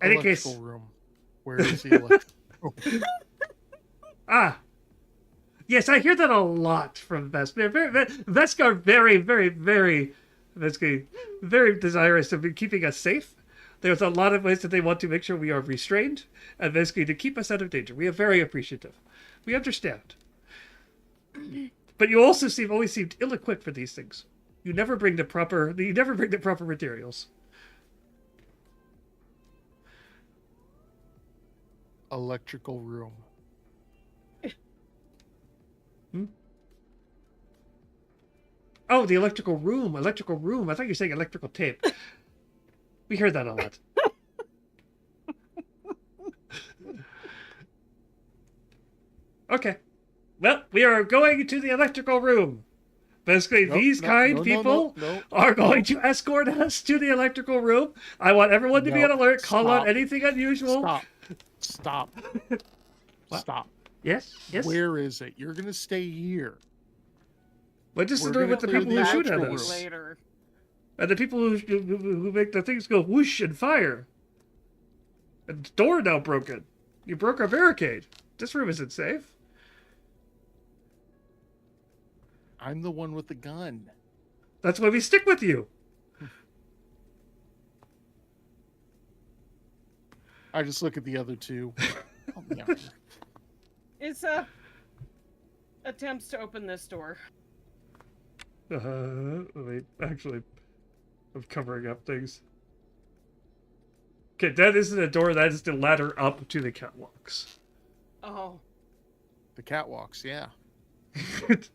Any case, Electrical room. Where is the electrical? Yes, I hear that a lot from Vesk. Vesk are very, very, very, basically, very desirous of keeping us safe. There's a lot of ways that they want to make sure we are restrained, and basically to keep us out of danger. We are very appreciative. We understand. But you also always seemed ill-equipped for these things. You never bring the proper materials. Electrical room. Oh, the electrical room. Electrical room. I thought you were saying electrical tape. We heard that a lot. Okay. Well, we are going to the electrical room. Basically, Nope, these no, kind no, people no, are going to escort us to the electrical room. I want everyone to be No, on alert. Call out stop. anything unusual. Stop. What? Stop. Yes. Yes. Where is it? You're gonna stay here. What is the We're doing with gonna the clear people the who shoot at electrical us? room. Later. And the people who make the things go whoosh and fire. And the door now broken. You broke our barricade. This room isn't safe. I'm the one with the gun. That's why we stick with you. I just look at the other two. Oh, yeah. Isa attempts to open this door. Wait, actually, I'm covering up things. Okay, that isn't a door. That is the ladder up to the catwalks. Oh, The catwalks, yeah.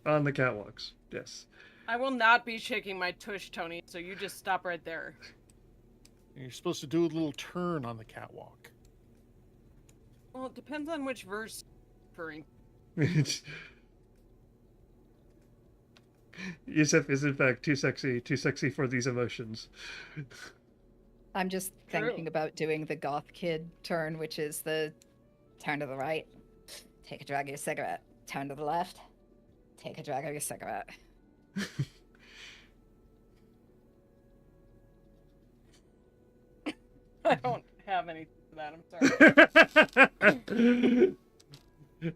On the catwalks, yes. I will not be shaking my tush, Tony, so you just stop right there. And you're supposed to do a little turn on the catwalk. Well, it depends on which verse you're referring. Yusuf is in fact too sexy for these emotions. I'm just True. thinking about doing the goth kid turn, which is the turn to the right, take a drag of your cigarette, turn to the left, take a drag of your cigarette. I don't have anything for that, I'm sorry.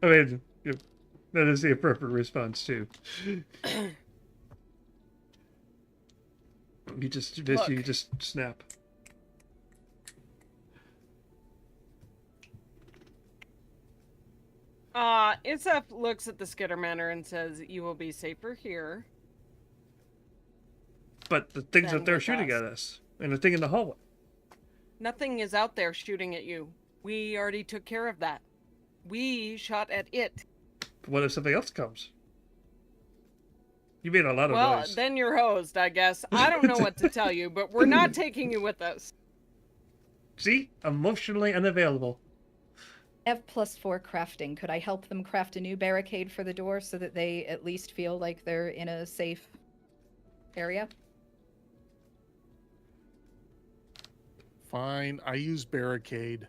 I mean, that is the appropriate response too. You just snap. Isef looks at the Skittermanor and says, "You will be safer here." But the things Then that they're with shooting us. at us, and the thing in the hallway. Nothing is out there shooting at you. We already took care of that. We shot at it. What if something else comes? You made a lot of Well, noise. then you're hosed, I guess. I don't know what to tell you, but we're not taking you with us. See? Emotionally unavailable. I have +4 crafting. Could I help them craft a new barricade for the door so that they at least feel like they're in a safe area? Fine, I use barricade.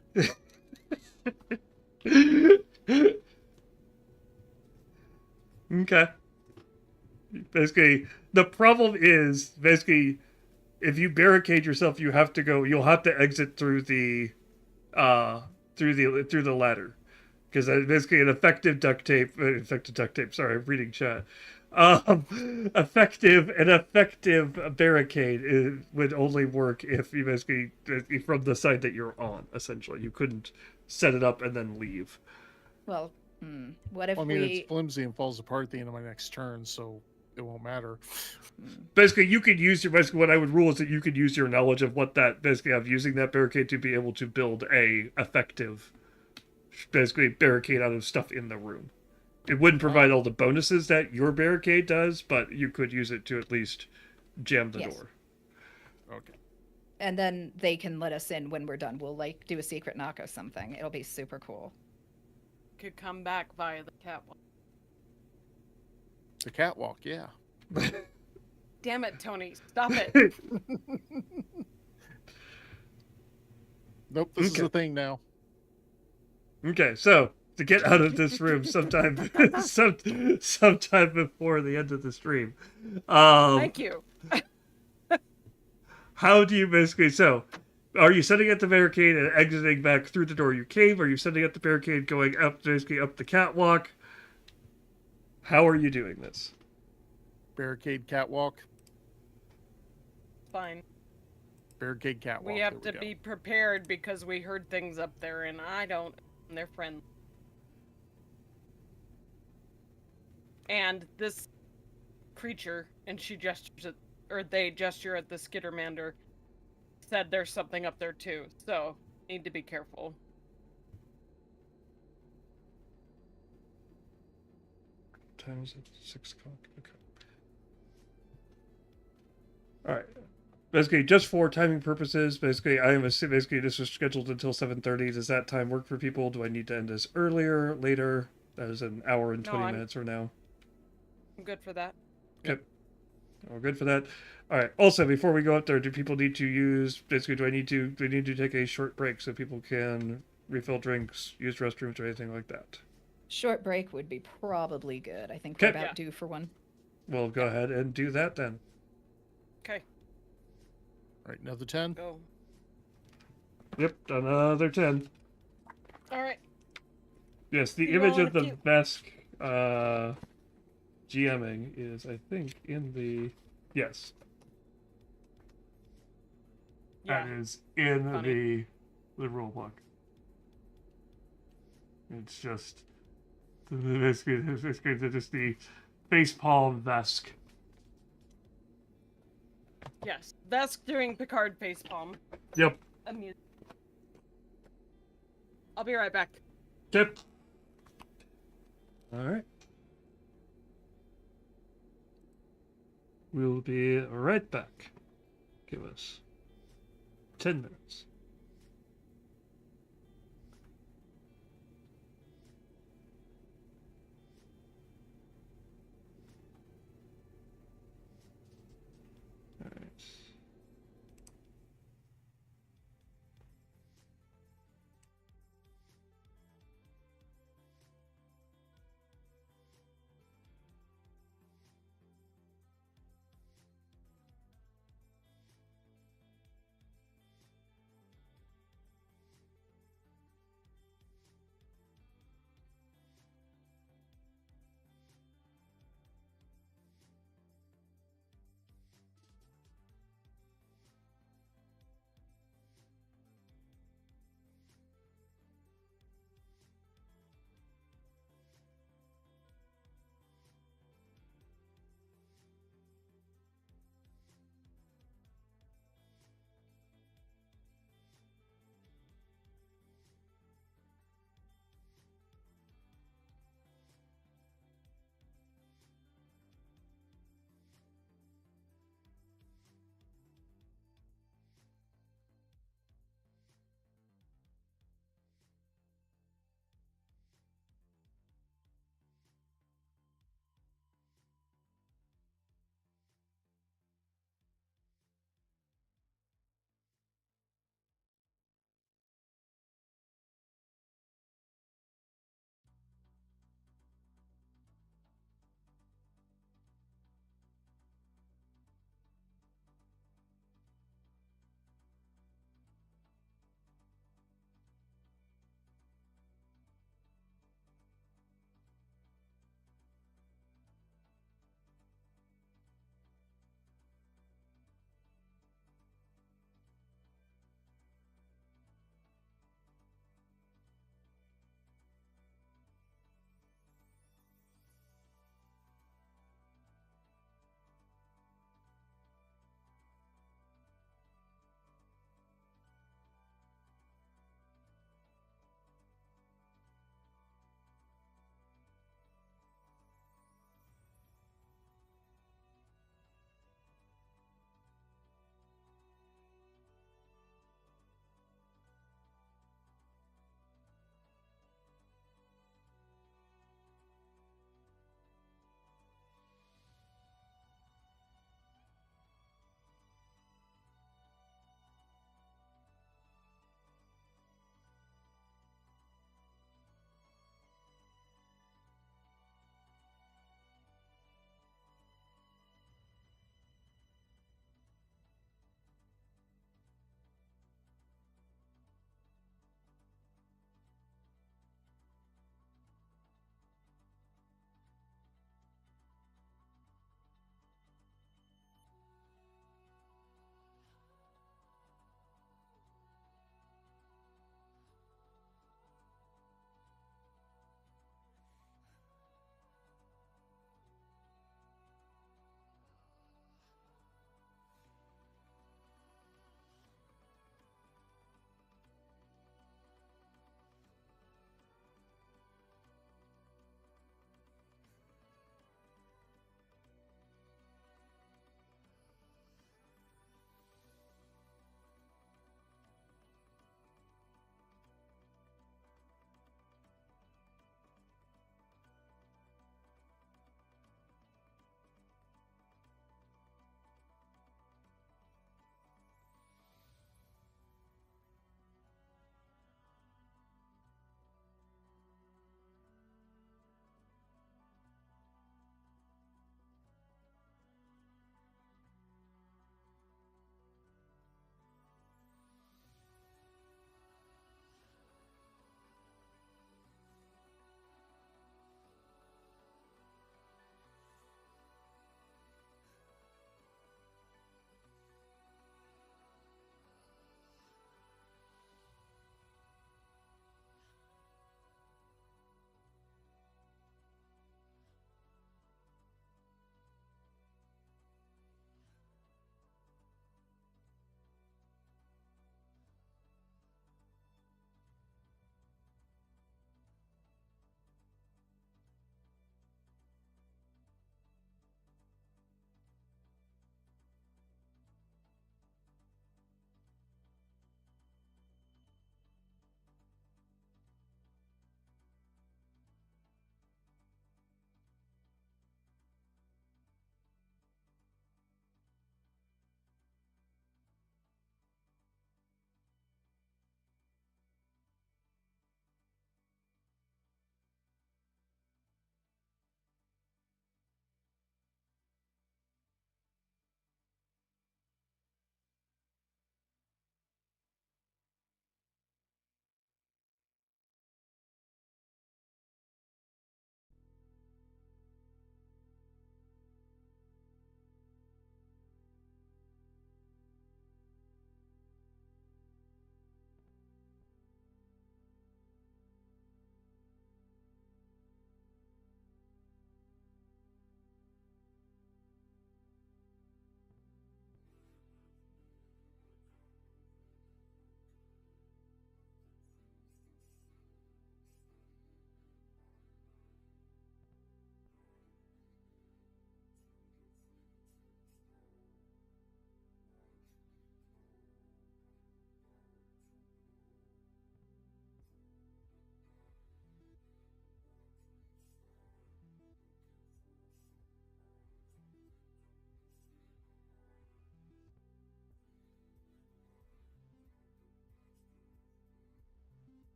Okay. Basically, the problem is basically if you barricade yourself, you'll have to exit through the ladder. Because basically an effective duct tape, sorry, I'm reading chat. Effective barricade would only work if you basically from the side that you're on. Essentially, you couldn't set it up and then leave. Well, what if I mean, we... it's flimsy and falls apart at the end of my next turn, so it won't matter. Basically, you could use what I would rule is that you could use your knowledge of what that basically of using that barricade to be able to build a effective basically barricade out of stuff in the room. It wouldn't provide all the bonuses that your barricade does, but you could use it to at least jam the Yes. door. Okay. And then they can let us in when we're done. We'll, like, do a secret knock or something. It'll be super cool. Could come back via the catwalk. The catwalk, yeah. Damn it, Tony. Stop it. Nope, this is Okay. a thing now. Okay, so to get out of this room sometime before the end of the stream. Thank you. How do you basically are you setting up the barricade and exiting back through the door you came? Are you setting up the barricade going up the catwalk? How are you doing this? Barricade catwalk. Fine. Barricade catwalk. We have there to we be prepared because we heard things up there and I don't. And they're friendly. And this creature, and she gestures at, or they gesture at the Skittermander, said there's something up there too. So, need to be careful. Time is it? 6 o'clock. Okay. All right. Basically, just for timing purposes, basically this was scheduled until 7:30. Does that time work for people? Do I need to end this earlier, later? That is an hour and 20 I'm- minutes from now. I'm good for that. Okay. All good for that. All right. Also, before we go up there, do people need to use? Basically, do we need to take a short break so people can refill drinks, use restrooms, or anything like that? Short break would be probably good. I think Okay. we're about Yeah. due for one. We'll go ahead and do that then. Okay, All right, another 10. go. Yep, another 10. All right. Yes, the See you image all in of a the few. Vesk GMing is, I think, in the... Yes, Yeah. that is in Funny. the rule book. It's just... It's just the facepalm Vesk. Yes. Vesk doing Picard facepalm. Yep. Amusing. I'll be right back. Yep. Alright. We'll be right back. Give us 10 minutes. Alright.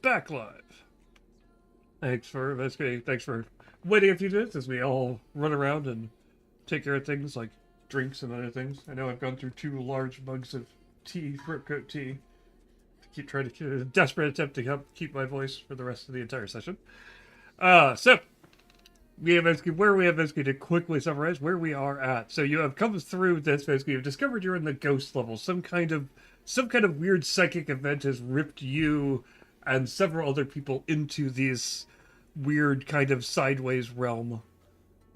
back live. Thanks for waiting a few minutes as we all run around and take care of things like drinks and other things. I know I've gone through 2 large mugs of tea, throat coat tea, to keep trying to a desperate attempt to help keep my voice for the rest of the entire session. So we have basically to quickly summarize where we are at. So you have come through this basically. You've discovered you're in the ghost level. Some kind of weird psychic event has ripped you and several other people into this weird kind of sideways realm.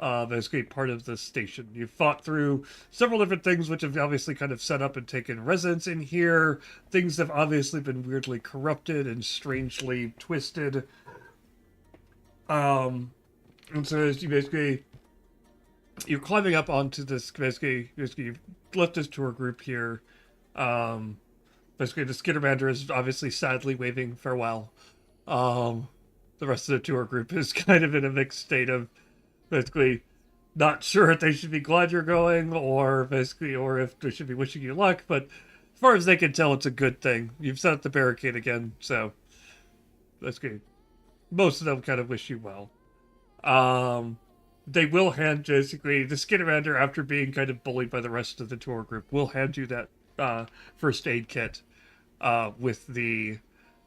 Basically part of the station. You've fought through several different things which have obviously kind of set up and taken residence in here. Things have obviously been weirdly corrupted and strangely twisted. And so as you're climbing up onto this, basically you've left this tour group here. Basically the Skittermander is obviously sadly waving farewell. The rest of the tour group is kind of in a mixed state of basically not sure if they should be glad you're going or if they should be wishing you luck, but as far as they can tell, it's a good thing. You've set up the barricade again, so basically most of them kind of wish you well. They will hand the Skittermander, after being kind of bullied by the rest of the tour group, will hand you that first aid kit with the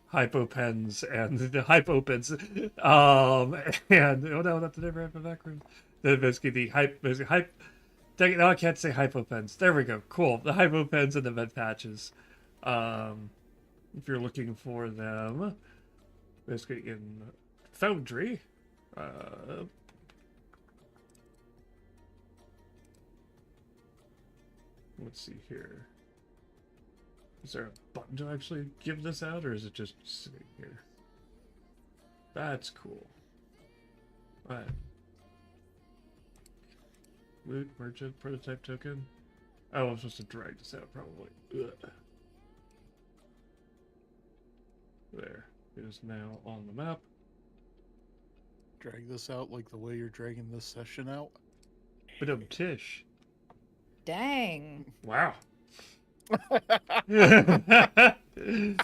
hypo pens and the hypo pens, and oh no, not the never have a back room. Basically no, I can't say hypo pens. There we go. Cool. The hypo pens and the med patches. If you're looking for them, basically in Foundry. Let's see here. Is there a button to actually give this out, or is it just sitting here? That's cool. Alright. Loot, merchant, prototype token. Oh, I'm supposed to drag this out, probably. Ugh. There. It is now on the map. Drag this out like the way you're dragging this session out. But Tish. Dang. Wow. You need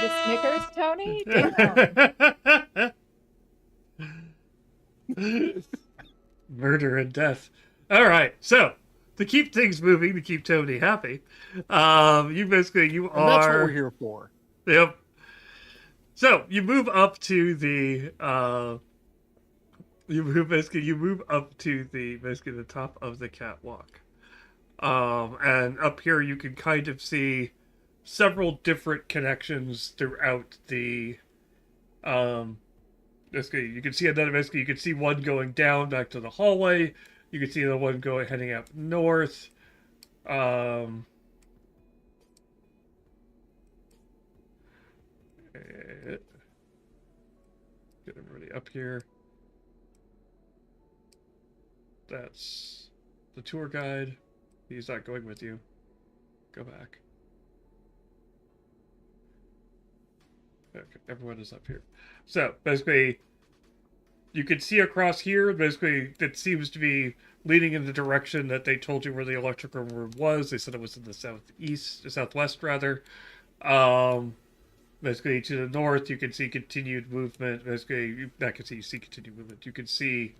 a Snickers, Tony? Damn. Murder and death. All right, so to keep things moving, to keep Tony happy, you are. That's what we're here for. Yep. So you move up to the. You move up to the top of the catwalk. And up here you can kind of see several different connections throughout the you can see one going down back to the hallway. You can see the one heading out north. Get everybody up here. That's the tour guide. He's not going with you. Go back. Okay, everyone is up here. So, basically, you can see across here, basically, it seems to be leading in the direction that they told you where the electrical room was. They said it was in the southwest, rather. Basically, to the north, you can see continued movement. Basically, you see continued movement. You can see,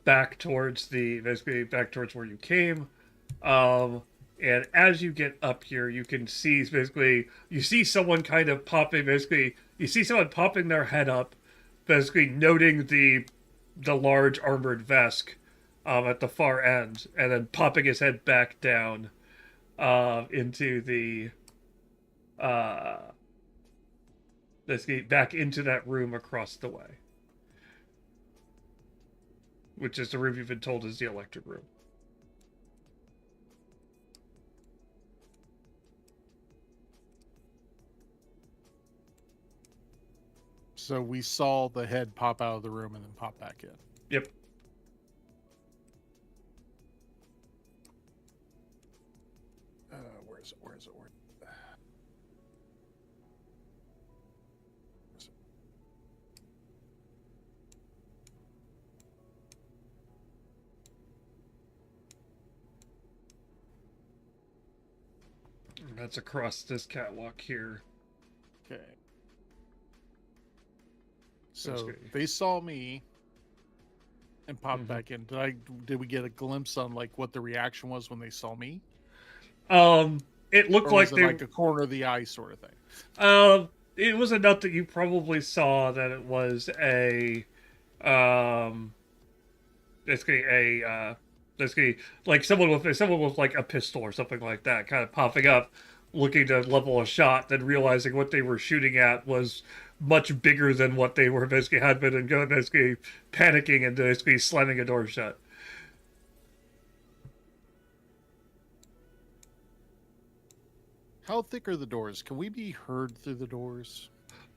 back towards where you came. And as you get up here, you can see, you see someone kind of popping, you see someone popping their head up, noting the large armored vest at the far end, and then popping his head back down into the back into that room across the way, which is the room you've been told is the electric room. So we saw the head pop out of the room and then pop back in. Yep. Where is it? Where is it? That's across this catwalk here. Okay. So good. they saw me and popped Mhm. back in. Did we get a glimpse on like what the reaction was when they saw me? It looked Or like was it they like a corner of the eye sort of thing? it was enough that you probably saw that it was basically basically like someone with like a pistol or something like that kind of popping up, looking to level a shot, then realizing what they were shooting at was much bigger than what they were basically had been, and going basically panicking and basically slamming a door shut. How thick are the doors? Can we be heard through the doors?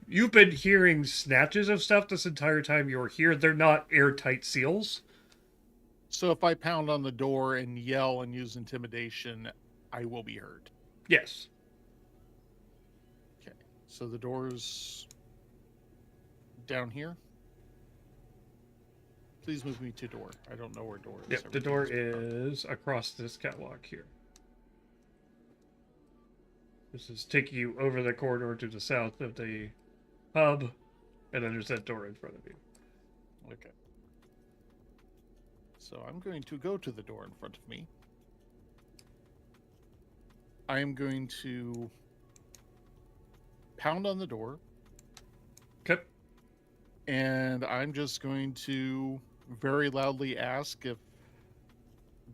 You've been hearing snatches of stuff this entire time you were here. They're not airtight seals. So if I pound on the door and yell and use intimidation, I will be heard. Yes. Okay. So the door's down here. Please move me to door. I don't know where door is. Yep, the door is across this catwalk here. This is taking you over the corridor to the south of the hub, and then there's that door in front of you. Okay. So I'm going to go to the door in front of me. I am going to pound on the door. Okay. And I'm just going to very loudly ask if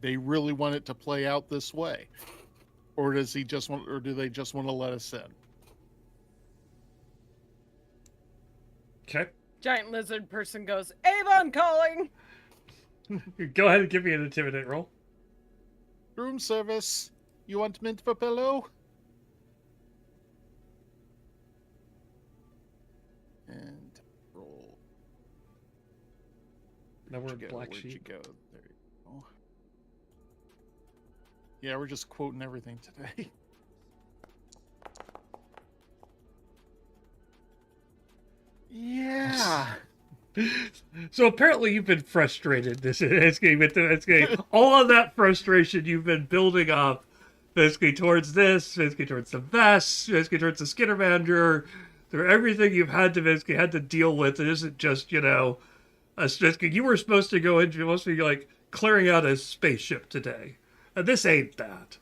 they really want it to play out this way. Or do they just want to let us in? Okay. Giant lizard person goes, Avon calling! Go ahead and give me an intimidate roll. Room service. You want mint for pillow? And roll. Now we're Where'd you go? black Where'd you sheep. go? There you go. Yeah, we're just quoting everything today. Yeah. So apparently you've been frustrated this game. All of that frustration you've been building up basically towards this, basically towards the vest, basically towards the Skinner manager, through everything you've had to deal with. It isn't just, you were supposed to go into, supposed to be like clearing out a spaceship today. And this ain't that.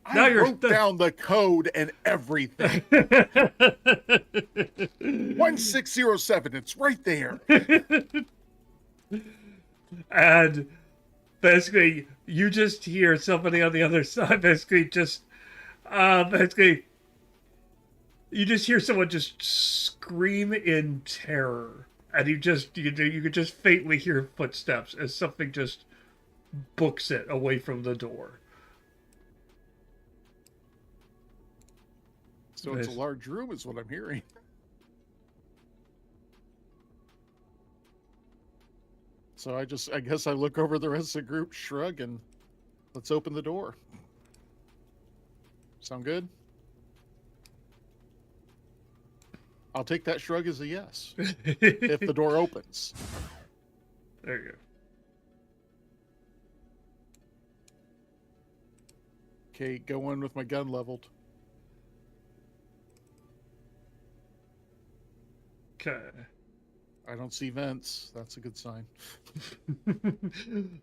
I wrote down the code and everything. 1607, it's right there. And basically, you just hear somebody on the other side, you just hear someone just scream in terror. And you could just faintly hear footsteps as something just books it away from the door. So it's a large room is what I'm hearing. So I guess I look over the rest of the group, shrug, and let's open the door. Sound good? I'll take that shrug as a yes. If the door opens. There you go. Okay, go in with my gun leveled. Okay. I don't see vents. That's a good sign.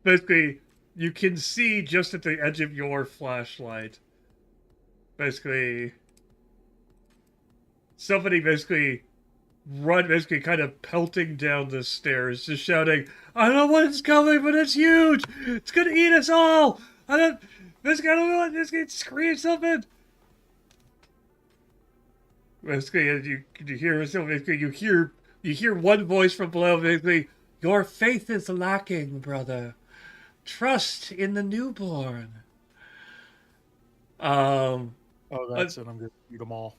Basically, you can see just at the edge of your flashlight. Basically, somebody kind of pelting down the stairs, just shouting, "I don't know what's coming, but it's huge! It's gonna eat us all! I don't know what this kid scream something!" Basically, you hear something. You hear one voice from below. Basically, "Your faith is lacking, brother. Trust in the newborn." Oh, that's it. I'm going to eat them all.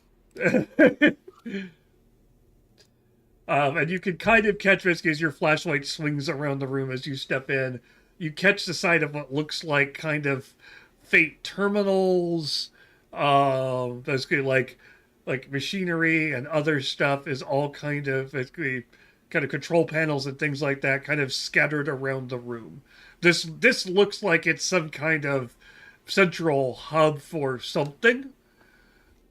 And you can kind of catch basically as your flashlight swings around the room as you step in. You catch the sight of what looks like kind of fate terminals. Basically like machinery and other stuff is all kind of control panels and things like that kind of scattered around the room. This looks like it's some kind of central hub for something.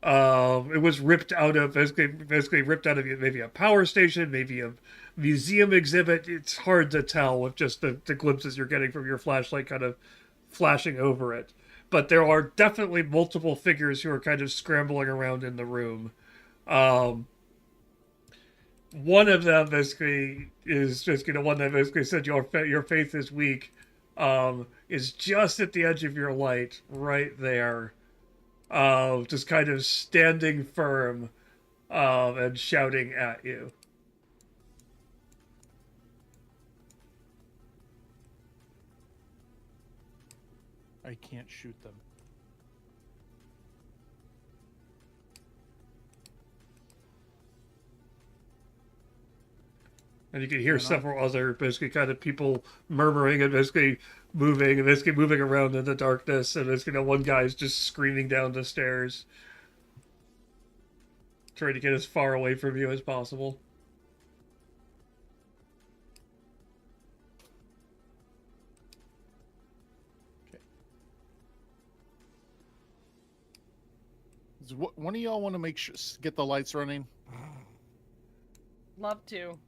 It was ripped out of basically ripped out of maybe a power station, maybe a museum exhibit. It's hard to tell with just the glimpses you're getting from your flashlight kind of flashing over it. But there are definitely multiple figures who are kind of scrambling around in the room. Um, One of them basically is just one that basically said your faith is weak. Is just at the edge of your light, right there. Just kind of standing firm, and shouting at you. I can't shoot them. And you can hear several other basically kind of people murmuring and basically moving around in the darkness. And basically, one guy's just screaming down the stairs, trying to get as far away from you as possible. Does one of y'all want to make sure get the lights running? Love to.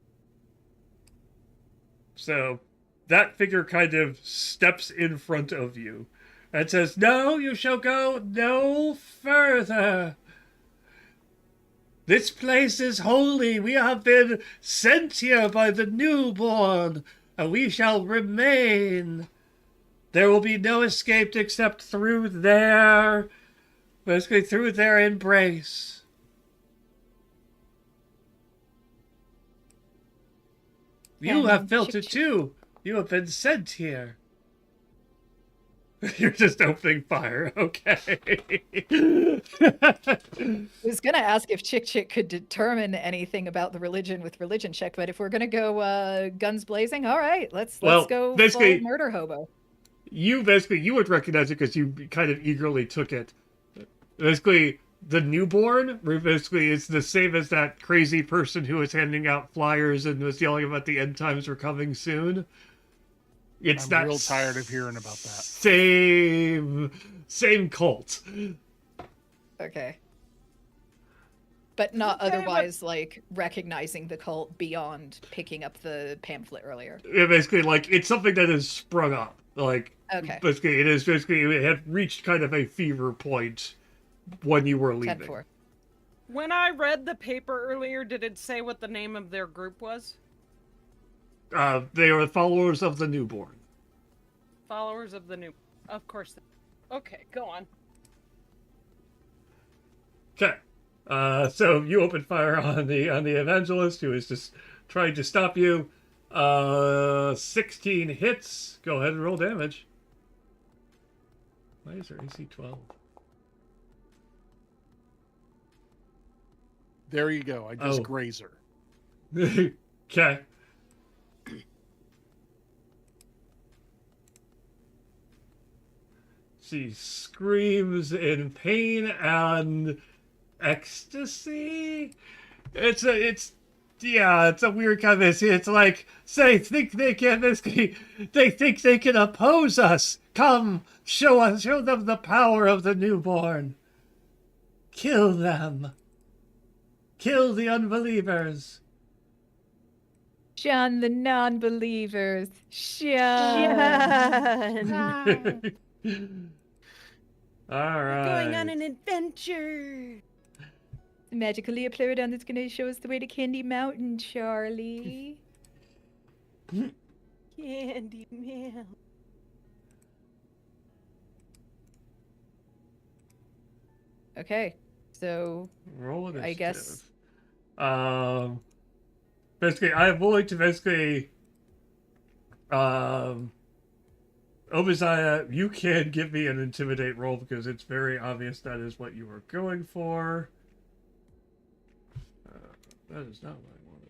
So that figure kind of steps in front of you and says, "No, you shall go no further. This place is holy. We have been sent here by the newborn, and we shall remain. There will be no escape except through their embrace." You have felt it too. You have been sent here. You're just opening fire. Okay. I was gonna ask if Chick could determine anything about the religion with religion check, but if we're gonna go guns blazing, all right, let's go basically, full murder hobo. You would recognize it because you kind of eagerly took it. Basically, the newborn, basically, is the same as that crazy person who was handing out flyers and was yelling about the end times were coming soon. I'm real tired of hearing about that. Same cult. Okay. But not otherwise, like, recognizing the cult beyond picking up the pamphlet earlier. Yeah, basically, like, it's something that has sprung up. Like, okay. Basically, it had reached kind of a fever point when you were leaving. 10-4. When I read the paper earlier, did it say what the name of their group was? They are followers of the newborn. Followers of the new. Of course. Okay, go on. Okay. So you open fire on the evangelist who is just trying to stop you. 16 hits. Go ahead and roll damage. Why is there AC 12? There you go. I just grazer. Okay. She screams in pain and ecstasy. It's a weird kind of. It's like they think they can oppose us. Come, show them the power of the newborn. Kill them. Kill the unbelievers. Shun the non-believers. Shun. All right. Going on an adventure. The magical Leoplerodon that's going to show us the way to Candy Mountain, Charlie. Candy Mountain. Okay, so Roll initiative. I guess. Basically, I'm willing to Obadiah, you can give me an intimidate roll because it's very obvious that is what you were going for. That is not what I wanted.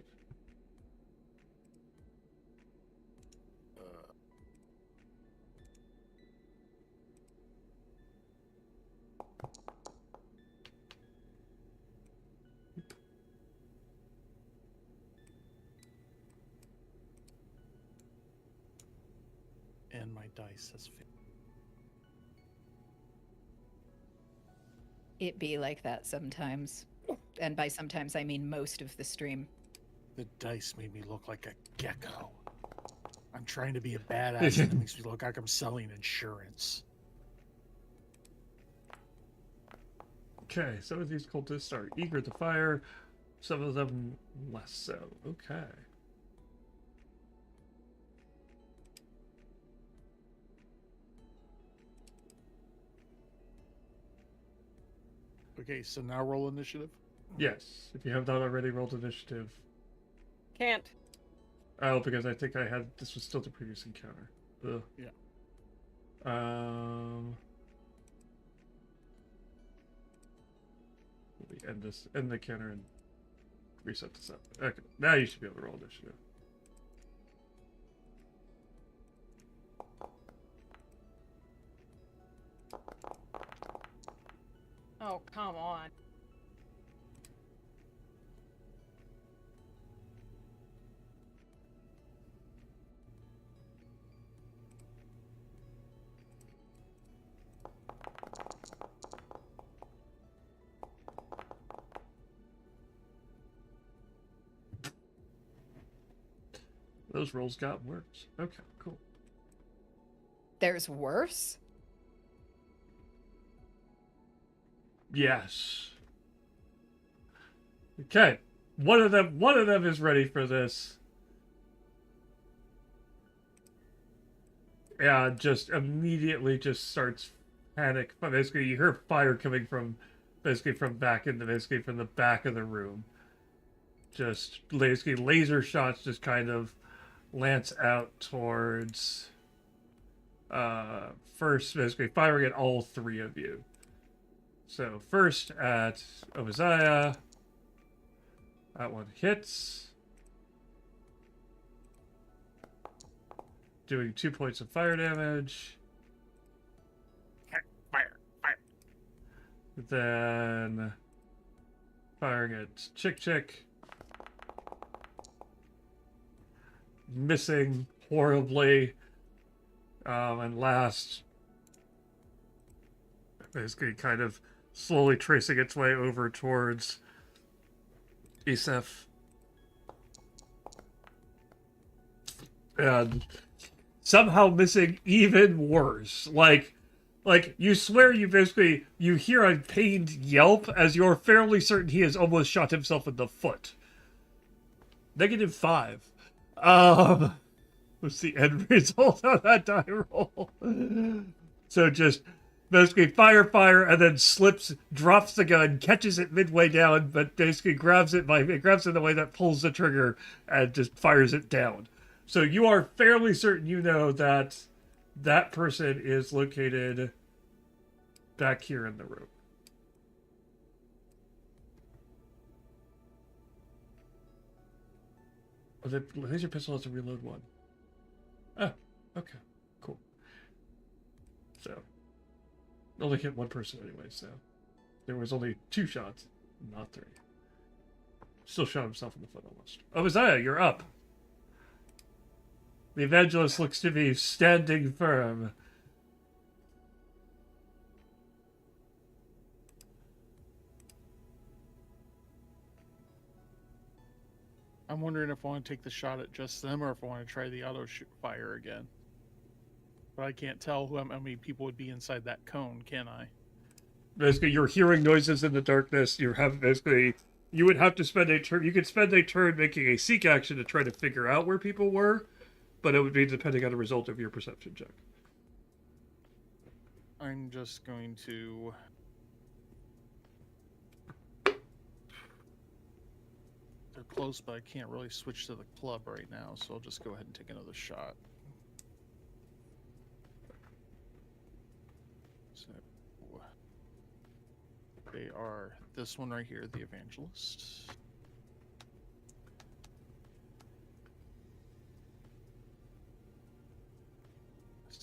And my dice has failed. It be like that sometimes. And by sometimes, I mean most of the stream. The dice made me look like a gecko. I'm trying to be a badass and it makes me look like I'm selling insurance. Okay, some of these cultists are eager to fire, some of them less so. Okay. Okay, so now roll initiative. Yes, if you have not already rolled initiative. Can't. Oh, because I think I had this was still the previous encounter. Ugh. Yeah. We end the encounter and reset this up. Okay, now you should be able to roll initiative. Oh, come on. Those rolls got worse. Okay, cool. There's worse? Yes. Okay. One of them is ready for this. Yeah, just immediately just starts panic. Basically, you hear fire coming from from the back of the room. Just basically laser shots just kind of lance out towards first, basically firing at all three of you. So first at Obadiah. That one hits. Doing 2 points of fire damage. Fire, fire. Then firing at Chick. Missing horribly. And last, basically kind of slowly tracing its way over towards Isef. And somehow missing even worse. Like you swear you hear a pained yelp as you're fairly certain he has almost shot himself in the foot. -5. What's the end result of that die roll? So just basically fire, and then drops the gun, catches it midway down, but basically grabs it in the way that pulls the trigger and just fires it down. So you are fairly certain you know that that person is located back here in the room. Oh, the laser pistol has a reload one. Oh, okay, cool. So, only hit one person anyway, so there was only 2 shots, not 3. Still shot himself in the foot almost. Oh, Isaiah, you're up. The evangelist looks to be standing firm. I'm wondering if I want to take the shot at just them or if I want to try the auto fire again. But I can't tell how many people would be inside that cone, can I? Basically, you're hearing noises in the darkness. You would have to spend a turn. You could spend a turn making a seek action to try to figure out where people were, but it would be depending on the result of your perception check. I'm just going to... They're close, but I can't really switch to the club right now, so I'll just go ahead and take another shot. So they are this one right here, the evangelist.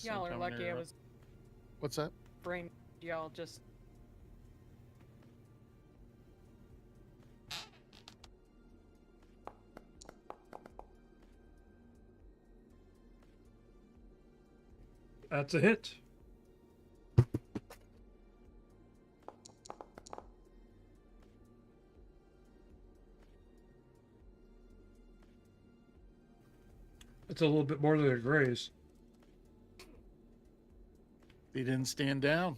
Y'all are lucky I was What's that? brain. Y'all just. That's a hit. It's a little bit more than a graze. They didn't stand down.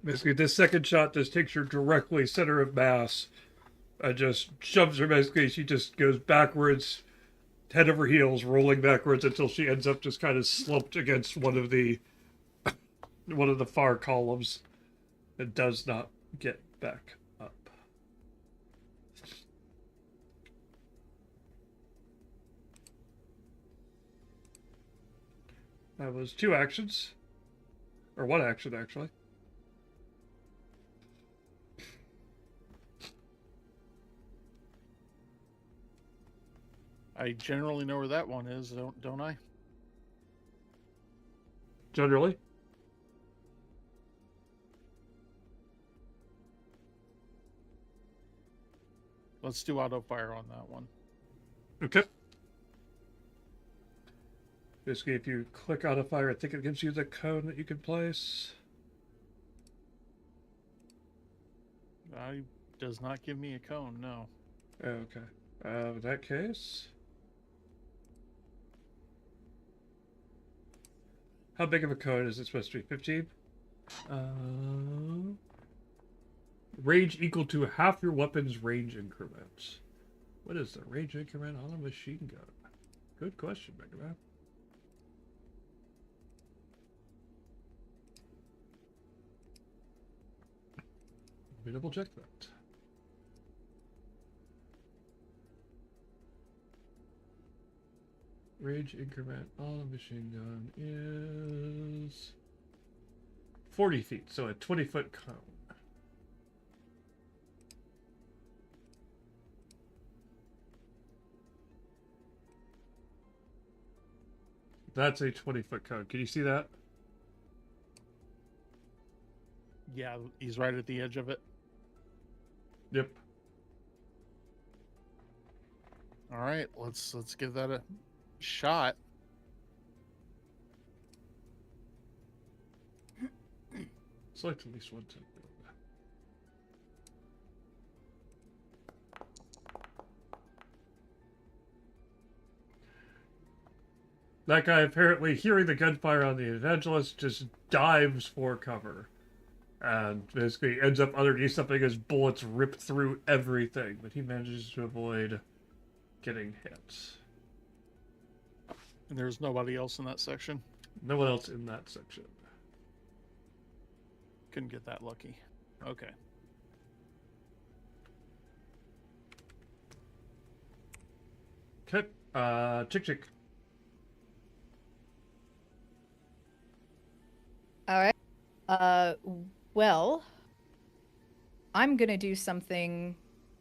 Basically, this second shot just takes her directly center of mass. Just shoves her, basically, she just goes backwards, head over heels, rolling backwards until she ends up just kind of slumped against one of the far columns and does not get back up. That was 2 actions. Or 1 action, actually. I generally know where that one is, don't I? Generally. Let's do auto fire on that one. Okay. Basically, if you click auto fire, I think it gives you the cone that you can place. Does not give me a cone, no. Okay. In that case, how big of a cone is it supposed to be? 15? Range equal to half your weapon's range increment. What is the range increment on a machine gun? Good question, Mega Man. Let me double check that. Range increment on a machine gun is 40 feet, so a 20-foot cone. That's a 20-foot cone. Can you see that? Yeah, he's right at the edge of it. Yep. All right, let's give that a shot. Select at least one template. That guy, apparently hearing the gunfire on the evangelist, just dives for cover. And basically ends up underneath something as bullets rip through everything. But he manages to avoid getting hit. And there's nobody else in that section. No one else in that section. Couldn't get that lucky. Okay. Okay. Chick. All right. Well, I'm gonna do something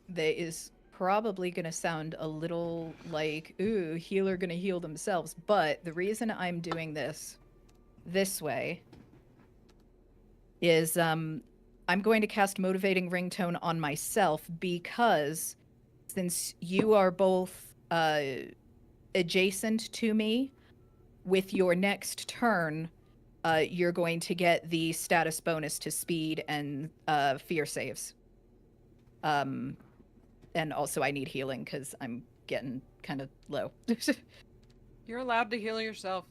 that is probably gonna sound a little like, ooh, healer gonna heal themselves. But the reason I'm doing this way is I'm going to cast Motivating Ringtone on myself because since you are both adjacent to me, with your next turn, you're going to get the status bonus to speed and fear saves. And also I need healing because I'm getting kind of low. You're allowed to heal yourself.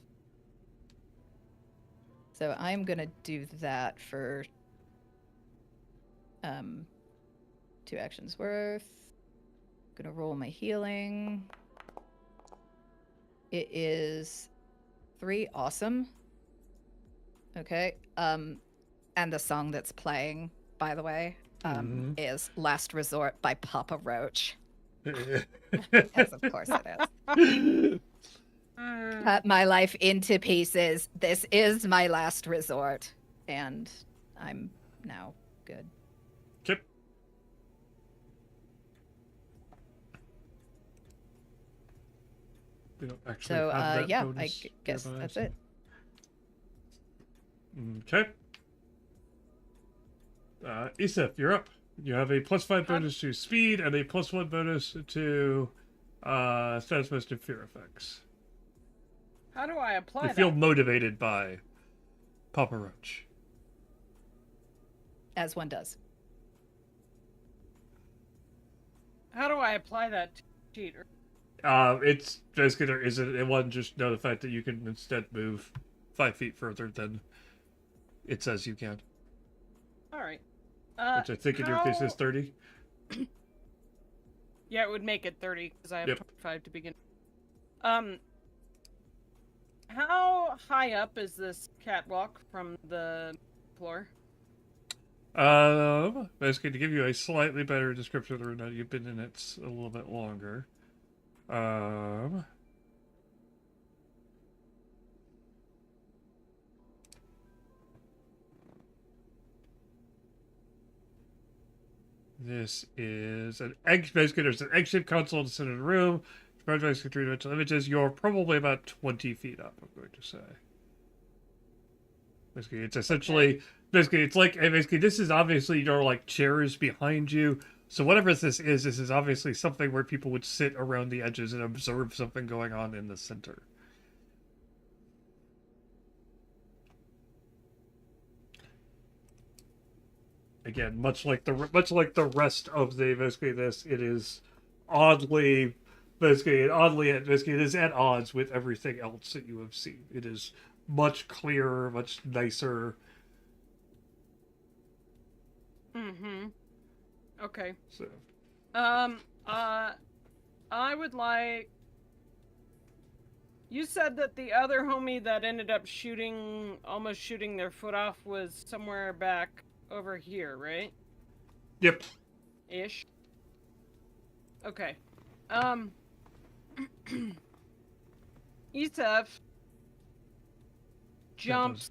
So I'm going to do that for 2 actions worth. Gonna roll my healing. It is 3. Awesome. Okay. And the song that's playing, by the way, is Last Resort by Papa Roach. As of course it is. Cut my life into pieces. This is my last resort. And I'm now good. Okay. We don't actually So, have that yeah, I bonus guess nearby, that's so- it. Okay. Isif, you're up. You have a +5 bonus to speed and a +1 bonus to status bonus to fear effects. How do I apply You feel that? motivated by Papa Roach. As one does. How do I apply that? cheater. It's basically there isn't. It wasn't just know the fact that you can instead move 5 feet further than it says you can, All right. which I think in your case is 30. Yeah, it would make it 30 because I have Yep. 25 to begin. How high up is this catwalk from the floor? Basically to give you a slightly better description of the room now you've been in it a little bit longer. This is an egg. Basically, there's an egg-shaped console in the center of the room. Projects three-dimensional images. You're probably about 20 feet up, I'm going to say. Basically, it's essentially... Basically, it's like... Basically, this is obviously your, like, chairs behind you. So whatever this is obviously something where people would sit around the edges and observe something going on in the center. Again, much like the rest of the basically this, it is oddly basically it is at odds with everything else that you have seen. It is much clearer, much nicer. Okay. So I would like... You said that the other homie that ended up almost shooting their foot off was somewhere back over here, right? Yep. Ish. Okay. Isef jumps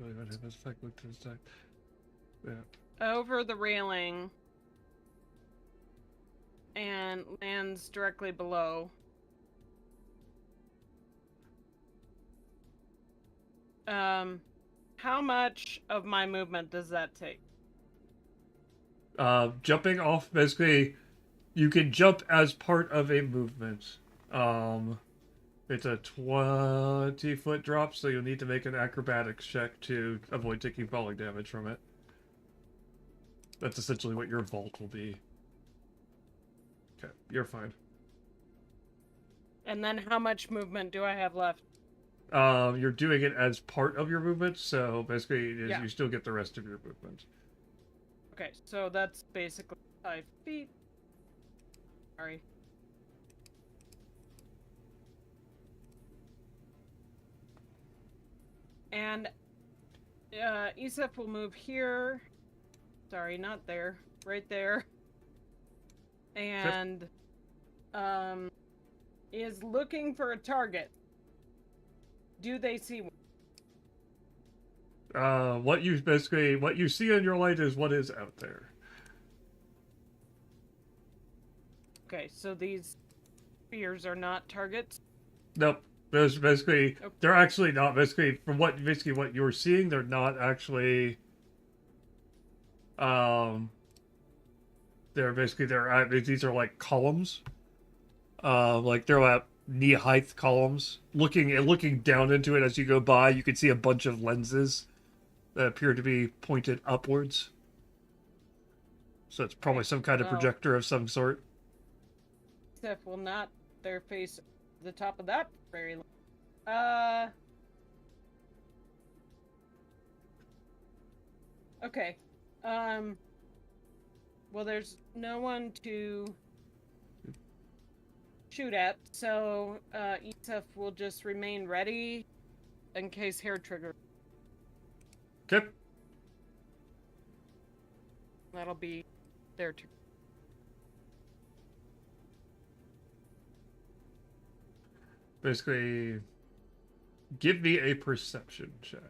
over the railing and lands directly below. How much of my movement does that take? Jumping off, basically, you can jump as part of a movement. It's a 20-foot drop, so you'll need to make an acrobatics check to avoid taking falling damage from it. That's essentially what your vault will be. Okay, you're fine. And then how much movement do I have left? You're doing it as part of your movement, so basically it is, Yeah. you still get the rest of your movement. Okay, so that's basically 5 feet. Sorry. And Isef will move here. Sorry, not there. Right there. And is looking for a target. Do they see one? What you see in your light is what is out there. Okay, so these spheres are not targets? Nope. They're basically, Okay. they're actually not, basically, from what you're seeing, they're not actually, these are like columns. Like they're at knee-height columns. Looking down into it as you go by, you can see a bunch of lenses that appear to be pointed upwards. So it's probably some kind of projector of some sort. Isef will not their face the top of that very long. Okay. Well, there's no one to shoot at, so Isef will just remain ready in case hair trigger. Okay. That'll be their turn. Basically, give me a perception check.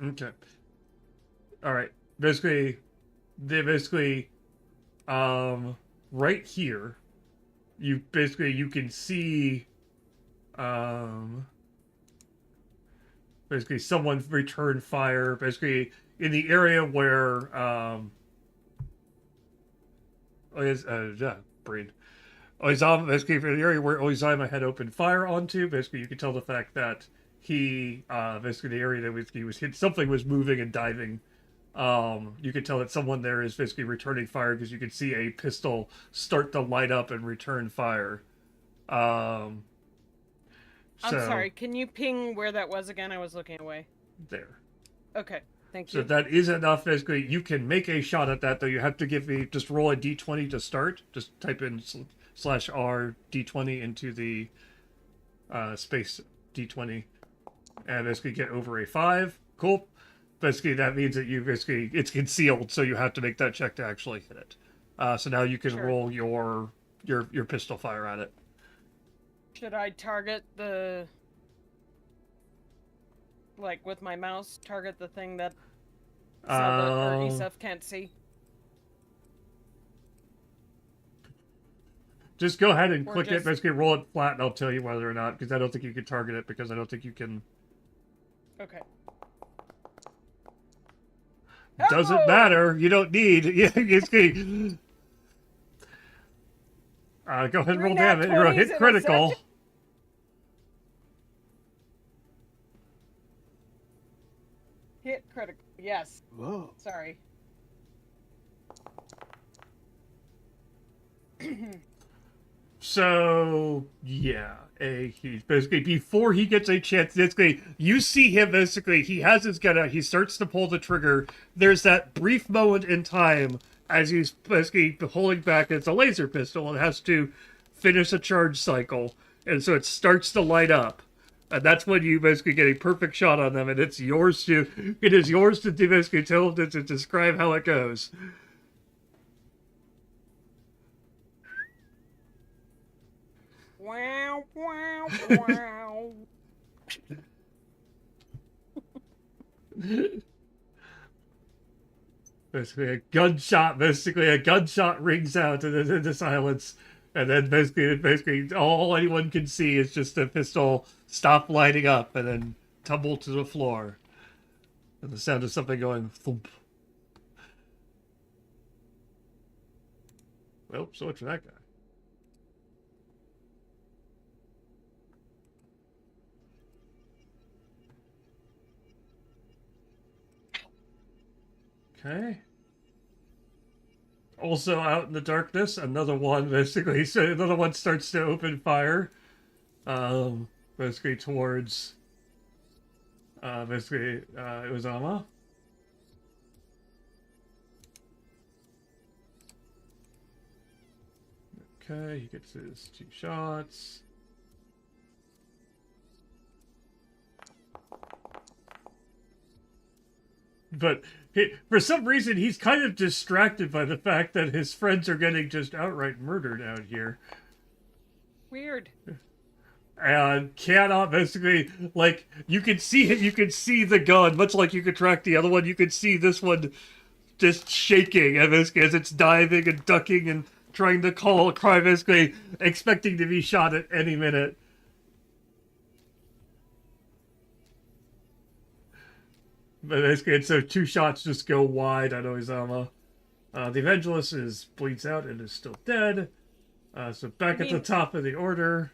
Okay. All right. Basically, right here, you can see, basically someone returned fire, basically in the area where, brain. Oizama, basically for the area where Oizama had opened fire onto, basically you can tell the fact that he basically the area that he was hit, something was moving and diving. You could tell that someone there is basically returning fire because you could see a pistol start to light up and return fire. I'm sorry, can you ping where that was again? I was looking away. There. Okay, thank So you. that is enough. Basically, you can make a shot at that, though. You have to give me just roll a d20 to start. Just type in /r d20 into the space d20, and basically get over a 5. Cool. Basically, that means that it's concealed, so you have to make that check to actually hit it. So now you can Sure. roll your pistol fire at it. Should I target the... Like, with my mouse, target the thing that Zelda or Isef can't see? Just go ahead and Or click it. just- Basically, roll it flat, and I'll tell you whether or not, because I don't think you can target it, because I don't think you can... Okay. Doesn't Oh! matter. You don't need... Yeah, go ahead and roll nat damage. You're 20s hit in a critical. second. Hit critical. Yes. Whoa. Sorry. So yeah, he's basically before he gets a chance. Basically, you see him. Basically, he has his gun out. He starts to pull the trigger. There's that brief moment in time as he's basically pulling back. It's a laser pistol and has to finish a charge cycle, and so it starts to light up. And that's when you basically get a perfect shot on them, and it is yours to do basically tell them to describe how it goes. Wow, wow, wow. Basically, a gunshot rings out in the silence, and then basically all anyone can see is just the pistol stop lighting up and then tumble to the floor, and the sound of something going thump. Well, so much for that guy. Okay. Also out in the darkness, another one basically. So another one starts to open fire. Basically towards. Uzama. Okay, he gets his 2 shots. But for some reason, he's kind of distracted by the fact that his friends are getting just outright murdered out here. Weird. And cannot basically, like, you can see the gun, much like you could track the other one. You could see this one just shaking as it's diving and ducking and trying to cry, basically expecting to be shot at any minute. But basically, so 2 shots just go wide on Oizama. The Evangelist bleeds out and is still dead. So back at the top of the order.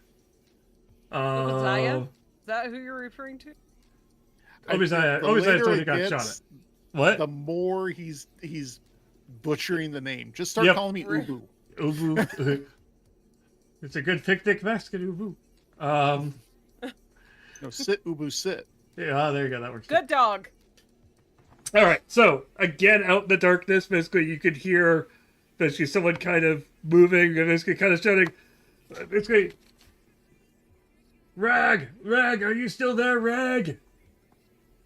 Obadiah? Is that who you're referring to? Obadiah's the one who got shot at. What? The more he's butchering the name. Just start calling me Ubu. Ubu. It's a good picnic basket, Ubu. No, sit, Ubu, sit. Yeah, there you go. That works. Good dog. All right. So again, out in the darkness, basically, you could hear basically someone kind of moving and basically kind of shouting. Basically, Rag, are you still there, Rag?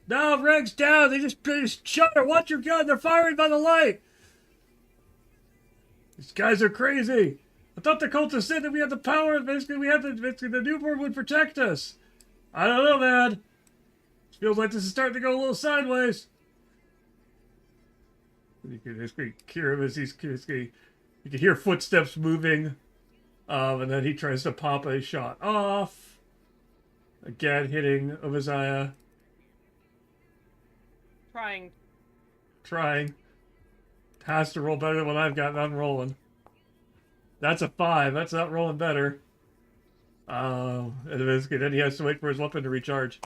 No, Rag's down. They just shot her. Watch your gun. They're firing by the light. These guys are crazy. I thought the cultists said that we had the power. Basically, the newborn would protect us. I don't know, man. Feels like this is starting to go a little sideways. You can basically hear him as you can hear footsteps moving, and then he tries to pop a shot off. Again, hitting Obaziah. Trying. Has to roll better than what I've got. I'm rolling. That's a 5. That's not rolling better. And basically, then he has to wait for his weapon to recharge.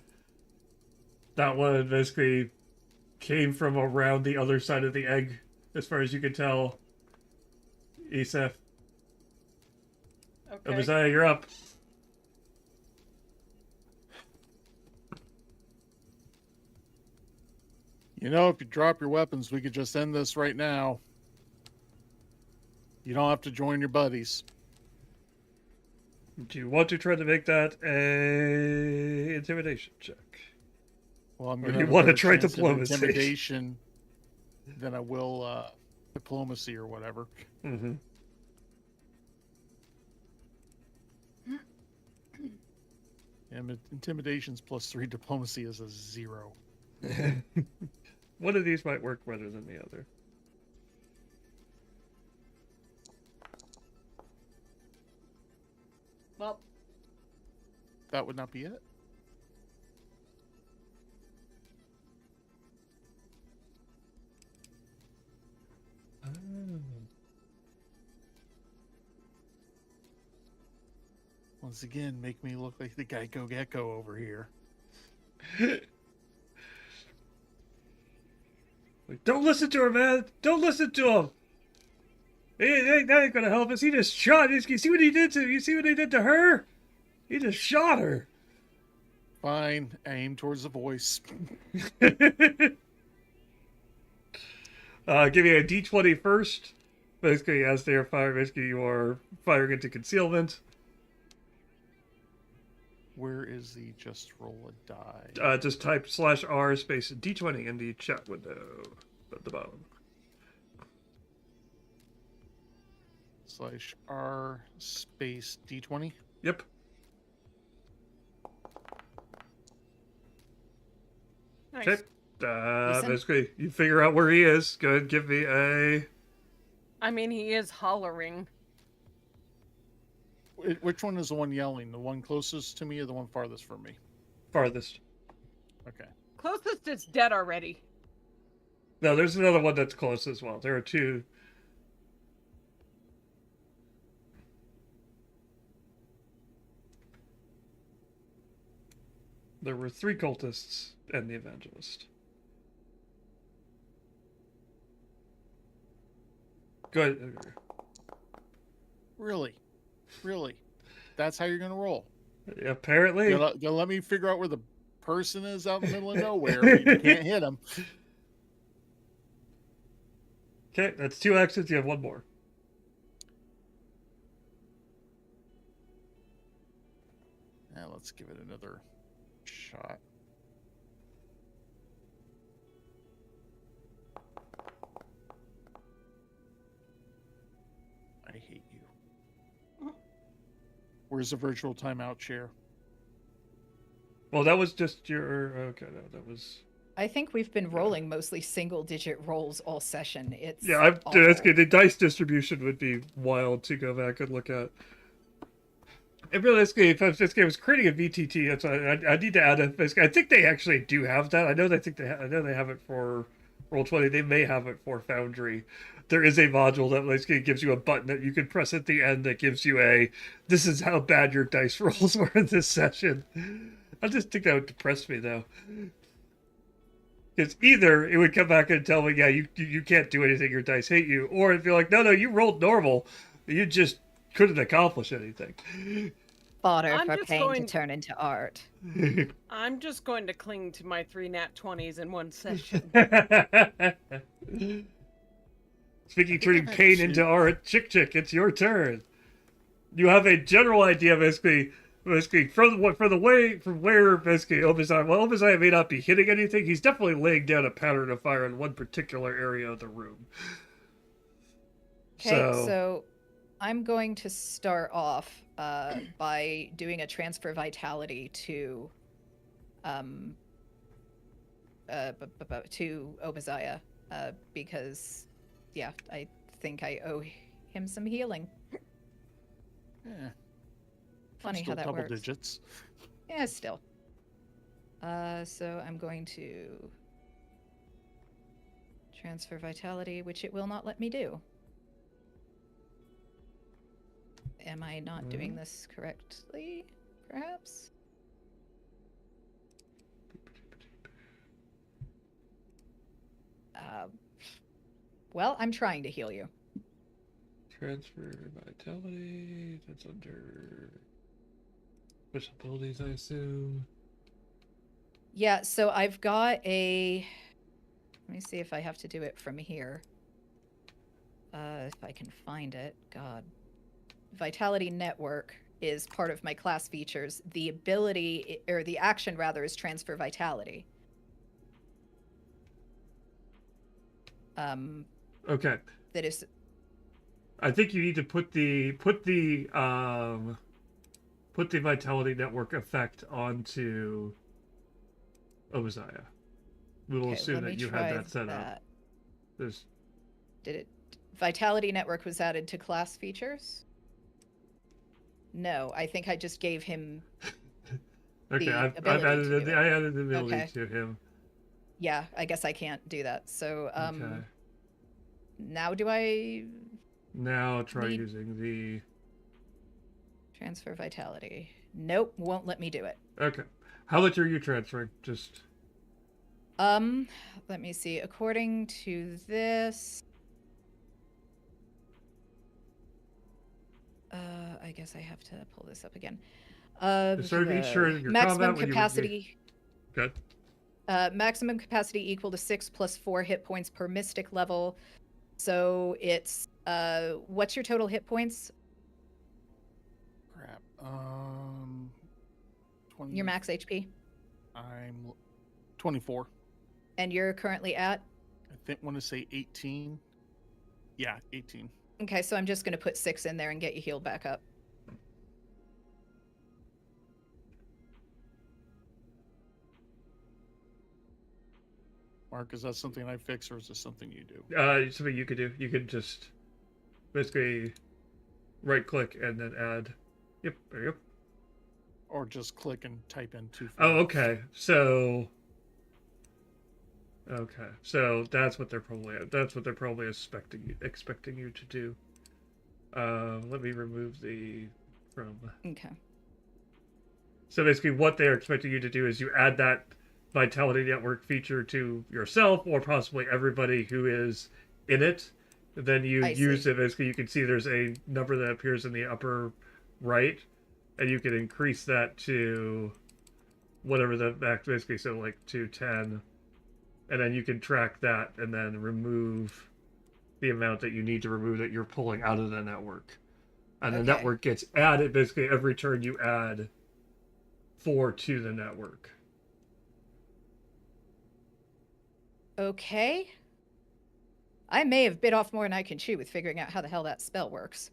That one basically came from around the other side of the egg, as far as you can tell. Isef. Okay. Obadiah, you're up. You know, if you drop your weapons, we could just end this right now. You don't have to join your buddies. Do you want to try to make that a intimidation check? Well, I'm Or going you to wanna try diplomacy? intimidation than I will diplomacy or whatever. Mm-hmm. And intimidation's +3, diplomacy is a 0. One of these might work better than the other. Well, That would not be it. Once again, make me look like the Geico Gecko over here. Like, don't listen to her, man! Don't listen to him! That ain't gonna help us. He just shot. You see what he did to? You see what he did to her? He just shot her. Fine, aim towards the voice. Give me a D20 first. Basically, as they are firing, basically you are firing into concealment. Where is the just roll a die? Just type /R space D20 in the chat window at the bottom. /R space D20. Yep. nice. Okay. Listen. Basically, you figure out where he is. Go ahead and give me a... I mean, he is hollering. Which one is the one yelling? The one closest to me or the one farthest from me? farthest. Okay. Closest is dead already. No, there's another one that's close as well. There are two. There were 3 cultists and the evangelist. Go ahead. Really? Really? That's how you're going to roll? Apparently. You're gonna let me figure out where the person is out in the middle of nowhere. You can't hit him. Okay, that's 2 actions. You have 1 more. Now let's give it another shot. I hate you. Where's the virtual timeout chair? Well, that was just your... Okay, no, that was... I think we've been rolling mostly single-digit rolls all session. It's Yeah, awful. that's good. The dice distribution would be wild to go back and look at. And really, if this game was creating a VTT, that's I need to add a. I think they actually do have that. I know they have it for Roll20. They may have it for Foundry. There is a module that basically gives you a button that you can press at the end that gives you a. This is how bad your dice rolls were in this session. I just think that would depress me though. Because either it would come back and tell me, yeah, you can't do anything, your dice hate you, or it'd be like, no, you rolled normal, you just couldn't accomplish anything. Fodder I'm for just pain going- to turn into art. I'm just going to cling to my 3 nat 20s in one session. Speaking turning pain into art, Chick, it's your turn. You have a general idea, basically from where basically Obadiah may not be hitting anything, he's definitely laying down a pattern of fire in one particular area of the room. Okay, so I'm going to start off by doing a transfer vitality to Obadiah because, yeah, I think I owe him some healing. Yeah. Funny Still how that double works. digits. Yeah, still. So I'm going to transfer vitality, which it will not let me do. Am I not doing this correctly, perhaps? Well, I'm trying to heal you. Transfer vitality. That's under special abilities, I assume. Yeah, so I've got a... Let me see if I have to do it from here. If I can find it. God. Vitality Network is part of my class features. The ability, or the action rather, is Transfer Vitality. Okay. That is... I think you need to put the vitality network effect onto Obadiah. We will Okay, assume let me that you try had that set up. that. There's Did it... Vitality Network was added to class features? No, I think I just gave him... okay. the I've ability to added do it. I added the ability Okay. to him. Yeah, I guess I can't do that. So, Okay. now do I Now try Need- using the. transfer vitality? Nope, won't let me do it. Okay. How much are you transferring? Just. Let me see. According to this, I guess I have to pull this up again. Start each turn of your maximum combat when capacity. Good. Maximum capacity equal to 6 plus 4 hit points per mystic level. So it's what's your total hit points? Crap. 20. Your max HP, I'm 24. and you're currently at. I want to say 18. Yeah, 18. Okay, so I'm just going to put 6 in there and get you healed back up. Mark, is that something I fix or is this something you do? Something you could do. You could just basically right click and then add. Yep. There you go. Or just click and type in 2. Oh, okay. So. Okay, so that's what they're probably expecting you to do. Let me remove the from. Okay. So basically, what they're expecting you to do is you add that Vitality Network feature to yourself or possibly everybody who is in it. Then you use it. Basically, you can see there's a number that appears in the upper right, and you can increase that to whatever the max. Basically, so like to 10. And then you can track that and then remove the amount that you need to remove that you're pulling out of the network. And the network gets added basically every turn you add 4 to the network. Okay. I may have bit off more than I can chew with figuring out how the hell that spell works.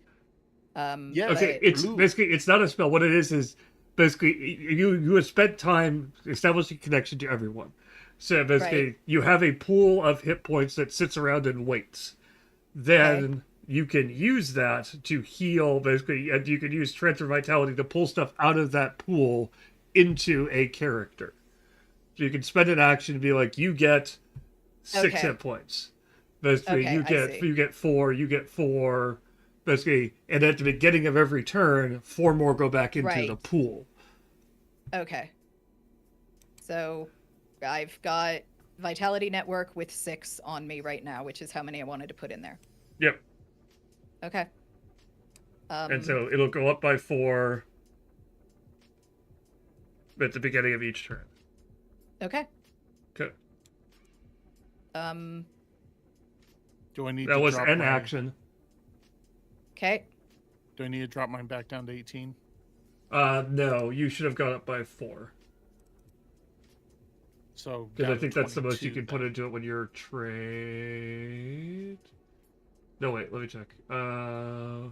Yeah. Okay, it's basically, it's not a spell. What it is basically you have spent time establishing connection to everyone. So basically, you have a pool of hit points that sits around and waits. Then you can use that to heal, basically, and you can use Transfer Vitality to pull stuff out of that pool into a character. So you can spend an action to be like, you get 6 hit points. Basically, you get 4, basically, and at the beginning of every turn, 4 more go back into the pool. Okay. So I've got Vitality Network with 6 on me right now, which is how many I wanted to put in there. Yep. Okay. And so it'll go up by 4 at the beginning of each turn. Okay. Okay. Do I need that to was drop an my... action. Okay. Do I need to drop mine back down to 18? No, you should have gone up by 4. So because I think that's the most you can put into it when you're trade. No, wait, let me check. No,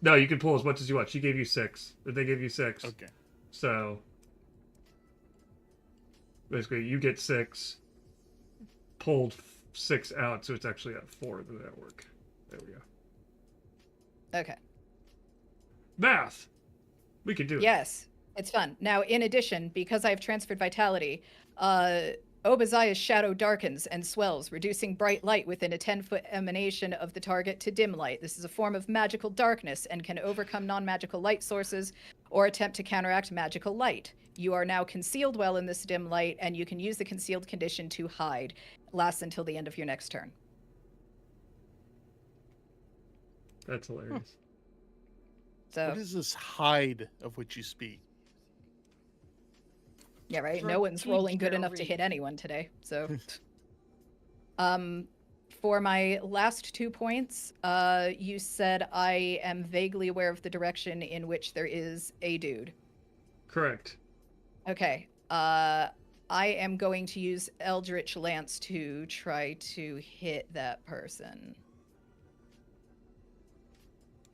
you can pull as much as you want. She gave you 6. They gave you 6. Okay. So basically, you get 6. Pulled 6 out, so it's actually at 4 in the network. There we go. Okay. Math. We can do it. Yes, it's fun. Now, in addition, because I've transferred vitality, Obadiah's shadow darkens and swells, reducing bright light within a 10-foot emanation of the target to dim light. This is a form of magical darkness and can overcome non-magical light sources or attempt to counteract magical light. You are now concealed well in this dim light, and you can use the concealed condition to hide. Lasts until the end of your next turn. That's hilarious. So What is this hide of which you speak? yeah, right. For No one's rolling good enough to TTRPG. hit anyone today. So, for my last 2 points, you said I am vaguely aware of the direction in which there is a dude. Correct. Okay. I am going to use Eldritch Lance to try to hit that person.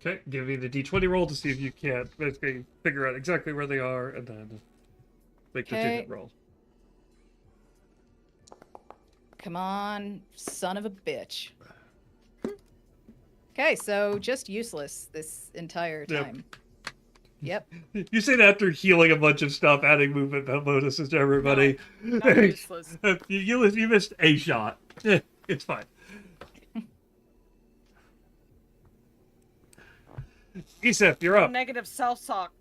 Okay, give me the d20 roll to see if you can't basically figure out exactly where they are, and then make the Okay. hit roll. Come on, son of a bitch. Okay, so just useless this entire Yep. time. Yep. You say that after healing a bunch of stuff, adding movement bonuses to everybody. Not useless. You missed a shot. It's fine. Isef, you're No up. negative self-talk.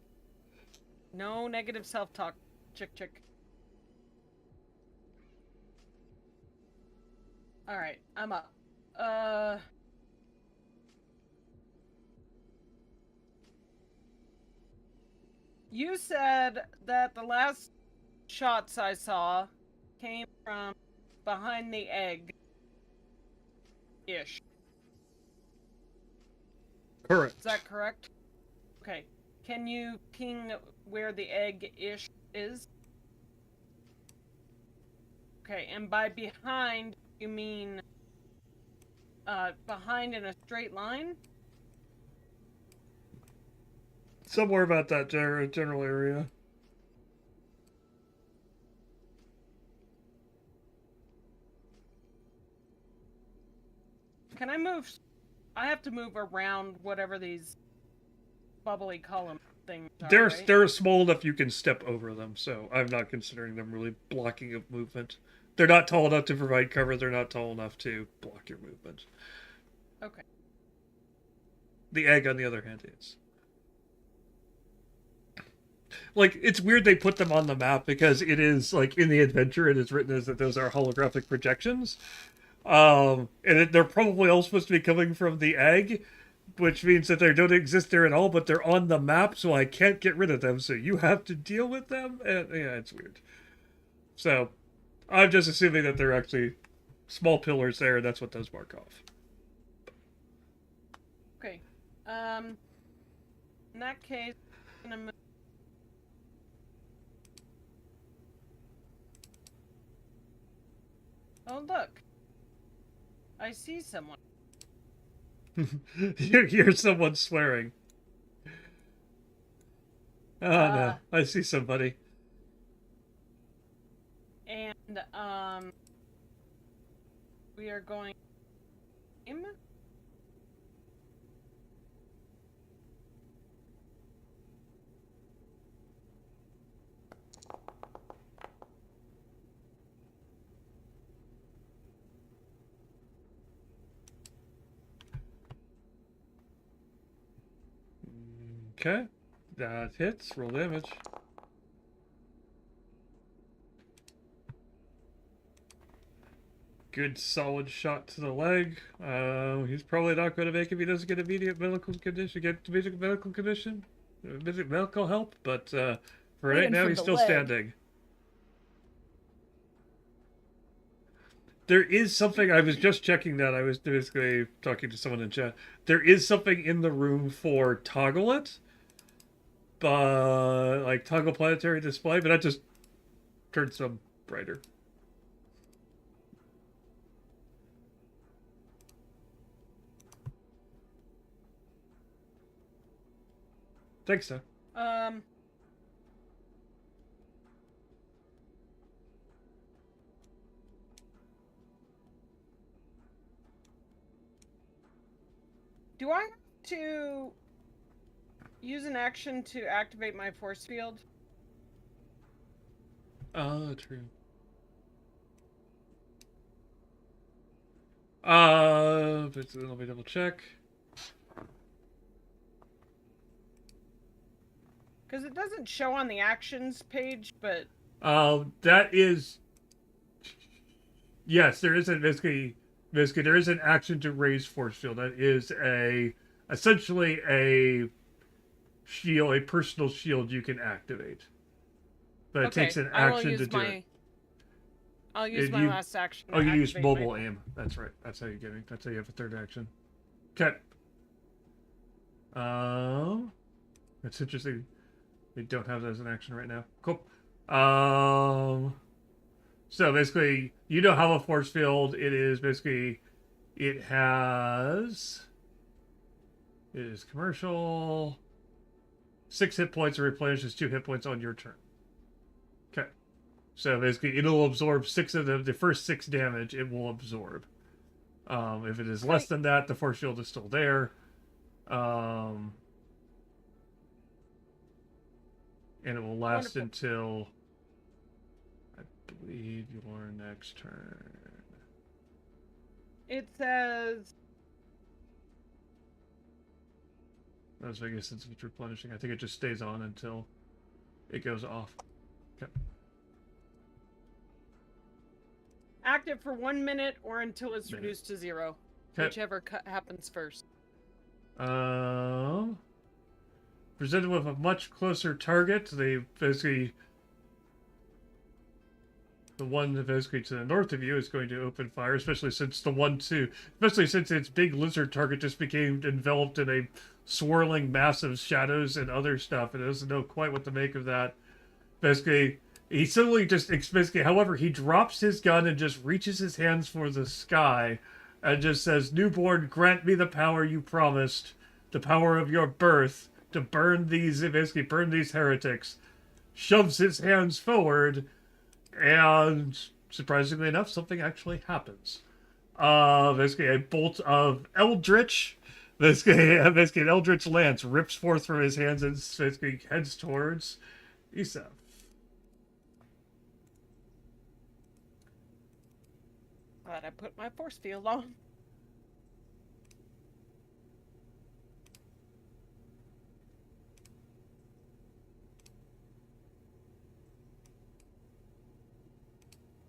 No negative self-talk. Chick. Alright, I'm up. You said that the last shots I saw came from behind the egg. Ish. Correct. Is that correct? Okay. Can you ping where the egg-ish is? Okay, and by behind, you mean behind in a straight line? Somewhere about that general area. Can I move? I have to move around whatever these bubbly column things are, right? They're small enough you can step over them, so I'm not considering them really blocking of movement. They're not tall enough to provide cover. They're not tall enough to block your movement. Okay. The egg, on the other hand, is. Like, it's weird they put them on the map because it is, like, in the adventure, it is written as that those are holographic projections. They're probably all supposed to be coming from the egg, which means that they don't exist there at all, but they're on the map, so I can't get rid of them, so you have to deal with them, and yeah, it's weird. So, I'm just assuming that they're actually small pillars there, and that's what those mark off. Okay. In that case, I'm gonna move. Oh, look. I see someone. You hear someone swearing. Oh, no. I see somebody. And, we are going... Him? Okay. That hits. Roll damage. Good solid shot to the leg. He's probably not going to make if he doesn't get immediate medical condition, medical help. But for right Even now, from he's the still leg. standing. There is something. I was just checking that. I was basically talking to someone in chat. There is something in the room for toggle it, but like toggle planetary display. But that just turns them brighter. Thanks, sir. Do I have to use an action to activate my force field? Oh, true. But let me double check. Because it doesn't show on the actions page, but... That is... Yes, there is a basically there is an action to raise force field. That is a essentially a shield, a personal shield you can activate. But it takes an action to do it. I'll use my last action. Oh, you use activate mobile aim. That's right. That's how you get it. That's how you have a third action. Okay. That's interesting. They don't have that as an action right now. Cool. So basically, you don't have a force field. It is basically, it is commercial. 6 hit points and replenishes 2 hit points on your turn. Okay. So basically, it'll absorb 6 of the first 6 damage. It will absorb. If it is less than that, the force field is still there. And it will last until, I believe, your next turn. It says... That's I guess since it's replenishing. I think it just stays on until it goes off. Okay. Active for 1 minute or until it's reduced to 0. Okay. Whichever happens first. Presented with a much closer target, they basically... The one basically to the north of you is going to open fire, especially since its big lizard target just became enveloped in a swirling mass of shadows and other stuff, and doesn't know quite what to make of that. Basically, he suddenly however, he drops his gun and just reaches his hands for the sky and just says, "Newborn, grant me the power you promised, the power of your birth, to burn these heretics." Shoves his hands forward, and surprisingly enough, something actually happens. Basically, a bolt of Eldritch, basically an Eldritch lance rips forth from his hands and basically heads towards Isa. Glad I put my force field on.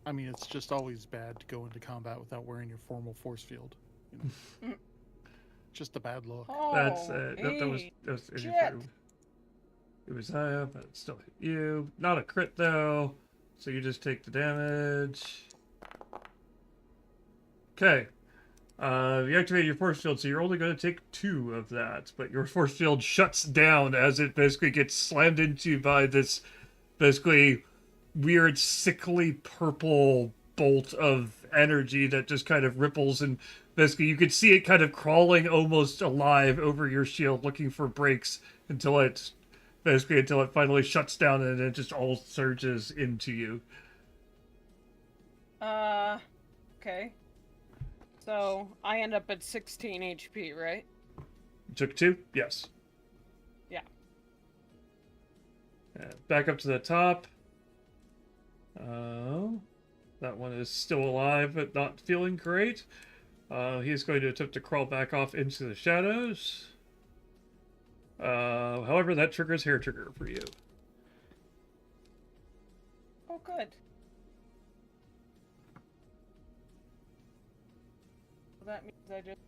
I mean, it's just always bad to go into combat without wearing your formal force field. You know? Just a bad look. Oh, That's that was shit. It was but it still hit you. Not a crit though, so you just take the damage. Okay. You activate your force field, so you're only going to take 2 of that, but your force field shuts down as it basically gets slammed into by this basically weird, sickly purple bolt of energy that just kind of ripples, and basically you could see it kind of crawling almost alive over your shield looking for breaks until it finally shuts down and it just all surges into you. Okay. So I end up at 16 HP, right? Took 2? Yes. Yeah. Back up to the top. That one is still alive, but not feeling great. He's going to attempt to crawl back off into the shadows. However, that triggers hair trigger for you. Oh, good. So that means I just...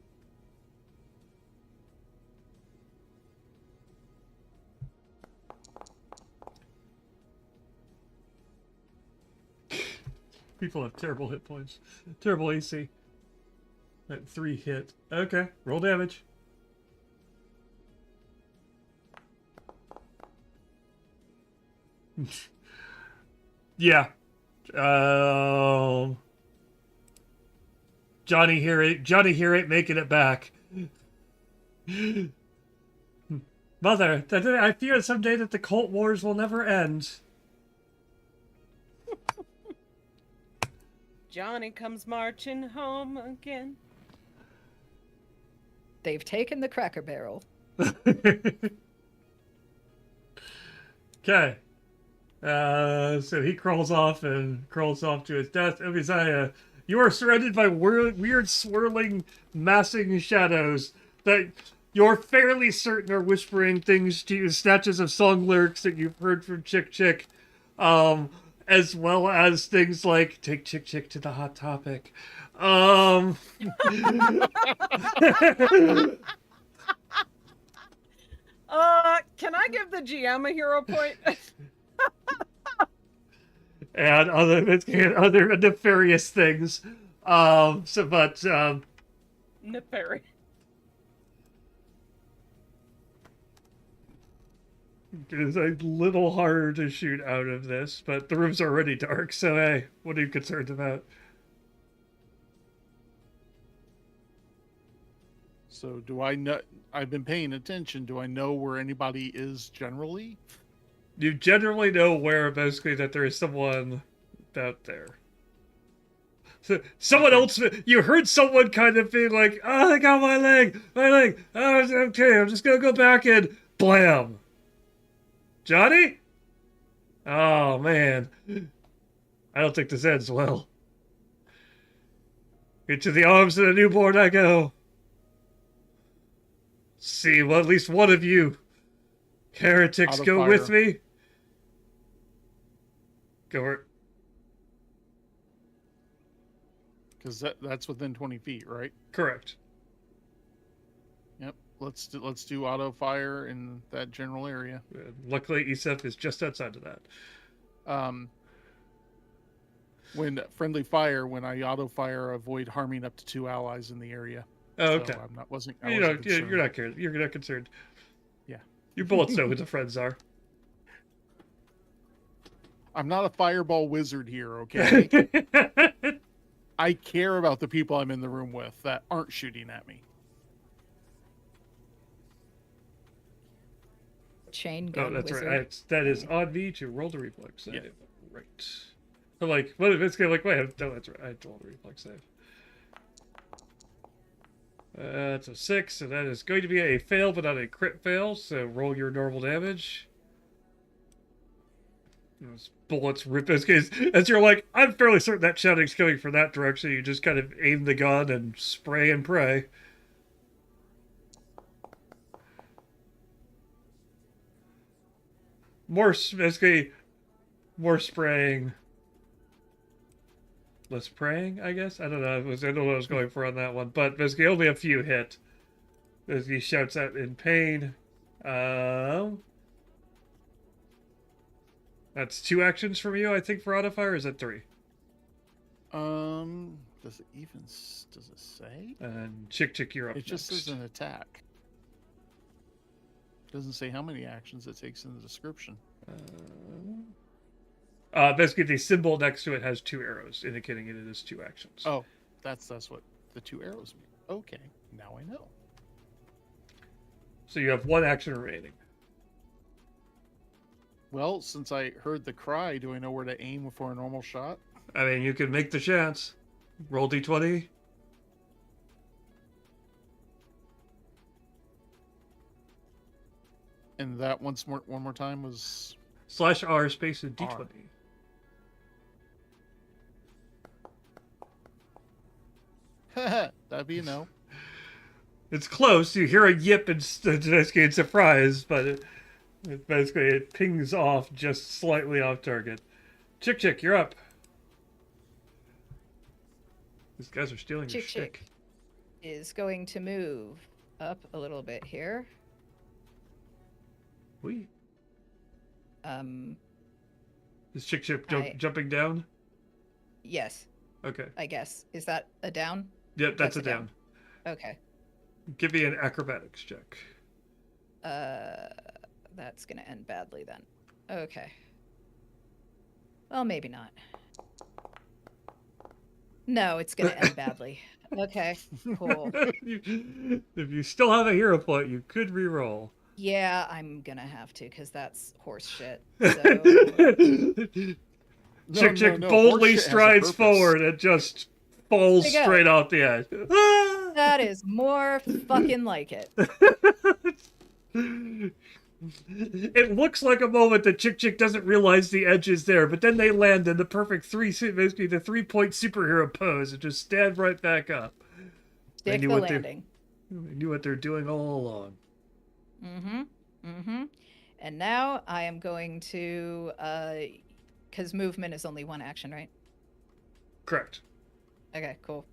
People have terrible hit points. Terrible AC. That 3 hit. Okay, roll damage. Yeah. Johnny here ain't making it back. Mother, I fear someday that the cult wars will never end. Johnny comes marching home again. They've taken the Cracker Barrel. Okay. So he crawls off to his death. Isaiah, you are surrounded by weird swirling, massing shadows that you're fairly certain are whispering things to you, snatches of song lyrics that you've heard from Chick Chick, as well as things like "Take Chick Chick to the Hot Topic." Can I give the GM a hero point? And other nefarious things. Nefarious. It's a little harder to shoot out of this, but the room's already dark, so hey, what are you concerned about? So do I know? I've been paying attention. Do I know where anybody is generally? You generally know where, basically, that there is someone out there. So, someone else, you heard someone kind of being like, oh, I got my leg. Oh, okay, I'm just gonna go back and blam. Johnny? Oh, man. I don't think this ends well. Into the arms of the newborn I go. See, well, at least one of you heretics Out of go with fire. me. Go for it. Because that's within 20 feet, right? Correct. Yep. Let's do auto fire in that general area. Luckily, ESEF is just outside of that. When friendly fire, when I auto fire, avoid harming up to 2 allies in the area. Oh, okay. So I wasn't You're not concerned. You're not concerned. Yeah. Your bullets know who the friends are. I'm not a fireball wizard here, okay? I care about the people I'm in the room with that aren't shooting at me. Chain gun that's wizard. right. That is on me to roll the reflex save. Yeah. Right. So, like, what if it's like, wait, no, that's right. I had to roll the reflex save. That's a 6, so that is going to be a fail, but not a crit fail. So roll your normal damage. Those bullets rip as you're like, I'm fairly certain that shouting's coming from that direction. You just kind of aim the gun and spray and pray. Basically, more spraying, less praying, I guess. I don't know. I don't know what I was going for on that one, but basically only a few hit. As he shouts out in pain. That's 2 actions from you, I think, for auto fire. Or is that 3? Does it say? And Chick, you're up It just next. says an attack. Doesn't say how many actions it takes in the description. Basically, the symbol next to it has 2 arrows, indicating it is 2 actions. Oh, that's what the 2 arrows mean. Okay, now I know. So you have 1 action remaining. Well, since I heard the cry, do I know where to aim for a normal shot? I mean, you can make the chance. Roll d20. And that one more time was /R space and d20. that'd be a no. It's close. You hear a yip and in surprise, but it pings off just slightly off target. Chick, you're up. These guys are stealing your shtick. Is going to move up a little bit here. Wee. Is Chick jumping down? Yes, Okay. I guess. Is that a down? Yep, that's a down. Okay. Give me an acrobatics check. That's gonna end badly then. Okay. Well, maybe not. No, it's gonna end badly. Okay, cool. If you still have a hero point, you could re-roll. Yeah, I'm gonna have to, because that's horse shit. So... Chick boldly strides forward and just falls straight off the edge. That is more fucking like it. It looks like a moment that Chick doesn't realize the edge is there, but then they land in the perfect basically the 3-point superhero pose and just stand right back up. Stick the landing. They knew what they're doing all along. And now I am going to, because movement is only 1 action, right? Correct. Okay, cool.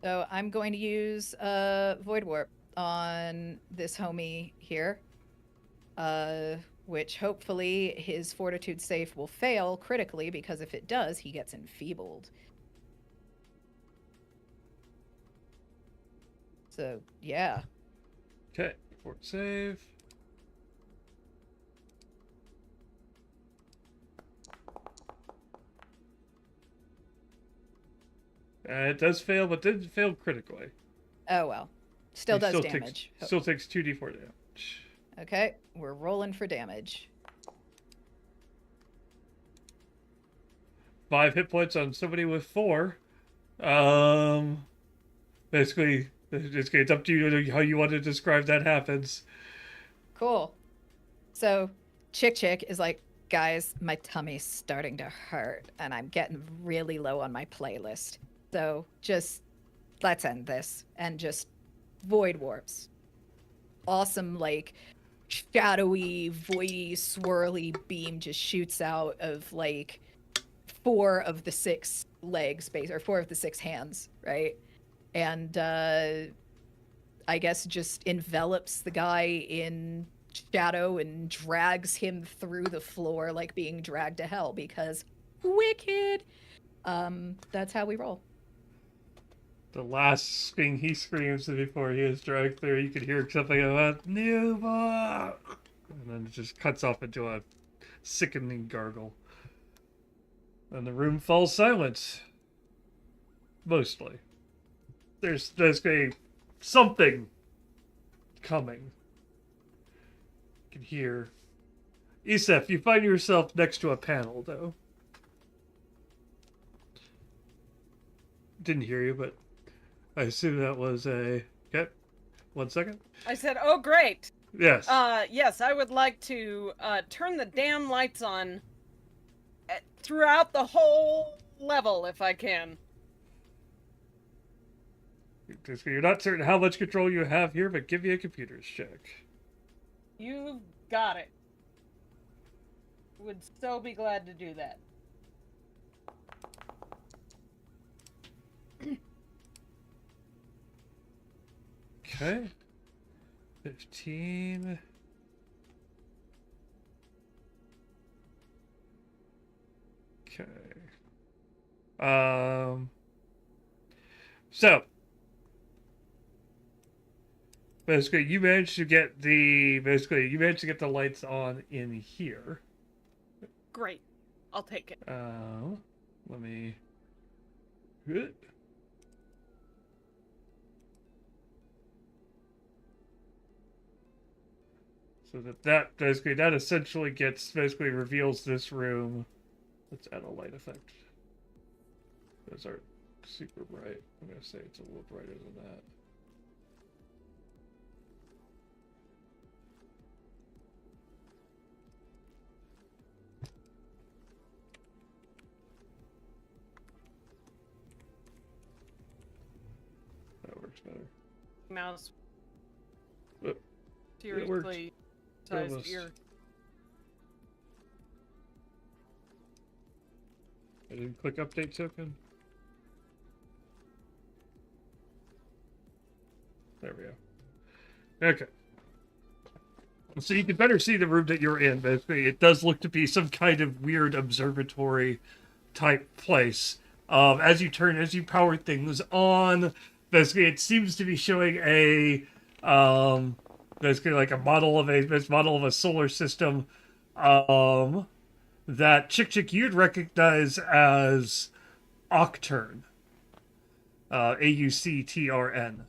So I'm going to use Void Warp on this homie here. which hopefully his fortitude save will fail critically, because if it does, he gets enfeebled. So, yeah. Okay, fort save. It does fail, but didn't fail critically. Oh, well. Still He does still damage. Still takes 2d4 damage. Okay, we're rolling for damage. 5 hit points on somebody with 4. Basically, it's up to you how you want to describe that happens. Cool. So, Chick is like, guys, my tummy's starting to hurt, and I'm getting really low on my playlist. So, just let's end this and just void warps. Awesome, like, shadowy, voidy, swirly beam just shoots out of, like, 4 of the 6 legs, or 4 of the 6 hands, right? And, I guess just envelops the guy in shadow and drags him through the floor like being dragged to hell, because wicked. That's how we roll. The last thing he screams before he is dragged through, you could hear something about Nuba, and then it just cuts off into a sickening gargle. And the room falls silent. Mostly. There's something coming. You can hear. Isef, you find yourself next to a panel, though. Didn't hear you, but I assume that was a... Okay. 1 second. I said, oh, great. Yes. Yes, I would like to turn the damn lights on throughout the whole level, if I can. You're not certain how much control you have here, but give me a computer's check. You got it. Would so be glad to do that. Okay. 15. Okay. So basically you managed to get the lights on in here. Great. I'll take it. Let me so that essentially reveals this room. Let's add a light effect. Those aren't super bright. I'm gonna say it's a little brighter than that. That works better. Mouse. It Seriously sized Almost. ear. I didn't click update token. There we go. Okay. So you can better see the room that you're in. Basically, it does look to be some kind of weird observatory type place. As you power things on, basically it seems to be showing a basically like a model of a solar system that Chick you'd recognize as Octurn. AUCTRN.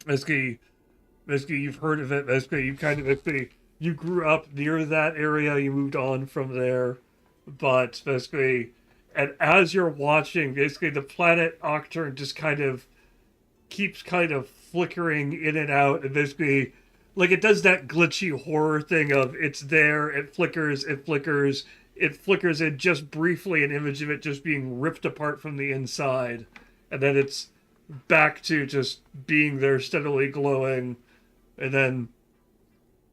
Basically you've heard of it. You grew up near that area, you moved on from there, but and as you're watching, the planet Octurn just keeps flickering in and out, and like it does that glitchy horror thing of it's there, it flickers, and just briefly an image of it just being ripped apart from the inside, and then it's back to just being there steadily glowing, and then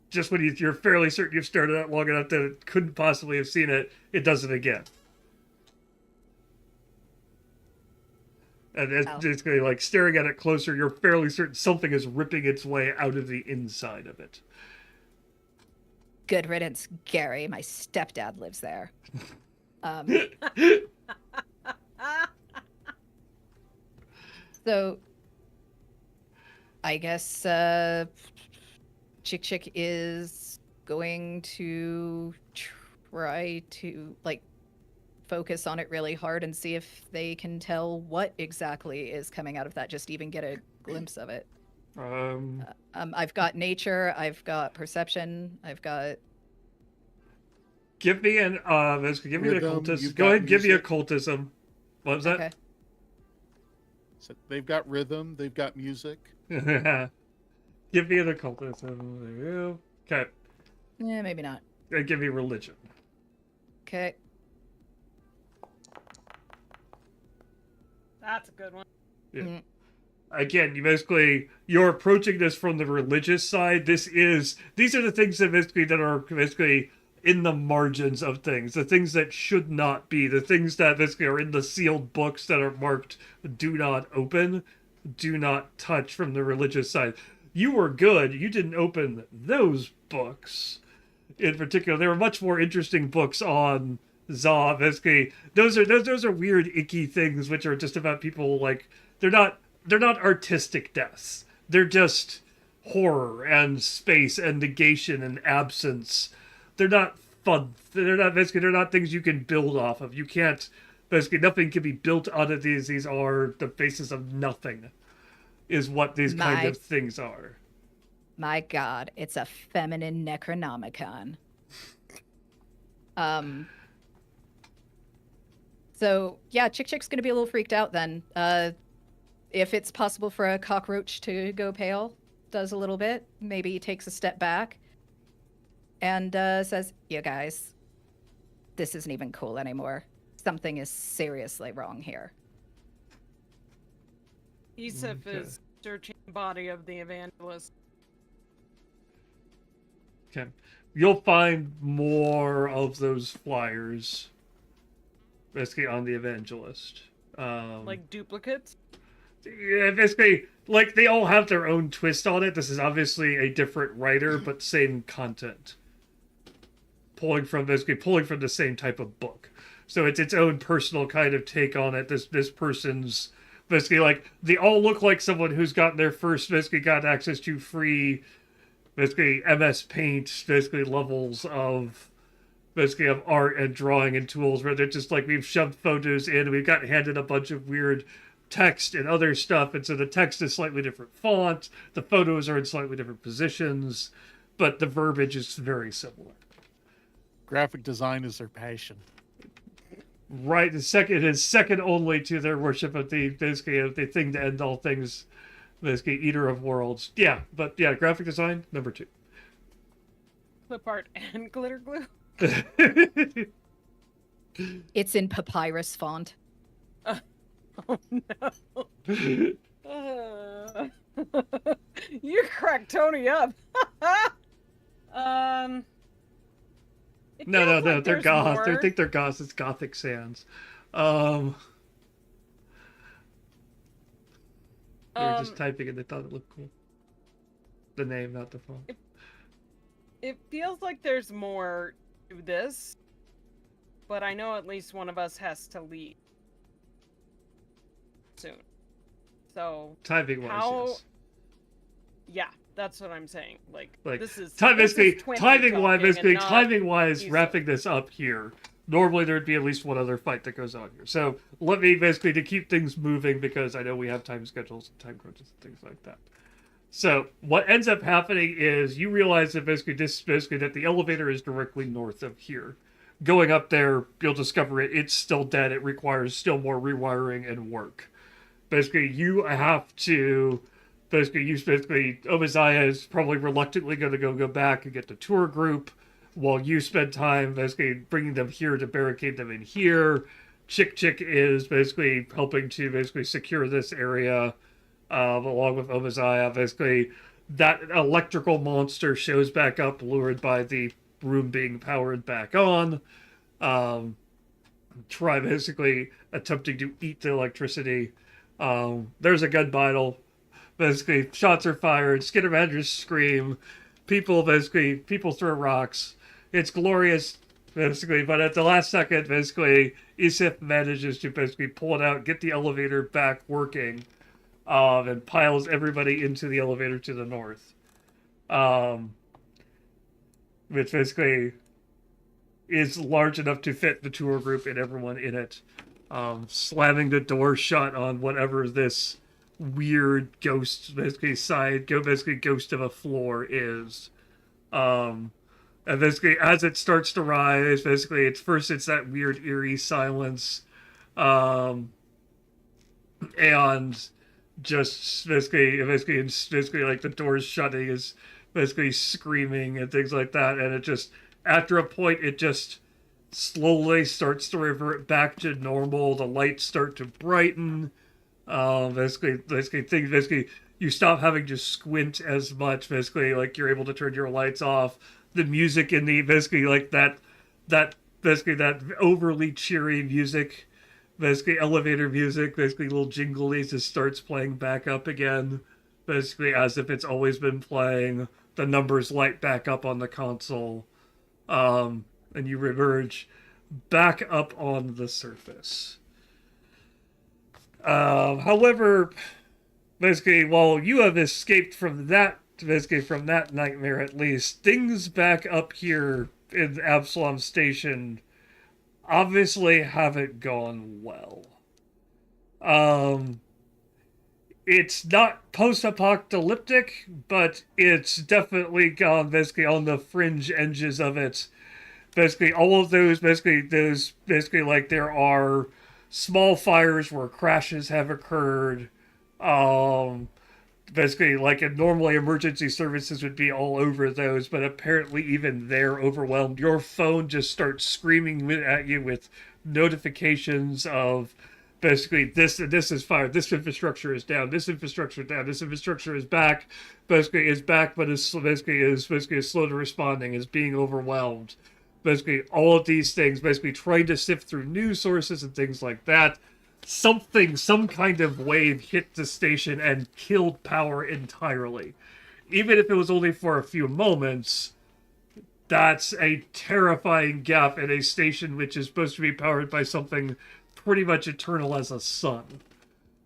just when you're fairly certain you've started out long enough that it couldn't possibly have seen it, it does it again. And it's Ow. basically like staring at it closer, you're fairly certain something is ripping its way out of the inside of it. Good riddance, Gary. My stepdad lives there. Um, so, I guess Chick Chick is going to try to like focus on it really hard and see if they can tell what exactly is coming out of that. Just even get a glimpse of it. I've got nature. I've got perception. I've got. Give me an give me an Rhythm, occultism. you've Go got ahead and give me music. occultism. What was that? Okay. So they've got rhythm, they've got music. Give me an occultism. There you go. Okay. Yeah, maybe not. Give me religion. Okay. That's a good one. Yeah. Mm. Again, you're approaching this from the religious side. These are the things that are basically in the margins of things, the things that should not be, the things that basically are in the sealed books that are marked "Do not open," "Do not touch" from the religious side. You were good. You didn't open those books. In particular, there were much more interesting books on Za. Basically, those are weird, icky things, which are just about people like they're not artistic deaths. They're just horror and space and negation and absence. They're not fun. They're not things you can build off of. You can't. Basically, nothing can be built out of these. These are the basis of nothing. Is what these kind of things are. My God, it's a feminine Necronomicon. So yeah, Chick Chick's gonna be a little freaked out then. If it's possible for a cockroach to go pale, does a little bit. Maybe he takes a step back and says, "You guys, this isn't even cool anymore. Something is seriously wrong here." Isif Okay. is searching the body of the evangelist. Okay. You'll find more of those flyers basically on the evangelist. Like duplicates? Yeah, basically, like they all have their own twist on it. This is obviously a different writer, but same content. Pulling from the same type of book. So it's its own personal kind of take on it. This person's basically like they all look like someone who's gotten their first basically got access to free basically MS Paint, basically levels of basically of art and drawing and tools where they're just like we've shoved photos in and we've got handed a bunch of weird text and other stuff, and so the text is slightly different font, the photos are in slightly different positions, but the verbiage is very similar. Graphic design is their passion. Right, it is second only to their worship of the basically of the thing to end all things, basically Eater of Worlds. Yeah, but yeah, graphic design number 2. Clip art and glitter glue? It's in papyrus font. Oh no. You cracked Tony up. It No, feels they're like there's goth. They more. think they're goths. It's Gothic Sans. They were just typing it. They thought it looked cool. The name, not the font. It feels like there's more to this, but I know at least one of us has to leave soon. So Typing wise, how? yes. Yeah, that's what I'm saying. Like this is timing talking and wise, Paizo. wrapping this up here. Normally there'd be at least one other fight that goes on here. So let me basically to keep things moving because I know we have time schedules and time crunches and things like that. So what ends up happening is you realize that basically that the elevator is directly north of here. Going up there, you'll discover it's still dead. It requires still more rewiring and work. Basically, you have to Obadiah is probably reluctantly going to go back and get the tour group while you spend time basically bringing them here to barricade them in here. Chick is basically helping to basically secure this area along with Obadiah. Basically, that electrical monster shows back up, lured by the room being powered back on. Try basically attempting to eat the electricity. There's a gun battle. Basically, shots are fired. Skidder managers scream. People throw rocks. It's glorious, basically. But at the last second, basically, Isif manages to basically pull it out, get the elevator back working, and piles everybody into the elevator to the north. Which basically is large enough to fit the tour group and everyone in it. Slamming the door shut on whatever this weird ghost, basically ghost of a floor is. And basically, as it starts to rise, basically, it's that weird eerie silence, and just basically like the doors shutting is basically screaming and things like that, and it just after a point it just slowly starts to revert back to normal. The lights start to brighten. Basically, you stop having to squint as much. Basically, like you're able to turn your lights off. The music in the that overly cheery music, basically elevator music, basically little jinglies, just starts playing back up again. Basically, as if it's always been playing. The numbers light back up on the console, and you emerge back up on the surface. However, basically, while you have escaped from that nightmare at least, things back up here in Absalom Station obviously haven't gone well. It's not post-apocalyptic, but it's definitely gone basically on the fringe edges of it. Basically, all of those, like there are small fires where crashes have occurred. Basically, like normally emergency services would be all over those, but apparently even they're overwhelmed. Your phone just starts screaming at you with notifications of basically this is fire, this infrastructure is down, this infrastructure is down, this infrastructure is back, but is slow to responding, is being overwhelmed. Basically, all of these things, basically trying to sift through news sources and things like that. Some kind of wave hit the station and killed power entirely. Even if it was only for a few moments, that's a terrifying gap in a station which is supposed to be powered by something pretty much eternal as a sun.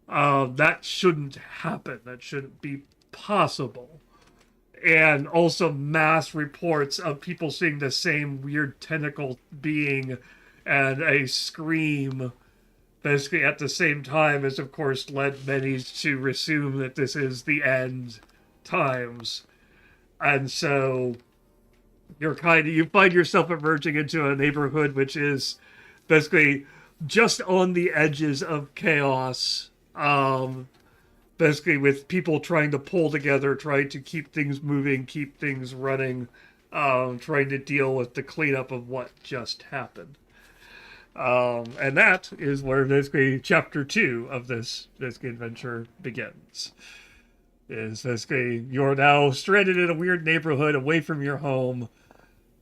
That shouldn't happen. That shouldn't be possible. And also mass reports of people seeing the same weird tentacle being and a scream basically at the same time has, of course, led many to assume that this is the end times. And so you find yourself emerging into a neighborhood which is basically just on the edges of chaos, basically with people trying to pull together, trying to keep things moving, keep things running, trying to deal with the cleanup of what just happened. And that is where basically chapter 2 of this adventure begins. Is basically you're now stranded in a weird neighborhood away from your home,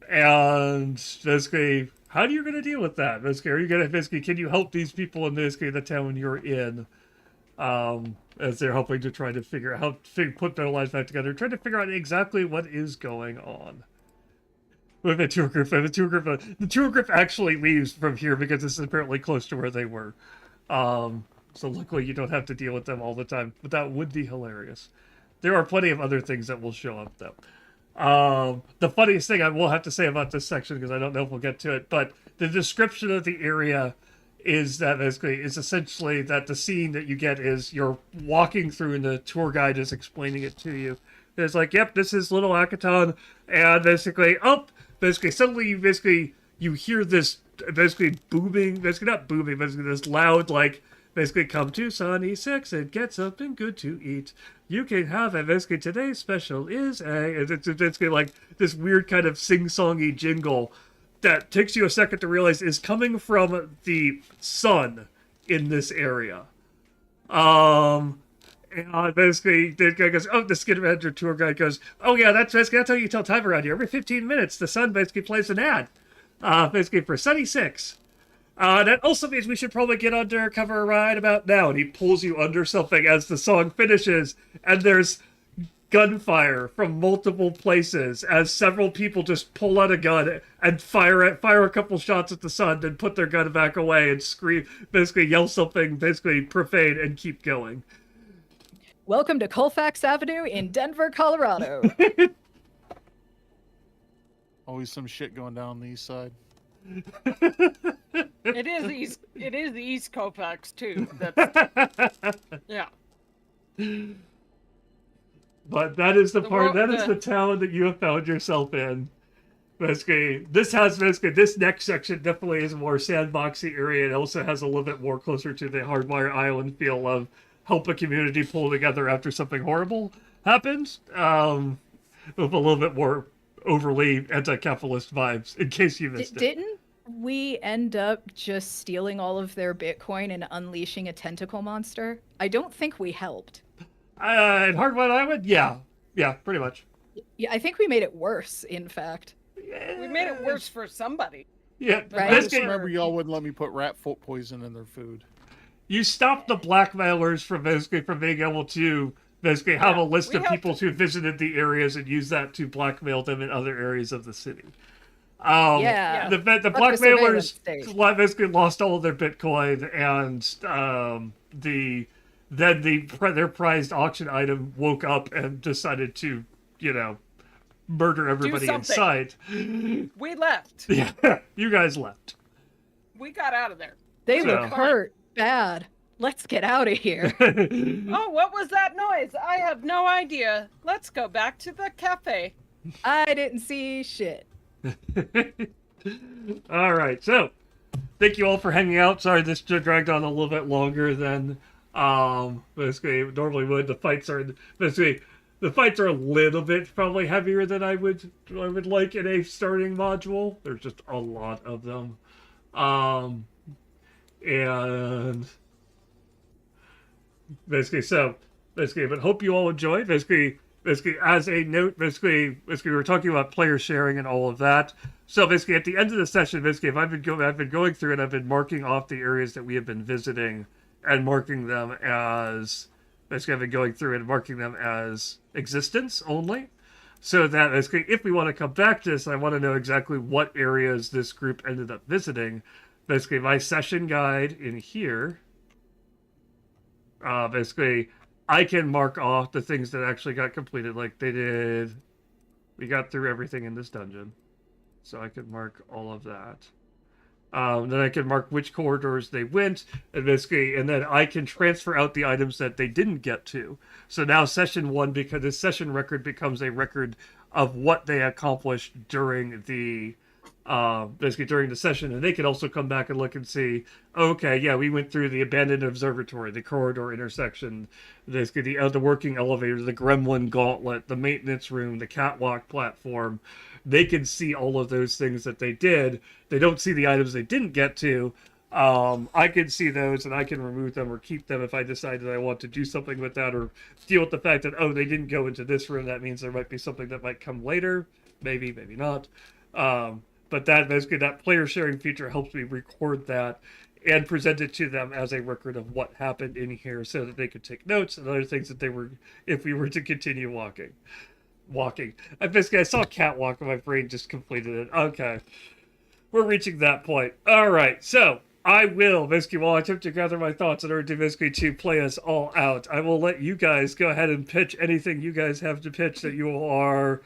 and basically how are you going to deal with that? Basically, are you going to can you help these people in the town you're in, as they're helping to try to figure out how to put their lives back together, trying to figure out exactly what is going on. With the tour group, the tour group actually leaves from here because this is apparently close to where they were. So luckily you don't have to deal with them all the time, but that would be hilarious. There are plenty of other things that will show up though. The funniest thing I will have to say about this section, because I don't know if we'll get to it, but the description of the area is essentially that the scene that you get is you're walking through and the tour guide is explaining it to you. It's like, yep, this is Little Akaton, and suddenly you hear this booming, not booming, this loud, come to Sunny 6 and get something good to eat. You can have it. Basically, today's special is it's basically like this weird kind of sing-songy jingle that takes you a second to realize is coming from the sun in this area. And basically, the guy goes, the Skid Adventure tour guide goes, oh yeah, that's how you tell time around here. Every 15 minutes, the sun basically plays an ad, basically for Sunny 6. That also means we should probably get undercover right about now. And he pulls you under something as the song finishes, and there's gunfire from multiple places as several people just pull out a gun and fire a couple shots at the sun, and put their gun back away and scream, basically yell something basically profane, and keep going. Welcome to Colfax Avenue in Denver, Colorado. Always some shit going down on the east side. It is the East Colfax too. That's yeah. But that is the part. world- That is the town that you have found yourself in. Basically, this next section definitely is a more sandboxy area. It also has a little bit more closer to the Hardwire Island feel of help a community pull together after something horrible happens. With a little bit more overly anti-capitalist vibes, in case you missed it. Didn't we end up just stealing all of their Bitcoin and unleashing a tentacle monster? I don't think we helped. In Hardwire Island? Yeah, pretty much. Yeah, I think we made it worse, in fact. We made it worse for somebody. Yeah, Right. I just basically, remember y'all wouldn't let me put rat foot poison in their food. you stopped the blackmailers from being able to basically have a list we of helped people who visited the areas and use that to blackmail them in other areas of the city. Yeah. The Fuck the blackmailers surveillance state. basically lost all of their Bitcoin, and their prized auction item woke up and decided to, murder everybody in something. sight. We left. Yeah, you guys left. We got out of there. They So- look hurt bad. Let's get out of here. Oh, what was that noise? I have no idea. Let's go back to the cafe. I didn't see shit. All right, so thank you all for hanging out. Sorry this dragged on a little bit longer than basically it normally would. The fights are a little bit probably heavier than I would like in a starting module. There's just a lot of them, and but hope you all enjoy. Basically, as a note, we were talking about player sharing and all of that. So basically, at the end of the session, I've been going through and I've been marking off the areas that we have been visiting and marking them as I've been going through and marking them as existence only. So that if we want to come back to this, I want to know exactly what areas this group ended up visiting. Basically, my session guide in here. I can mark off the things that actually got completed, like they did. We got through everything in this dungeon, so I could mark all of that. Then I can mark which corridors they went, and then I can transfer out the items that they didn't get to. So now session 1, because the session record becomes a record of what they accomplished during the during the session, and they can also come back and look and see, okay, yeah, we went through the abandoned observatory, the corridor intersection, the working elevator, the gremlin gauntlet, the maintenance room, the catwalk platform. They can see all of those things that they did. They don't see the items they didn't get to. I can see those, and I can remove them or keep them if I decide that I want to do something with that, or deal with the fact that, they didn't go into this room. That means there might be something that might come later. Maybe not. But that player sharing feature helps me record that and present it to them as a record of what happened in here, so that they could take notes and other things that if we were to continue walking. I saw a catwalk and my brain just completed it. Okay. We're reaching that point. All right. So I will while I attempt to gather my thoughts in order to play us all out, I will let you guys go ahead and pitch anything you guys have to pitch that you are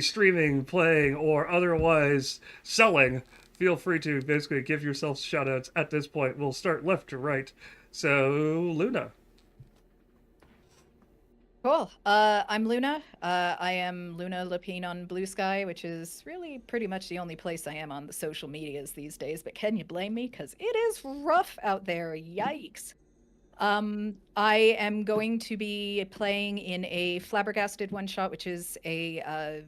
streaming, playing, or otherwise selling. Feel free to give yourselves shout outs at this point. We'll start left to right. So, Luna. Cool. I'm Luna. I am Luna Lapine on Blue Sky, which is really pretty much the only place I am on the social medias these days. But can you blame me? Because it is rough out there. Yikes. I am going to be playing in a flabbergasted one-shot, which is a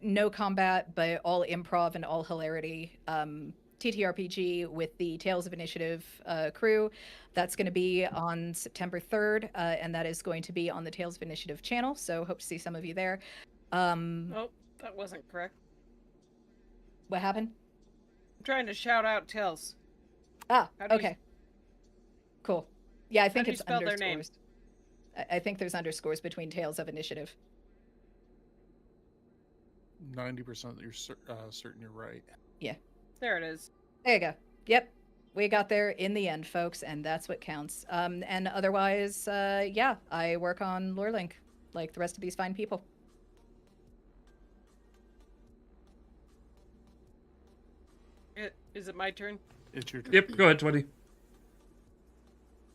no combat, but all improv and all hilarity TTRPG with the Tales of Initiative crew. That's going to be on September 3rd, and that is going to be on the Tales of Initiative channel, so hope to see some of you there. Oh, that wasn't correct. What happened? I'm trying to shout out Tales. Ah, How do you- okay. Cool. Yeah, I think do you it's spell their name? underscores. I think there's underscores between Tales of Initiative. 90% you're certain you're right. There it is. There you go. Yep. We got there in the end, folks, and that's what counts. And otherwise, yeah, I work on Lorelink, like the rest of these fine people. Is it my turn? It's your turn. Yep, go ahead, 20.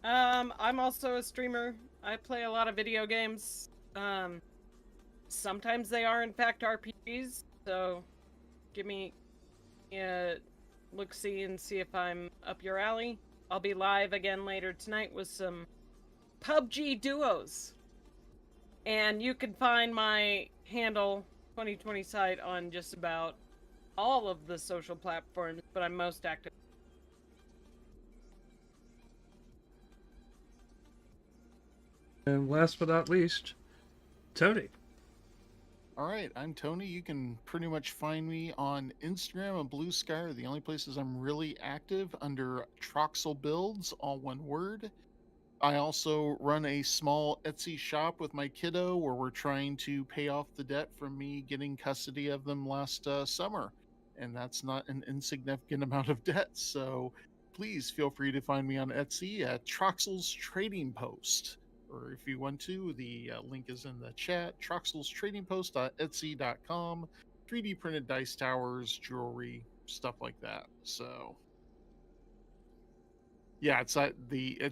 I'm also a streamer. I play a lot of video games. Sometimes they are in fact RPGs, so give me a look-see and see if I'm up your alley. I'll be live again later tonight with some PUBG duos. And you can find my handle 2020 site on just about all of the social platforms, but I'm most active. And last but not least, Tony. All right, I'm Tony. You can pretty much find me on Instagram and Blue Sky are the only places I'm really active under Troxel Builds, all one word. I also run a small Etsy shop with my kiddo where we're trying to pay off the debt from me getting custody of them last summer. And that's not an insignificant amount of debt. So please feel free to find me on Etsy at Troxel's Trading Post. Or if you want to, the link is in the chat. Troxel's Trading Post.etsy.com. 3D printed dice towers, jewelry, stuff like that. So yeah, it's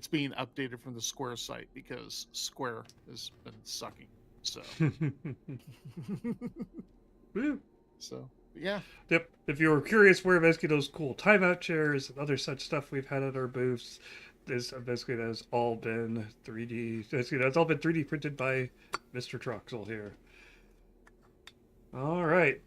being updated from the Square site because Square has been sucking. So Woo. so yeah. Yep. If you were curious where basically those cool timeout chairs and other such stuff we've had at our booths, this basically has all been 3D. Basically, that's all been 3D printed by Mr. Troxel here. All right.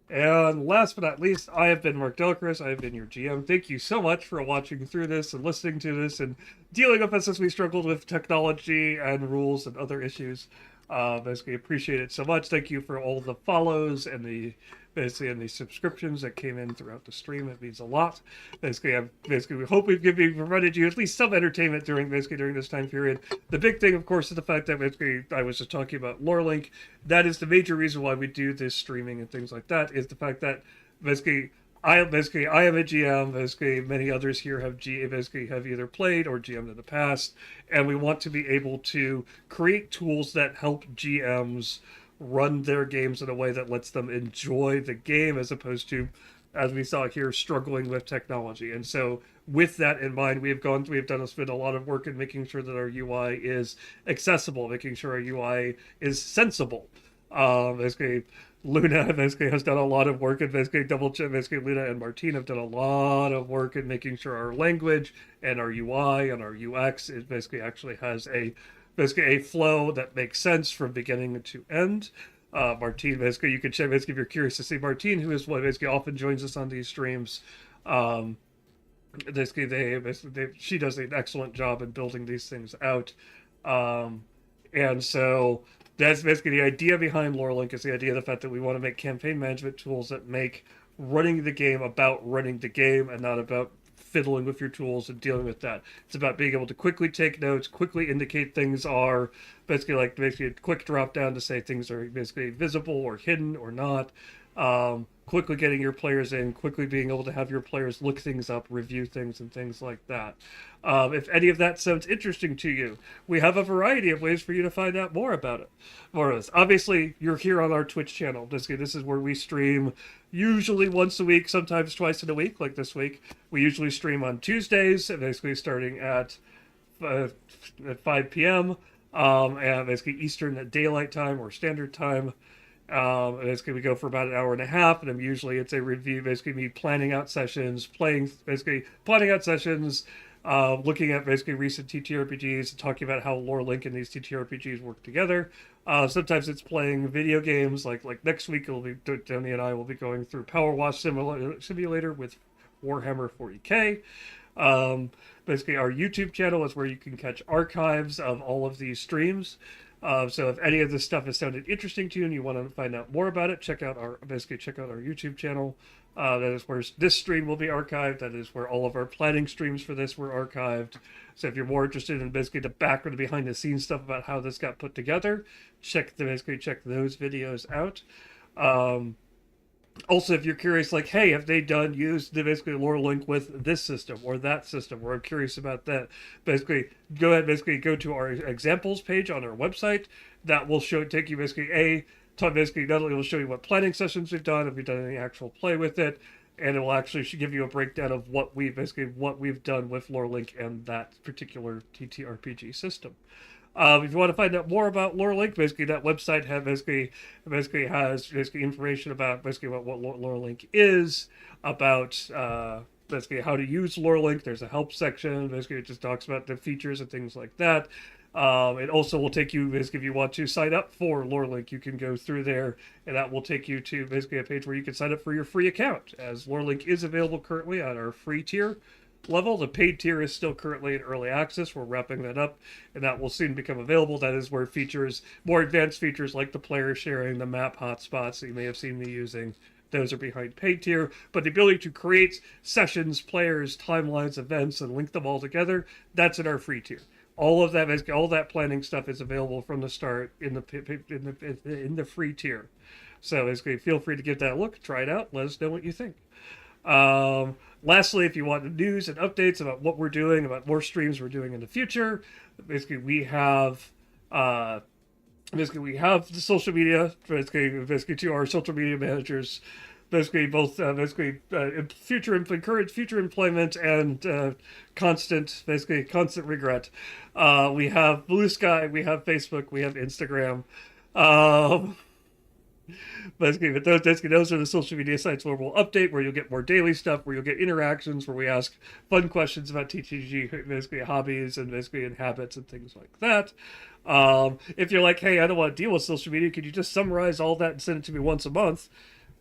And last but not least, I have been Mark Delacris. I have been your GM. Thank you so much for watching through this and listening to this and dealing with us as we struggled with technology and rules and other issues. Basically, appreciate it so much. Thank you for all the follows and the subscriptions that came in throughout the stream. It means a lot. Basically, we hope we've provided you at least some entertainment during this time period. The big thing, of course, is the fact that basically I was just talking about Lorelink. That is the major reason why we do this streaming and things like that. Is the fact that basically I am a GM. Basically, many others here have either played or GM'd in the past, and we want to be able to create tools that help GMs run their games in a way that lets them enjoy the game as opposed to, as we saw here, struggling with technology. And so with that in mind, we've spent a lot of work in making sure that our UI is accessible, making sure our UI is sensible. Basically, Luna basically has done a lot of work, and Luna and Martine have done a lot of work in making sure our language and our UI and our UX is basically actually has a flow that makes sense from beginning to end. Martine, basically, you can check, basically, if you're curious to see Martine, who is what basically often joins us on these streams. She does an excellent job in building these things out. And so that's basically the idea behind Lorelink, is the idea of the fact that we want to make campaign management tools that make running the game about running the game and not about fiddling with your tools and dealing with that. It's about being able to quickly take notes, quickly indicate things are basically a quick drop down to say things are basically visible or hidden or not. Quickly getting your players in, quickly being able to have your players look things up, review things, and things like that. If any of that sounds interesting to you, we have a variety of ways for you to find out more about it. More of this. Obviously, you're here on our Twitch channel. This is where we stream usually once a week, sometimes twice in a week, like this week. We usually stream on Tuesdays, basically starting at 5 p.m., and basically Eastern Daylight Time or Standard Time. Basically, we go for about an hour and a half, and usually it's a review, basically me planning out sessions, looking at basically recent TTRPGs, and talking about how Lorelink and these TTRPGs work together. Sometimes it's playing video games, like next week Tony and I will be going through Power Wash Simulator with Warhammer 40k. Basically, our YouTube channel is where you can catch archives of all of these streams. So if any of this stuff has sounded interesting to you and you want to find out more about it, check out our YouTube channel. That is where this stream will be archived. That is where all of our planning streams for this were archived. So if you're more interested in basically the background behind the scenes stuff about how this got put together, basically check those videos out. Also, if you're curious, like, hey, have they used basically Lore-Link with this system or that system, or I'm curious about that, basically go to our examples page on our website. That will take you basically not only will show you what planning sessions we've done, if we've done any actual play with it, and it will actually give you a breakdown of what we've done with Lore-Link and that particular TTRPG system. If you want to find out more about Lore-Link, basically that website has information about what Lore-Link is, about basically how to use Lore-Link. There's a help section. Basically, it just talks about the features and things like that. It also will take you, basically, if you want to sign up for Lore-Link, you can go through there, and that will take you to basically a page where you can sign up for your free account, as Lore-Link is available currently at our free tier level. The paid tier is still currently in early access. We're wrapping that up, and that will soon become available. That is where more advanced features like the player sharing, the map hotspots that you may have seen me using, those are behind paid tier. But the ability to create sessions, players, timelines, events, and link them all together, that's in our free tier. All of that planning stuff is available from the start in the free tier. So basically, feel free to give that a look, try it out, let us know what you think. Lastly, if you want news and updates about what we're doing, about more streams we're doing in the future, basically we have the social media, basically to our social media managers, encourage future employment and constant regret. We have Blue Sky, we have Facebook, we have Instagram. But those are the social media sites where we'll update, where you'll get more daily stuff, where you'll get interactions, where we ask fun questions about TTG, basically hobbies and habits and things like that. If you're like, hey, I don't want to deal with social media, could you just summarize all that and send it to me once a month?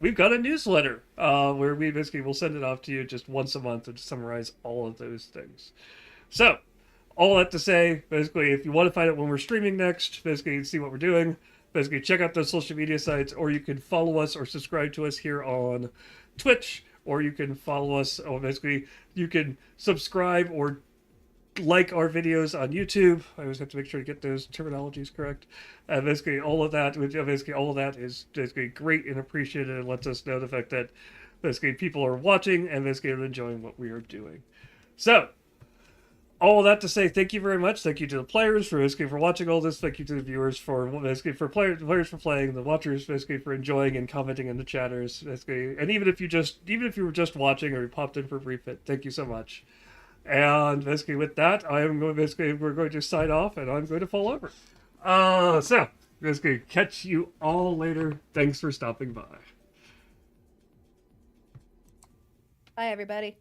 We've got a newsletter where we will send it off to you just once a month to summarize all of those things. So, all that to say, basically, if you want to find out when we're streaming next, basically see what we're doing, basically check out those social media sites, or you can follow us or subscribe to us here on Twitch, or you can follow us, or basically you can subscribe or like our videos on YouTube. I always have to make sure to get those terminologies correct. Basically all of that is basically great and appreciated, and lets us know the fact that basically people are watching and basically are enjoying what we are doing. So, all of that to say, thank you very much. Thank you to the players for watching all this. Thank you to the viewers for players for playing, the watchers for enjoying and commenting in the chatters. And even if you were just watching or you popped in for a brief bit, thank you so much. And with that, we're going to sign off, and I'm going to fall over. So catch you all later. Thanks for stopping by. Bye, everybody.